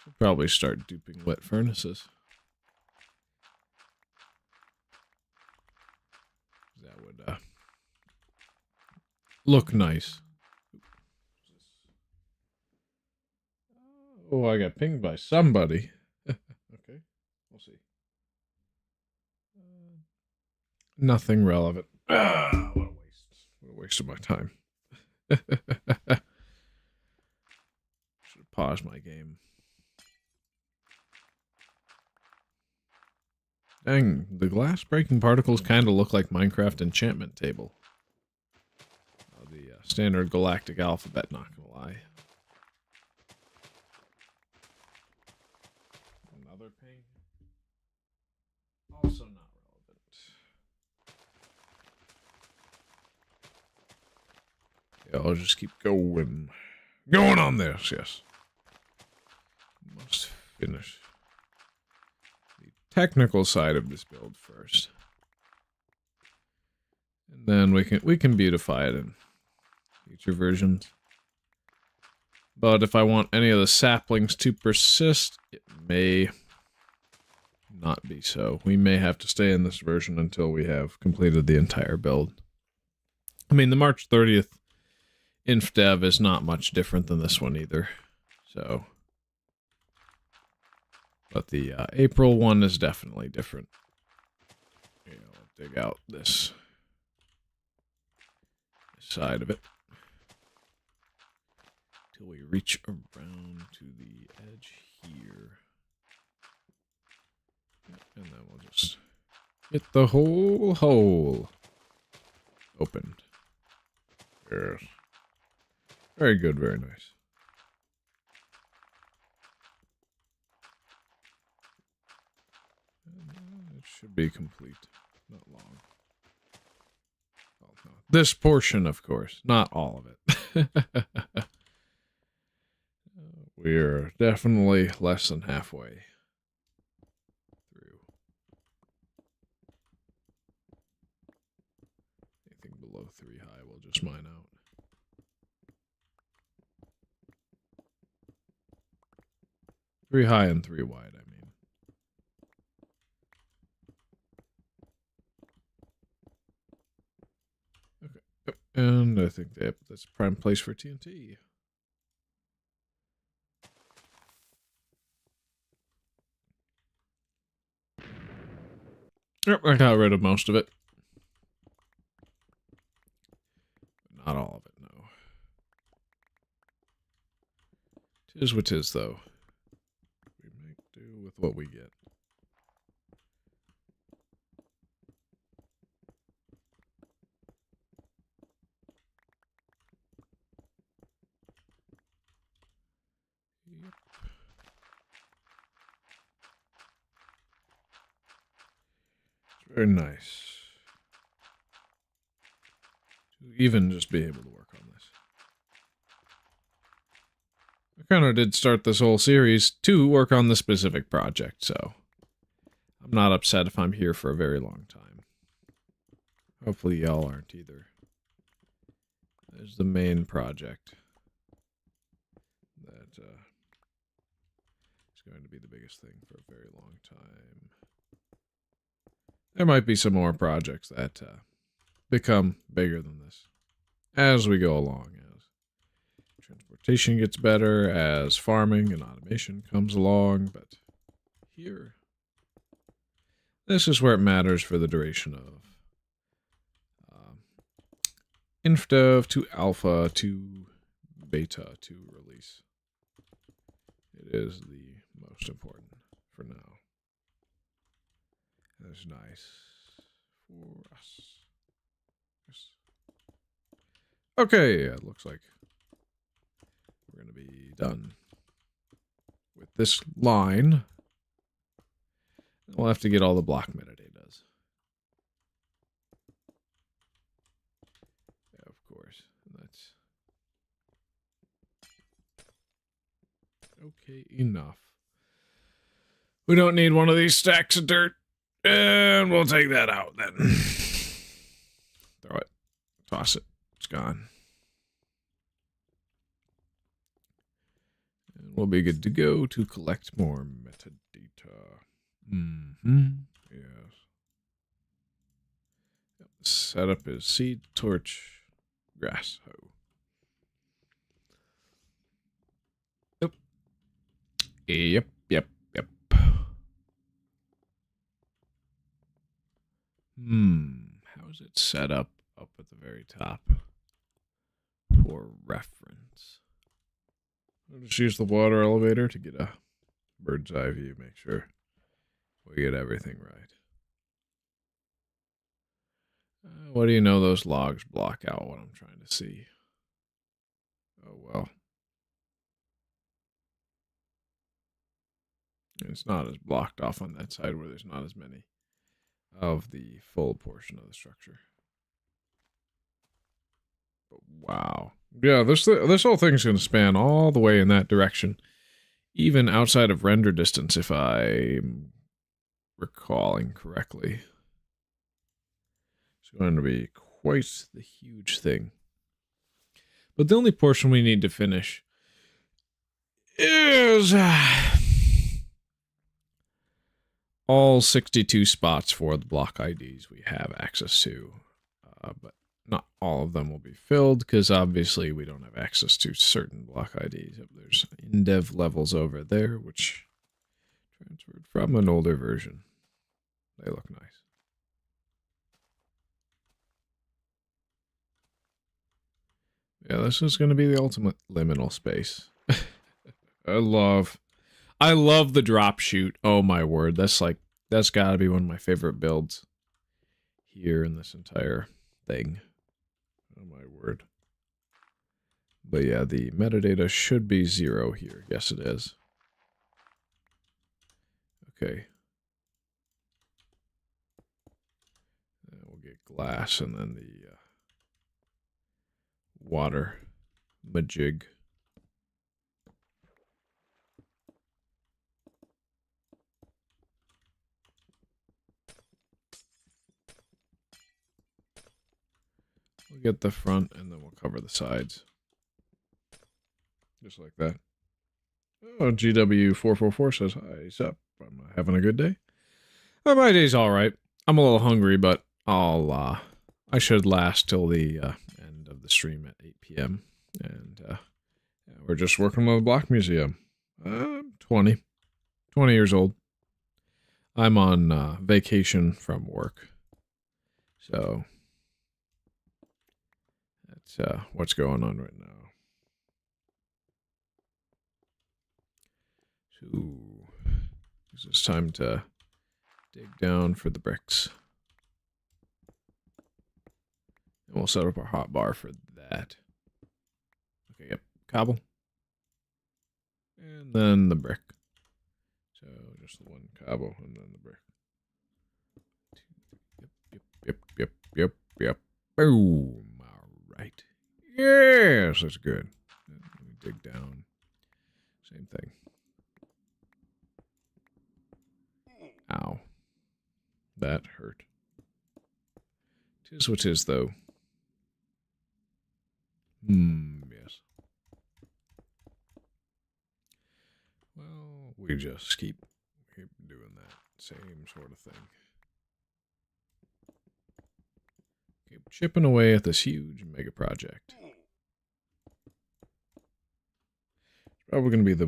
Should probably start duping lit furnaces. That would, look nice. Oh, I got pinged by somebody. Okay, we'll see. Nothing relevant. What a waste. What a waste of my time. Should have paused my game. Dang, the glass breaking particles kind of look like Minecraft enchantment table. The standard galactic alphabet, not gonna lie. Another ping. Also not relevant. Yeah, I'll just keep going. Going on this, yes. Must finish the technical side of this build first. And then we can beautify it in future versions. But if I want any of the saplings to persist, it may not be so. We may have to stay in this version until we have completed the entire build. I mean, the March 30th Infdev is not much different than this one either. So, but the April one is definitely different. Yeah, I'll dig out this side of it till we reach around to the edge here. And then we'll just get the whole hole opened. Yes. Very good, very nice. It should be complete. Not long. Well, no. This portion, of course. Not all of it. We're definitely less than halfway through. Anything below 3 high, we'll just mine out. Three high and 3 wide, I mean. Okay. Yep. And I think that's a prime place for TNT. Yep, I got rid of most of it. Not all of it, no. Is what is, though. We make do with what we get. Yep. It's very nice to even just be able to work on this. I kind of did start this whole series to work on this specific project, so I'm not upset if I'm here for a very long time. Hopefully y'all aren't either. There's the main project that is going to be the biggest thing for a very long time. There might be some more projects that become bigger than this as we go along, as transportation gets better, as farming and automation comes along, but here, this is where it matters for the duration of Infdev to alpha to beta to release. It is the most important for now. That's nice for us. Yes. Okay, it looks like we're going to be done with this line. We'll have to get all the block metadatas. Yeah, of course. That's okay enough. We don't need one of these stacks of dirt. And we'll take that out then. Throw it. Toss it. It's gone. And we'll be good to go to collect more metadata. Yes. The setup is seed, torch, grass hoe. Yep. How is it set up at the very top? For reference. I'll just use the water elevator to get a bird's eye view, make sure we get everything right. What do you know, those logs block out what I'm trying to see. Oh well. It's not as blocked off on that side where there's not as many of the full portion of the structure. But wow. Yeah, this whole thing's going to span all the way in that direction. Even outside of render distance, if I'm recalling correctly. It's going to be quite the huge thing. But the only portion we need to finish is all 62 spots for the block IDs we have access to. But not all of them will be filled because obviously we don't have access to certain block IDs. There's Indev levels over there, which transferred from an older version. They look nice. Yeah, this is going to be the ultimate liminal space. I love the drop shoot. Oh my word, that's got to be one of my favorite builds here in this entire thing. Oh my word. But yeah, the metadata should be 0 here. Yes, it is. Okay. We'll get glass and then the water majig. We'll get the front and then we'll cover the sides. Just like that. Oh, GW444 says, hi, sup? I'm having a good day. Oh, my day's alright. I'm a little hungry, but I should last till the end of the stream at 8 p.m. And we're just working on the Block Museum. I'm 20 years old. I'm on vacation from work. So that's what's going on right now. So, it's time to dig down for the bricks. And we'll set up our hotbar for that. Okay, yep, cobble. And then the brick. So, just the one cobble and then the brick. Yep. Boom. All right. Yes, that's good. Let me dig down. Same thing. Ow. That hurt. Tis what tis, though. Yes. Well, we just keep doing that same sort of thing. Keep chipping away at this huge mega project. It's probably going to be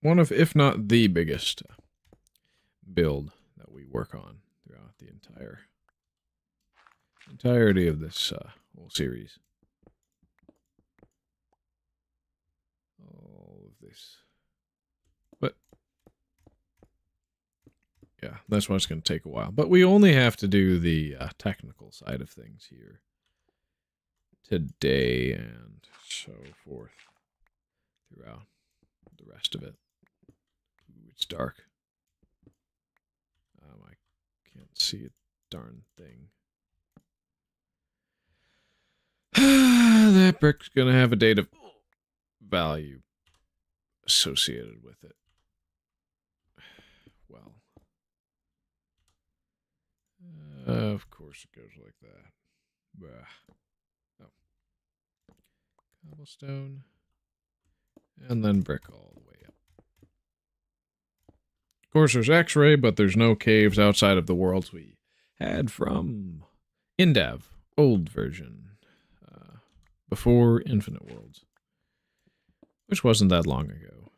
one of, if not the biggest build that we work on throughout the entirety of this whole series. All of this. But yeah, that's why it's going to take a while. But we only have to do the technical side of things here today and so forth throughout the rest of it. Ooh, it's dark. I can't see a darn thing. That brick's going to have a date of value associated with it. Well, of course it goes like that. Bah. Oh. Cobblestone. And then brick all the way up. Of course, there's X-ray, but there's no caves outside of the worlds we had from Indev, old version, before Infinite Worlds, which wasn't that long ago.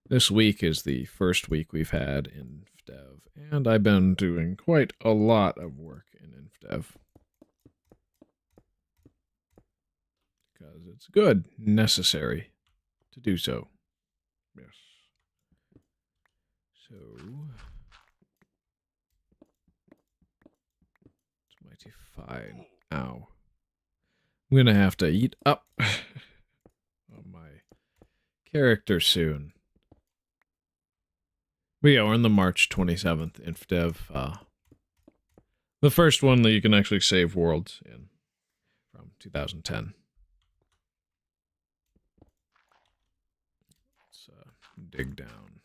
This week is the first week we've had in Indev, and I've been doing quite a lot of work in Indev. Because it's good, necessary to do so. Yes. So, it's mighty fine. Ow. I'm gonna have to eat up on my character soon. But yeah, we're in the March 27th Infdev. The first one that you can actually save worlds in from 2010. Let's dig down.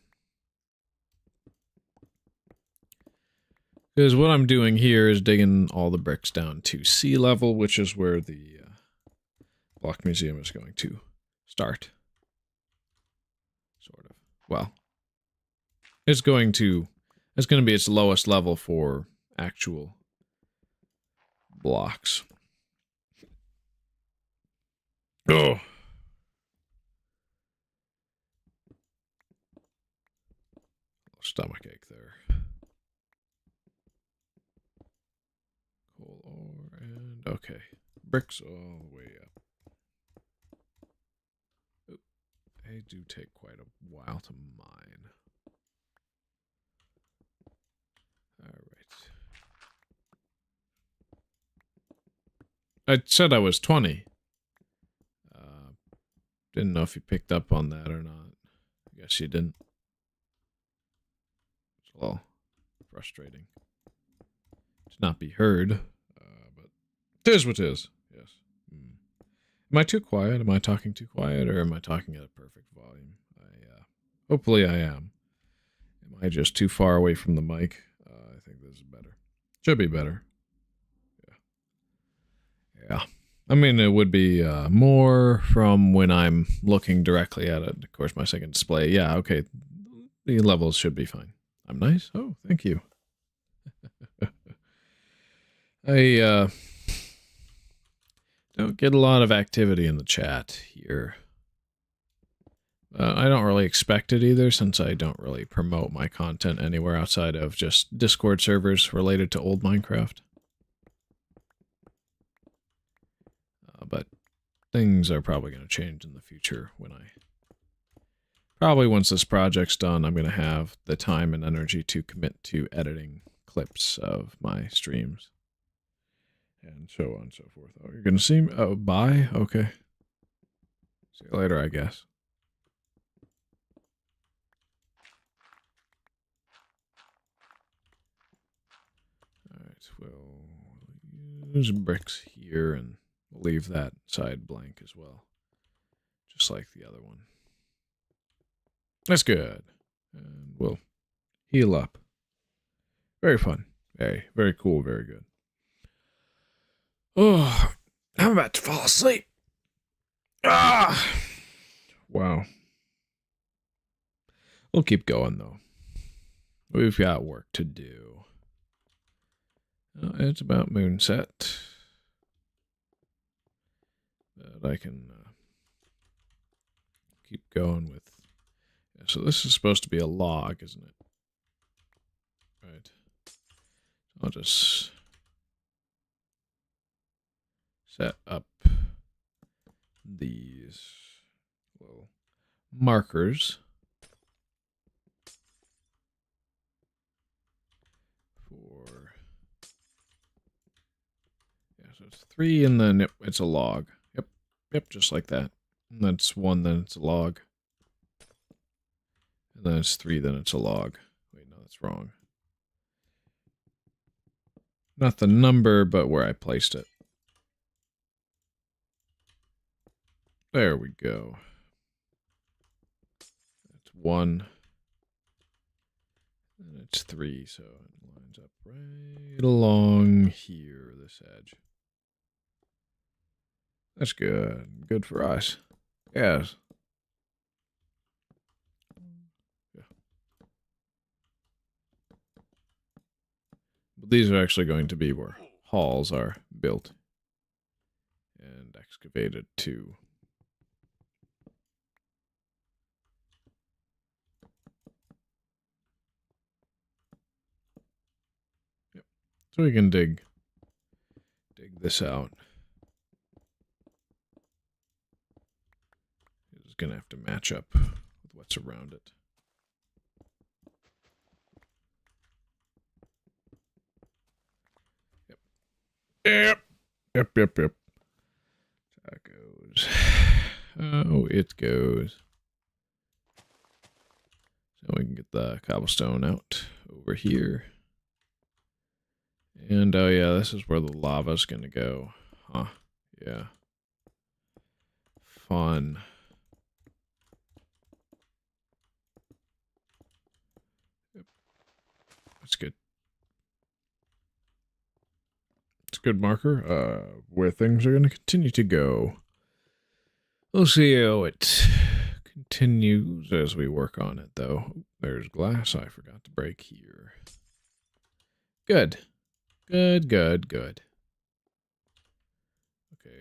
Because what I'm doing here is digging all the bricks down to sea level, which is where the block museum is going to start. Sort of. Well, it's going to be its lowest level for actual blocks. Oh. Stomachache there. Coal ore and okay. Bricks all the way up. Oop. They do take quite a while to mine. Alright. I said I was 20. Didn't know if you picked up on that or not. I guess you didn't. It's a little frustrating to not be heard, but it is what it is. Yes. Am I too quiet? Am I talking too quiet, or am I talking at a perfect volume? Hopefully I am. Am I just too far away from the mic? I think this is better. Should be better. Yeah. I mean, it would be more from when I'm looking directly at it. Of course, my second display. Yeah, okay. The levels should be fine. I'm nice? Oh, thank you. I don't get a lot of activity in the chat here. I don't really expect it either, since I don't really promote my content anywhere outside of just Discord servers related to old Minecraft. But things are probably going to change in the future when I Probably once this project's done, I'm going to have the time and energy to commit to editing clips of my streams. And so on and so forth. Oh, you're going to see me? Oh, bye? Okay. See you later, I guess. Alright, we'll use bricks here and we'll leave that side blank as well. Just like the other one. That's good. And we'll heal up. Very fun. Very, very cool. Very good. Oh, I'm about to fall asleep. Ah! Wow. We'll keep going, though. We've got work to do. It's about moonset. But I can keep going with... Yeah, so this is supposed to be a log, isn't it? Right. I'll just set up these little markers for... Yeah, so it's 3 and then it's a log. Yep, just like that. And that's 1, then it's a log. And then it's 3, then it's a log. Wait, no, that's wrong. Not the number, but where I placed it. There we go. That's 1. And it's 3, so it lines up right along here, this edge. That's good. Good for us. Yes. Yeah. But these are actually going to be where halls are built and excavated too. Yep. So we can dig this out. It's going to have to match up with what's around it. Yep. That goes. Oh, it goes. So we can get the cobblestone out over here. And oh yeah, this is where the lava's gonna go. Huh. Yeah. Fun. Yep. That's good. It's a good marker, where things are gonna continue to go. We'll see how it continues as we work on it, though. There's glass I forgot to break here. Good. Good. Okay,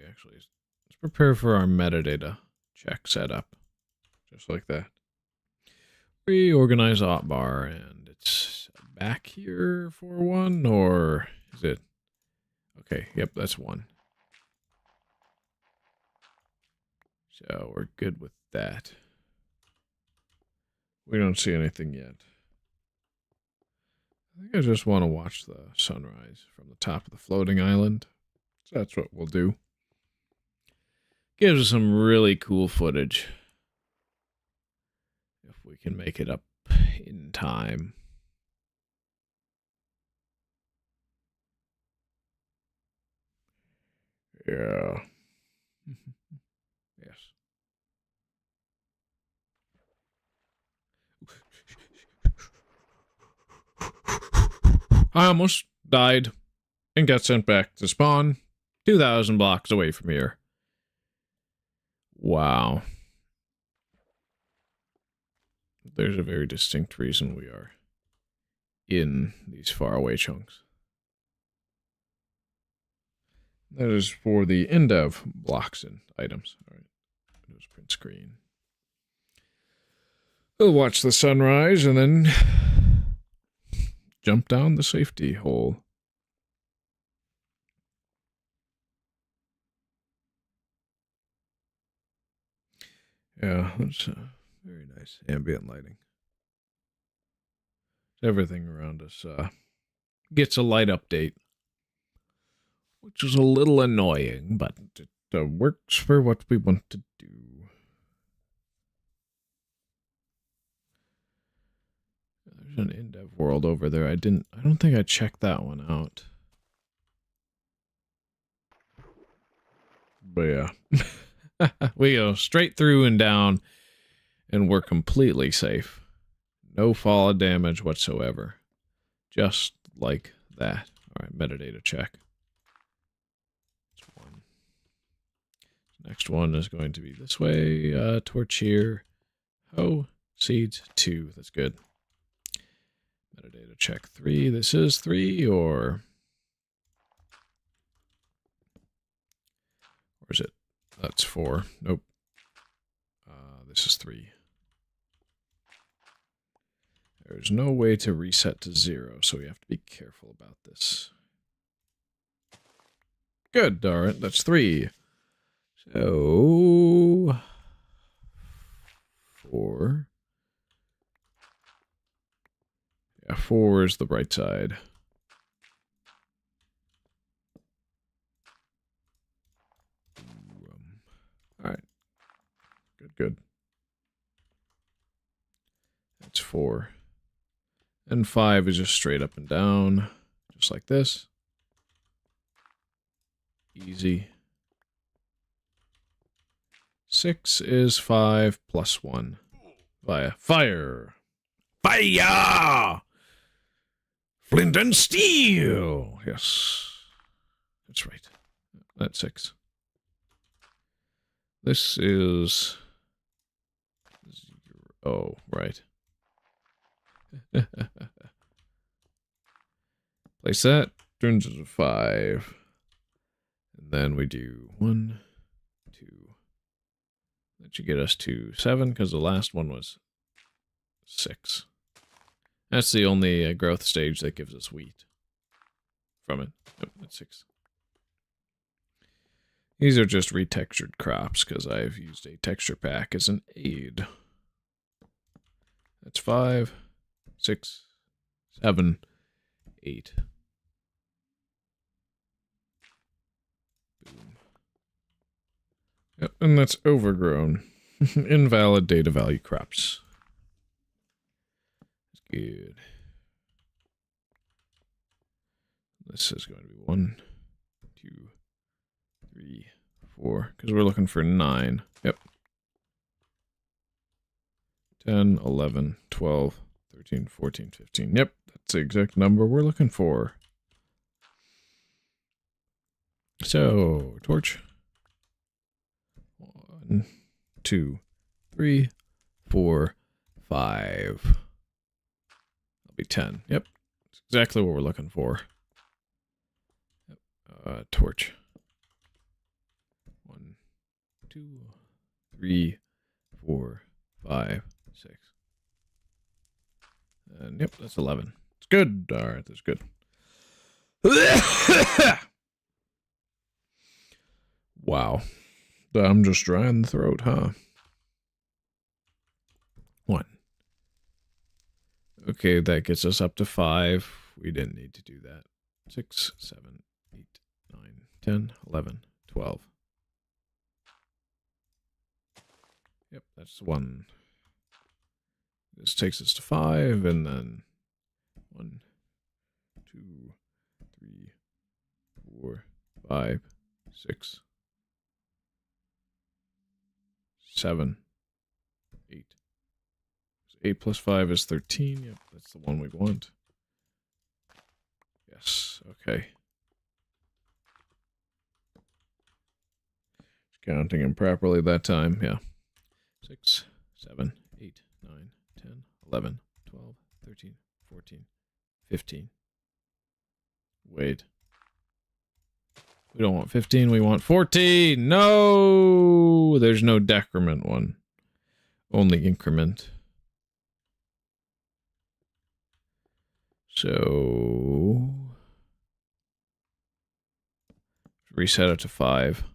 actually, let's prepare for our metadata check setup. Just like that. Reorganize hotbar, and it's back here for 1, or is it? Okay, yep, that's 1. So we're good with that. We don't see anything yet. I think I just want to watch the sunrise from the top of the floating island. So that's what we'll do. Gives us some really cool footage. If we can make it up in time. Yeah. Yes. I almost died and got sent back to spawn 2,000 blocks away from here. Wow. There's a very distinct reason we are in these faraway chunks. That is for the Indev blocks and items. All right. Windows print screen. We'll watch the sunrise and then jump down the safety hole. Yeah, that's very nice. Nice. Ambient lighting. Everything around us gets a light update, which is a little annoying, but it works for what we want to do. There's an Indev world over there. I don't think I checked that one out. But yeah. We go straight through and down, and we're completely safe. No fall of damage whatsoever. Just like that. Alright, metadata check. That's one. Next one is going to be this way. Torch here. Oh, seeds 2. That's good. Metadata check 3. This is 3, or is it? That's 4. Nope. This is 3. There's no way to reset to 0, so we have to be careful about this. Good, alright, that's 3. So 4. Yeah, 4 is the right side. Alright. Good. That's 4. And 5 is just straight up and down, just like this. Easy. 6 is 5 plus 1 via fire. Fire! Flint and steel! Yes. That's right. That's 6. This is 0. Oh, right. Place that, turns into 5. And then we do 1, 2. That should get us to 7, because the last one was 6. That's the only growth stage that gives us wheat from it. Yep, that's 6. These are just retextured crops, because I've used a texture pack as an aid. That's 5, 6, 7, 8. Boom. Yep, and that's overgrown. Invalid data value crops. That's good. This is going to be 1, 2, 3, 4, because we're looking for 9. Yep. 10, 11, 12, 13, 14, 15. Yep, that's the exact number we're looking for. So, torch. 1, 2, 3, 4, 5. That'll be 10. Yep, that's exactly what we're looking for. Yep. Torch. 1, 2, 3, 4, 5, 6. And yep, that's 11. It's good. All right, that's good. Wow. I'm just dry in the throat, huh? 1. Okay, that gets us up to 5. We didn't need to do that. 6, 7, 8, 9, 10, 11, 12. Yep, that's 1. This takes us to 5, and then 1, 2, 3, 4, 5, 6, 7, 8. 8 plus 5 is 13. Yep, that's the one we want. Yes, okay. Counting improperly that time, yeah. 6, 7, 8, 9, 10, 11, 12, 13, 14, 15. Wait. We don't want 15, we want 14! No! There's no decrement one. Only increment. So... reset it to 5,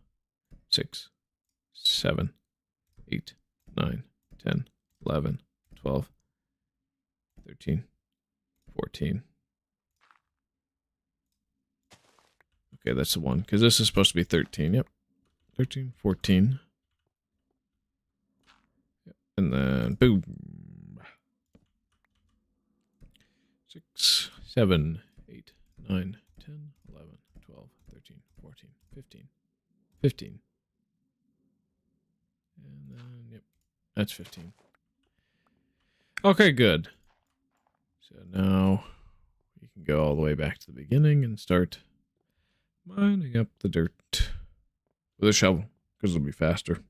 6, 7, 8, 9, 10, 11, 12, 13, 14. Okay, that's the one, because this is supposed to be 13. Yep. 13, 14. Yep. And then, boom. 6, 7, 8, 9, 10, 11, 12, 13, 14, 15. 15. And then, yep, that's 15. Okay, good. So now we can go all the way back to the beginning and start mining up the dirt with a shovel, because it'll be faster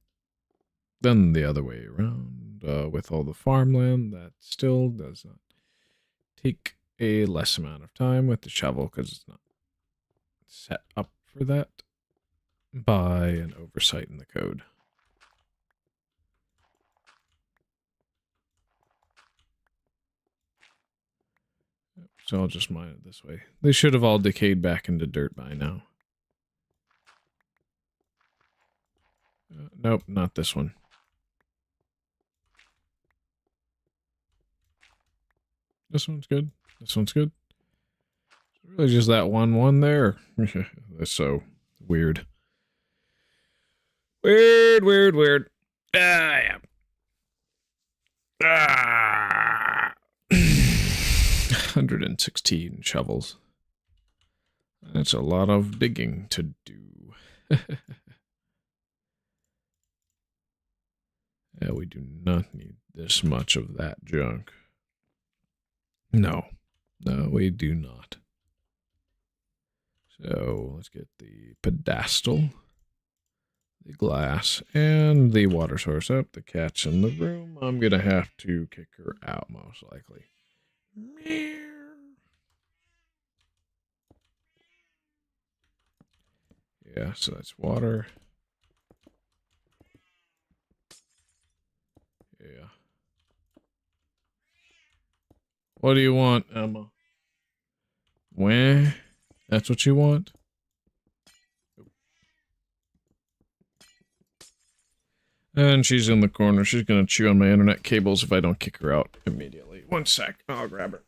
than the other way around. With all the farmland, that still does not take a less amount of time with the shovel, because it's not set up for that by an oversight in the code. So I'll just mine it this way. They should have all decayed back into dirt by now. Nope, not this one. This one's good. This one's good. It's really just that one there. That's so weird. Weird. Yeah. 116 shovels. That's a lot of digging to do. Yeah, we do not need this much of that junk. No, we do not. So let's get the pedestal, the glass, and the water source up. The cat's in the room. I'm going to have to kick her out, most likely. Yeah, so that's water. Yeah. What do you want, Emma? Wah? That's what you want? And she's in the corner. She's going to chew on my internet cables if I don't kick her out immediately. One sec. I'll grab her.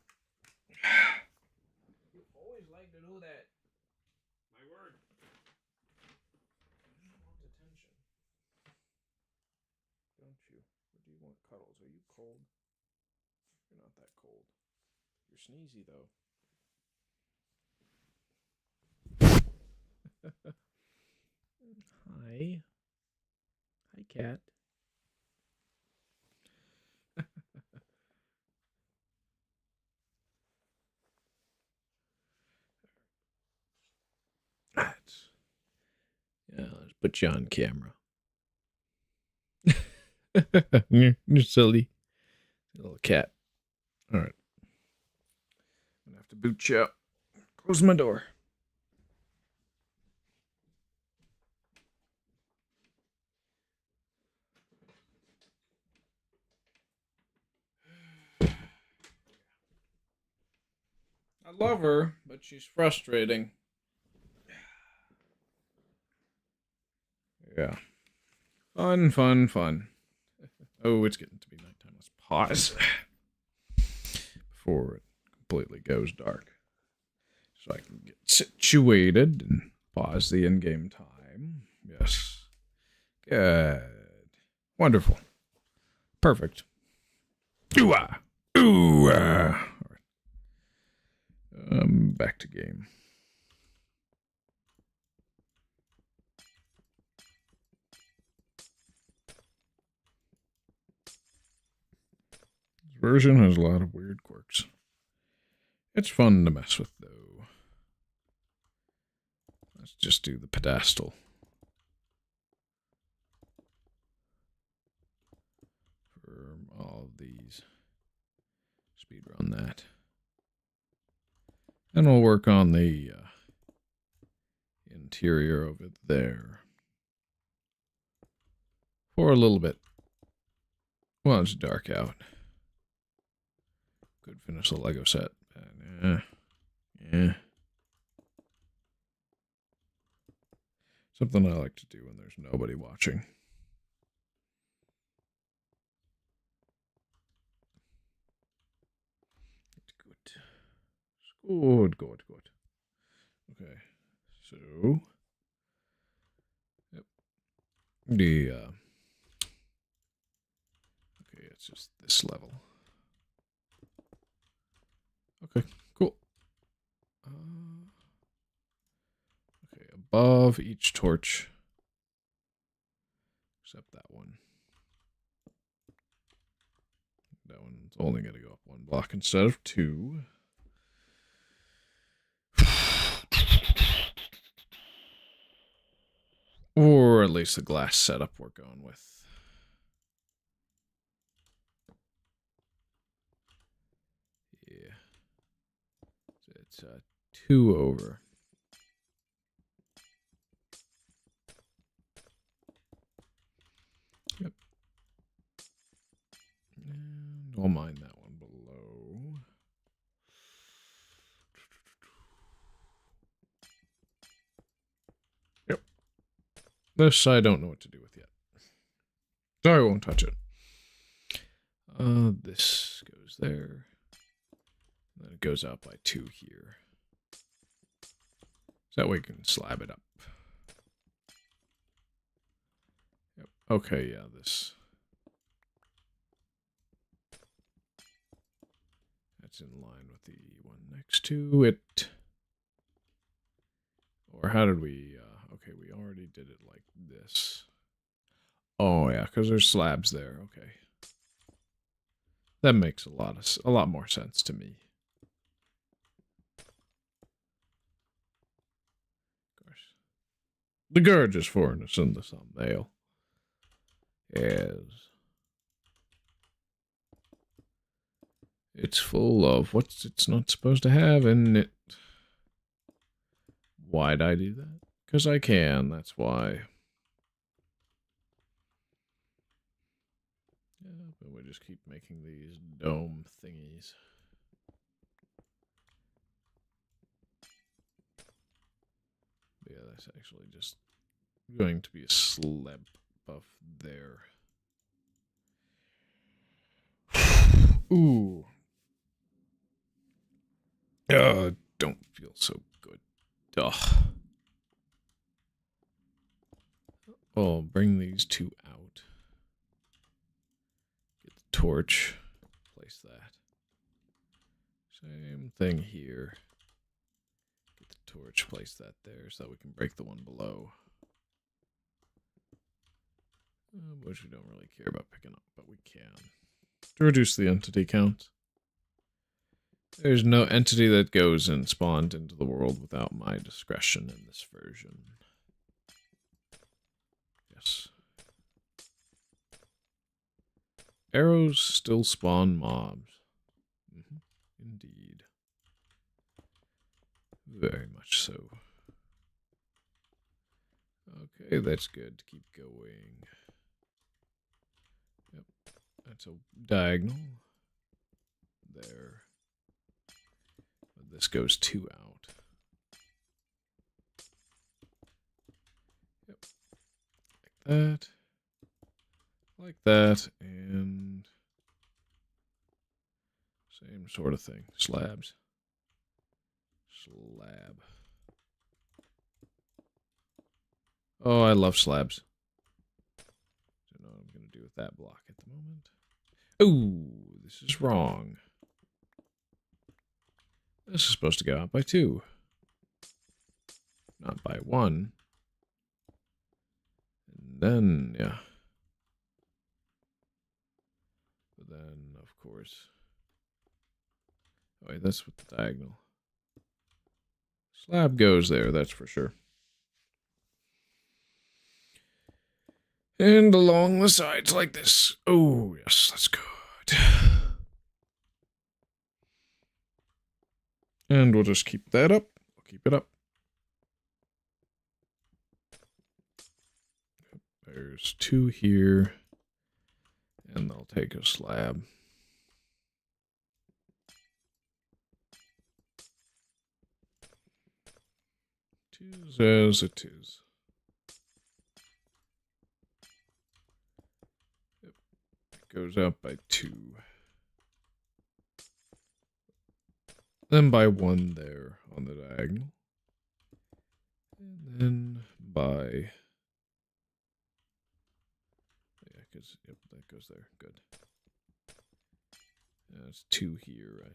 You always like to do that. My word. You want attention. Don't you? Or do you want cuddles? Are you cold? You're not that cold. You're sneezy, though. Hi. Hi, cat. That's... Yeah, let's put you on camera. You're silly. Little cat. All right. I'm going to have to boot you out. Close my door. I love her, but she's frustrating. Yeah. Fun. Oh, it's getting to be nighttime. Let's pause before it completely goes dark. So I can get situated and pause the in-game time. Yes. Good. Wonderful. Perfect. Ooh-ah. Ooh-ah. All right. Back to game. This version has a lot of weird quirks. It's fun to mess with, though. Let's just do the pedestal. For all of these. Speedrun that. And we'll work on the interior of it there. For a little bit. Well, it's dark out. Could finish the Lego set. Yeah. Something I like to do when there's nobody watching. Good, good, good. Okay, so yep. Okay, it's just this level. Okay, cool. Okay, above each torch, except that one. That one's only going to go up one block instead of two. Or at least the glass setup we're going with. Yeah. It's 2 over. Yep. And I'll mine that one below. Yep. This I don't know what to do with yet. So I won't touch it. This goes there. Then it goes out by 2 here. So that way we can slab it up. Yep. Okay, yeah, this. That's in line with the one next to it. Or how did we... okay, we already did it like this. Oh, yeah, because there's slabs there. Okay. That makes a lot more sense to me. Of course. The gorgeous foreigners in the thumbnail. Yes. It's full of what it's not supposed to have in it. Why'd I do that? Because I can, that's why. Yeah, but we just keep making these dome thingies. But yeah, that's actually just going to be a slab buff there. Ooh. Don't feel so good. Ugh. Oh, bring these 2 out. Get the torch. Place that. Same thing here. Get the torch. Place that there so that we can break the one below. Which we don't really care about picking up, but we can. To reduce the entity count. There's no entity that goes and spawned into the world without my discretion in this version. Yes. Arrows still spawn mobs. Indeed. Very much so. Okay, that's good. Keep going. Yep. That's a diagonal. There. This goes 2 out. Yep. Like that. Like that. And same sort of thing. Slabs. Slab. Oh, I love slabs. Don't know what I'm going to do with that block at the moment. Ooh, this is wrong. This is supposed to go out by 2. Not by 1. And then, yeah. But then, of course... Oh, wait, that's with the diagonal. Slab goes there, that's for sure. And along the sides like this. Oh, yes, that's good. And we'll just keep that up. We'll keep it up. There's 2 here. And they'll take a slab. 2's as it is. Yep. It goes out by 2. Then by 1 there on the diagonal. And then by... Yeah, because, yep, that goes there. Good. That's 2 here, right?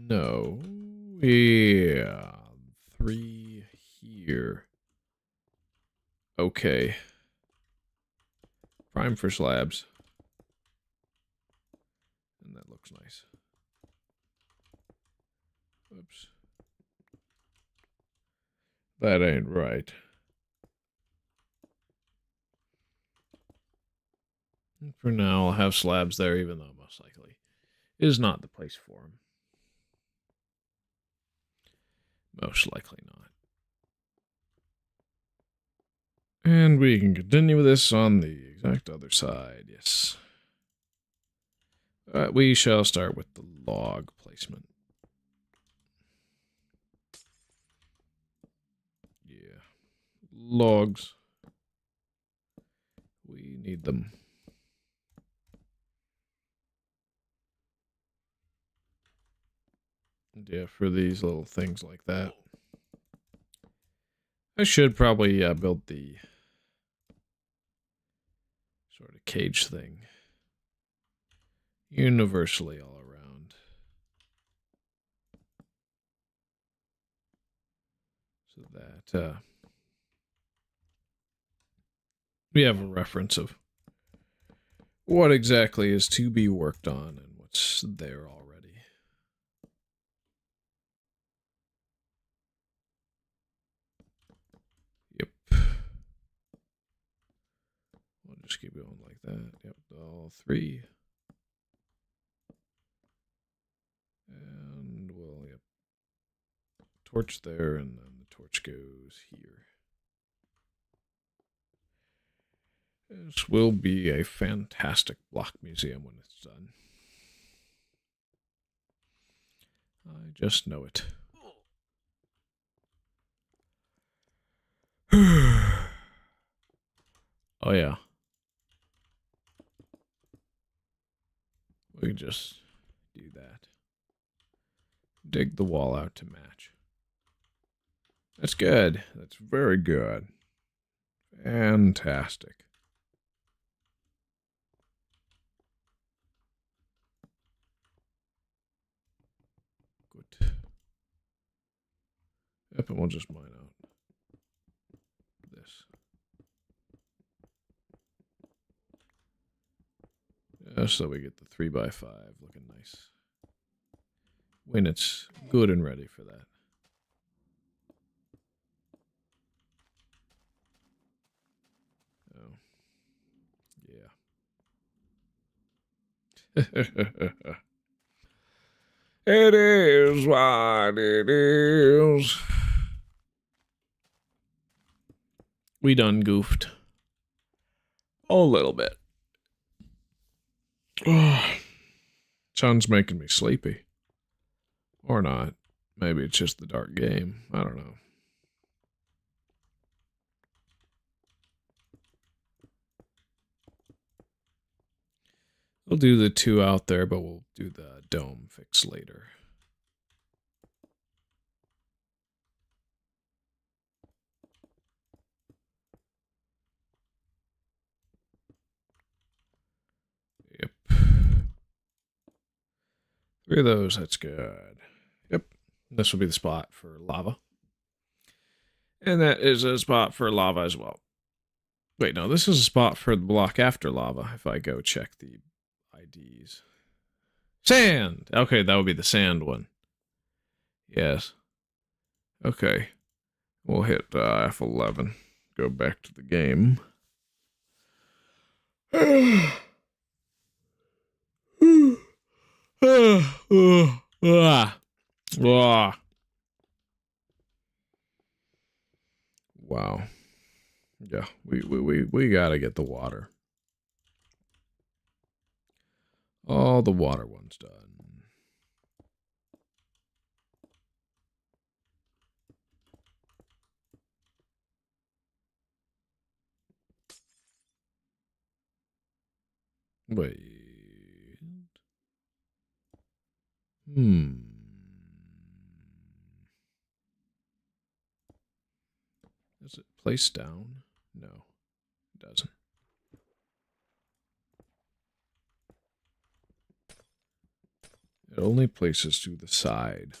No. Yeah. 3 here. Okay. Prime for slabs. And that looks nice. Oops. That ain't right. And for now, I'll have slabs there, even though most likely is not the place for them. Most likely not. And we can continue with this on the exact other side, yes. We shall start with the log placement. Yeah. Logs. We need them. And yeah, for these little things like that. I should probably build the sort of cage thing universally all around. So that we have a reference of what exactly is to be worked on and what's there already. Yep. We'll just keep going like that. Yep, all 3. And we'll, yep, torch there, and then the torch goes here. This will be a fantastic block museum when it's done. I just know it. Oh, yeah. We can just do that. Dig the wall out to match. That's good. That's very good. Fantastic. Good. Yep, and we'll just mine out this. So we get the 3x5 looking nice. When it's good and ready for that. Oh. Yeah. It is what it is. We done goofed. A little bit. Sun's making me sleepy. Or not. Maybe it's just the dark game. I don't know. We'll do the 2 out there, but we'll do the dome fix later. Yep. 3 of those, that's good. Yep. This will be the spot for lava. And that is a spot for lava as well. Wait, no, this is a spot for the block after lava, if I go check the IDs. Sand! Okay, that would be the sand one. Yes. Okay. We'll hit F11. Go back to the game. Wow. Yeah, we gotta get the water. All the water one's done. Wait. Does it place down? No, it doesn't. It only places to the side.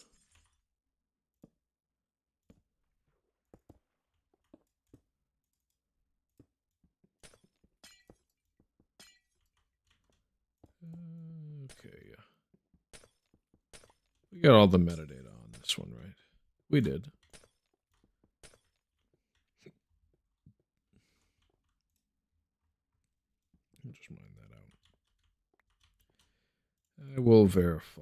Okay. We got all the metadata on this one, right? We did. I'll just mine that out. I will verify.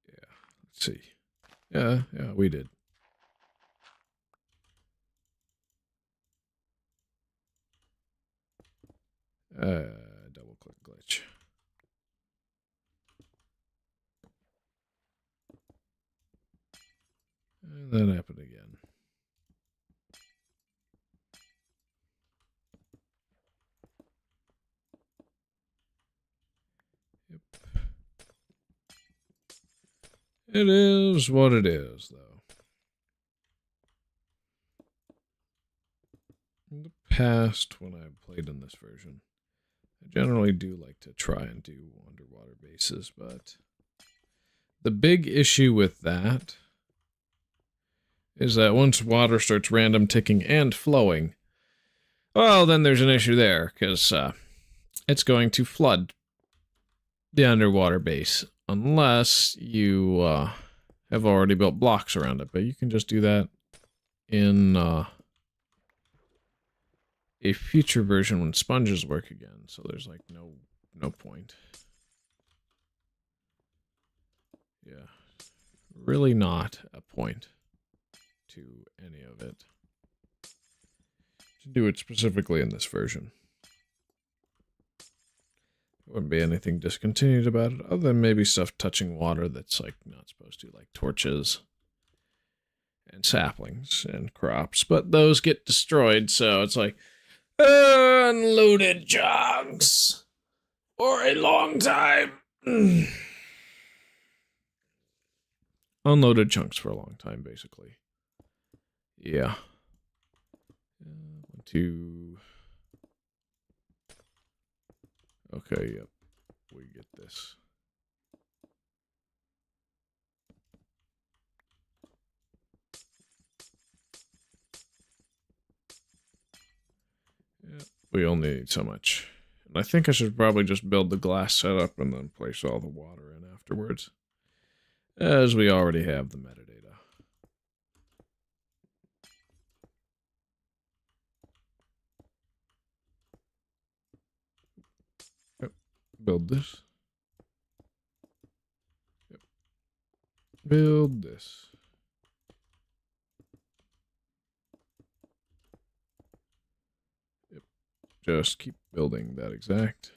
Yeah, let's see. Yeah, we did. Double click glitch. And that happened again. Yep. It is what it is, though. In the past, when I've played in this version, I generally do like to try and do underwater bases, but the big issue with that is that once water starts random ticking and flowing, well, then there's an issue there, because it's going to flood the underwater base, unless you have already built blocks around it, but you can just do that in a future version when sponges work again, so there's like no point. Yeah, really not a point to any of it. To do it specifically in this version. There wouldn't be anything discontinued about it, other than maybe stuff touching water that's like not supposed to, like torches and saplings and crops, but those get destroyed, so it's like unloaded chunks for a long time. Unloaded chunks for a long time, basically. Yeah. 1, 2. Okay, yep. We get this. Yep, we only need so much. And I think I should probably just build the glass setup and then place all the water in afterwards, as we already have the metadata. Yep. Build this. Yep. Build this. Yep. Just keep building that exact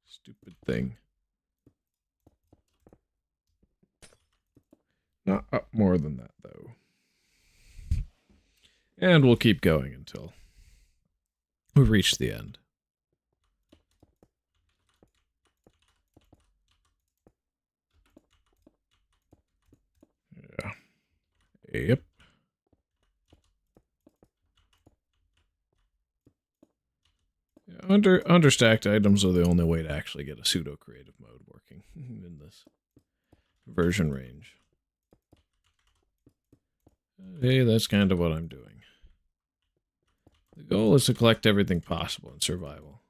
stupid thing. Not up more than that, though. And we'll keep going until we reach the end. Yeah. Yep. Yeah, understacked items are the only way to actually get a pseudo creative mode working in this version range. Hey, that's kind of what I'm doing. The goal is to collect everything possible in survival.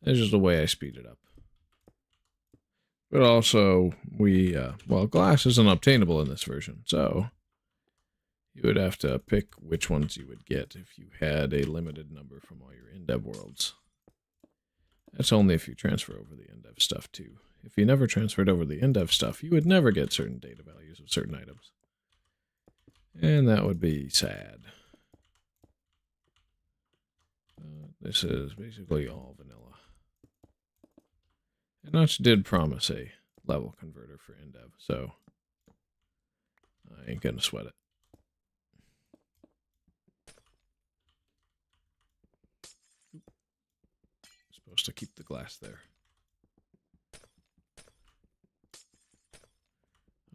That's just the way I speed it up. But also, well, glass isn't obtainable in this version, so you would have to pick which ones you would get if you had a limited number from all your Indev worlds. That's only if you transfer over the Indev stuff, too. If you never transferred over the Indev stuff, you would never get certain data values of certain items. And that would be sad. This is basically all vanilla. And Notch did promise a level converter for Indev, so I ain't gonna sweat it. Supposed to keep the glass there.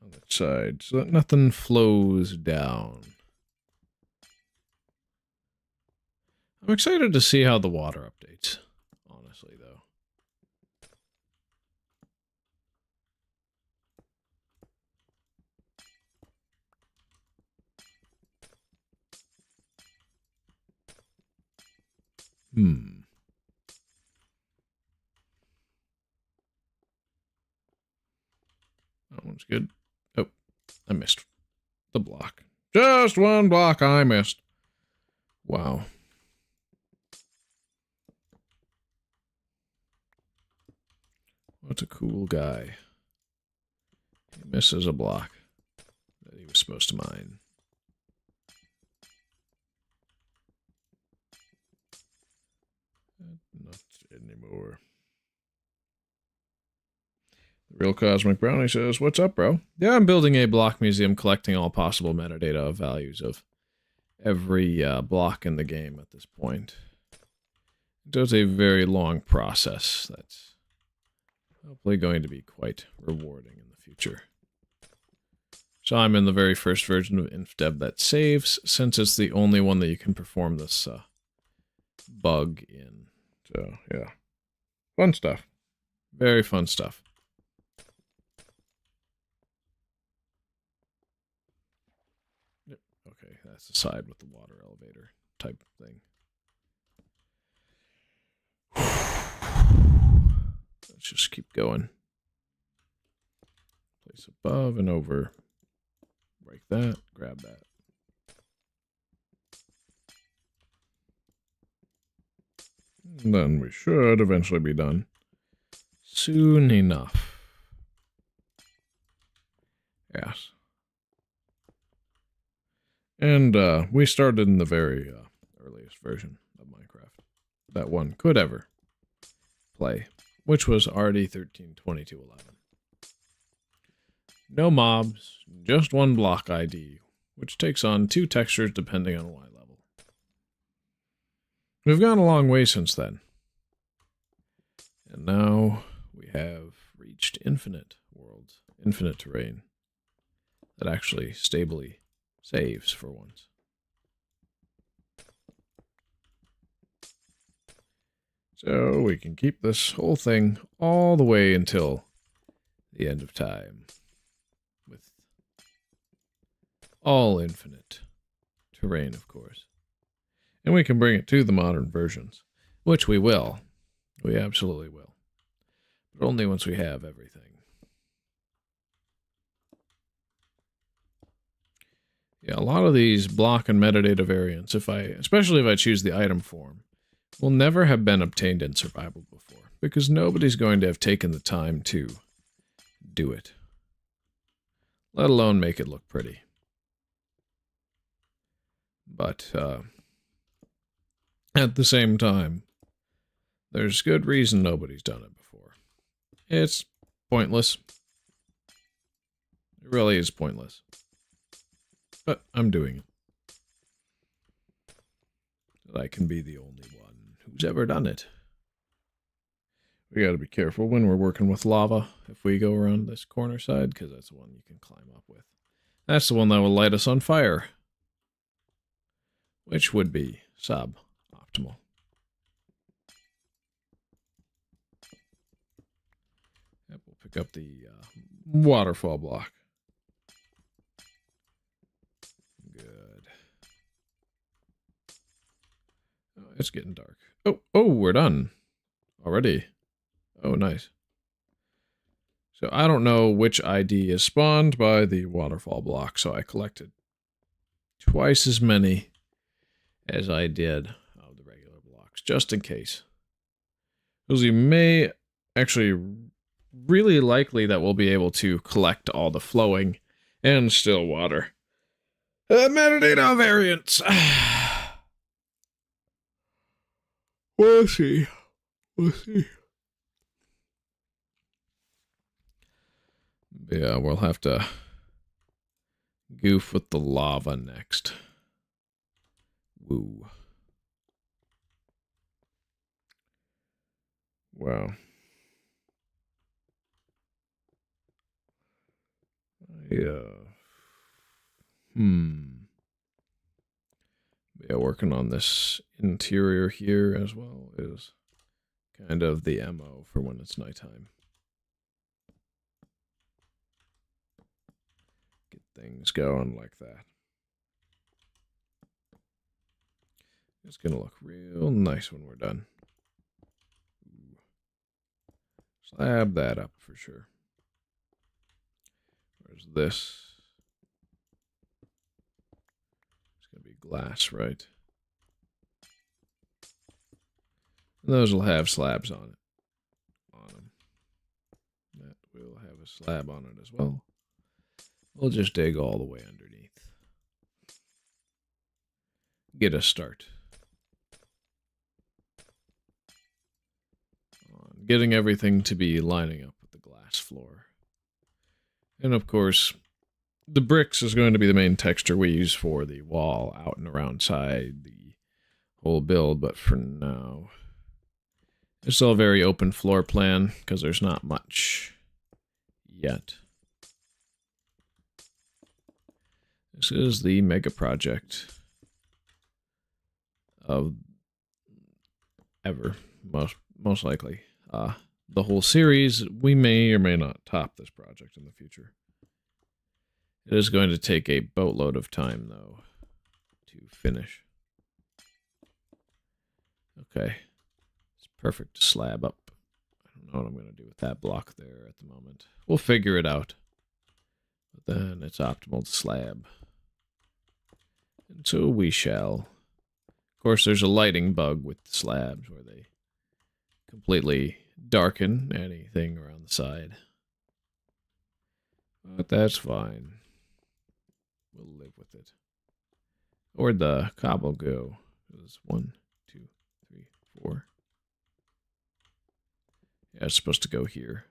on that side so that nothing flows down. I'm excited to see how the water updates, honestly, though. That one's good. Oh, I missed the block. Just one block I missed. Wow. What a cool guy. He misses a block that he was supposed to mine. Not anymore. The Real Cosmic Brownie says, "What's up, bro?" Yeah, I'm building a block museum collecting all possible metadata values of every block in the game at this point. It was a very long process that's hopefully going to be quite rewarding in the future. So I'm in the very first version of Infdev that saves, since it's the only one that you can perform this bug in. So, yeah. Fun stuff. Very fun stuff. Yep. Okay, that's the side with the water elevator type thing. Let's just keep going. Place above and over. Break that, grab that. And then we should eventually be done. Soon enough. Yes. And we started in the very earliest version of Minecraft that one could ever play, which was RD 13.22.11. No mobs, just one block ID, which takes on 2 textures depending on Y level. We've gone a long way since then. And now we have reached infinite worlds, infinite terrain that actually stably saves for once. So we can keep this whole thing all the way until the end of time. With all infinite terrain, of course. And we can bring it to the modern versions, which we will. We absolutely will. But only once we have everything. Yeah, a lot of these block and metadata variants, especially if I choose the item form, will never have been obtained in survival before, because nobody's going to have taken the time to do it. Let alone make it look pretty. But at the same time, there's good reason nobody's done it before. It's pointless. It really is pointless. But I'm doing it. So that I can be the only one who's ever done it. We gotta be careful when we're working with lava if we go around this corner side, because that's the one you can climb up with. That's the one that will light us on fire. Which would be suboptimal. Yep, we'll pick up the waterfall block. Good. Oh, it's getting dark. Oh, we're done. Already. Oh, nice. So I don't know which ID is spawned by the waterfall block, so I collected twice as many as I did of the regular blocks, just in case. Because you may actually really likely that we'll be able to collect all the flowing and still water. Metadata variants. We'll see. We'll see. Yeah, we'll have to goof with the lava next. Woo. Wow. Yeah, working on this interior here as well is kind of the MO for when it's nighttime. Get things going like that. It's gonna look real nice when we're done. Slab that up for sure. Where's this? It's gonna be glass, right? And those will have slabs on it. On them. That will have a slab on it as well. We'll just dig all the way underneath. Get a start on getting everything to be lining up with the glass floor. And of course, the bricks is going to be the main texture we use for the wall out and around side the whole build, but for now, it's still a very open floor plan because there's not much yet. This is the mega project of ever, most likely. The whole series, we may or may not top this project in the future. It is going to take a boatload of time, though, to finish. Okay. It's perfect to slab up. I don't know what I'm going to do with that block there at the moment. We'll figure it out. But then it's optimal to slab. And so we shall. Of course, there's a lighting bug with the slabs where they completely darken anything around the side. But that's fine. We'll live with it. Where'd the cobble go? It was 1, 2, 3, 4. Yeah, it's supposed to go here.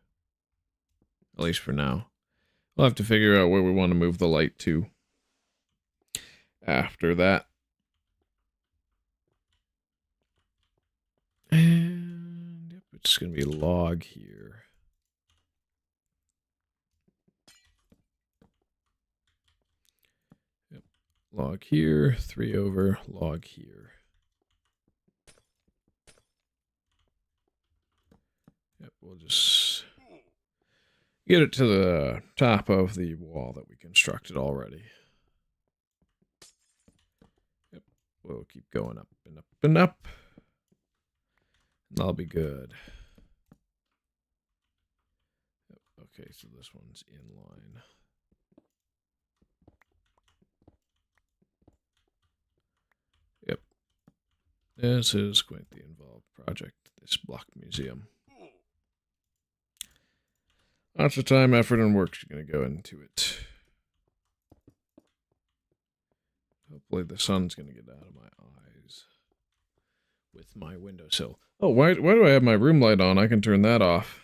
At least for now. We'll have to figure out where we want to move the light to after that. And yep, it's going to be log here. Yep, log here, 3 over, log here. Yep, we'll just get it to the top of the wall that we constructed already. Yep, we'll keep going up and up and up. And that'll be good. Yep, okay, so this one's in line. Yep. This is quite the involved project, this block museum. Lots of time, effort, and work's going to go into it. Hopefully the sun's going to get out of my eyes with my windowsill. Oh, why do I have my room light on? I can turn that off.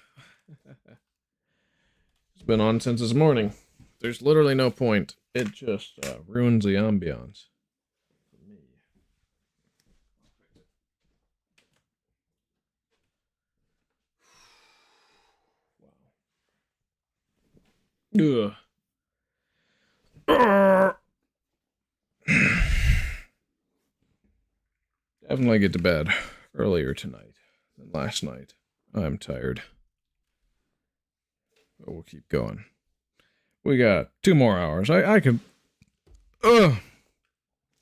It's been on since this morning. There's literally no point. It just ruins the ambiance for me. Wow. Ugh. Definitely get to bed earlier tonight than last night. I'm tired. But we'll keep going. We got 2 more hours. I can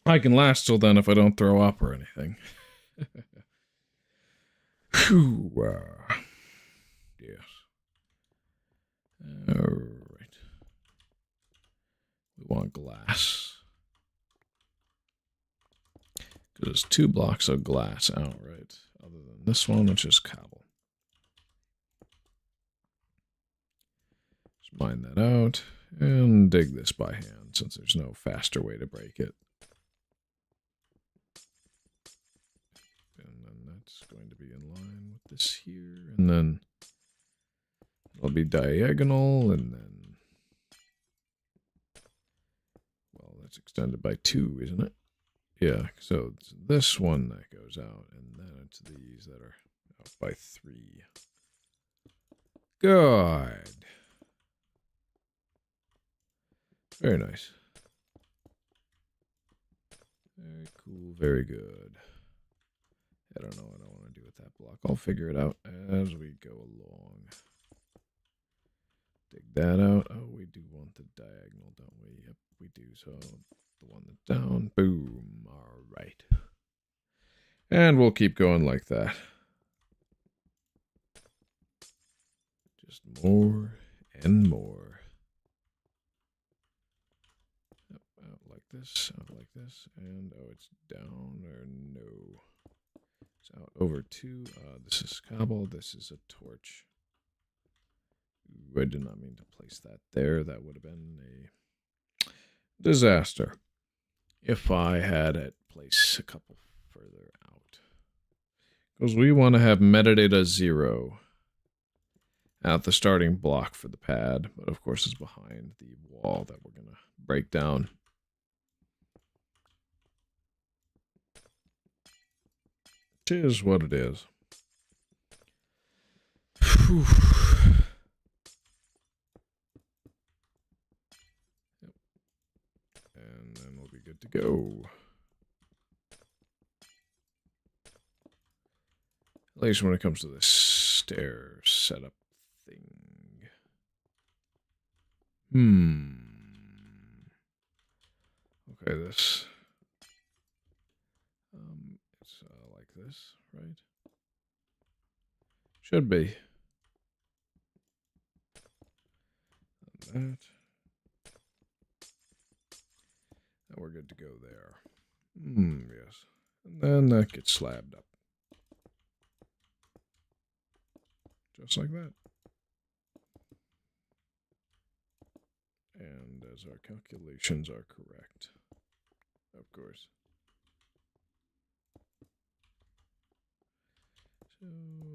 last till then if I don't throw up or anything. Whew. Yes. All right. We want glass. Because there's 2 blocks of glass outright, other than this one, which is cobble. Just mine that out and dig this by hand, since there's no faster way to break it. And then that's going to be in line with this here, and then it'll be diagonal, and then, well, that's extended by 2, isn't it? Yeah, so it's this one that goes out, and then it's these that are out by 3. Good. Very nice. Very cool. Very good. I don't know what I want to do with that block. I'll figure it out as we go along. Dig that out. Oh, we do want the diagonal, don't we? Yep, we do. So the one that's down. Boom. All right. And we'll keep going like that. Just more and more. Yep, out like this, out like this. And, oh, it's down or no. It's out over 2. This is cobble. This is a torch. Ooh, I did not mean to place that there. That would have been a disaster if I had it placed a couple further out. Because we want to have metadata 0 at the starting block for the pad, but of course it's behind the wall that we're going to break down. It is what it is. Whew. Yep. And then we'll be good to go. At least when it comes to this stair setup thing. Okay, this. It's like this, right? Should be. And that. And we're good to go there. Yes. And then that gets slabbed up. Just like that. And as our calculations are correct. Of course. So,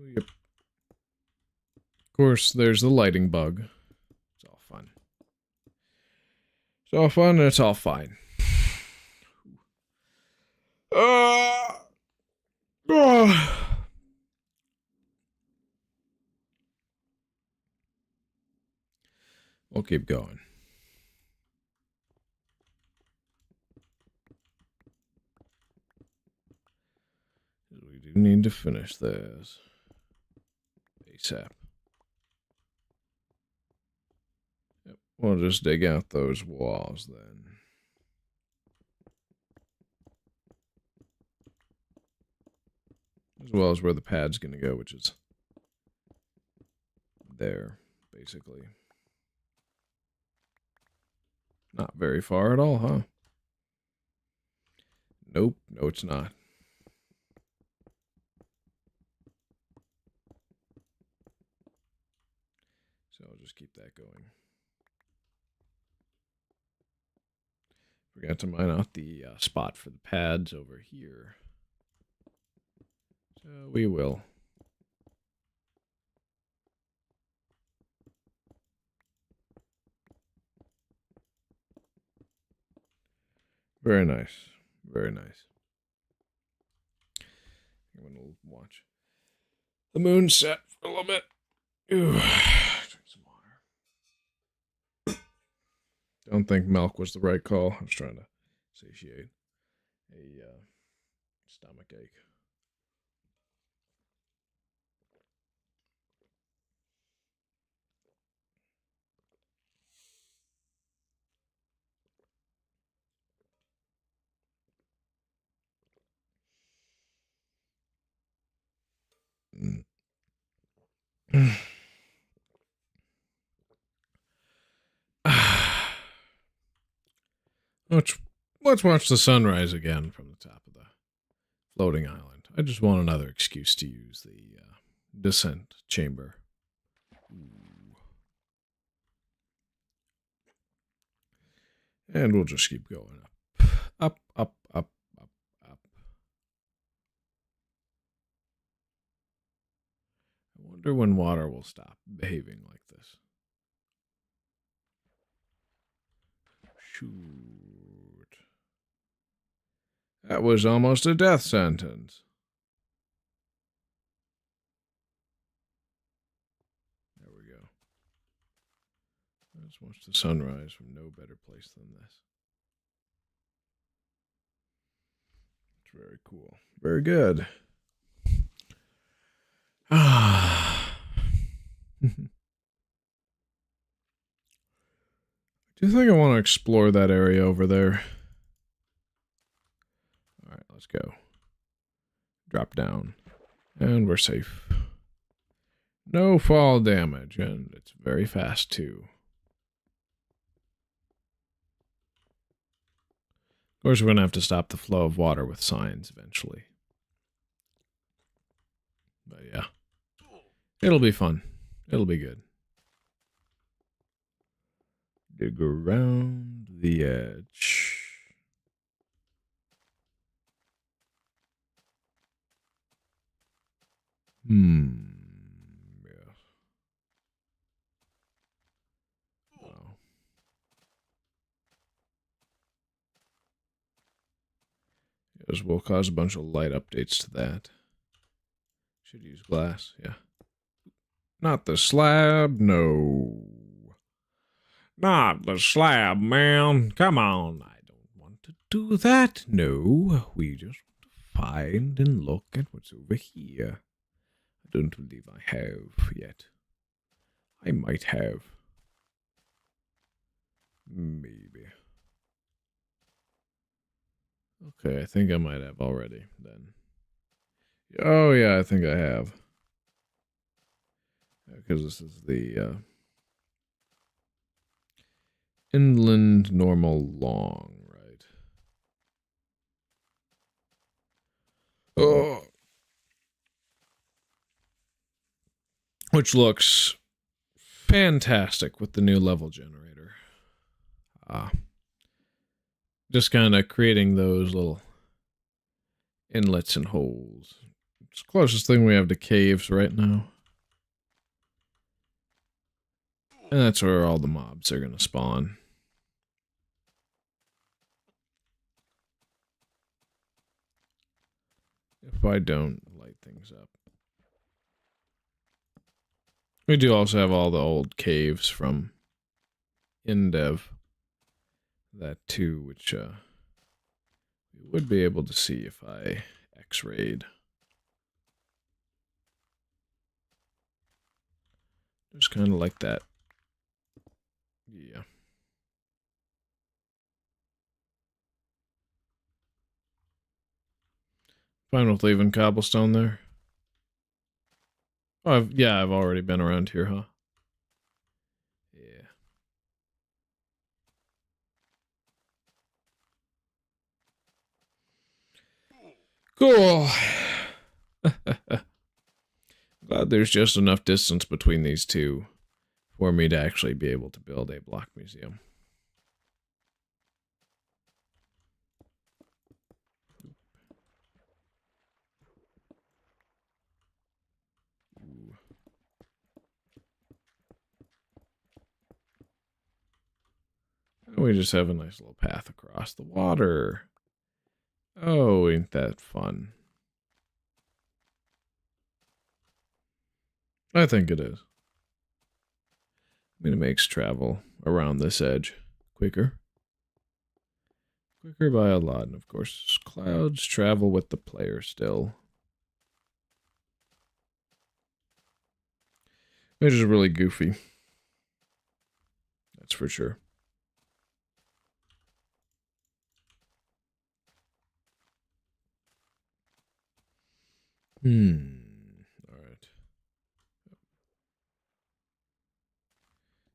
yep. Of course, there's the lighting bug. It's all fun. It's all fun and it's all fine. We'll keep going. We do need to finish this ASAP. Yep. We'll just dig out those walls then. As well as where the pad's going to go, which is there, basically. Not very far at all, huh? Nope, no it's not. So I'll just keep that going. Forgot to mine out the spot for the pads over here. So we will. Very nice. Very nice. I'm going to watch the moon set for a little bit. Ooh. Drink some water. Don't think milk was the right call. I was trying to satiate a stomach ache. Let's watch the sunrise again from the top of the floating island. I just want another excuse to use the descent chamber. Ooh. And we'll just keep going up. Up, up, up, up, up. I wonder when water will stop behaving like this. Shoot. That was almost a death sentence. There we go. Just watch the sunrise from no better place than this. It's very cool. Very good. Ah. Do you think I want to explore that area over there? Alright, let's go. Drop down. And we're safe. No fall damage, and it's very fast too. Of course, we're going to have to stop the flow of water with signs eventually. But yeah. It'll be fun. It'll be good. Dig around the edge. Yeah. Wow. Yes, we'll cause a bunch of light updates to that. Should use glass, yeah. Not the slab, no. Not the slab, man. Come on. I don't want to do that. No, we just want to find and look at what's over here. I don't believe I have yet. I might have. Maybe. Okay, I think I might have already, then. Oh, yeah, I think I have. Because this is the inland normal long, right? Oh. Which looks fantastic with the new level generator. Just kind of creating those little inlets and holes. It's the closest thing we have to caves right now. And that's where all the mobs are going to spawn. If I don't light things up. We do also have all the old caves from Indev. That too, which we would be able to see if I X-rayed. Just kind of like that. Yeah. Fine with leaving cobblestone there. Oh, I've already been around here, huh? Yeah. Cool. Glad there's just enough distance between these two for me to actually be able to build a block museum. Ooh. We just have a nice little path across the water. Oh, ain't that fun? I think it is. I mean, it makes travel around this edge quicker. Quicker by a lot, and of course, clouds travel with the player still. Which is really goofy. That's for sure. Alright.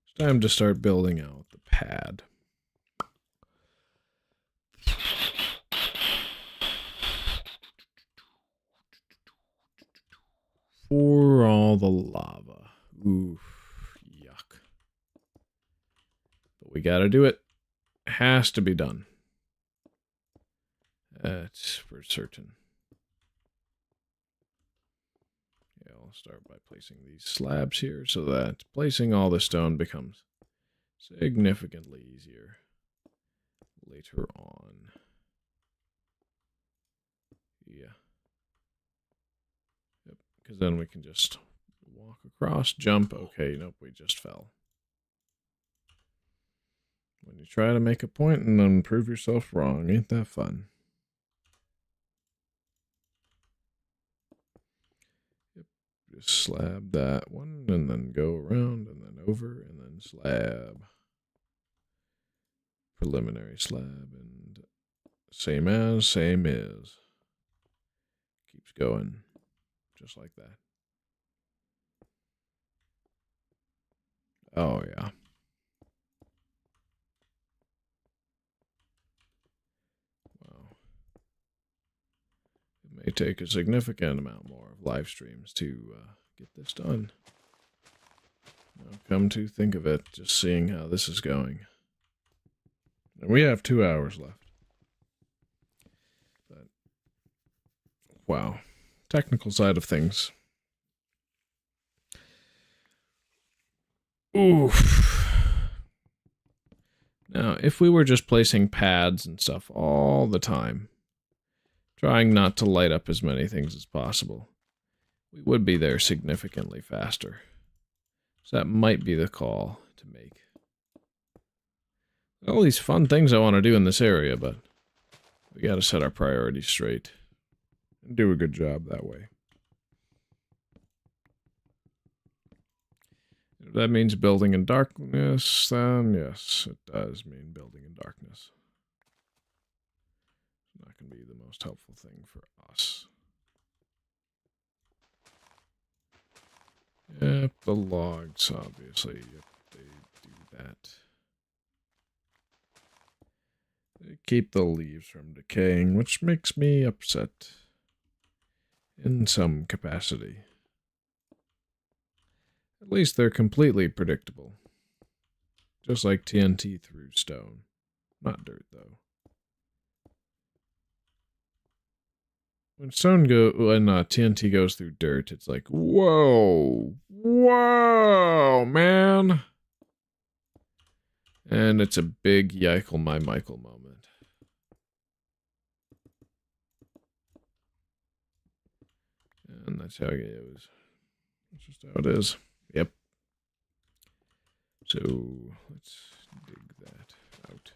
It's time to start building out the pad. For all the lava. Oof. Yuck. But we gotta do it. It has to be done. That's for certain. Yeah, I'll start by placing these slabs here so that placing all the stone becomes significantly easier later on. Yeah. Yep, because then we can just walk across, jump. Okay, nope, we just fell. When you try to make a point and then prove yourself wrong, ain't that fun? Yep. Just slab that one and then go around and then over and then slab. Preliminary slab and same as, same is. Keeps going just like that. Oh, yeah. Wow. It may take a significant amount more of live streams to get this done. Now, come to think of it, just seeing how this is going. And we have 2 hours left. But, wow. Technical side of things. Oof. Now, if we were just placing pads and stuff all the time, trying not to light up as many things as possible, we would be there significantly faster. So that might be the call to make. All these fun things I want to do in this area, but we got to set our priorities straight and do a good job that way. If that means building in darkness, then yes, it does mean building in darkness. It's not going to be the most helpful thing for us. Yep, the logs, obviously. Yep, they do that. They keep the leaves from decaying, which makes me upset in some capacity. At least they're completely predictable. Just like TNT through stone. Not dirt, though. When TNT goes through dirt, it's like, whoa! Whoa, man! And it's a big Yikel my Michael moment. And that's how it is. That's just how it is. Yep. So, let's dig that out.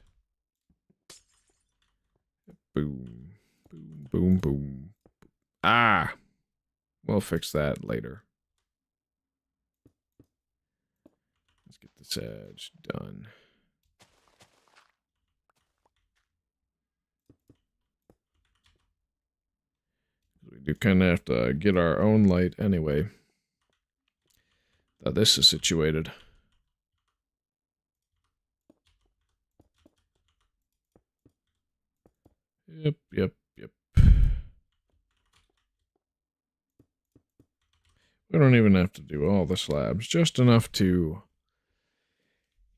Boom. Boom, boom, boom. Ah! We'll fix that later. Let's get this edge done. We do kind of have to get our own light anyway. How this is situated. Yep. We don't even have to do all the slabs, just enough to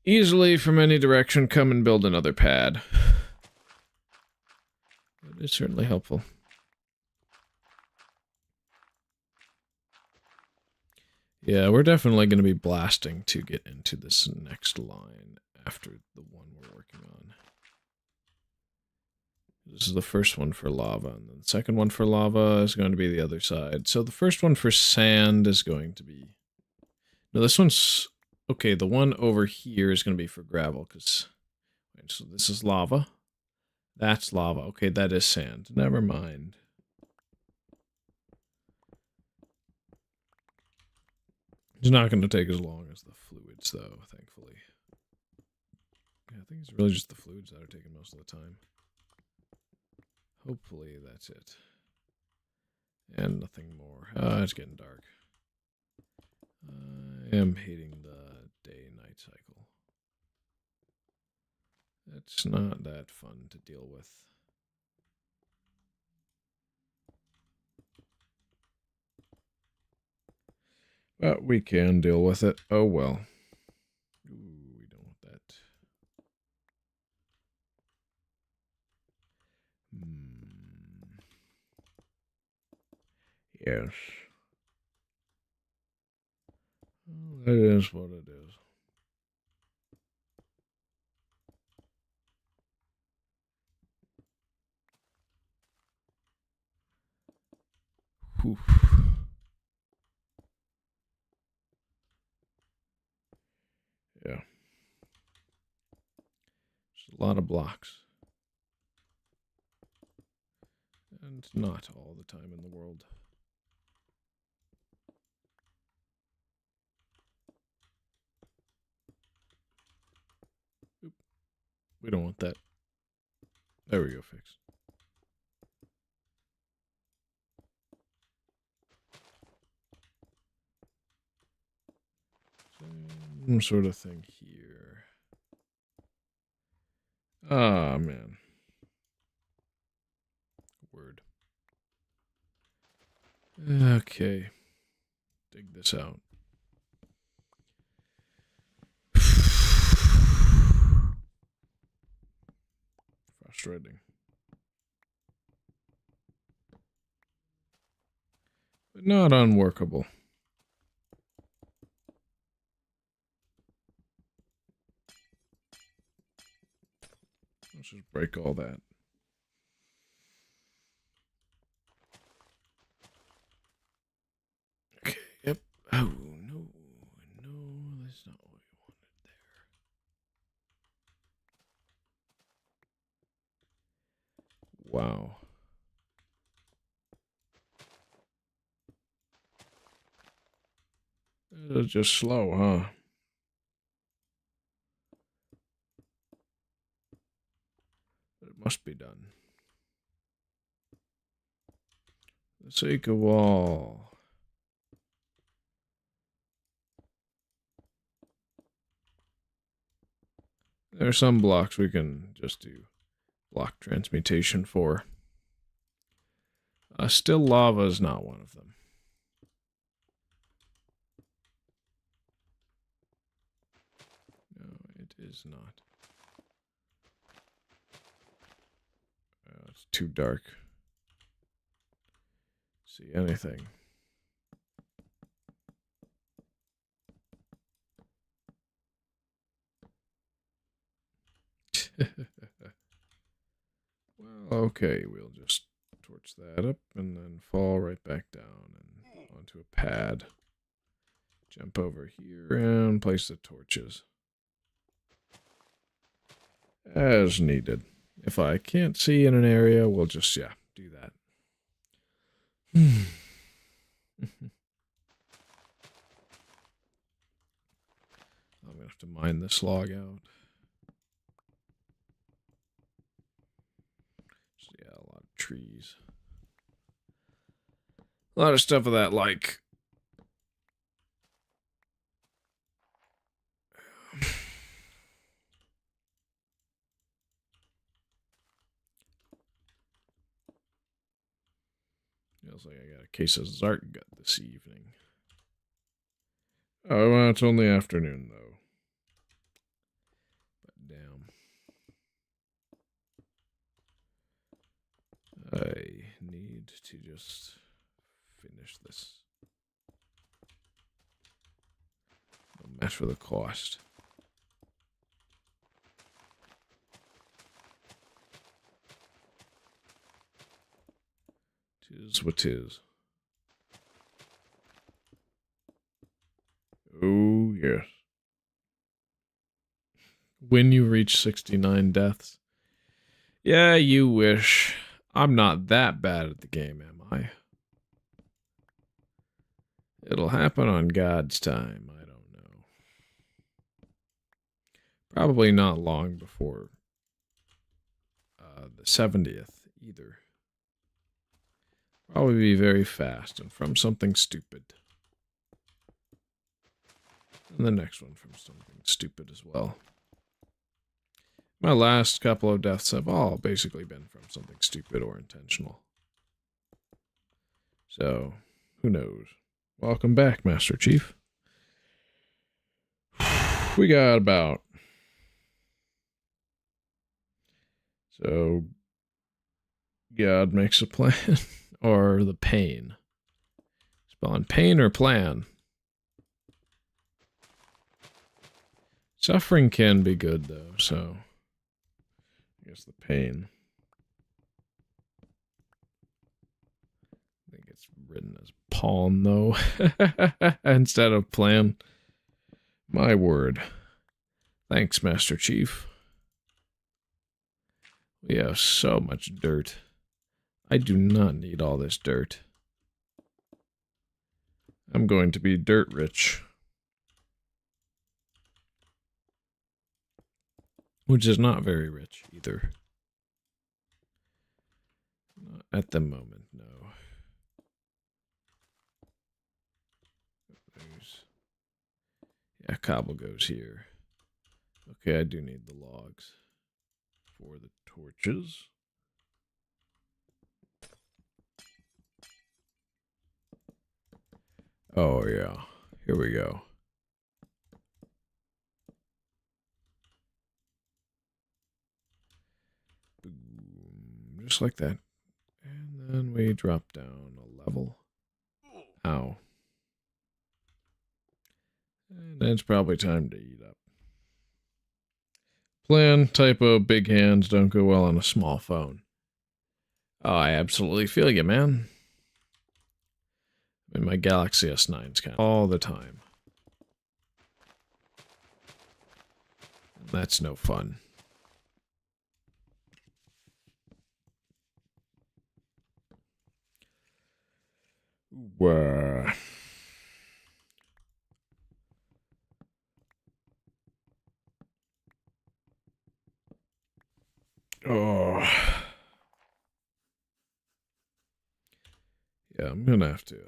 easily from any direction come and build another pad. That is certainly helpful. Yeah, we're definitely going to be blasting to get into this next line after the one we're working on. This is the first one for lava, and then the second one for lava is going to be the other side. So the first one for sand is going to be... No, this one's... Okay, the one over here is going to be for gravel, because... So this is lava. That's lava. Okay, that is sand. Never mind. It's not going to take as long as the fluids, though, thankfully. Yeah, I think it's really just the fluids that are taking most of the time. Hopefully that's it. And nothing more. It's getting dark. I am hating the day-night cycle. It's not that fun to deal with. But we can deal with it. Oh well. Ooh, we don't want that. Yes. Well, that is what it is. Whew. Yeah. a lot of blocks. And not all the time in the world. Oop. We don't want that. There we go, fix. Same sort of thing here. Ah, man. Word. Okay. Dig this out. Frustrating. But not unworkable. Let's just break all that. Okay, yep. Oh, no. No, that's not what we wanted there. Wow. It's just slow, huh? It must be done. For the sake of all. There are some blocks we can just do block transmutation for. Still lava is not one of them. No, it is not. It's too dark. See anything. Well, okay, we'll just torch that up and then fall right back down and onto a pad. Jump over here and place the torches. As needed. If I can't see in an area, we'll just, yeah, do that. I'm going to have to mine this log out. So, yeah, a lot of trees. A lot of stuff of that, like... Feels like I got a case of Zart gut this evening. Oh, well, it's only afternoon, though. But damn. I need to just finish this. No matter the cost. Tis what tis. Oh, yes. When you reach 69 deaths. Yeah, you wish. I'm not that bad at the game, am I? It'll happen on God's time. I don't know. Probably not long before the 70th either. Probably be very fast and from something stupid. And the next one from something stupid as well. My last couple of deaths have all basically been from something stupid or intentional. So, who knows? Welcome back, Master Chief. We got about... So, God makes a plan. Or the pain. Spawn pain or plan? Suffering can be good, though, so... I guess the pain. I think it's written as pawn, though. Instead of plan. My word. Thanks, Master Chief. We have so much dirt. I do not need all this dirt. I'm going to be dirt rich. Which is not very rich either. Not at the moment, no. Yeah, cobble goes here. Okay, I do need the logs for the torches. Oh, yeah. Here we go. Boom. Just like that. And then we drop down a level. Ow. And it's probably time to eat up. Plan, typo, big hands don't go well on a small phone. Oh, I absolutely feel you, man. I mean, my Galaxy S9's kind of all the time. That's no fun. Wah. Oh. Yeah, I'm gonna have to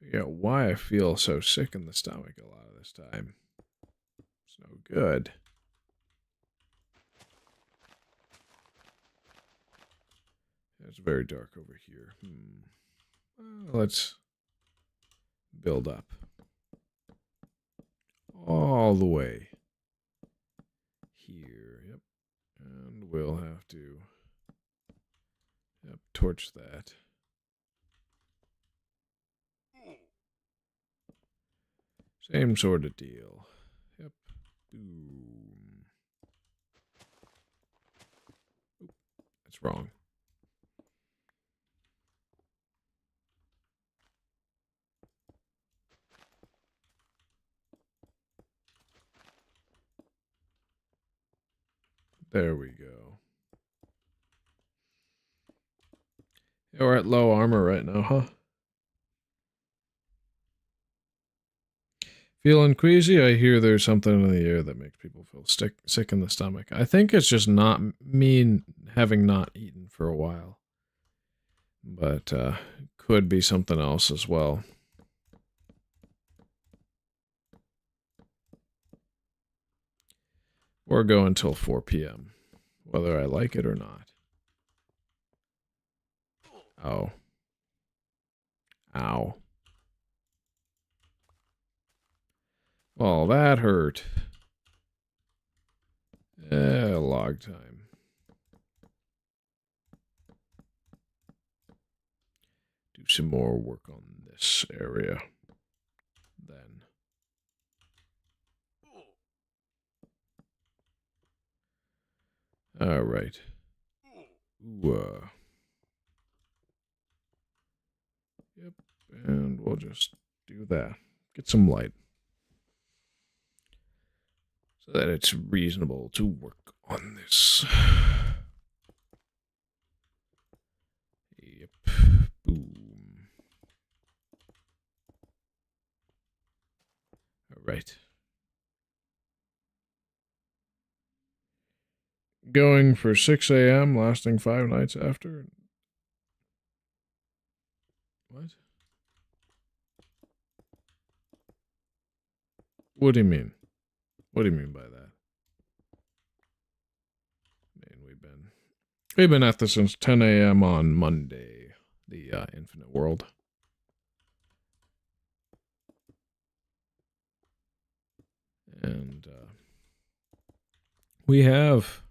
figure out why I feel so sick in the stomach a lot of this time. It's no good. It's very dark over here. Well, let's build up. All the way. Here, yep. And we'll have to torch that. Same sort of deal. Yep. Boom. Oop, that's wrong. There we go. Yeah, we're at low armor right now, huh? Feeling queasy? I hear there's something in the air that makes people feel sick in the stomach. I think it's just not me having not eaten for a while. But could be something else as well. Or go until 4 p.m. Whether I like it or not. Oh. Ow. Well, that hurt. Log time. Do some more work on this area. Then. All right. Ooh, yep, and we'll just do that. Get some light. So that it's reasonable to work on this. Yep. Boom. All right. Going for 6 a.m., lasting 5 nights after. What? What do you mean? What do you mean by that? I mean, we've been at this since 10 a.m. on Monday, the Infinite World. And we have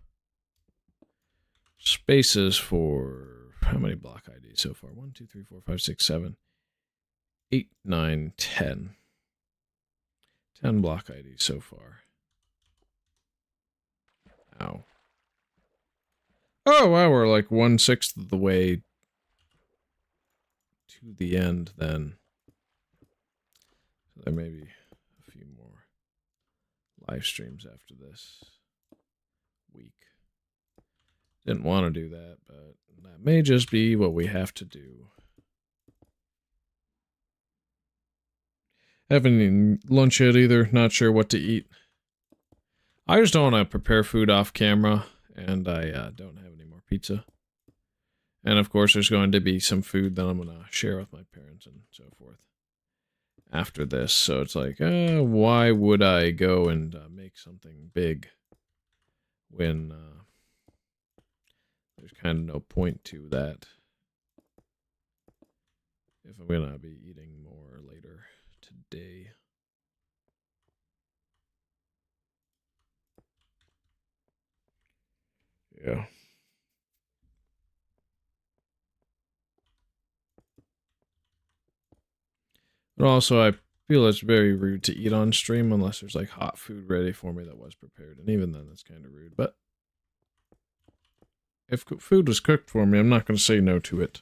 spaces for how many block IDs so far? 1, 2, 3, 4, 5, 6, 7, 8, 9, 10. 10 block IDs so far. Ow. Oh, wow, we're like 1/6 of the way to the end then. So there may be a few more live streams after this. week. Didn't want to do that, but that may just be what we have to do. Haven't eaten lunch yet either. Not sure what to eat. I just don't want to prepare food off camera, and I don't have any more pizza. And of course, there's going to be some food that I'm going to share with my parents and so forth after this. So it's like, why would I go and make something big when there's kind of no point to that if I'm going to be eating more later today. Yeah. But also, I feel it's very rude to eat on stream unless there's like hot food ready for me that was prepared. And even then, that's kind of rude. But if food was cooked for me, I'm not going to say no to it.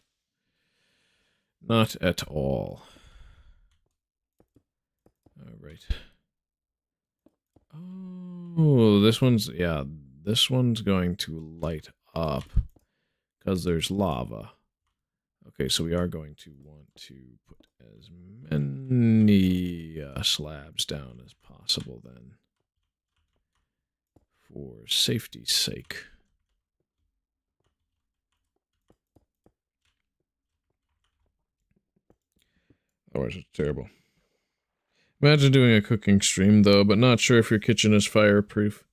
Not at all. All right. Oh, this one's, yeah, this one's going to light up because there's lava. Okay, so we are going to want to put as many slabs down as possible then, for safety's sake. Otherwise, it's terrible. Imagine doing a cooking stream, though, but not sure if your kitchen is fireproof.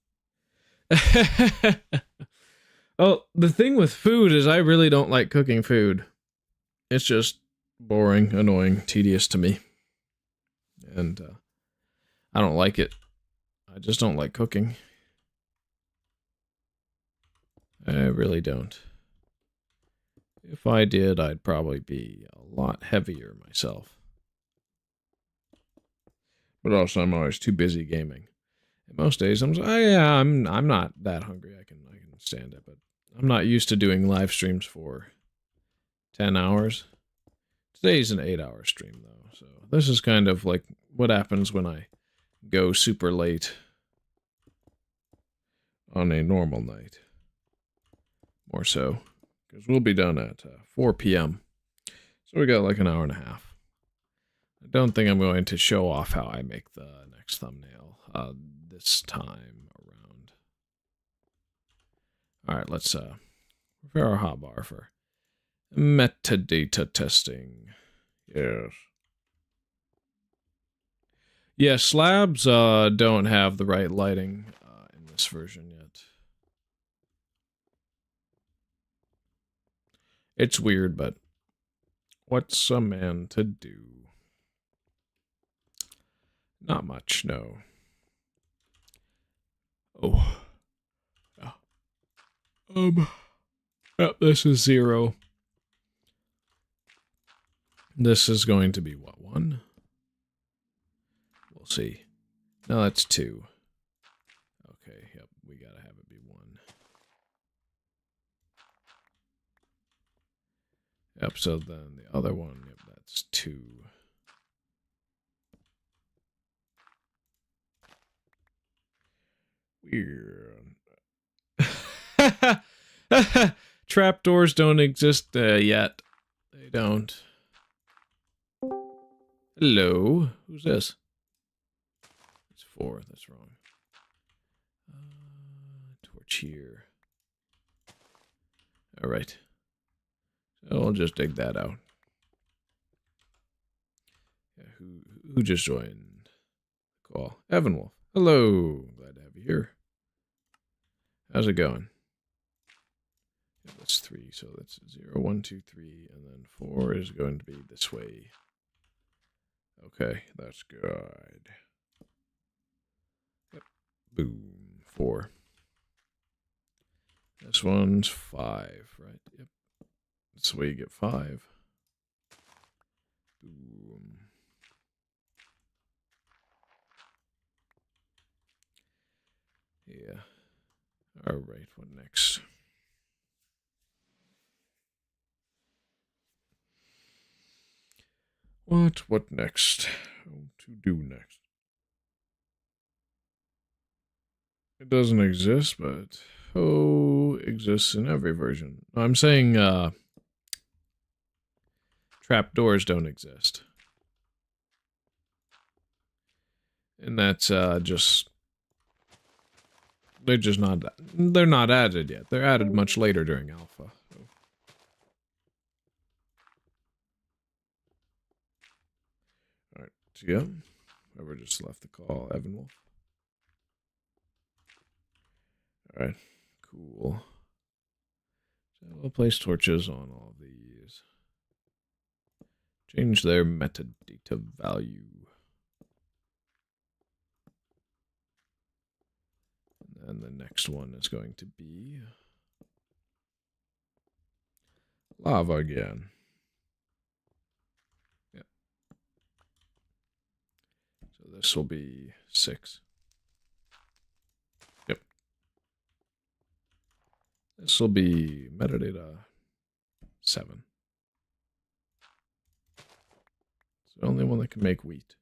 Oh, the thing with food is I really don't like cooking food. It's just boring, annoying, tedious to me. And I don't like it. I just don't like cooking. I really don't. If I did, I'd probably be a lot heavier myself. But also, I'm always too busy gaming. And most days, I'm not that hungry. I can stand it, but I'm not used to doing live streams for 10 hours. Today's an 8-hour stream, though. So this is kind of like what happens when I go super late on a normal night. More so. Because we'll be done at 4 p.m. So we got like an hour and a half. I don't think I'm going to show off how I make the next thumbnail this time around. Alright, let's prepare our hotbar for metadata testing. Yes. Yeah, slabs don't have the right lighting in this version yet. It's weird, but what's a man to do? Not much, no. Oh. Yep, this is 0. This is going to be what, 1? We'll see. No, that's 2. Okay, yep, we gotta have it be 1. Yep, so then the other one, yep, that's 2. Weird. Trapdoors don't exist yet. They don't. Hello? Who's this? It's 4. That's wrong. Torch here. Alright. So I'll just dig that out. Yeah, who just joined? Call. Evan Wolf. Hello. Glad to have you here. How's it going? Yeah, that's 3, so that's 0, 1, 2, 3, and then 4 is going to be this way. Okay, that's good. Yep. Boom. 4. This one's 5, right? Yep. That's the way you get 5. Boom. Yeah. Alright, what next? What next? What to do next? It doesn't exist, but coexists in every version. I'm saying trapdoors don't exist. And that's just... They're not added yet. They're added much later during alpha. So. Alright, so yeah. Whoever just left the call, Evan Wolf. Alright, cool. So we'll place torches on all of these. Change their metadata value. And the next one is going to be lava again. Yep. So this will be 6. Yep. This will be metadata 7. It's the only one that can make wheat.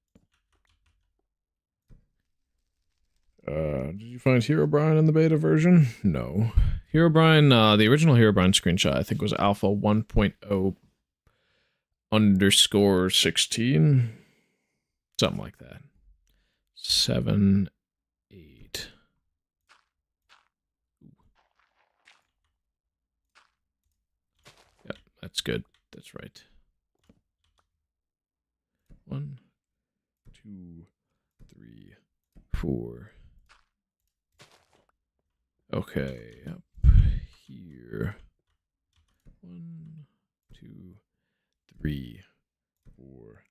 Did you find Herobrine in the beta version? No. Herobrine, the original Herobrine screenshot, I think was alpha 1.0_16. Something like that. 7, 8. Yep, that's good. That's right. 1, 2, 3, 4. Okay, up here. 1, 2, 3, 4,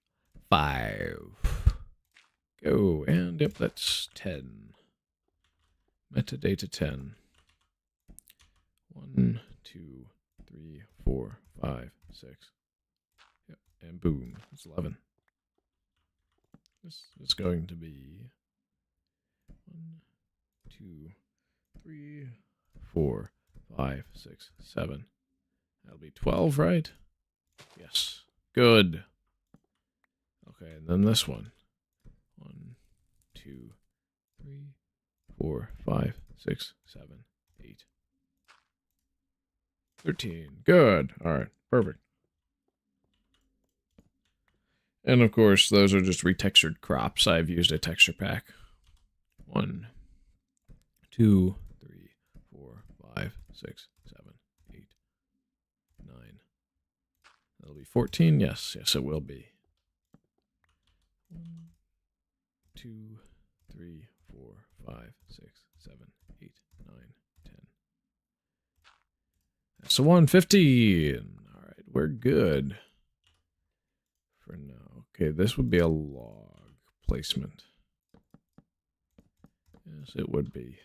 5. Go, and yep, that's 10. Metadata 10. 1, 2, 3, 4, 5, 6. Yep, and boom, it's 11. This is going to be 1, 2, 3, 4, 5, 6, 7. That'll be 12, right? Yes. Good. Okay, and then this one. 1, 2, 3, 4, 5, 6, 7, 8. 13. Good. Alright, perfect. And of course, those are just retextured crops. I've used a texture pack. 1, 2, 3, 4, 5, 6, 7, 8, 9. That'll be 14. Yes, yes, it will be. 1, 2, 3, 4, 5, 6, 7, 8, 9, 10. That's a 150. All right, we're good for now. Okay, this would be a log placement. Yes, it would be.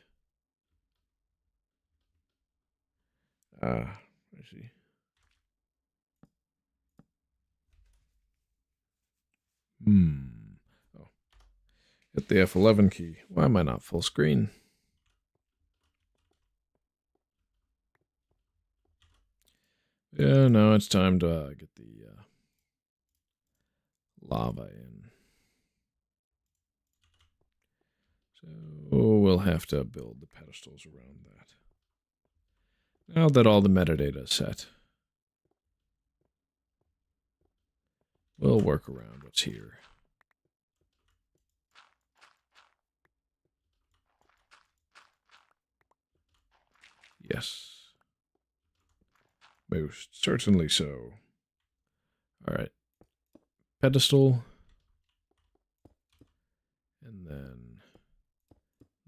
I see. Oh. Hit the F11 key. Why am I not full screen? Yeah, no, it's time to get the lava in. So we'll have to build the pedestals around that. Now that all the metadata is set, we'll work around what's here. Yes. Most certainly so. All right. Pedestal. And then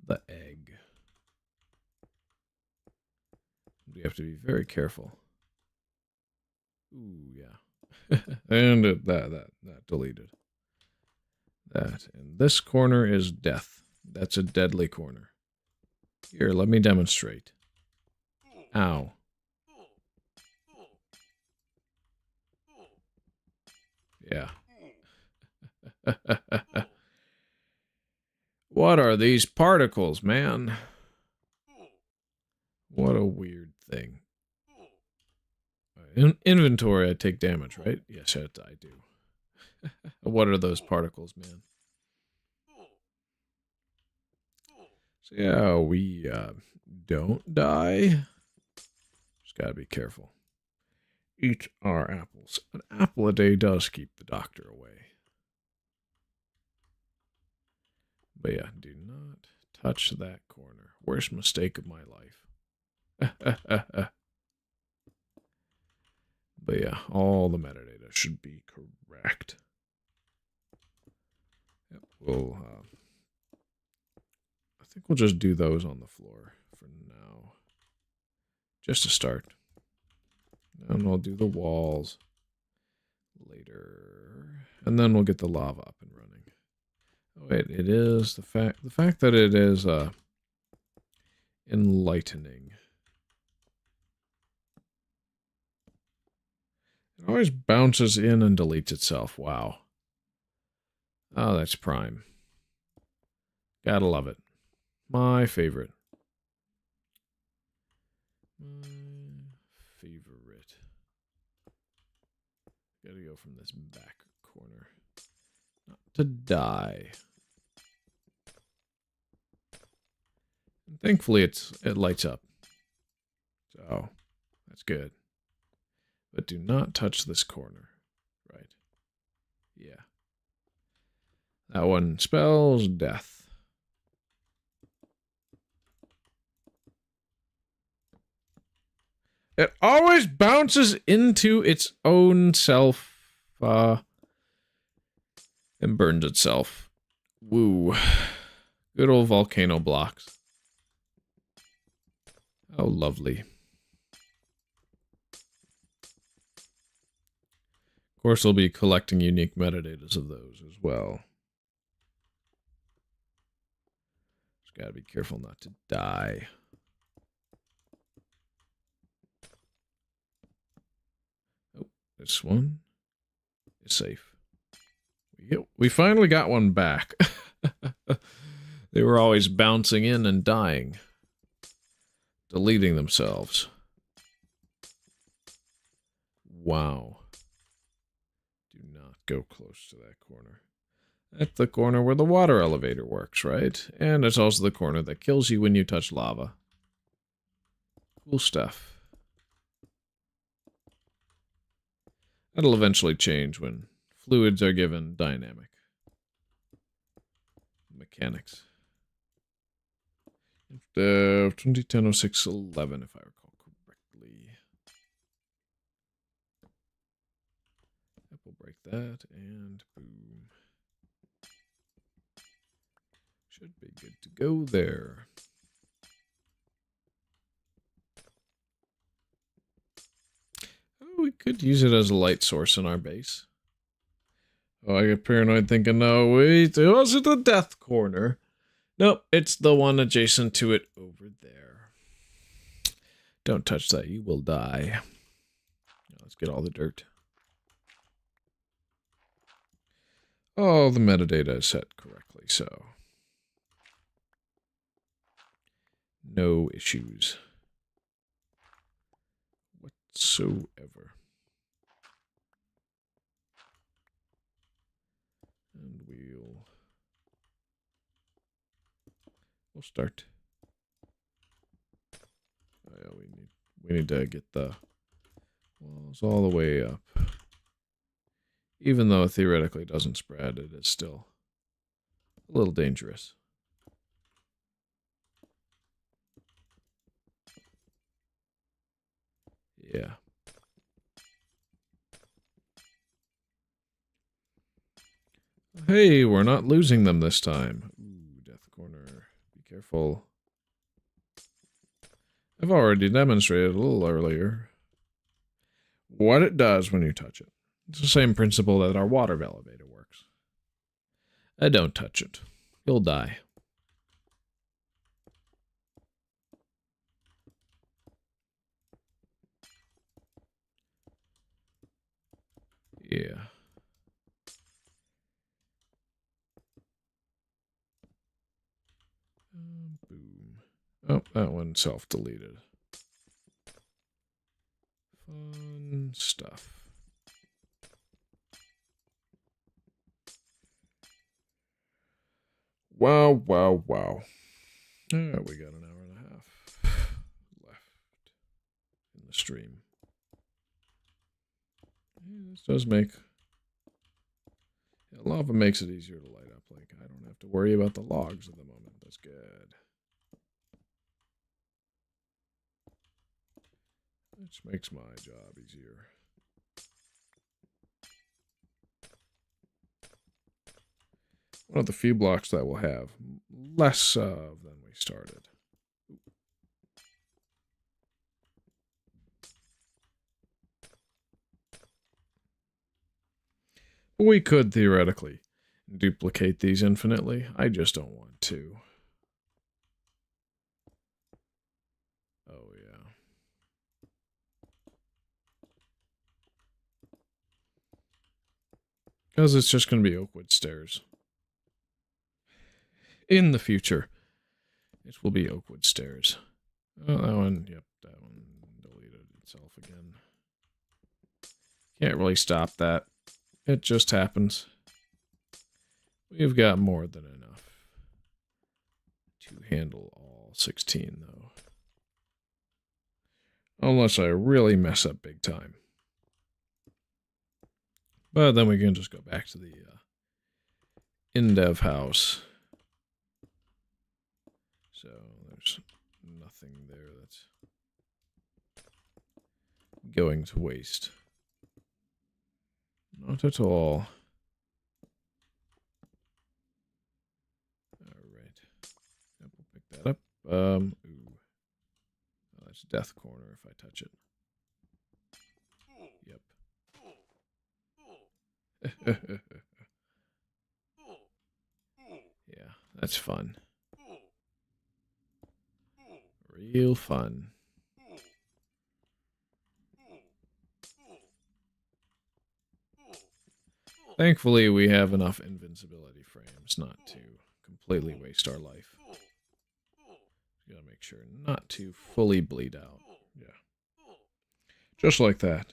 the egg. We have to be very careful. Ooh, yeah. And that deleted. That. And this corner is death. That's a deadly corner. Here, let me demonstrate. Ow. Yeah. What are these particles, man? What a weird thing. In inventory, I take damage, right? Yes, I do. What are those particles, man? So yeah, we don't die. Just gotta be careful. Eat our apples. An apple a day does keep the doctor away. But yeah, do not touch that corner. Worst mistake of my life. But yeah, all the metadata should be correct. Yep, I think we'll just do those on the floor for now. Just to start. And we'll do the walls later. And then we'll get the lava up and running. Oh wait, it is the fact that it is enlightening. It always bounces in and deletes itself. Wow. Oh, that's prime. Gotta love it. My favorite. My favorite. Gotta go from this back corner. Not to die. And thankfully, it lights up. So, that's good. But do not touch this corner. Right. Yeah. That one spells death. It always bounces into its own self and burns itself. Woo. Good old volcano blocks. How lovely. Of course, we'll be collecting unique metadata of those as well. Just gotta be careful not to die. Oh, this one is safe. We finally got one back. They were always bouncing in and dying. Deleting themselves. Wow. Do not go close to that corner. That's the corner where the water elevator works, right? And it's also the corner that kills you when you touch lava. Cool stuff. That'll eventually change when fluids are given dynamic mechanics. Indev 2010-06-11, if I recall correctly. We'll break that, and boom. Should be good to go there. Oh, we could use it as a light source in our base. Oh, I get paranoid thinking, no, wait, it wasn't the death corner. Nope, it's the one adjacent to it over there. Don't touch that, you will die. Let's get all the dirt. Oh, the metadata is set correctly, so no issues whatsoever. And we'll start. Oh, yeah, we need to get the walls all the way up. Even though it theoretically doesn't spread, it is still a little dangerous. Yeah. Hey, we're not losing them this time. Ooh, death corner. Be careful. I've already demonstrated a little earlier what it does when you touch it. It's the same principle that our water elevator works. Don't touch it. You'll die. Yeah. Boom. Oh, that one self-deleted. Fun stuff. Wow, wow, wow. We got an hour and a half left in the stream. Yeah, this does make... Yeah, lava makes it easier to light up. Like, I don't have to worry about the logs at the moment. That's good. Which makes my job easier. One of the few blocks that we'll have less of than we started. We could theoretically duplicate these infinitely. I just don't want to. Oh, yeah. Because it's just going to be Oakwood stairs. In the future, it will be Oakwood stairs. Oh, that one, yep, that one deleted itself again. Can't really stop that. It just happens. We've got more than enough to handle all 16, though. Unless I really mess up big time. But then we can just go back to the Indev house. So there's nothing there that's going to waste. Not at all. Alright. Yep, we'll pick that up. Ooh. Oh, that's death corner if I touch it. Yep. Yeah, that's fun. Real fun. Thankfully, we have enough invincibility frames not to completely waste our life. Gotta make sure not to fully bleed out. Yeah. Just like that.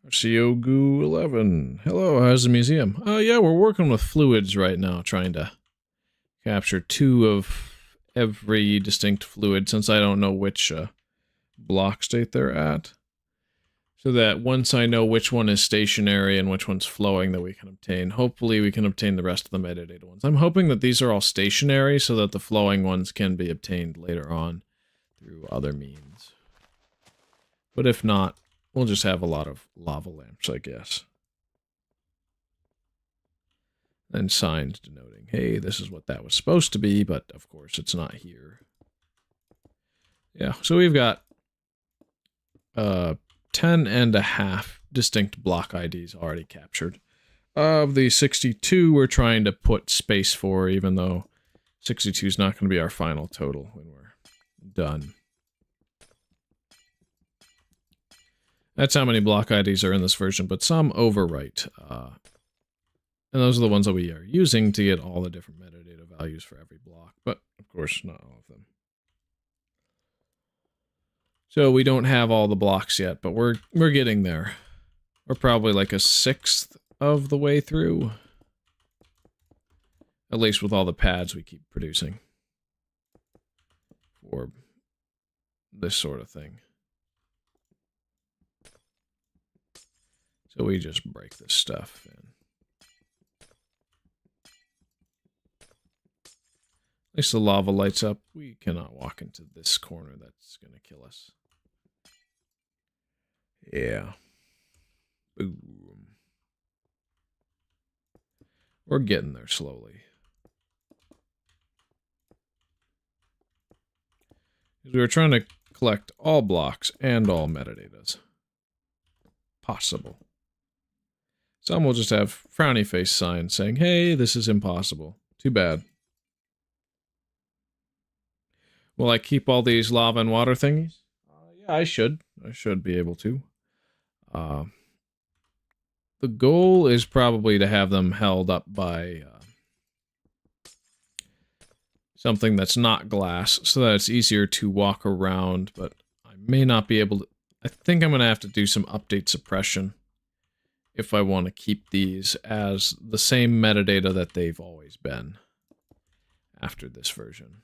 Siogu 11. Hello, how's the museum? Yeah, we're working with fluids right now, trying to capture 2 of every distinct fluid, since I don't know which block state they're at. So that once I know which one is stationary and which one's flowing, that we can obtain. Hopefully we can obtain the rest of the metadata ones. I'm hoping that these are all stationary so that the flowing ones can be obtained later on through other means. But if not, we'll just have a lot of lava lamps, I guess. And signs denoting, hey, this is what that was supposed to be, but of course it's not here. Yeah, so we've got 10.5 distinct block IDs already captured. Of the 62 we're trying to put space for, even though 62 is not going to be our final total when we're done. That's how many block IDs are in this version, but some overwrite. And those are the ones that we are using to get all the different metadata values for every block, but of course not all of them. So we don't have all the blocks yet, but we're getting there. We're probably like 1/6 of the way through. At least with all the pads we keep producing. For this sort of thing. So we just break this stuff in. At least the lava lights up. We cannot walk into this corner. That's going to kill us. Yeah. Boom. We're getting there slowly. We were trying to collect all blocks and all metadatas. Possible. Some will just have frowny face signs saying, hey, this is impossible. Too bad. Will I keep all these lava and water thingies? Yeah, I should. I should be able to. The goal is probably to have them held up by something that's not glass, so that it's easier to walk around, but I may not be able to... I think I'm going to have to do some update suppression if I want to keep these as the same metadata that they've always been after this version.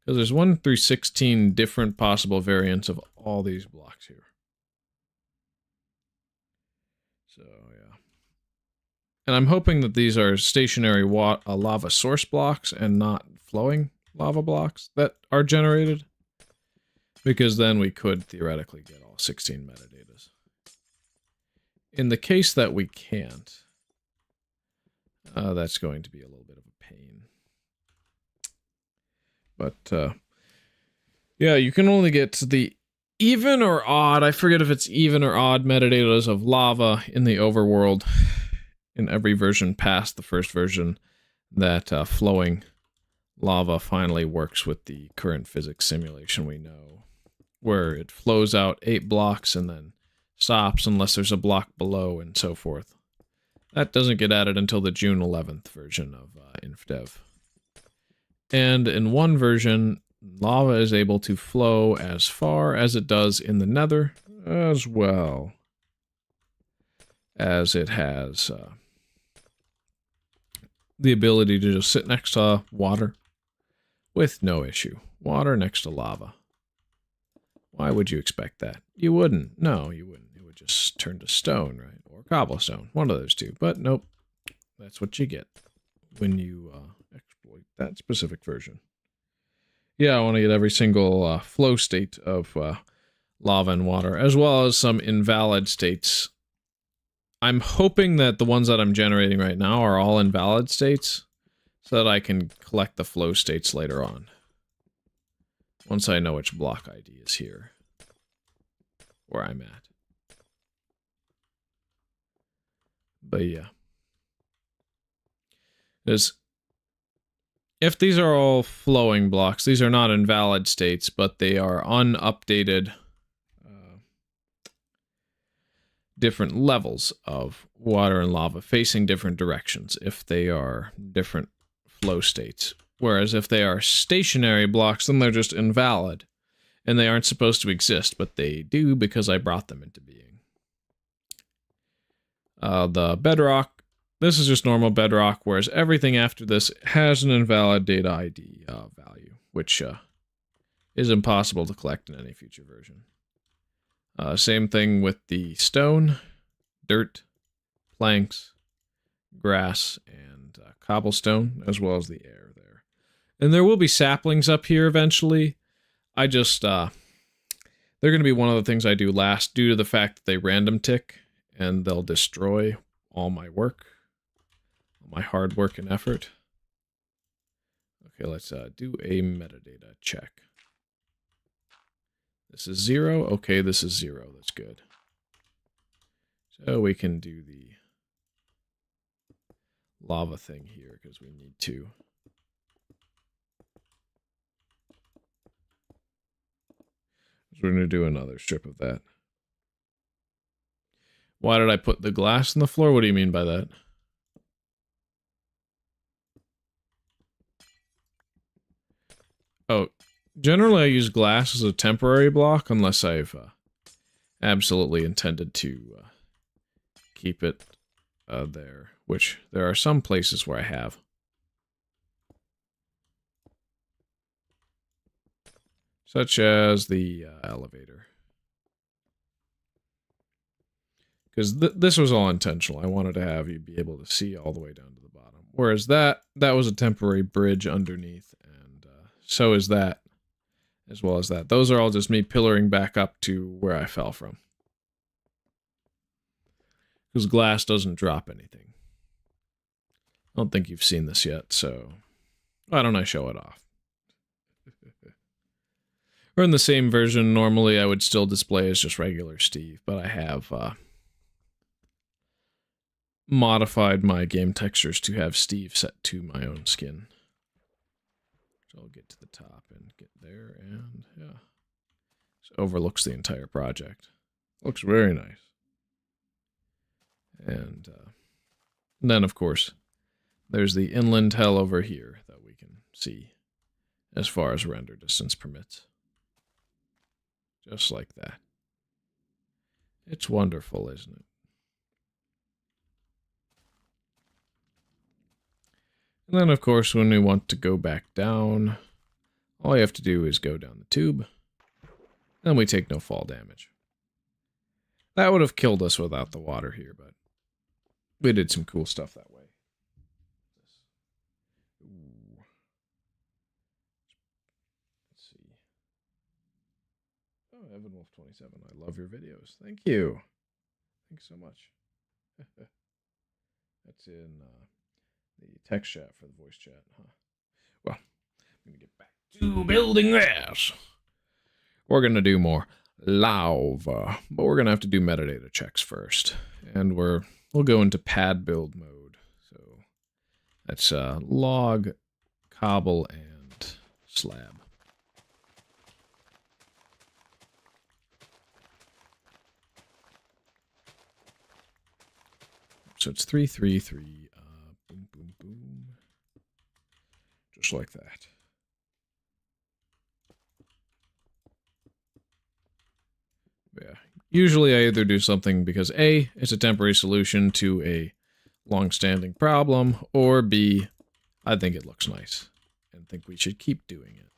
Because there's 1 through 16 different possible variants of all these blocks here. So, yeah. And I'm hoping that these are stationary lava source blocks and not flowing lava blocks that are generated. Because then we could theoretically get all 16 metadatas. In the case that we can't, that's going to be a little bit of a pain. But, yeah, you can only get to the even or odd, I forget if it's even or odd metadatas of lava in the overworld in every version past the first version that flowing lava finally works with the current physics simulation we know, where it flows out 8 blocks and then stops unless there's a block below and so forth. That doesn't get added until the June 11th version of Infdev. And in one version, lava is able to flow as far as it does in the nether, as well as it has the ability to just sit next to water with no issue. Water next to lava. Why would you expect that? You wouldn't. No, you wouldn't. It would just turn to stone, right? Or cobblestone. One of those two. But nope. That's what you get when you exploit that specific version. Yeah, I want to get every single flow state of lava and water, as well as some invalid states. I'm hoping that the ones that I'm generating right now are all invalid states, so that I can collect the flow states later on. Once I know which block ID is here, where I'm at. But yeah. If these are all flowing blocks, these are not invalid states, but they are unupdated different levels of water and lava facing different directions if they are different flow states. Whereas if they are stationary blocks, then they're just invalid. And they aren't supposed to exist, but they do because I brought them into being. The bedrock, this is just normal bedrock, whereas everything after this has an invalid data ID value, which is impossible to collect in any future version. Same thing with the stone, dirt, planks, grass, and cobblestone, as well as the air there. And there will be saplings up here eventually. I just, they're going to be one of the things I do last due to the fact that they random tick, and they'll destroy all my work, all my hard work and effort. Okay, let's do a metadata check. This is 0. Okay, this is 0. That's good. So we can do the lava thing here because we need to. So we're going to do another strip of that. Why did I put the glass on the floor? What do you mean by that? Oh, generally I use glass as a temporary block unless I've absolutely intended to keep it there, which there are some places where I have. Such as the elevator. Because this was all intentional. I wanted to have you be able to see all the way down to the bottom. Whereas that was a temporary bridge underneath, and so is that, as well as that. Those are all just me pillaring back up to where I fell from. Because glass doesn't drop anything. I don't think you've seen this yet, so why don't I show it off? Or in the same version, normally I would still display as just regular Steve, but I have modified my game textures to have Steve set to my own skin. So I'll get to the top and get there, and yeah. So overlooks the entire project. Looks very nice. And then, of course, there's the inland hell over here that we can see as far as render distance permits. Just like that. It's wonderful, isn't it? And then, of course, when we want to go back down, All you have to do is go down the tube, and we take no fall damage. That would have killed us without the water here, but we did some cool stuff that way. Ooh. Let's see. Oh, EvanWolf27, I love your videos. Thank you. Thanks so much. That's in the text chat for the voice chat, huh? Well, I'm going to get back to building this. We're going to do more lava, but we're going to have to do metadata checks first. And we'll go into pad build mode. So that's log, cobble, and slab. So it's 3, 3, 3, boom, boom, boom. Just like that. Yeah. Usually I either do something because A, it's a temporary solution to a long-standing problem, or B, I think it looks nice and think we should keep doing it.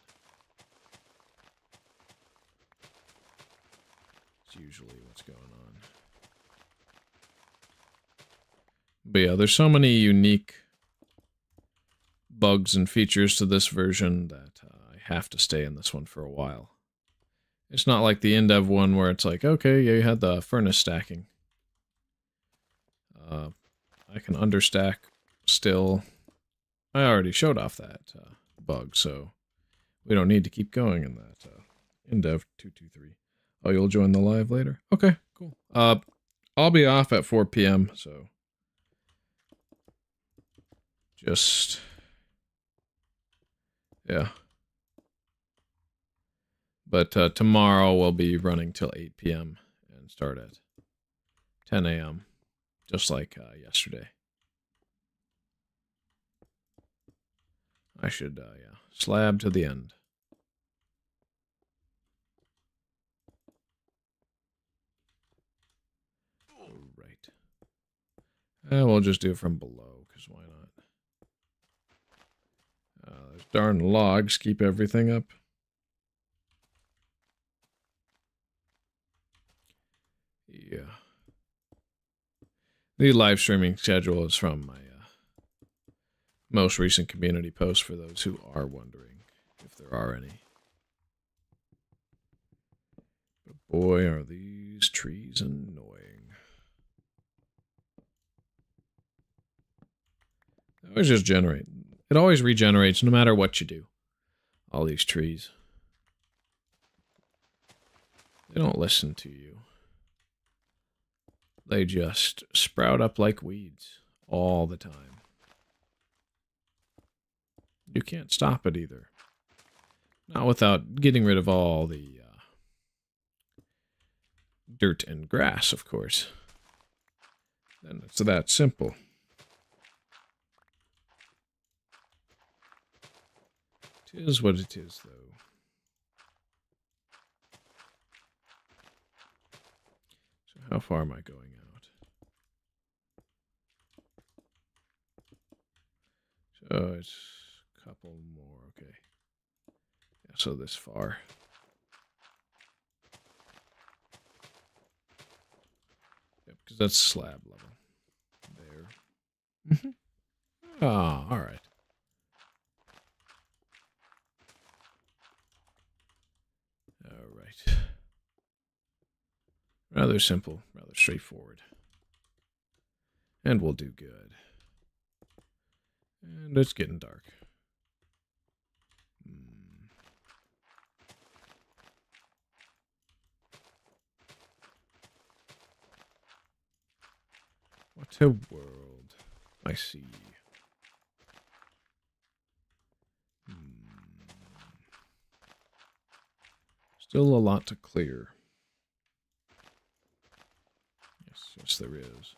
It's usually what's going on. But yeah, there's so many unique bugs and features to this version that I have to stay in this one for a while. It's not like the Indev one where it's like, okay, yeah, you had the furnace stacking. I can understack still. I already showed off that bug, so we don't need to keep going in that Indev 223. Oh, you'll join the live later? Okay, cool. I'll be off at 4 p.m., so just, yeah. But tomorrow we'll be running till 8 p.m. and start at 10 a.m. just like yesterday. I should, yeah, slab to the end. Oh, right. We'll just do it from below, because why not? Those darn logs keep everything up. Yeah. The live streaming schedule is from my most recent community post for those who are wondering if there are any. But boy, are these trees annoying. They always just generate. It always regenerates no matter what you do. All these trees. They don't listen to you. They just sprout up like weeds all the time. You can't stop it either. Not without getting rid of all the dirt and grass, of course. And it's that simple. It is what it is, though. So how far am I going out? So it's a couple more, okay. Yeah, so this far. Yep, because that's slab level. There. Ah, all right. All right. Rather simple, rather straightforward. And we'll do good. And it's getting dark. What a world I see. Still a lot to clear. Yes, there is.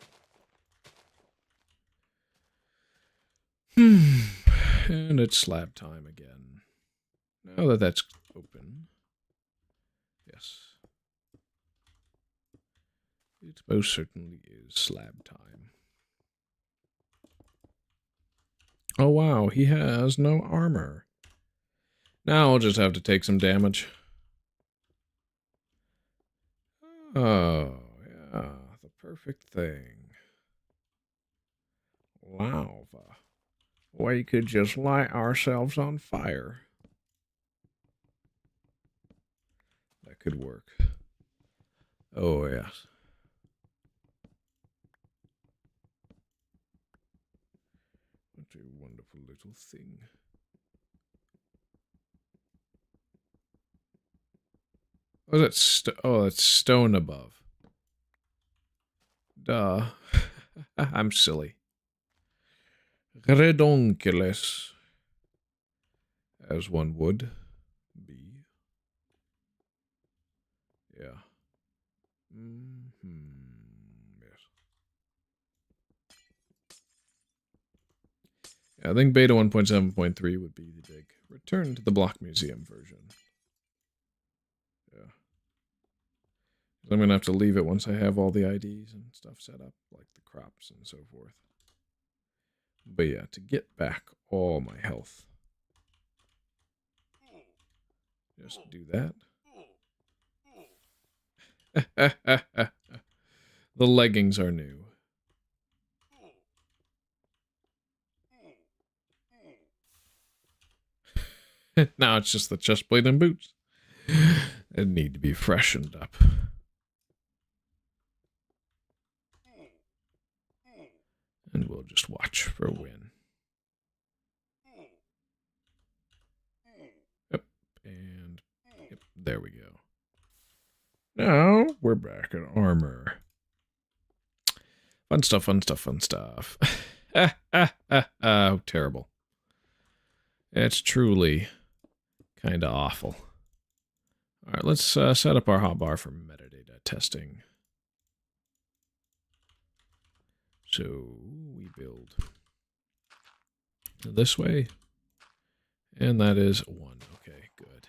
And it's slab time again. Now that that's open. Yes. It most certainly is slab time. Oh wow, he has no armor. Now we'll just have to take some damage. Oh, yeah, the perfect thing. Lava. We could just light ourselves on fire. That could work. Oh, yes. What a wonderful little thing. Oh, that's that's stone above. Duh. I'm silly. Redonkulous. As one would be. Yeah. Yes. Yeah, I think beta 1.7.3 would be the big return to the block museum version. Yeah. I'm going to have to leave it once I have all the IDs and stuff set up, like the crops and so forth. But yeah, to get back all my health. Just do that. The leggings are new. Now it's just the chest plate and boots. They need to be freshened up. And we'll just watch for a win. Yep, and yep, there we go. Now we're back in armor. Fun stuff, fun stuff, fun stuff. Oh, terrible. It's truly kind of awful. All right, let's set up our hotbar for metadata testing. So we build this way, and that is 1. Okay, good.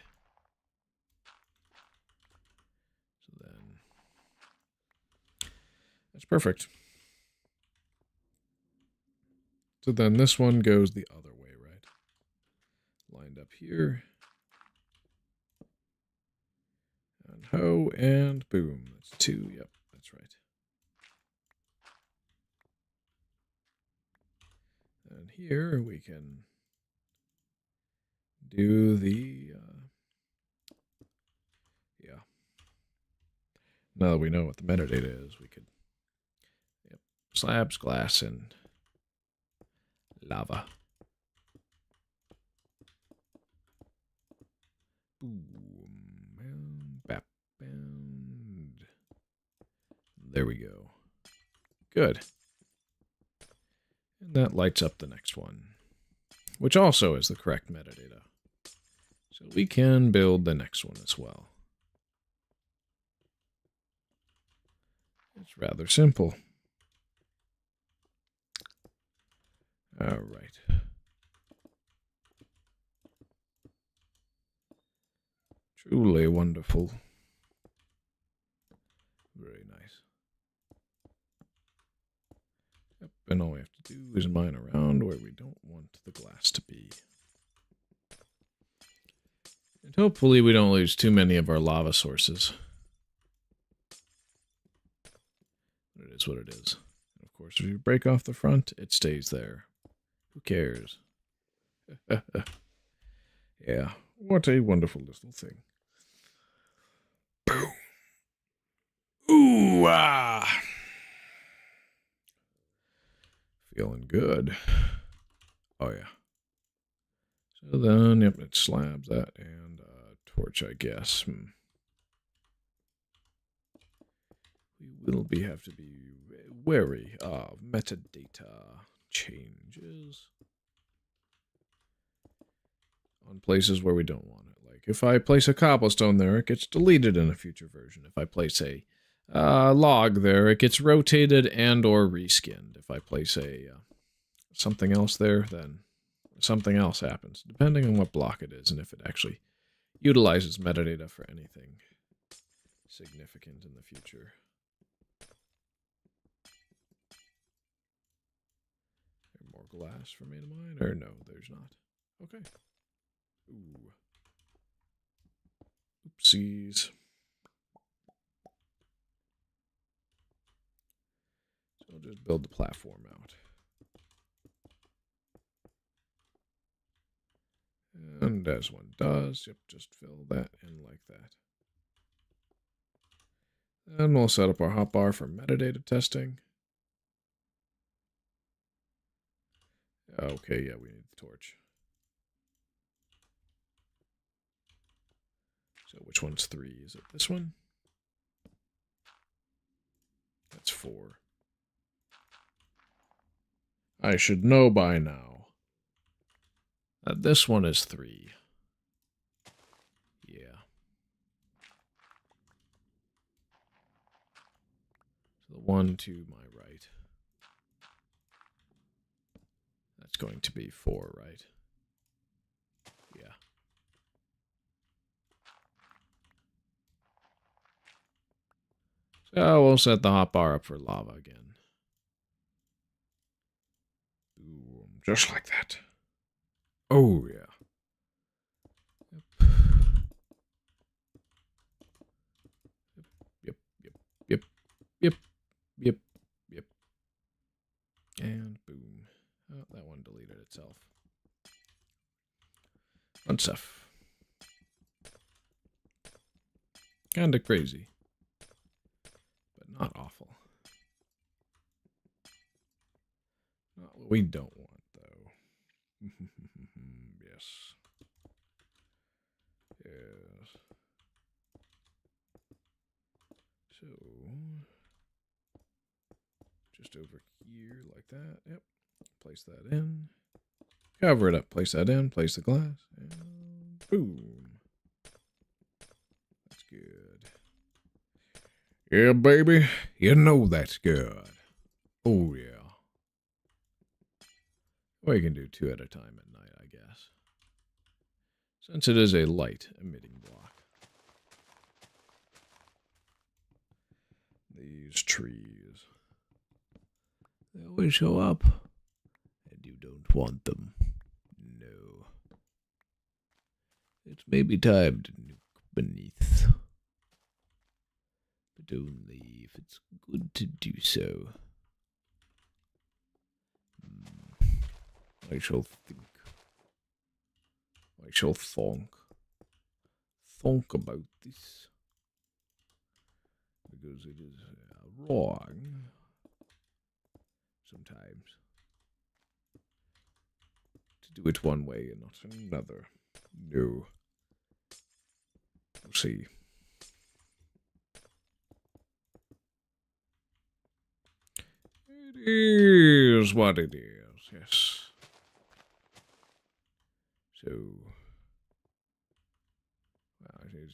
So then that's perfect. So then this one goes the other way, right? Lined up here. And ho, and boom. That's 2. Yep, that's right. And here we can do the, yeah. Now that we know what the metadata is, we could, yep, slabs, glass, and lava. Boom, and bap, and there we go. Good. And that lights up the next one, which also is the correct metadata. So we can build the next one as well. It's rather simple. All right. Truly wonderful. Very nice. Yep, and all we have to do is mine around where we don't want the glass to be. And hopefully we don't lose too many of our lava sources. But it is what it is. And of course, if you break off the front, it stays there. Who cares? Yeah, what a wonderful little thing. Boom. Ooh, ah. Feeling good. Oh, yeah. So then, yep, it slabs that and torch, I guess. We will have to be wary of metadata changes on places where we don't want it. Like if I place a cobblestone there, it gets deleted in a future version. If I place a log there, it gets rotated and or reskinned. If I place a something else there, then something else happens, depending on what block it is and if it actually utilizes metadata for anything significant in the future. More glass for me to mine? Or no, there's not. Okay. Ooh. Oopsies. So I'll just build the platform out. And as one does, yep, just fill that in like that. And we'll set up our hotbar for metadata testing. Okay, yeah, we need the torch. So which one's 3? Is it this one? That's 4. I should know by now. This one is 3. Yeah. So the one to my right. That's going to be 4, right? Yeah. So we'll set the hotbar up for lava again. Boom, just like that. Oh, yeah. Yep. Yep. And boom. Oh, that one deleted itself. Fun stuff. Kinda crazy. But not awful. Not what we don't want, though. Yes. Yes. So, just over here like that. Yep. Place that in. Cover it up. Place that in. Place the glass. And boom. That's good. Yeah, baby. You know that's good. Oh, yeah. Well, you can do 2 at a time at night, I guess. Since it is a light emitting block. These trees. They always show up. And you don't want them. No. It's maybe time to nuke beneath. But only if it's good to do so. I shall think. I shall thonk. Thonk about this. Because it is wrong. Sometimes. To do it one way and not another. No. We'll see. It is what it is, yes. So, well, it is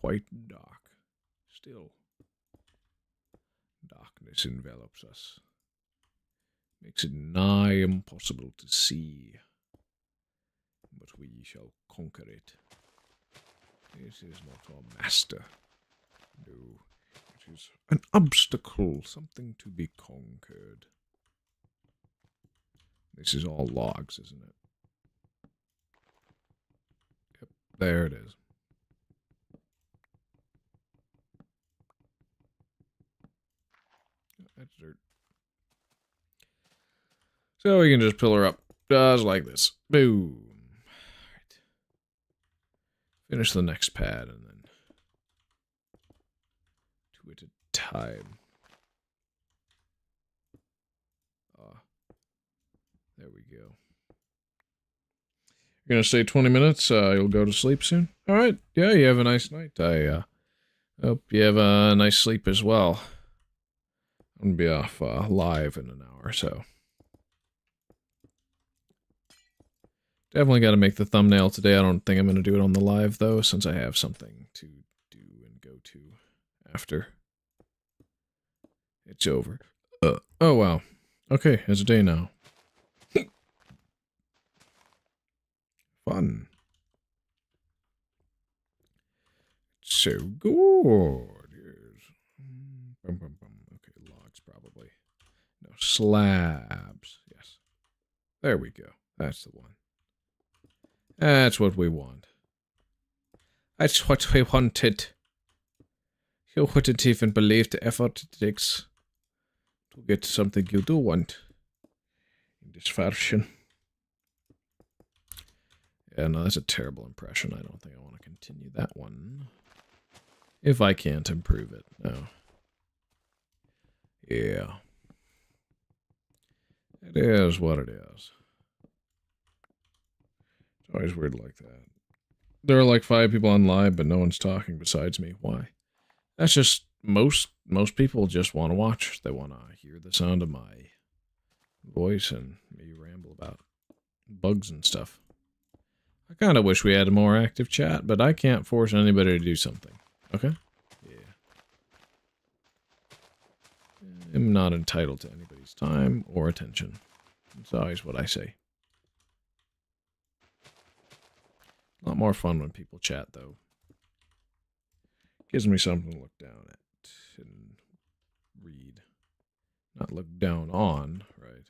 quite dark. Still, darkness envelops us. Makes it nigh impossible to see. But we shall conquer it. This is not our master. No, it is an obstacle, something to be conquered. This is all logs, isn't it? Yep, there it is. That's dirt. So we can just pillar up, just like this. Boom. Right. Finish the next pad and then 2 at a time. There we go. You're gonna stay 20 minutes. You'll go to sleep soon. All right. Yeah, you have a nice night. I hope you have a nice sleep as well. I'm gonna be off live in an hour or so. Definitely got to make the thumbnail today. I don't think I'm going to do it on the live, though, since I have something to do and go to after it's over. Oh, wow. Okay, it's a day now. Fun. So good. Okay, logs probably. No, slabs. Yes. There we go. That's the one. That's what we want. That's what we wanted. You wouldn't even believe the effort it takes to get something you do want in this version. Yeah, no, that's a terrible impression. I don't think I want to continue that one. If I can't improve it, no. Yeah. It is what it is. It's always weird like that. There are like 5 people on live, but no one's talking besides me. Why? That's just most people just want to watch. They want to hear the sound of my voice and me ramble about bugs and stuff. I kind of wish we had a more active chat, but I can't force anybody to do something. Okay? Yeah. I'm not entitled to anybody's time or attention. It's always what I say. A lot more fun when people chat, though. Gives me something to look down at and read. Not look down on, right?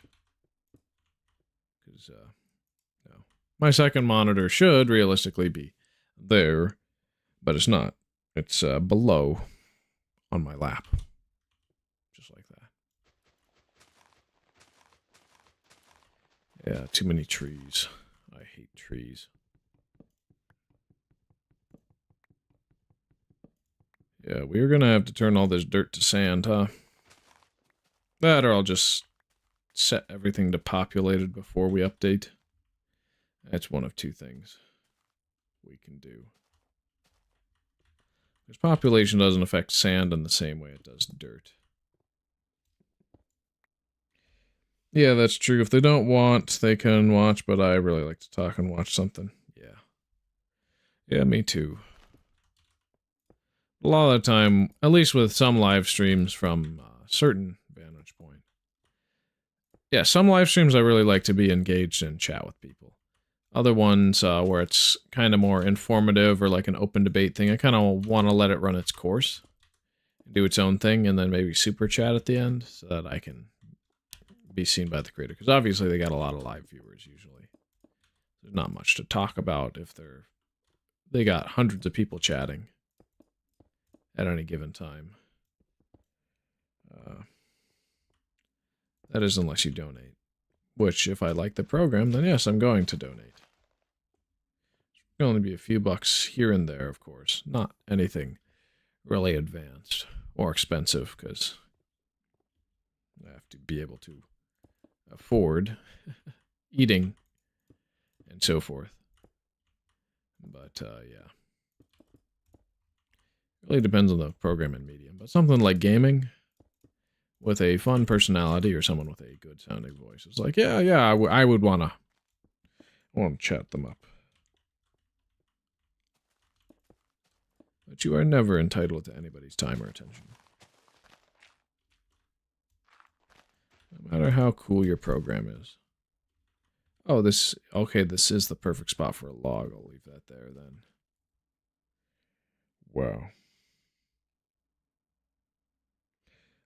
Because, no. My second monitor should realistically be there, but it's not. It's below on my lap. Just like that. Yeah, too many trees. I hate trees. Yeah, we're gonna have to turn all this dirt to sand, huh? That or I'll just set everything to populated before we update. That's one of 2 things we can do. Because population doesn't affect sand in the same way it does dirt. Yeah, that's true. If they don't want, they can watch, but I really like to talk and watch something. Yeah. Yeah, me too. A lot of the time, at least with some live streams from a certain vantage point. Yeah, some live streams I really like to be engaged and chat with people. Other ones where it's kind of more informative or like an open debate thing, I kind of want to let it run its course. Do its own thing and then maybe super chat at the end so that I can be seen by the creator. Because obviously they got a lot of live viewers usually. There's not much to talk about if they got hundreds of people chatting at any given time. That is unless you donate. Which, if I like the program, then yes, I'm going to donate. There'll only be a few bucks here and there, of course. Not anything really advanced or expensive, because I have to be able to afford eating and so forth. But, yeah. Really depends on the program and medium. But something like gaming with a fun personality or someone with a good sounding voice is like, yeah, I would want to chat them up. But you are never entitled to anybody's time or attention. No matter how cool your program is. Oh, okay, this is the perfect spot for a log. I'll leave that there then. Wow.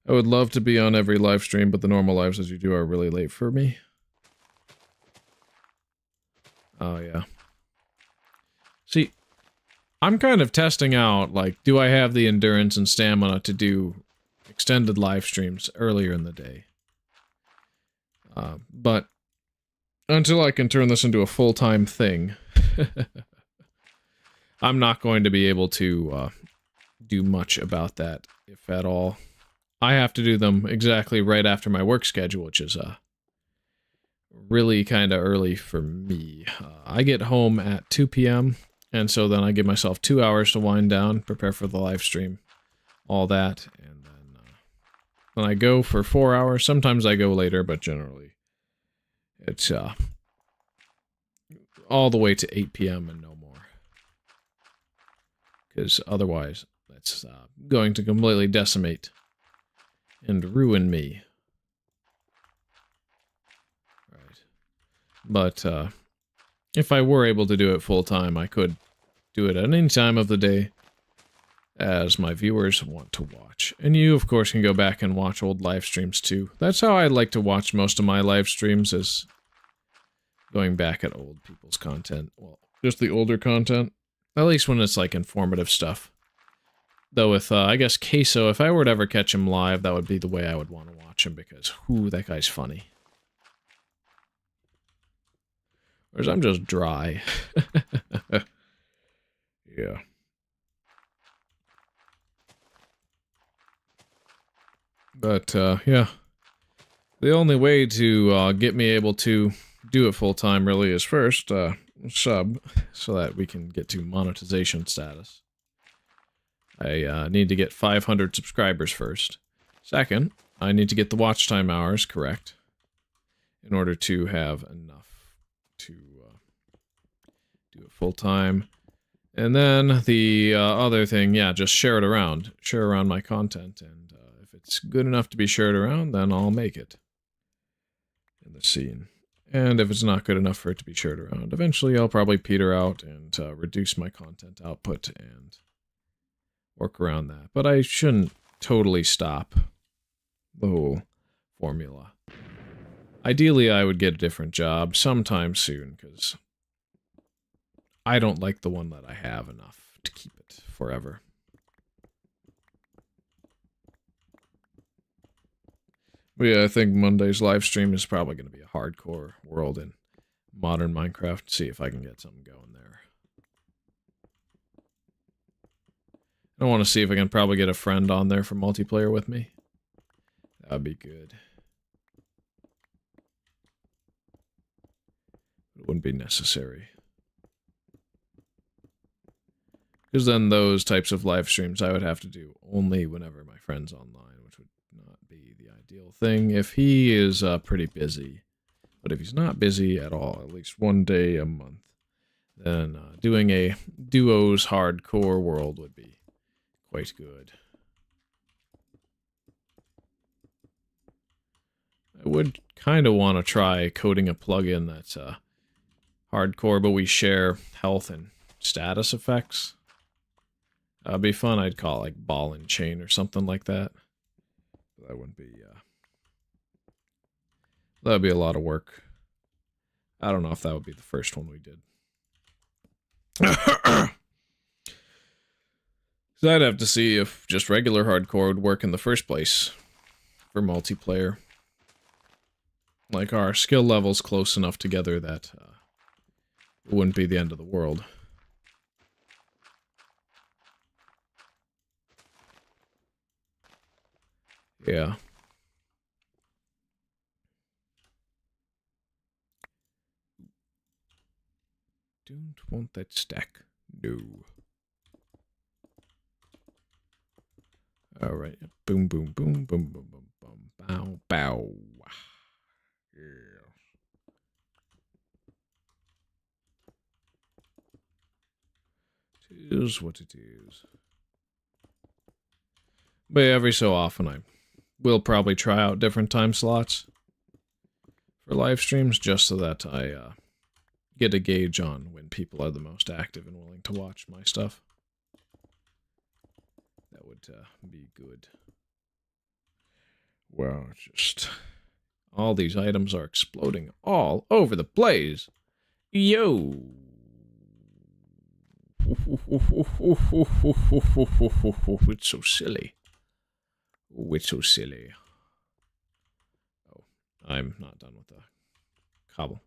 I would love to be on every live stream, but the normal lives as you do are really late for me. Oh, yeah. See, I'm kind of testing out, like, do I have the endurance and stamina to do extended live streams earlier in the day? But until I can turn this into a full-time thing, I'm not going to be able to do much about that, if at all. I have to do them exactly right after my work schedule, which is really kind of early for me. I get home at 2 p.m., and so then I give myself 2 hours to wind down, prepare for the live stream, all that, and then I go for 4 hours. Sometimes I go later, but generally it's all the way to 8 p.m. and no more. Because otherwise, that's going to completely decimate and ruin me. Right. But if I were able to do it full time, I could do it at any time of the day as my viewers want to watch. And you, of course, can go back and watch old live streams too. That's how I like to watch most of my live streams, is going back at old people's content. Well, just the older content. At least when it's like informative stuff. Though with, I guess, Queso, if I were to ever catch him live, that would be the way I would want to watch him, because, whoo, that guy's funny. Whereas I'm just dry. Yeah. But, yeah. The only way to get me able to do it full-time really is first, sub, so that we can get to monetization status. I need to get 500 subscribers first. Second, I need to get the watch time hours correct in order to have enough to do it full-time. And then the other thing, yeah, just share it around. Share around my content, and if it's good enough to be shared around, then I'll make it in the scene. And if it's not good enough for it to be shared around, eventually I'll probably peter out and reduce my content output and work around that. But I shouldn't totally stop the whole formula. Ideally, I would get a different job sometime soon, because I don't like the one that I have enough to keep it forever. But yeah, I think Monday's live stream is probably going to be a hardcore world in modern Minecraft. See if I can get something going there. I want to see if I can probably get a friend on there for multiplayer with me. That would be good. It wouldn't be necessary. Because then those types of live streams I would have to do only whenever my friend's online, which would not be the ideal thing if he is pretty busy. But if he's not busy at all, at least one day a month, then doing a duos hardcore world would be quite good. I would kind of want to try coding a plugin that's hardcore, but we share health and status effects. That'd be fun. I'd call it like ball and chain or something like that. That wouldn't be, that'd be a lot of work. I don't know if that would be the first one we did. So I'd have to see if just regular hardcore would work in the first place for multiplayer. Like, our skill level's close enough together that it wouldn't be the end of the world. Yeah. Don't want that stack. No. Alright. Boom, boom, boom, boom, boom, boom, boom. Bow, bow. Yeah. It is what it is. But every so often I will probably try out different time slots for live streams, just so that I get a gauge on when people are the most active and willing to watch my stuff. That would be good. Wow, just all these items are exploding all over the place. Yo! It's so silly. Oh, it's so silly. Oh, I'm not done with the cobble.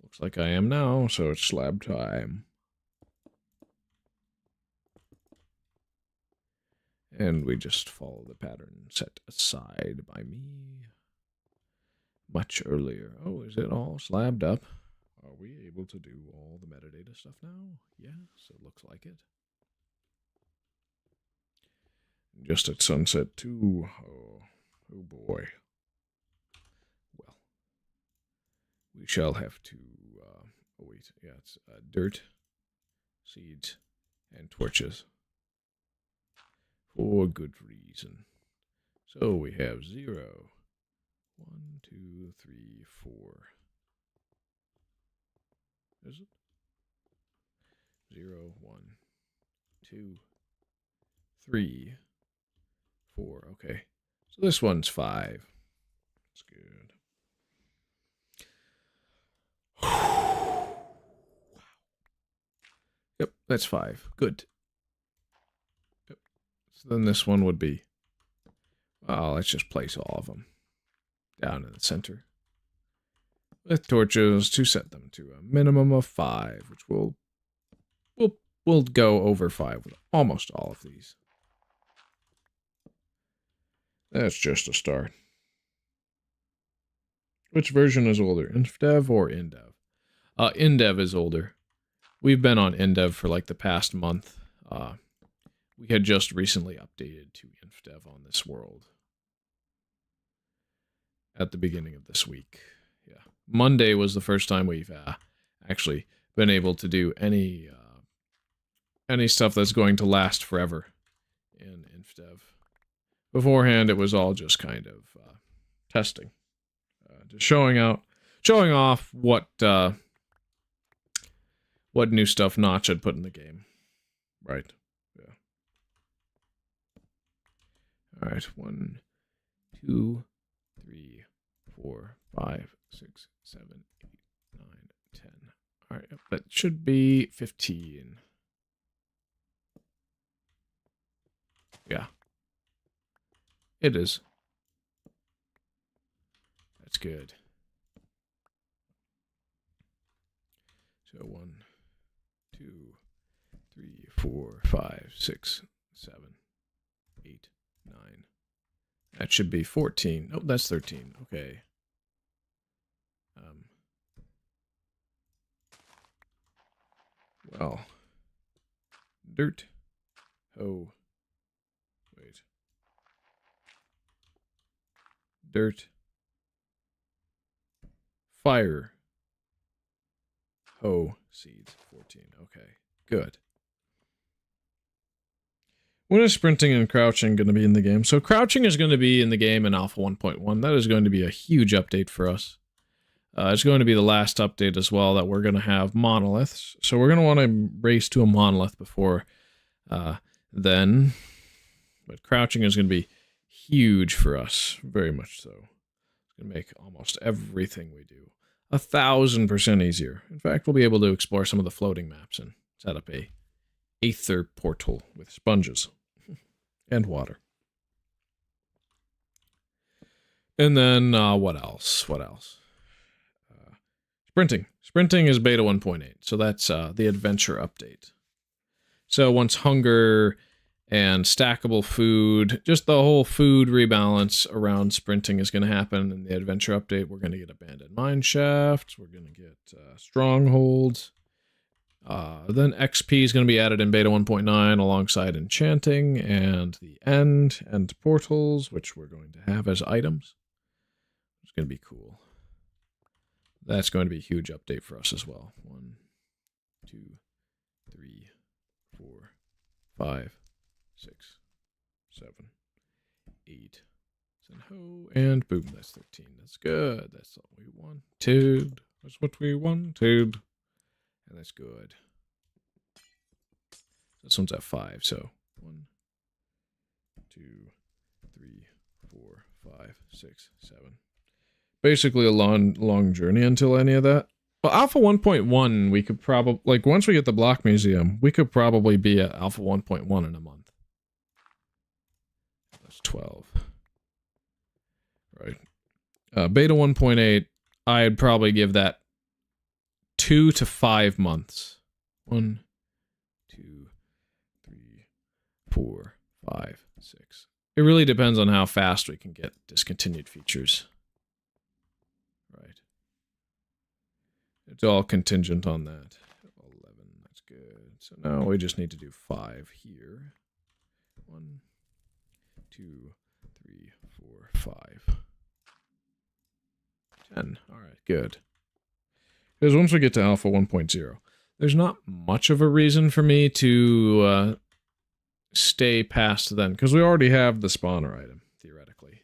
Looks like I am now, so it's slab time. And we just follow the pattern set aside by me much earlier. Oh, is it all slabbed up? Are we able to do all the metadata stuff now? Yes, it looks like it. Just at sunset, too. Oh boy. Well, we shall have to, oh wait, yeah, it's dirt, seeds, and torches. For good reason. So we have 0, 1, 2, 3, 4. Is it? 0, 1, 2, 3, 4. Okay. So this one's 5. That's good. Wow. that's 5. Good. Yep. So then this one would be, well, let's just place all of them down in the center with torches to set them to a minimum of 5, which we'll go over 5 with almost all of these. That's just a start. Which version is older, Infdev or Indev? Indev is older. We've been on Indev for like the past month. We had just recently updated to Infdev on this world at the beginning of this week. Yeah, Monday was the first time we've actually been able to do any stuff that's going to last forever in Infdev. Beforehand, it was all just kind of testing, just showing off what new stuff Notch had put in the game. Right. Yeah. All right. 1, 2, 3, 4, 5, 6, 7, 8, 9, 10. All right. That should be 15. Yeah. It is. That's good. So 1, 2, 3, 4, 5, 6, 7, 8, 9. That should be 14. Oh, that's 13. Okay. Well. Dirt. Oh. Wait. Dirt. Fire. Hoe. Seeds. 14. Okay. Good. When is sprinting and crouching going to be in the game? So crouching is going to be in the game in Alpha 1.1. That is going to be a huge update for us. It's going to be the last update as well that we're going to have monoliths. So we're going to want to race to a monolith before then. But crouching is going to be huge for us. Very much so. It's going to make almost everything we do 1,000% easier. In fact, we'll be able to explore some of the floating maps and set up a aether portal with sponges and water. And then what else? What else? Sprinting. Sprinting is beta 1.8, so that's the adventure update. So once hunger and stackable food, just the whole food rebalance around sprinting is going to happen in the adventure update. We're going to get abandoned mine shafts. We're going to get strongholds. Then XP is going to be added in beta 1.9 alongside enchanting and the end portals, which we're going to have as items. It's going to be cool. That's going to be a huge update for us as well. 1, 2, 3, 4, 5, 6, 7, 8. And boom, that's 13. That's good. That's what we wanted. That's what we wanted. And that's good. This one's at 5, so 1, 2, 3, 4, 5, 6, 7. Basically a long journey until any of that. Well, Alpha 1.1, we could probably, like, once we get the block museum, we could probably be at Alpha 1.1 in a month. That's 12. Right. Beta 1.8, I'd probably give that 2 to 5 months. 1, 2, 3, 4, 5, 6. It really depends on how fast we can get discontinued features. Right. It's all contingent on that. 11, that's good. So now we just need to do 5 here. 1, 2, 3, 4, 5. 10. All right, good. Because once we get to Alpha 1.0, there's not much of a reason for me to stay past then, because we already have the spawner item, theoretically.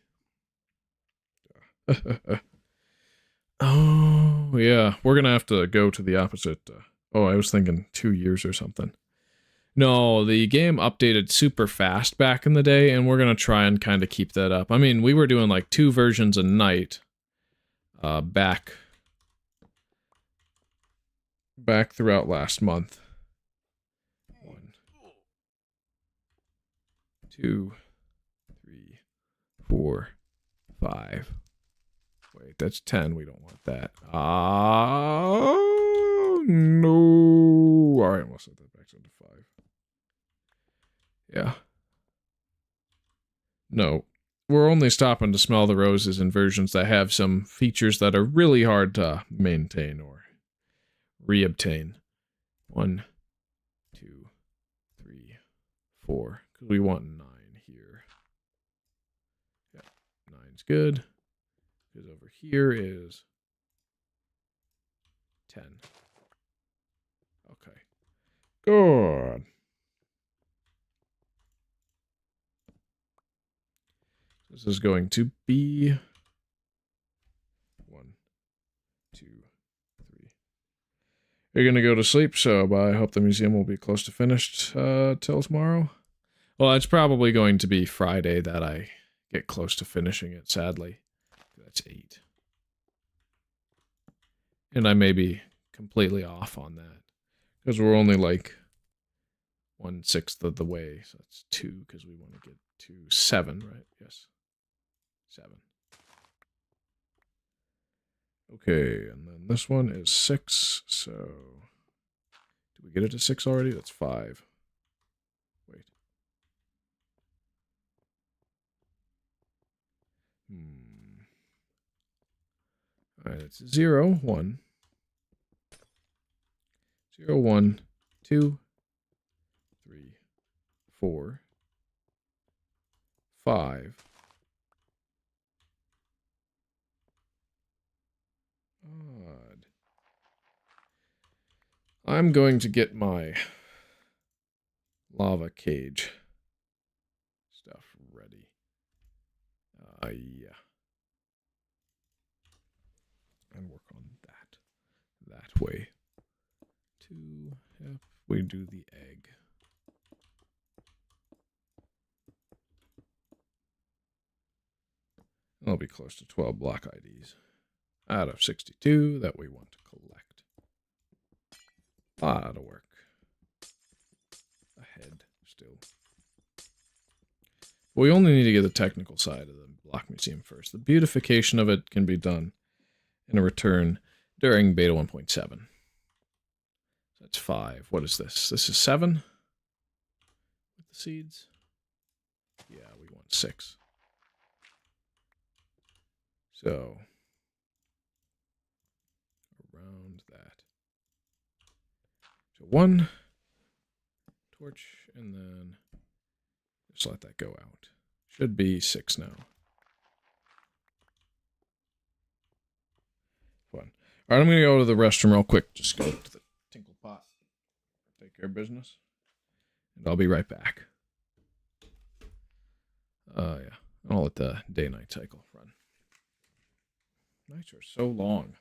Oh, yeah. We're going to have to go to the opposite. I was thinking 2 years or something. No, the game updated super fast back in the day, and we're going to try and kind of keep that up. I mean, we were doing like 2 versions a night back throughout last month. 2, 3, 4, 5. Wait, that's 10. We don't want that. No. All right, we'll set that back down to 5. Yeah. No. We're only stopping to smell the roses in versions that have some features that are really hard to maintain or reobtain. 1, 2, 3, 4. Because we want 9 here. Yeah, 9's good. Because over here is 10. Okay. Good. This is going to be 1, 2, 3. You're going to go to sleep, so I hope the museum will be close to finished till tomorrow. Well, it's probably going to be Friday that I get close to finishing it, sadly. That's 8. And I may be completely off on that. Because we're only like 1/6 of the way. So that's 2, because we want to get to 7, right? Yes. 7. Okay, and then this one is 6, so... Did we get it to 6 already? That's 5. Wait. Alright, it's 0, 1. 0, 1, 2, 3, 4, 5. Odd. I'm going to get my lava cage stuff ready. Yeah. And work on that way. 2, if we do the egg. That'll be close to 12 block IDs out of 62 that we want to collect. A lot of work ahead still. We only need to get the technical side of the block museum first. The beautification of it can be done in a return during beta 1.7. That's 5. What is this? This is 7 with the seeds. Yeah, we want 6. So around that. So 1 torch, and then just let that go out. Should be 6 now. Fun. All right, I'm going to go to the restroom real quick. Just go to the tinkle pot. Take care of business. And I'll be right back. Yeah. I'll let the day-night cycle run. Nights are so long.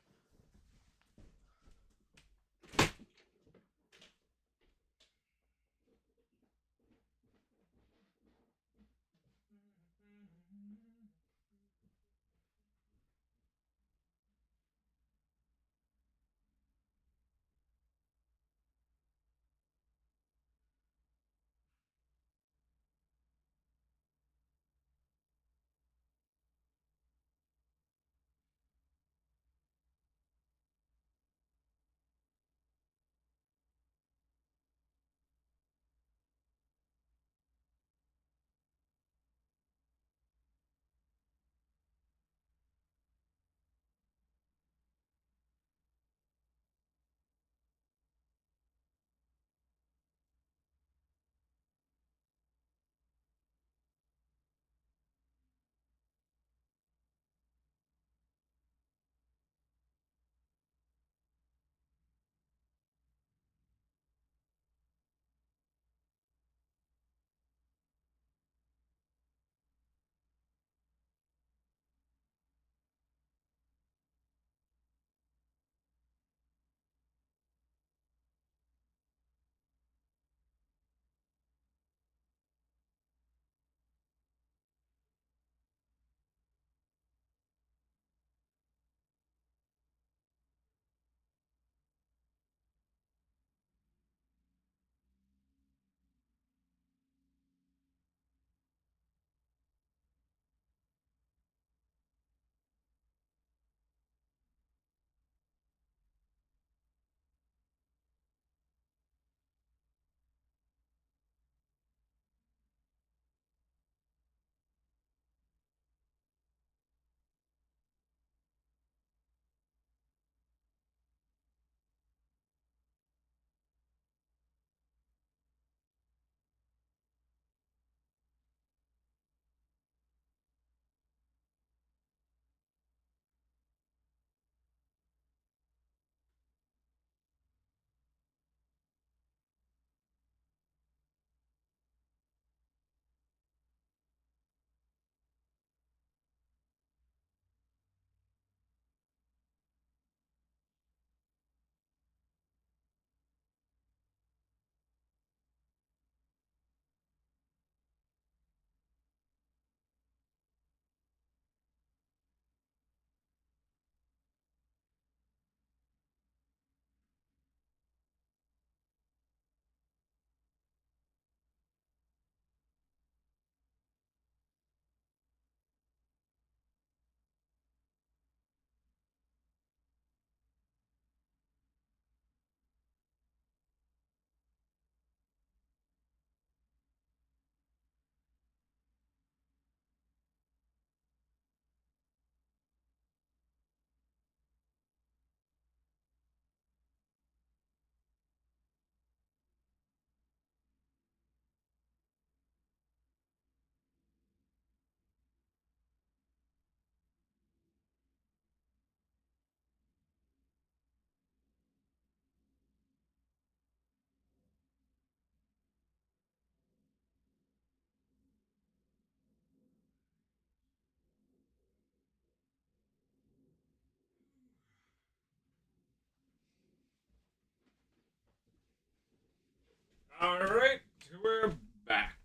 All right, we're back.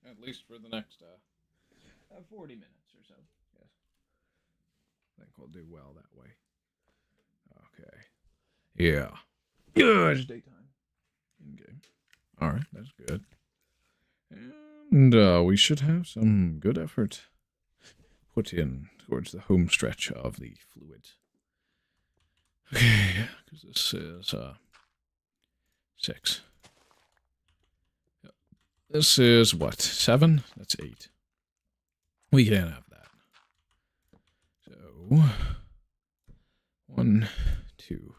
At least for the next 40 minutes or so. Yes. I think we'll do well that way. Okay. Yeah. Good. It's daytime. In game. All right, that's good. And we should have some good effort put in towards the home stretch of the fluid. Okay, because this is 6. This is what? 7? That's 8. We can't have that. So 1, 2,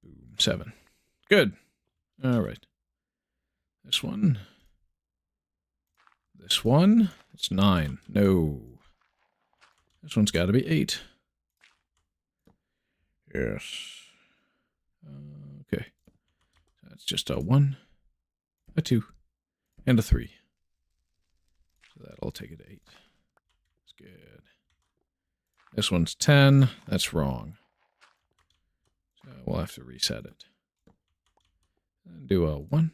boom, 7. Good. All right. This one. This one. It's 9. No. This one's got to be 8. Yes. Okay. That's just a 1, a 2, and a 3. So that'll take it to 8. That's good. This one's 10. That's wrong. So we'll have to reset it. And do a 1,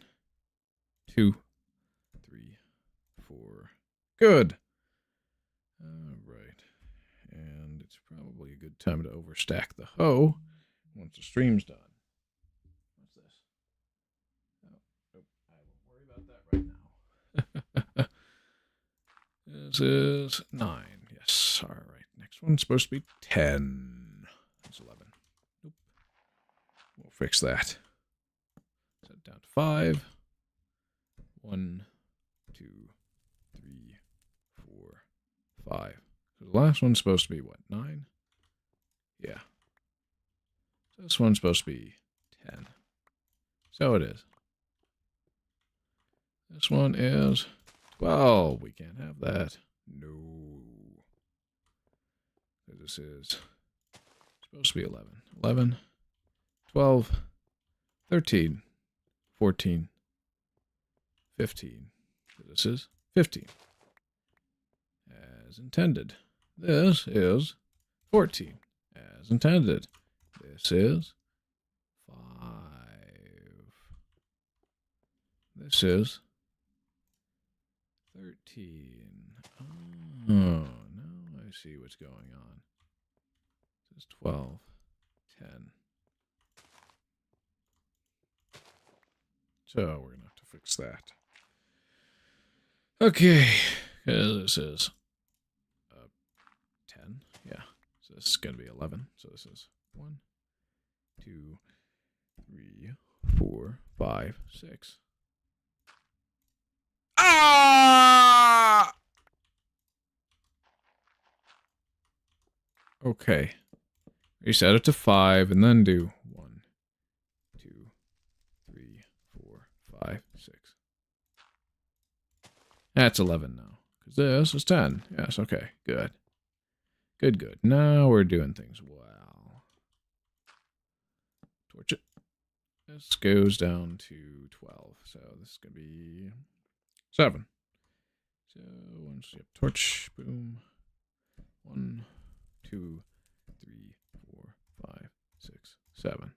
2, 3, 4. Good. All right. And it's probably a good time to overstack the hoe once the stream's done. What's this? Oh, nope. I won't worry about that right now. This is 9. Yes. All right. Next one's supposed to be 10. That's 11. Nope. We'll fix that. Set it down to 5. 1, 2, 3, 4, 5. So the last one's supposed to be what? 9? Yeah. So this one's supposed to be 10. So it is. This one is 12. We can't have that. No. This is supposed to be 11. 11, 12, 13, 14, 15. This is 15. As intended. This is 14. As intended. This is 5. This is 13. Oh, now I see what's going on. This is 12, 10. So we're going to have to fix that. Okay. This is 10. Yeah. So this is going to be 11. So this is 1, 2, 3, 4, 5, 6. Ah! Okay. Reset it to 5 and then do 1, 2, 3, 4, 5, 6. That's 11 now. Because this is 10. Yes, okay. Good. Good, good. Now we're doing things well. Torch it. This goes down to 12. So this is going to be 7. So once you have torch, boom. 1, 2, 3, 4, 5, 6, 7.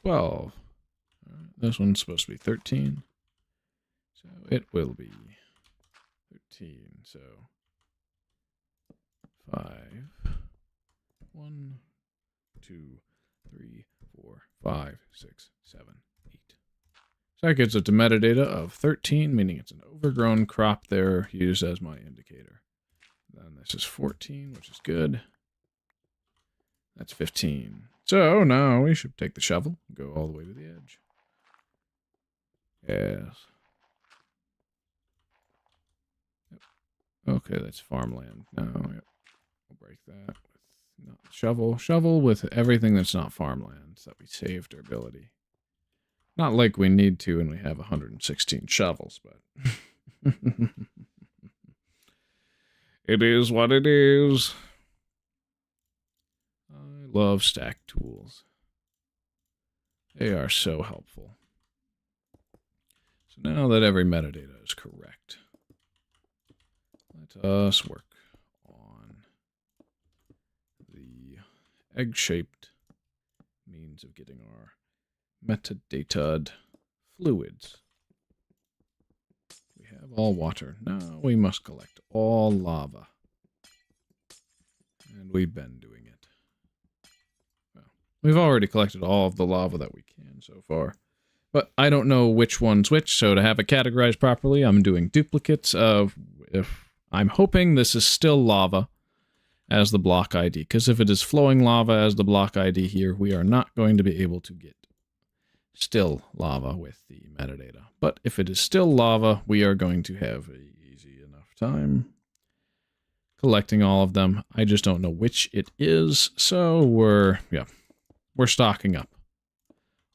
12. This one's supposed to be 13. So it will be 13. So 5. 1, 2, 3, 4, 5, 6, 7, 8. So that gets it to metadata of 13, meaning it's an overgrown crop there used as my indicator. Then this is 14, which is good. That's 15. So now we should take the shovel and go all the way to the edge. Yes. Yep. Okay, that's farmland. No, yep. We'll break that with not shovel. Shovel with everything that's not farmland so that we save durability. Not like we need to and we have 116 shovels, but it is what it is. I love stack tools. They are so helpful. So now that every metadata is correct, let us work on the egg-shaped mean means of getting our metadata fluids. We have all water. Now we must collect all lava. And we've been doing it. Well, we've already collected all of the lava that we can so far. But I don't know which one's which, so to have it categorized properly, I'm doing duplicates of... if I'm hoping this is still lava as the block ID, because if it is flowing lava as the block ID here, we are not going to be able to get still lava with the metadata. But if it is still lava, we are going to have an easy enough time collecting all of them. I just don't know which it is, so we're stocking up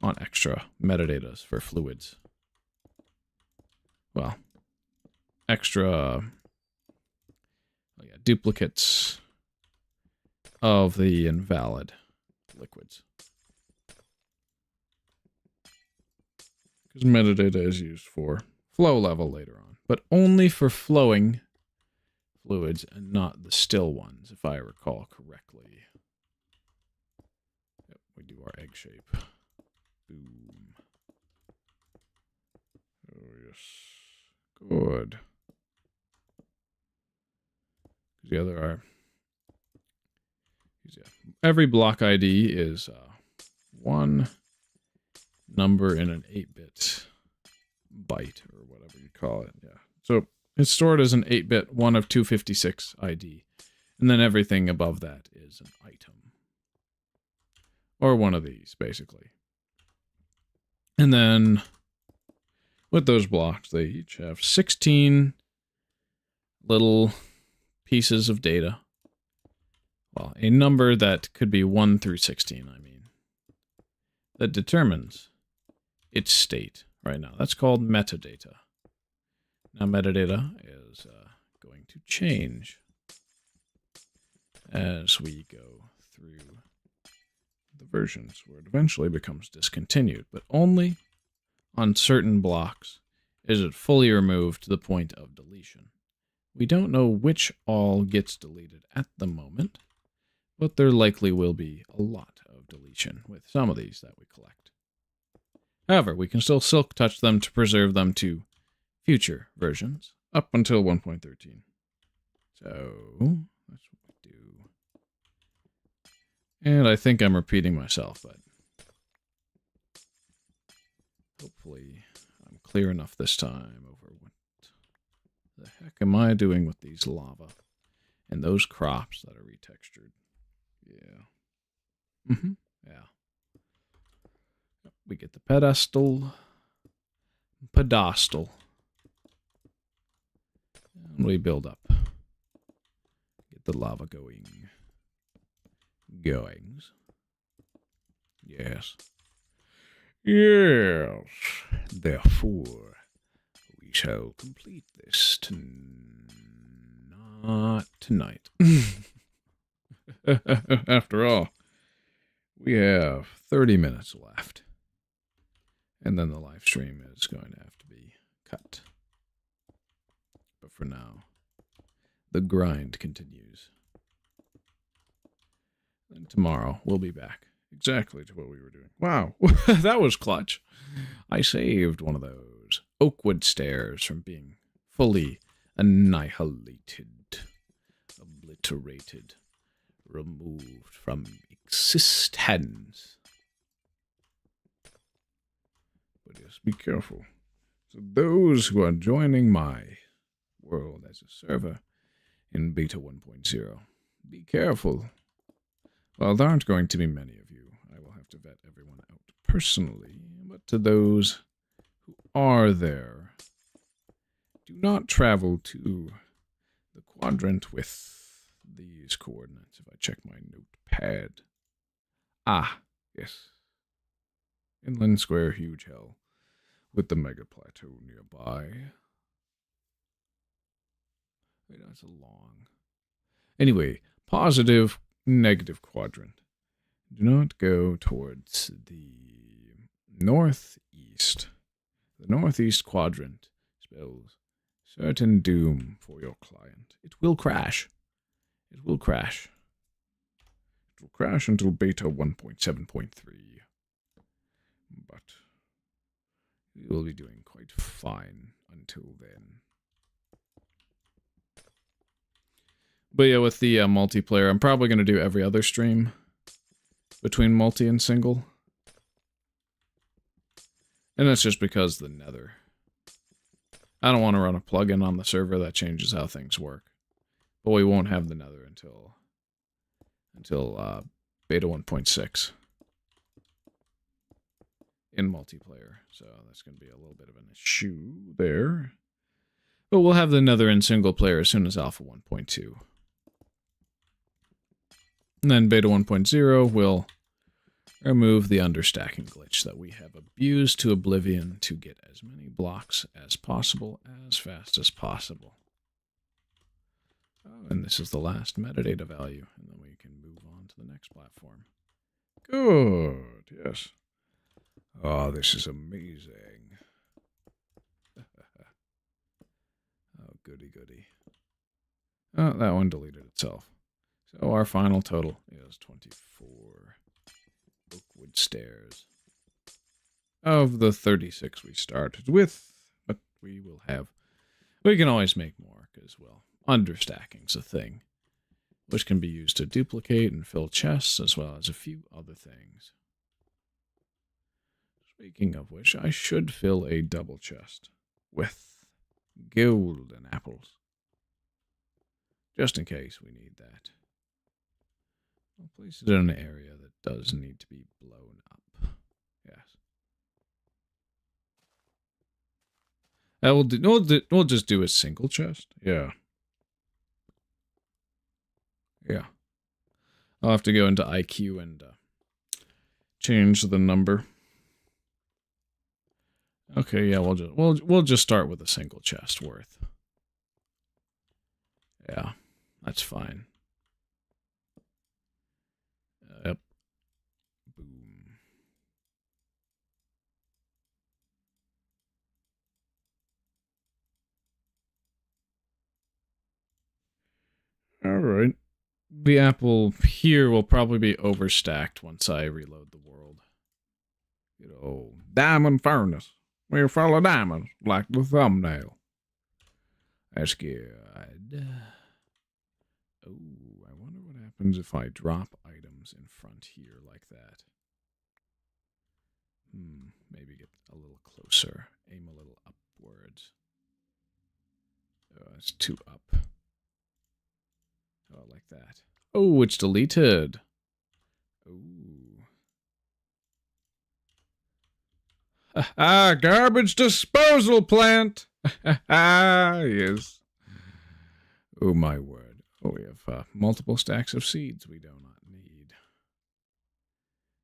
on extra metadatas for fluids. Well, extra duplicates of the invalid liquids. Because metadata is used for flow level later on, but only for flowing fluids and not the still ones, if I recall correctly. Yep, we do our egg shape. Boom. Oh, yes. Good. Yeah, there are. Every block ID is one number in an 8-bit byte, or whatever you call it. Yeah. So it's stored as an 8-bit 1 of 256 ID. And then everything above that is an item. Or one of these, basically. And then with those blocks, they each have 16 little pieces of data. Well, a number that could be 1 through 16, I mean, that determines its state right now. That's called metadata. Now, metadata is going to change as we go through the versions, where it eventually becomes discontinued, but only on certain blocks is it fully removed to the point of deletion. We don't know which all gets deleted at the moment, but there likely will be a lot of deletion with some of these that we collect. However, we can still silk touch them to preserve them to future versions, up until 1.13. So, that's what we do. And I think I'm repeating myself, but hopefully I'm clear enough this time over what the heck am I doing with these lava and those crops that are retextured. Yeah. Yeah. We get the pedestal. And we build up. Get the lava going. Goings. Yes. Yes. Therefore, we shall complete this not tonight. After all, we have 30 minutes left. And then the live stream is going to have to be cut. But for now, the grind continues. And tomorrow, we'll be back exactly to what we were doing. Wow, that was clutch. I saved one of those oakwood stairs from being fully annihilated, obliterated, removed from existence. But yes, be careful. So those who are joining my world as a server in beta 1.0, be careful. Well, there aren't going to be many of you. I will have to vet everyone out personally. But to those who are there, do not travel to the quadrant with these coordinates. If I check my notepad. Ah, yes. Inland Square, huge hell, with the mega plateau nearby. Wait, that's a long. Anyway, positive, negative quadrant. Do not go towards the northeast. The northeast quadrant spells certain doom for your client. It will crash. It will crash. It will crash until beta 1.7.3. We will be doing quite fine until then. But yeah, with the multiplayer, I'm probably going to do every other stream between multi and single. And that's just because the Nether. I don't want to run a plugin on the server that changes how things work. But we won't have the Nether until beta 1.6 in multiplayer. So that's going to be a little bit of an issue there. But we'll have the Nether in single player as soon as alpha 1.2. And then beta 1.0 will remove the understacking glitch that we have abused to oblivion to get as many blocks as possible, as fast as possible. Oh, and this is the last metadata value, and then we can move on to the next platform. Good, yes. Oh, this is amazing. Oh, goody goody. Oh, that one deleted itself. So our final total is 24 Oakwood Stairs of the 36 we started with, but we can always make more, because, well, understacking's a thing, which can be used to duplicate and fill chests, as well as a few other things. Speaking of which, I should fill a double chest with golden apples, just in case we need that. I'll place it in an area that does need to be blown up. Yes. We'll just do a single chest. Yeah. Yeah. I'll have to go into IQ and change the number. Okay, yeah, we'll just start with a single chest worth. Yeah, that's fine. Yep. Boom. All right. The apple here will probably be overstacked once I reload the world. You know, diamond furnace. We're full of diamonds, like the thumbnail. That's good. Oh, I wonder what happens if I drop items in front here like that. Maybe get a little closer. Aim a little upwards. Oh, it's too up. Oh, like that. Oh, it's deleted. Ooh. Ah, garbage disposal plant. Yes. Oh, my word. Oh, we have multiple stacks of seeds we do not need.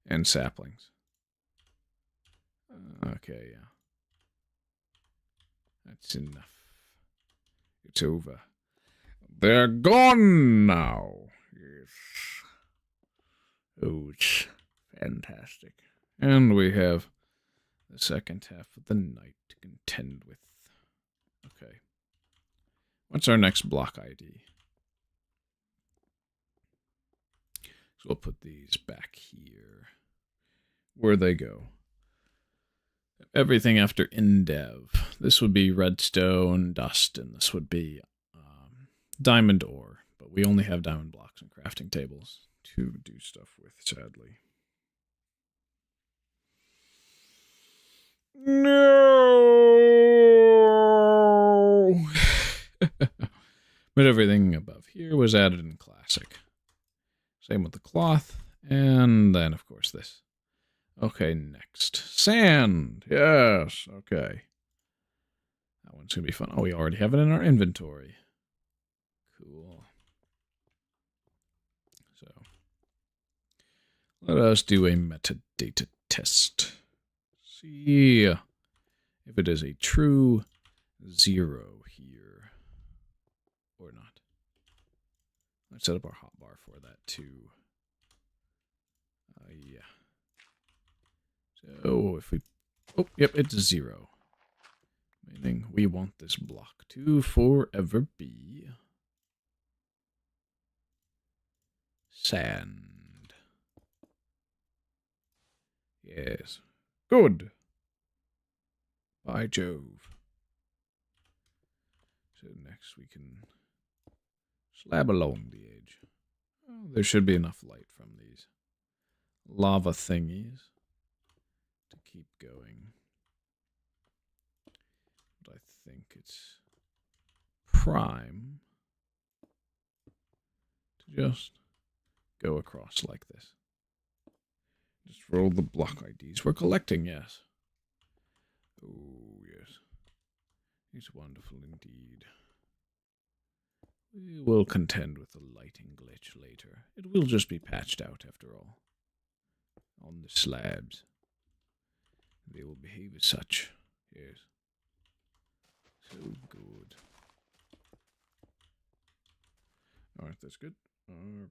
And saplings. Okay, yeah. That's enough. It's over. They're gone now. Yes. Oh, it's fantastic. And we have the second half of the night to contend with. Okay. What's our next block ID? So we'll put these back here. Where they go. Everything after Indev. This would be redstone, dust, and this would be diamond ore. But we only have diamond blocks and crafting tables to do stuff with, sadly. No! But everything above here was added in Classic. Same with the cloth. And then, of course, this. Okay, next. Sand. Yes. Okay. That one's going to be fun. Oh, we already have it in our inventory. Cool. So, let us do a metadata test. See if it is a true 0 here or not. Let's set up our hotbar for that too. Yeah. So if we, oh, yep, it's 0. Meaning we want this block to forever be sand. Yes. Good. By Jove. So next we can slab along the edge. Oh, there should be enough light from these lava thingies to keep going. But I think it's prime to just go across like this. Just roll the block IDs we're collecting, yes. Oh, yes. It's wonderful indeed. We will contend with the lighting glitch later. It will just be patched out after all. On the slabs. They will behave as such. Yes. So good. Alright, that's good. Alright.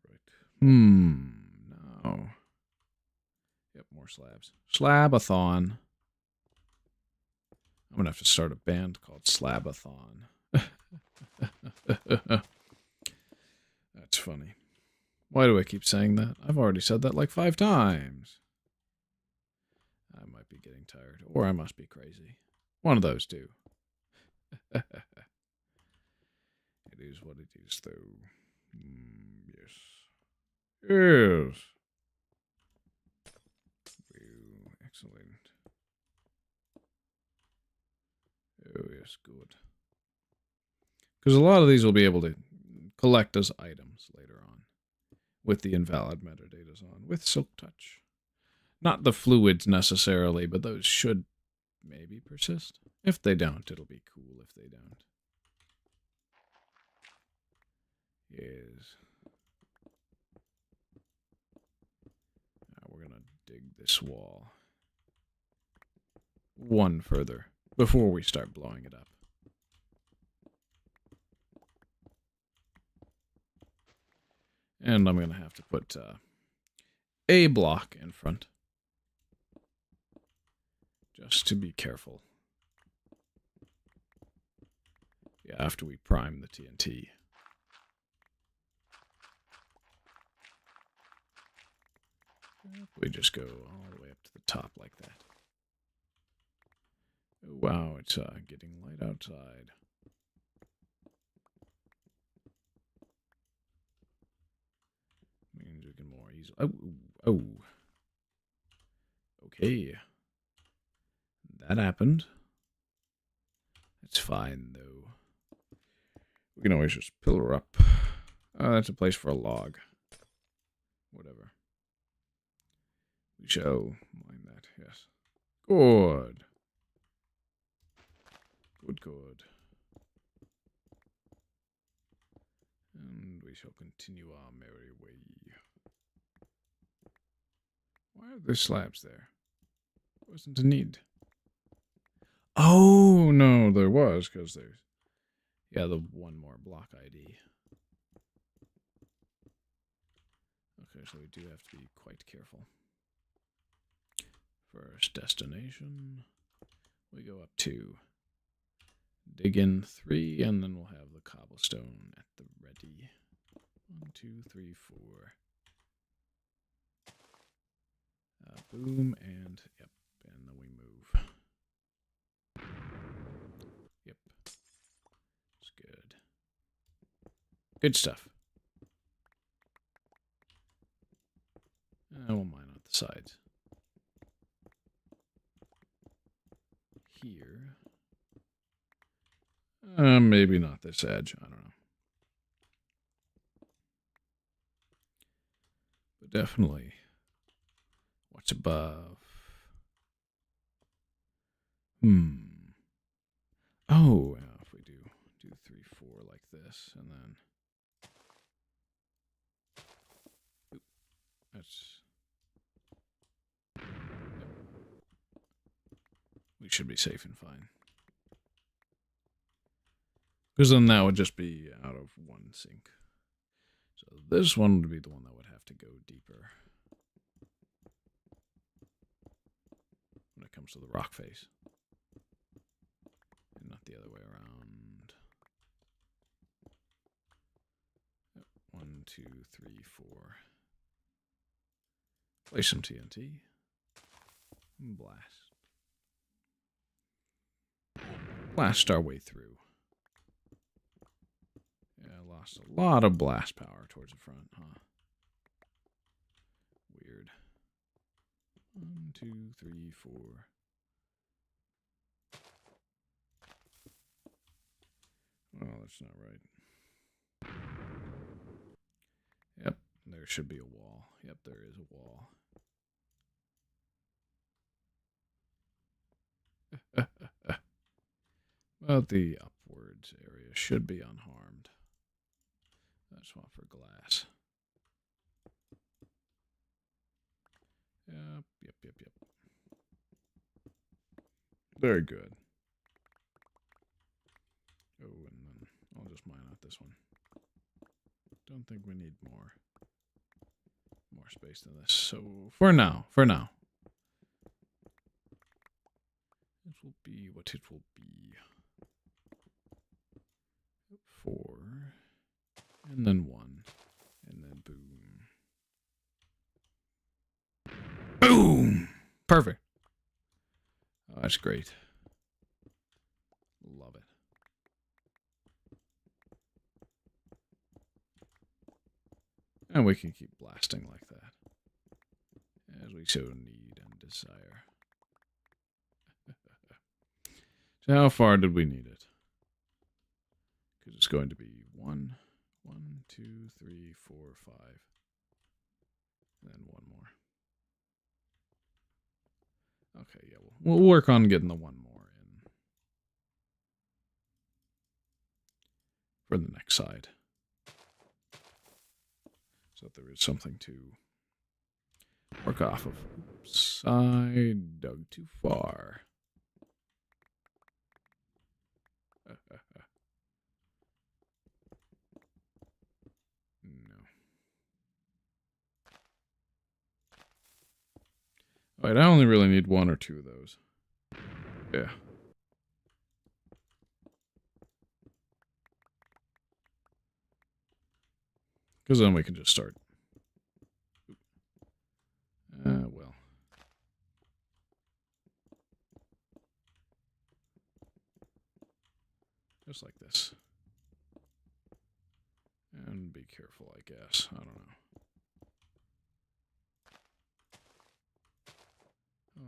Now. Yep, more slabs. Slabathon. I'm gonna have to start a band called Slabathon. That's funny. Why do I keep saying that? I've already said that like 5 times. I might be getting tired, or I must be crazy. One of those two. It is what it is, though. Yes. Yes. Ooh, excellent. Oh, yes, good. Because a lot of these will be able to collect as items later on. With the invalid metadatas on. With Silk Touch. Not the fluids necessarily, but those should maybe persist. If they don't, it'll be cool if they don't. Yes. Now we're going to dig this wall one further before we start blowing it up. And I'm going to have to put a block in front. Just to be careful. Yeah, after we prime the TNT. We just go all the way up to the top like that. Oh, wow, it's getting light outside. Means we can more easily... Oh. Okay. That happened. It's fine, though. We can always just pillar up. That's a place for a log. Whatever. We shall mind that, yes. Good. Good. And we shall continue our merry way. Why are there slabs there? Wasn't a need. Oh, no, there was, because there's... Yeah, the one more block ID. Okay, so we do have to be quite careful. First destination. We go up 2. Dig in 3, and then we'll have the cobblestone at the ready. 1, 2, 3, 4. Boom, and yep, and then we move. Yep. It's good. Good stuff. We'll mine out the sides. Here. Maybe not this edge. I don't know. But definitely what's above. Oh, yeah, if we do 3, 4 like this, and then... Oop, that's... We should be safe and fine. Because then that would just be out of one sink. So this one would be the one that would have to go deeper. When it comes to the rock face. And not the other way around. 1, 2, 3, 4. Place some TNT. And blast. blast our way through. Yeah, I lost a lot of blast power towards the front, huh? Weird. 1, 2, 3, 4. Oh, that's not right. Yep, there should be a wall. Yep, there is a wall. Well, the upwards area should be unharmed. Let's swap for glass. Yep. Very good. Oh, and then I'll just mine out this one. Don't think we need more space than this. So for now, it will be what it will be. 4, and then 1, and then boom. Boom! Perfect. Oh, that's great. Love it. And we can keep blasting like that, as we so need and desire. So how far did we need it? Because it's going to be 1, 2, 3, 4, 5. And then 1 more. Okay, yeah, we'll work on getting the 1 more in for the next side. So that there is something to work off of. Oops, I dug too far. No. Wait, I only really need 1 or 2 of those. Yeah. Because then we can just start. Well. Just like this. And be careful, I guess. I don't know.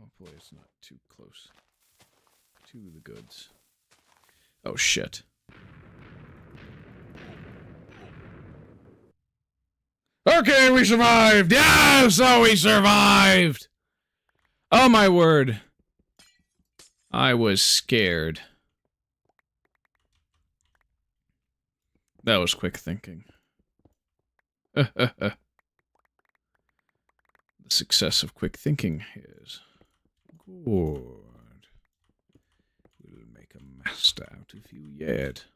Hopefully it's not too close to the goods. Oh, shit. Okay, we survived! Yes! Oh, we survived! Oh, my word. I was scared. That was quick thinking. The success of quick thinking is good. We'll make a master out of you yet,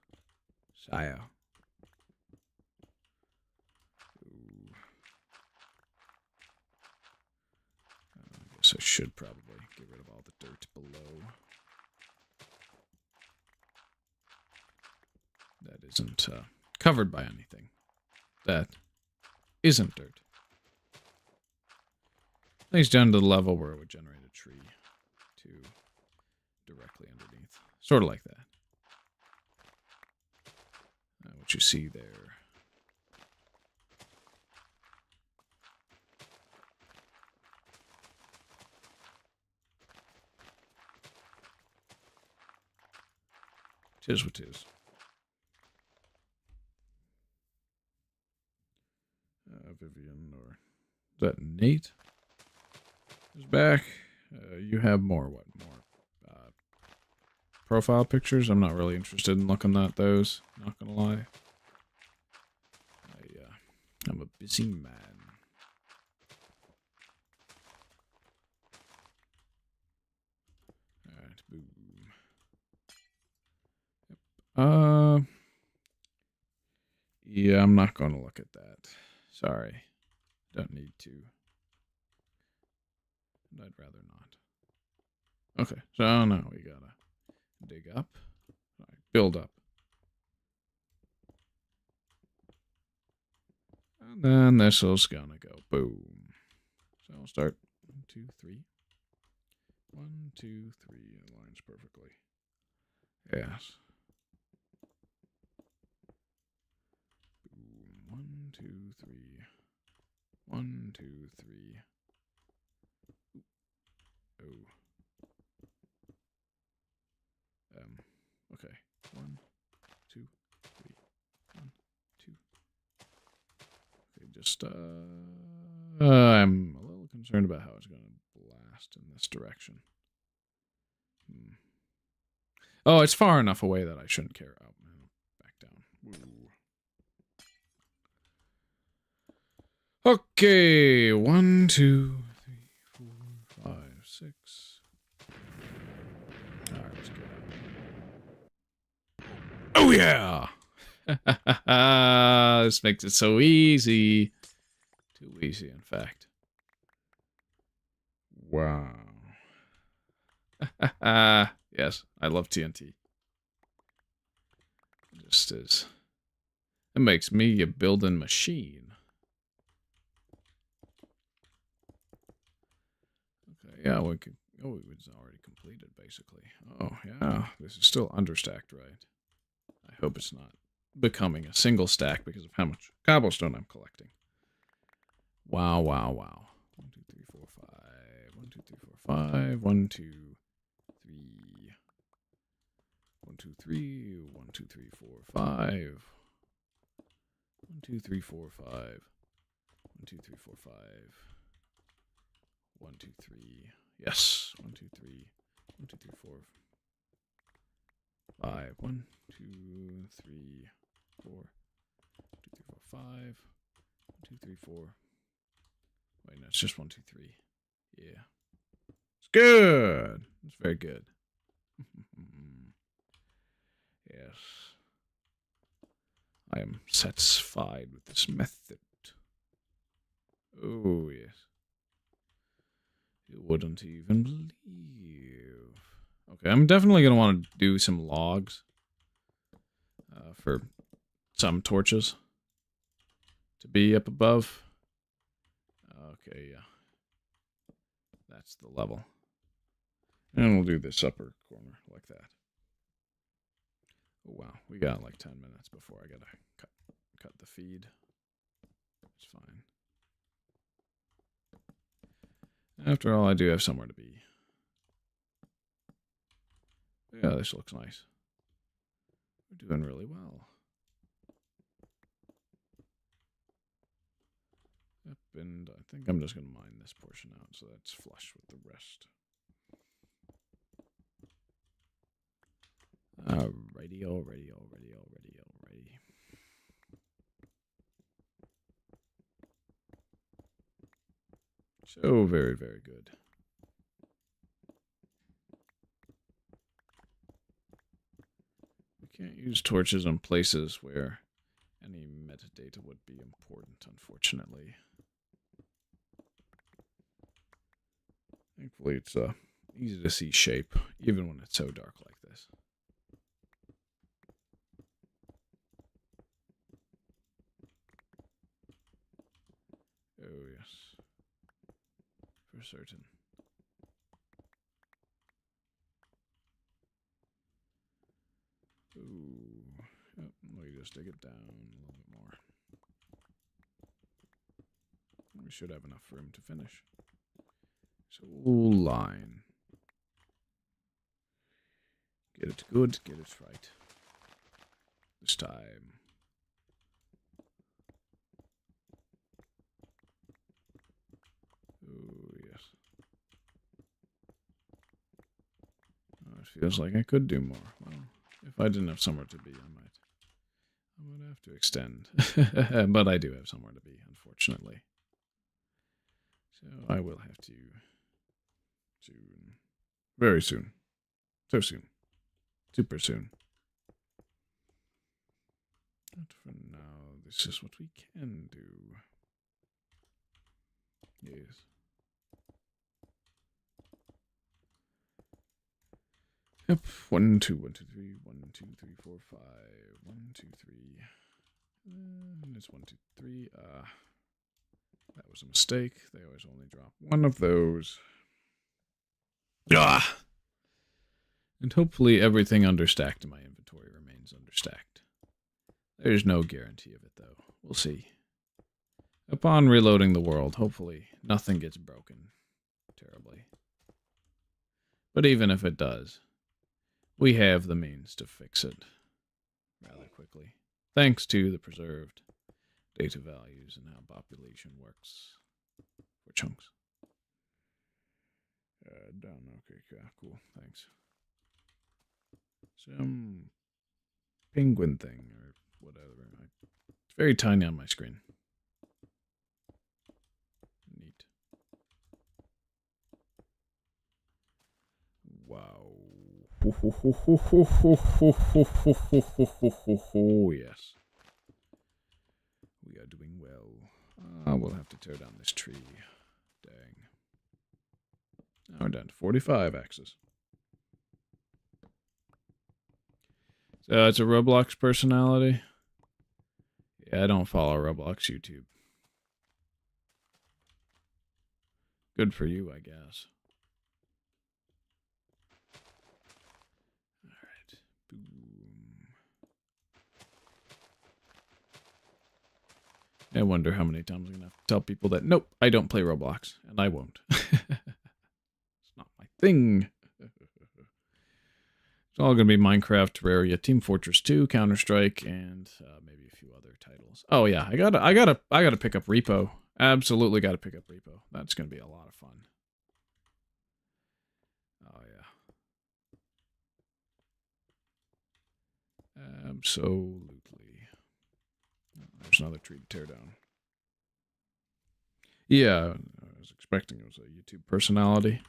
sire. I guess I should probably get rid of all the dirt below. That isn't covered by anything. That isn't dirt. At least down to the level where it would generate a tree to directly underneath. Sort of like that. What you see there. Tis what tis. Vivian, or is that Nate? Is back. You have more, what? More profile pictures? I'm not really interested in looking at those. Not gonna lie. I'm a busy man. Alright, boom. Yep. Yeah, I'm not gonna look at that. Sorry. Don't need to. I'd rather not. Okay, so now we gotta dig up. All right, build up. And then this is gonna go boom. So I'll start 1, 2, 3. 1, 2, 3. It aligns perfectly. Yes. 1, 2, 3. 1, 2, 3. Oh. Okay. 1, 2, 3. 1, 2. Okay, just I'm a little concerned about how it's going to blast in this direction. Oh, it's far enough away that I shouldn't care. Oh, man, back down. Ooh. Okay, 1, 2, 3, 4, 5, 6. All right, let's get out. Oh yeah! This makes it so easy. Too easy, in fact. Wow. Yes, I love TNT. It just is. It makes me a building machine. Okay, yeah, we could. Oh, it was already completed, basically. Oh, yeah, this is still understacked, right? I hope it's not becoming a single stack because of how much cobblestone I'm collecting. Wow, wow, wow. 1, 2, 3, 4, 5. 1, 2, 3, 4, 5. 1, 2, 3. 1, 2, 3. 1, 2, 3, 4, 5. 1, 2, 3, 4, 5. 1, 2, 3, 4, 5. 1, 2, 3. Yes. 1, 2, 3. 1, 2, 3, 4. 5. 1, 2, 3, 4. 1, 2, 3, 4, 5. 1, 2, 3, 4. Wait, no, it's just 1, 2, 3. Yeah. It's good. It's very good. Yes. I am satisfied with this method. Oh, yes. You wouldn't even believe. Okay, I'm definitely going to want to do some logs for some torches to be up above. Okay, yeah. That's the level. And we'll do this upper corner like that. Oh, wow. We got like 10 minutes before I got to cut the feed. It's fine. After all, I do have somewhere to be. Yeah, this looks nice. We're doing really well. Yep, and I think I'm just going to mine this portion out so that's flush with the rest. Alrighty. So very, very good. We can't use torches on places where any metadata would be important, unfortunately. Thankfully, it's easy to see shape, even when it's so dark like this. Oh, yes. For certain. Ooh. Yep, let me just dig it down a little bit more. We should have enough room to finish. So, line. Get it good, get it right. This time. Oh, yes. Oh, it feels like I could do more. Well, if I didn't have somewhere to be, I might have to extend. But I do have somewhere to be, unfortunately. So I will have to soon. Very soon. So soon. Super soon. But for now, this is what we can do. Yes. Yep. 1, 2, 1, 2, 3, 1, 2, 3, 4, 5. 1, 2, 3. And it's 1, 2, 3. That was a mistake. They always only drop one of those. Ah! And hopefully everything understacked in my inventory remains understacked. There's no guarantee of it, though. We'll see. Upon reloading the world, hopefully nothing gets broken terribly. But even if it does, we have the means to fix it rather quickly, thanks to the preserved data values and how population works for chunks. Done. Okay, cool. Thanks. Some penguin thing or whatever. It's very tiny on my screen. Neat. Wow. Yes. We are doing well. We'll have to tear down this tree. Dang. Now we're down to 45 axes. So it's a Roblox personality? Yeah, I don't follow Roblox YouTube. Good for you, I guess. Alright. Boom. I wonder how many times I'm going to have to tell people that, nope, I don't play Roblox. And I won't. It's not my thing. It's all going to be Minecraft, Terraria, Team Fortress 2, Counter-Strike, and maybe a few other titles. Oh yeah, I gotta pick up Repo. Absolutely gotta pick up Repo. That's going to be a lot of fun. Oh yeah. Absolutely. There's another tree to tear down. Yeah, I was expecting it was a YouTube personality.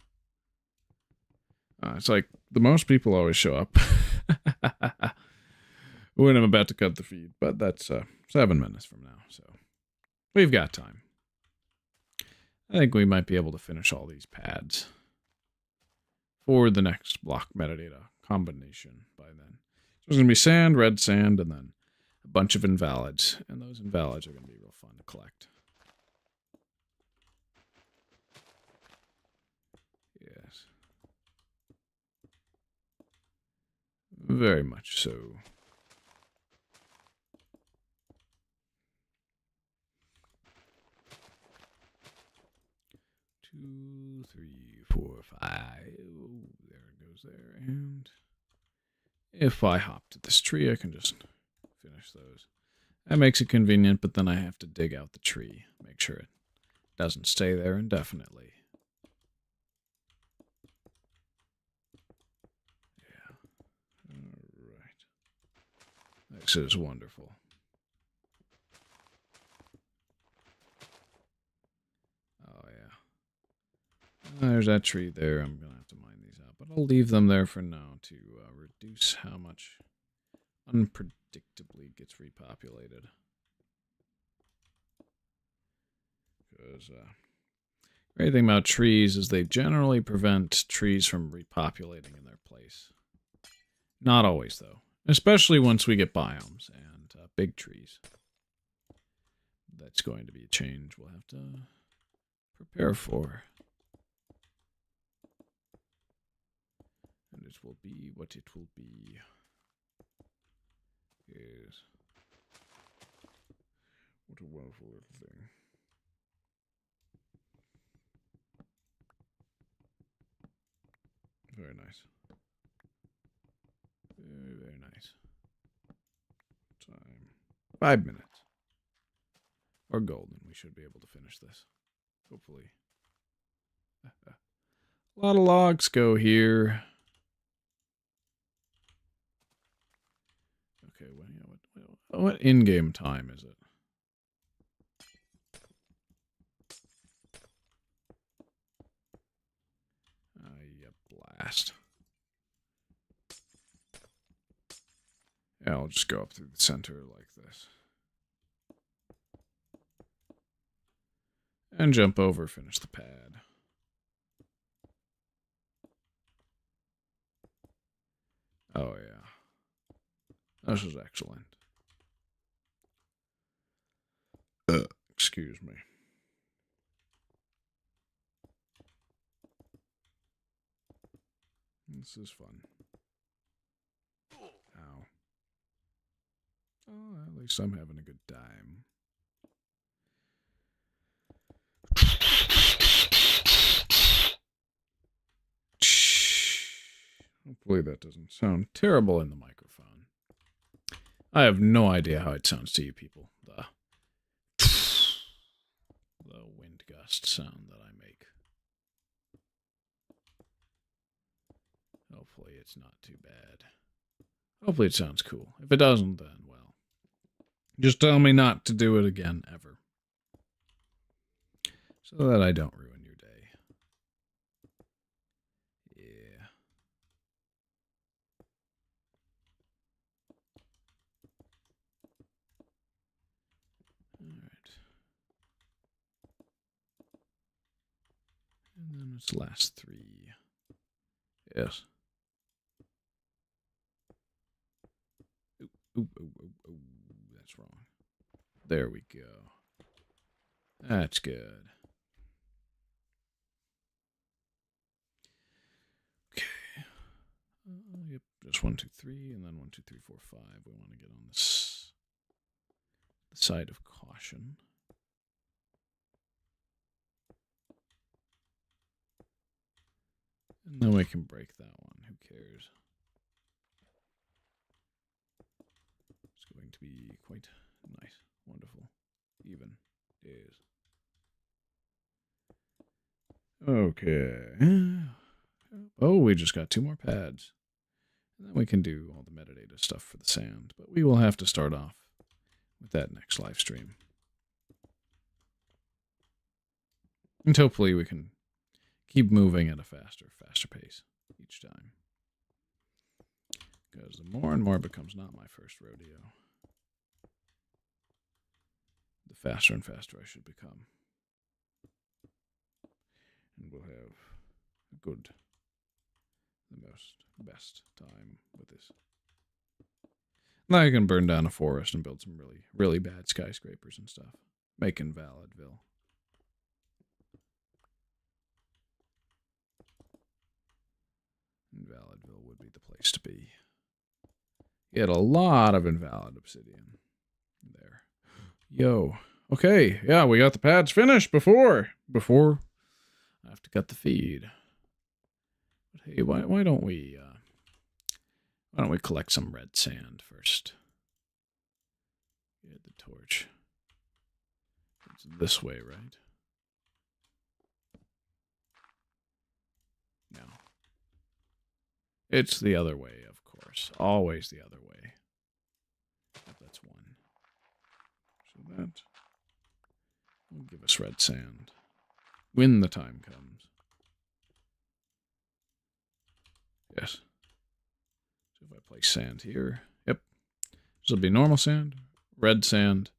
It's like the most people always show up when I'm about to cut the feed, but that's 7 minutes from now, so we've got time. I think we might be able to finish all these pads for the next block metadata combination by then. So there's going to be sand, red sand, and then a bunch of invalids, and those invalids are going to be real fun to collect. Yes. Very much so. Two, three, four, five. Oh, there it goes there. And if I hop to this tree, I can just finish those. That makes it convenient, but then I have to dig out the tree. Make sure it doesn't stay there indefinitely. Yeah. Alright. This is wonderful. Oh, yeah. There's that tree there. I'm going to have to mine these out, but I'll leave them there for now to reduce how much unpredictably gets repopulated. Because great thing about trees is they generally prevent trees from repopulating in their place. Not always, though. Especially once we get biomes and big trees. That's going to be a change we'll have to prepare for. And it will be what it will be. Yes. What a wonderful little thing. Very nice. Very, very nice. Time. 5 minutes. Or golden. We should be able to finish this. Hopefully. A lot of logs go here. Okay, what in-game time is it? Yep, blast. Yeah, I'll just go up through the center like this. And jump over, finish the pad. Oh, yeah. This is excellent. Excuse me. This is fun. least I'm having a good time. Hopefully that doesn't sound terrible in the microphone. I have no idea how it sounds to you people. The wind gust sound that I make. Hopefully it's not too bad. Hopefully it sounds cool. If it doesn't, then, well, just tell me not to do it again, ever. So that I don't ruin your day. Yeah. Alright. And then it's last 3. Yes. Ooh, that's wrong. There we go. That's good. Okay. Yep, just 1, 2, 3, and then 1, 2, 3, 4, 5. We want to get on this the side of caution. And then we can break that one. Who cares? It's going to be quite nice, wonderful, even. Yes. Okay. Oh, we just got 2 more pads. And then we can do all the metadata stuff for the sand. But we will have to start off with that next live stream. And hopefully we can keep moving at a faster pace each time. Because the more and more it becomes not my first rodeo, the faster and faster I should become. And we'll have a good, the best time with this. Now I can burn down a forest and build some really bad skyscrapers and stuff. Make Invalidville. Invalidville would be the place to be. Get a lot of invalid obsidian there. Yo. Okay, yeah, we got the pads finished before I have to cut the feed. But hey, why don't we collect some red sand first? Get the torch. It's this way, right? No. It's the other way, of course. Always the other way. That's 1. So that will give us red sand when the time comes. Yes. So if I place sand here, yep. This will be normal sand, red sand,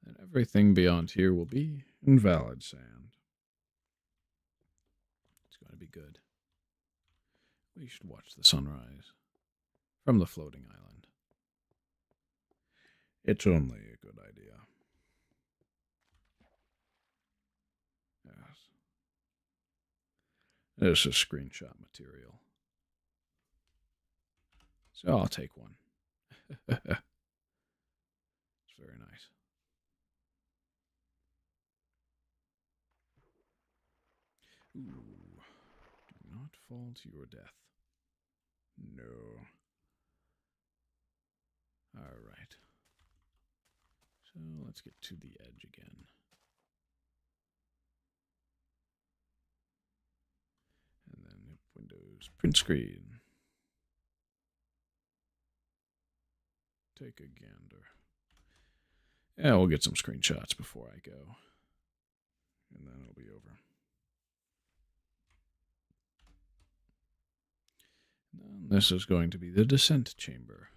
and everything beyond here will be invalid sand. It's going to be good. We should watch the sunrise from the floating island. It's only a good idea. Yes. This is screenshot material. So I'll take one. It's very nice. Ooh. Do not fall to your death. No. Alright. So let's get to the edge again. And then Windows print screen. Take a gander. Yeah, we'll get some screenshots before I go. And then it'll be over. And this is going to be the descent chamber.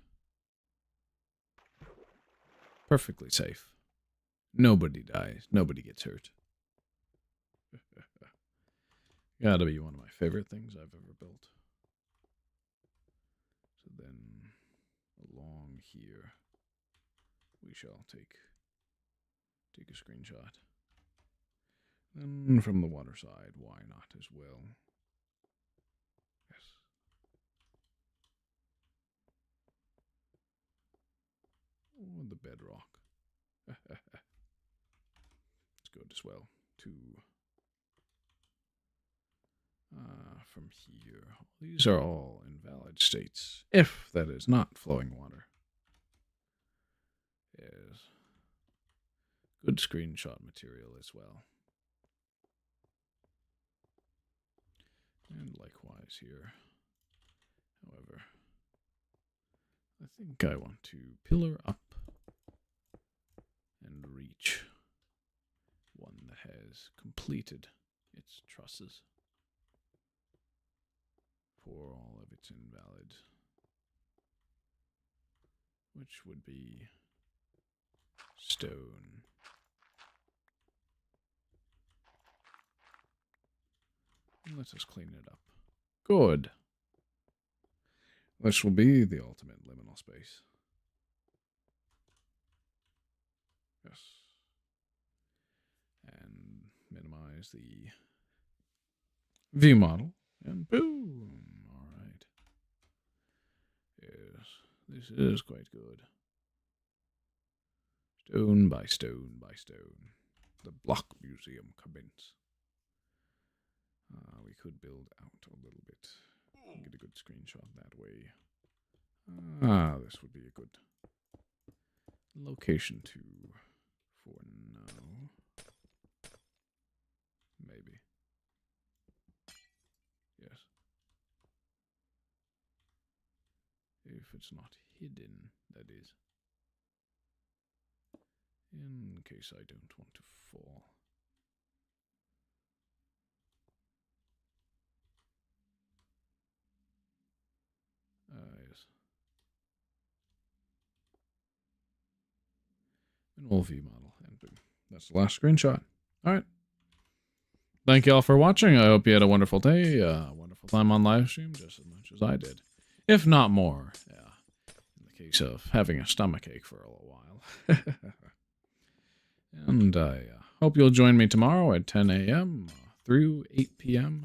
Perfectly safe. Nobody dies. Nobody gets hurt. Gotta be one of my favorite things I've ever built. So then, along here, we shall take a screenshot. Then from the water side, why not as well? Yes. Oh, the bedrock. It's good as well. From here, these are all invalid states. If that is not flowing water. Yes. Good screenshot material as well. And likewise here. However, I think I want to pillar up and reach one that has completed its trusses for all of its invalid, which would be stone. And let us clean it up. Good. This will be the ultimate liminal space. Yes. And minimize the view model. And boom. All right. Yes. This is quite good. Stone by stone by stone. The block museum commence. We could build out a little bit. Get a good screenshot that way. This would be a good location for now. Maybe. Yes. If it's not hidden, that is. In case I don't want to fall. Yes. Minimal view model. And boom. That's the last screenshot. All right. Thank you all for watching. I hope you had a wonderful day, a wonderful time on Livestream, just as much as I did. If not more. Yeah. In the case of having a stomachache for a little while. And I hope you'll join me tomorrow at 10 a.m. Through 8 p.m.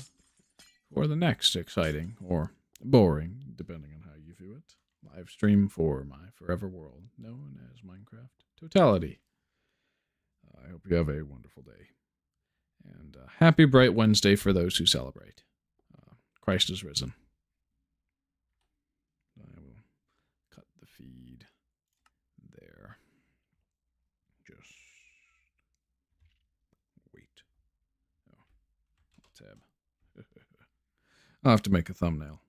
for the next exciting or boring, depending on how you view it, live stream for my forever world known as Minecraft Totality. I hope you have a wonderful day. And happy bright Wednesday for those who celebrate. Christ is risen. I will cut the feed there. Just wait. Oh, tab. I'll have to make a thumbnail.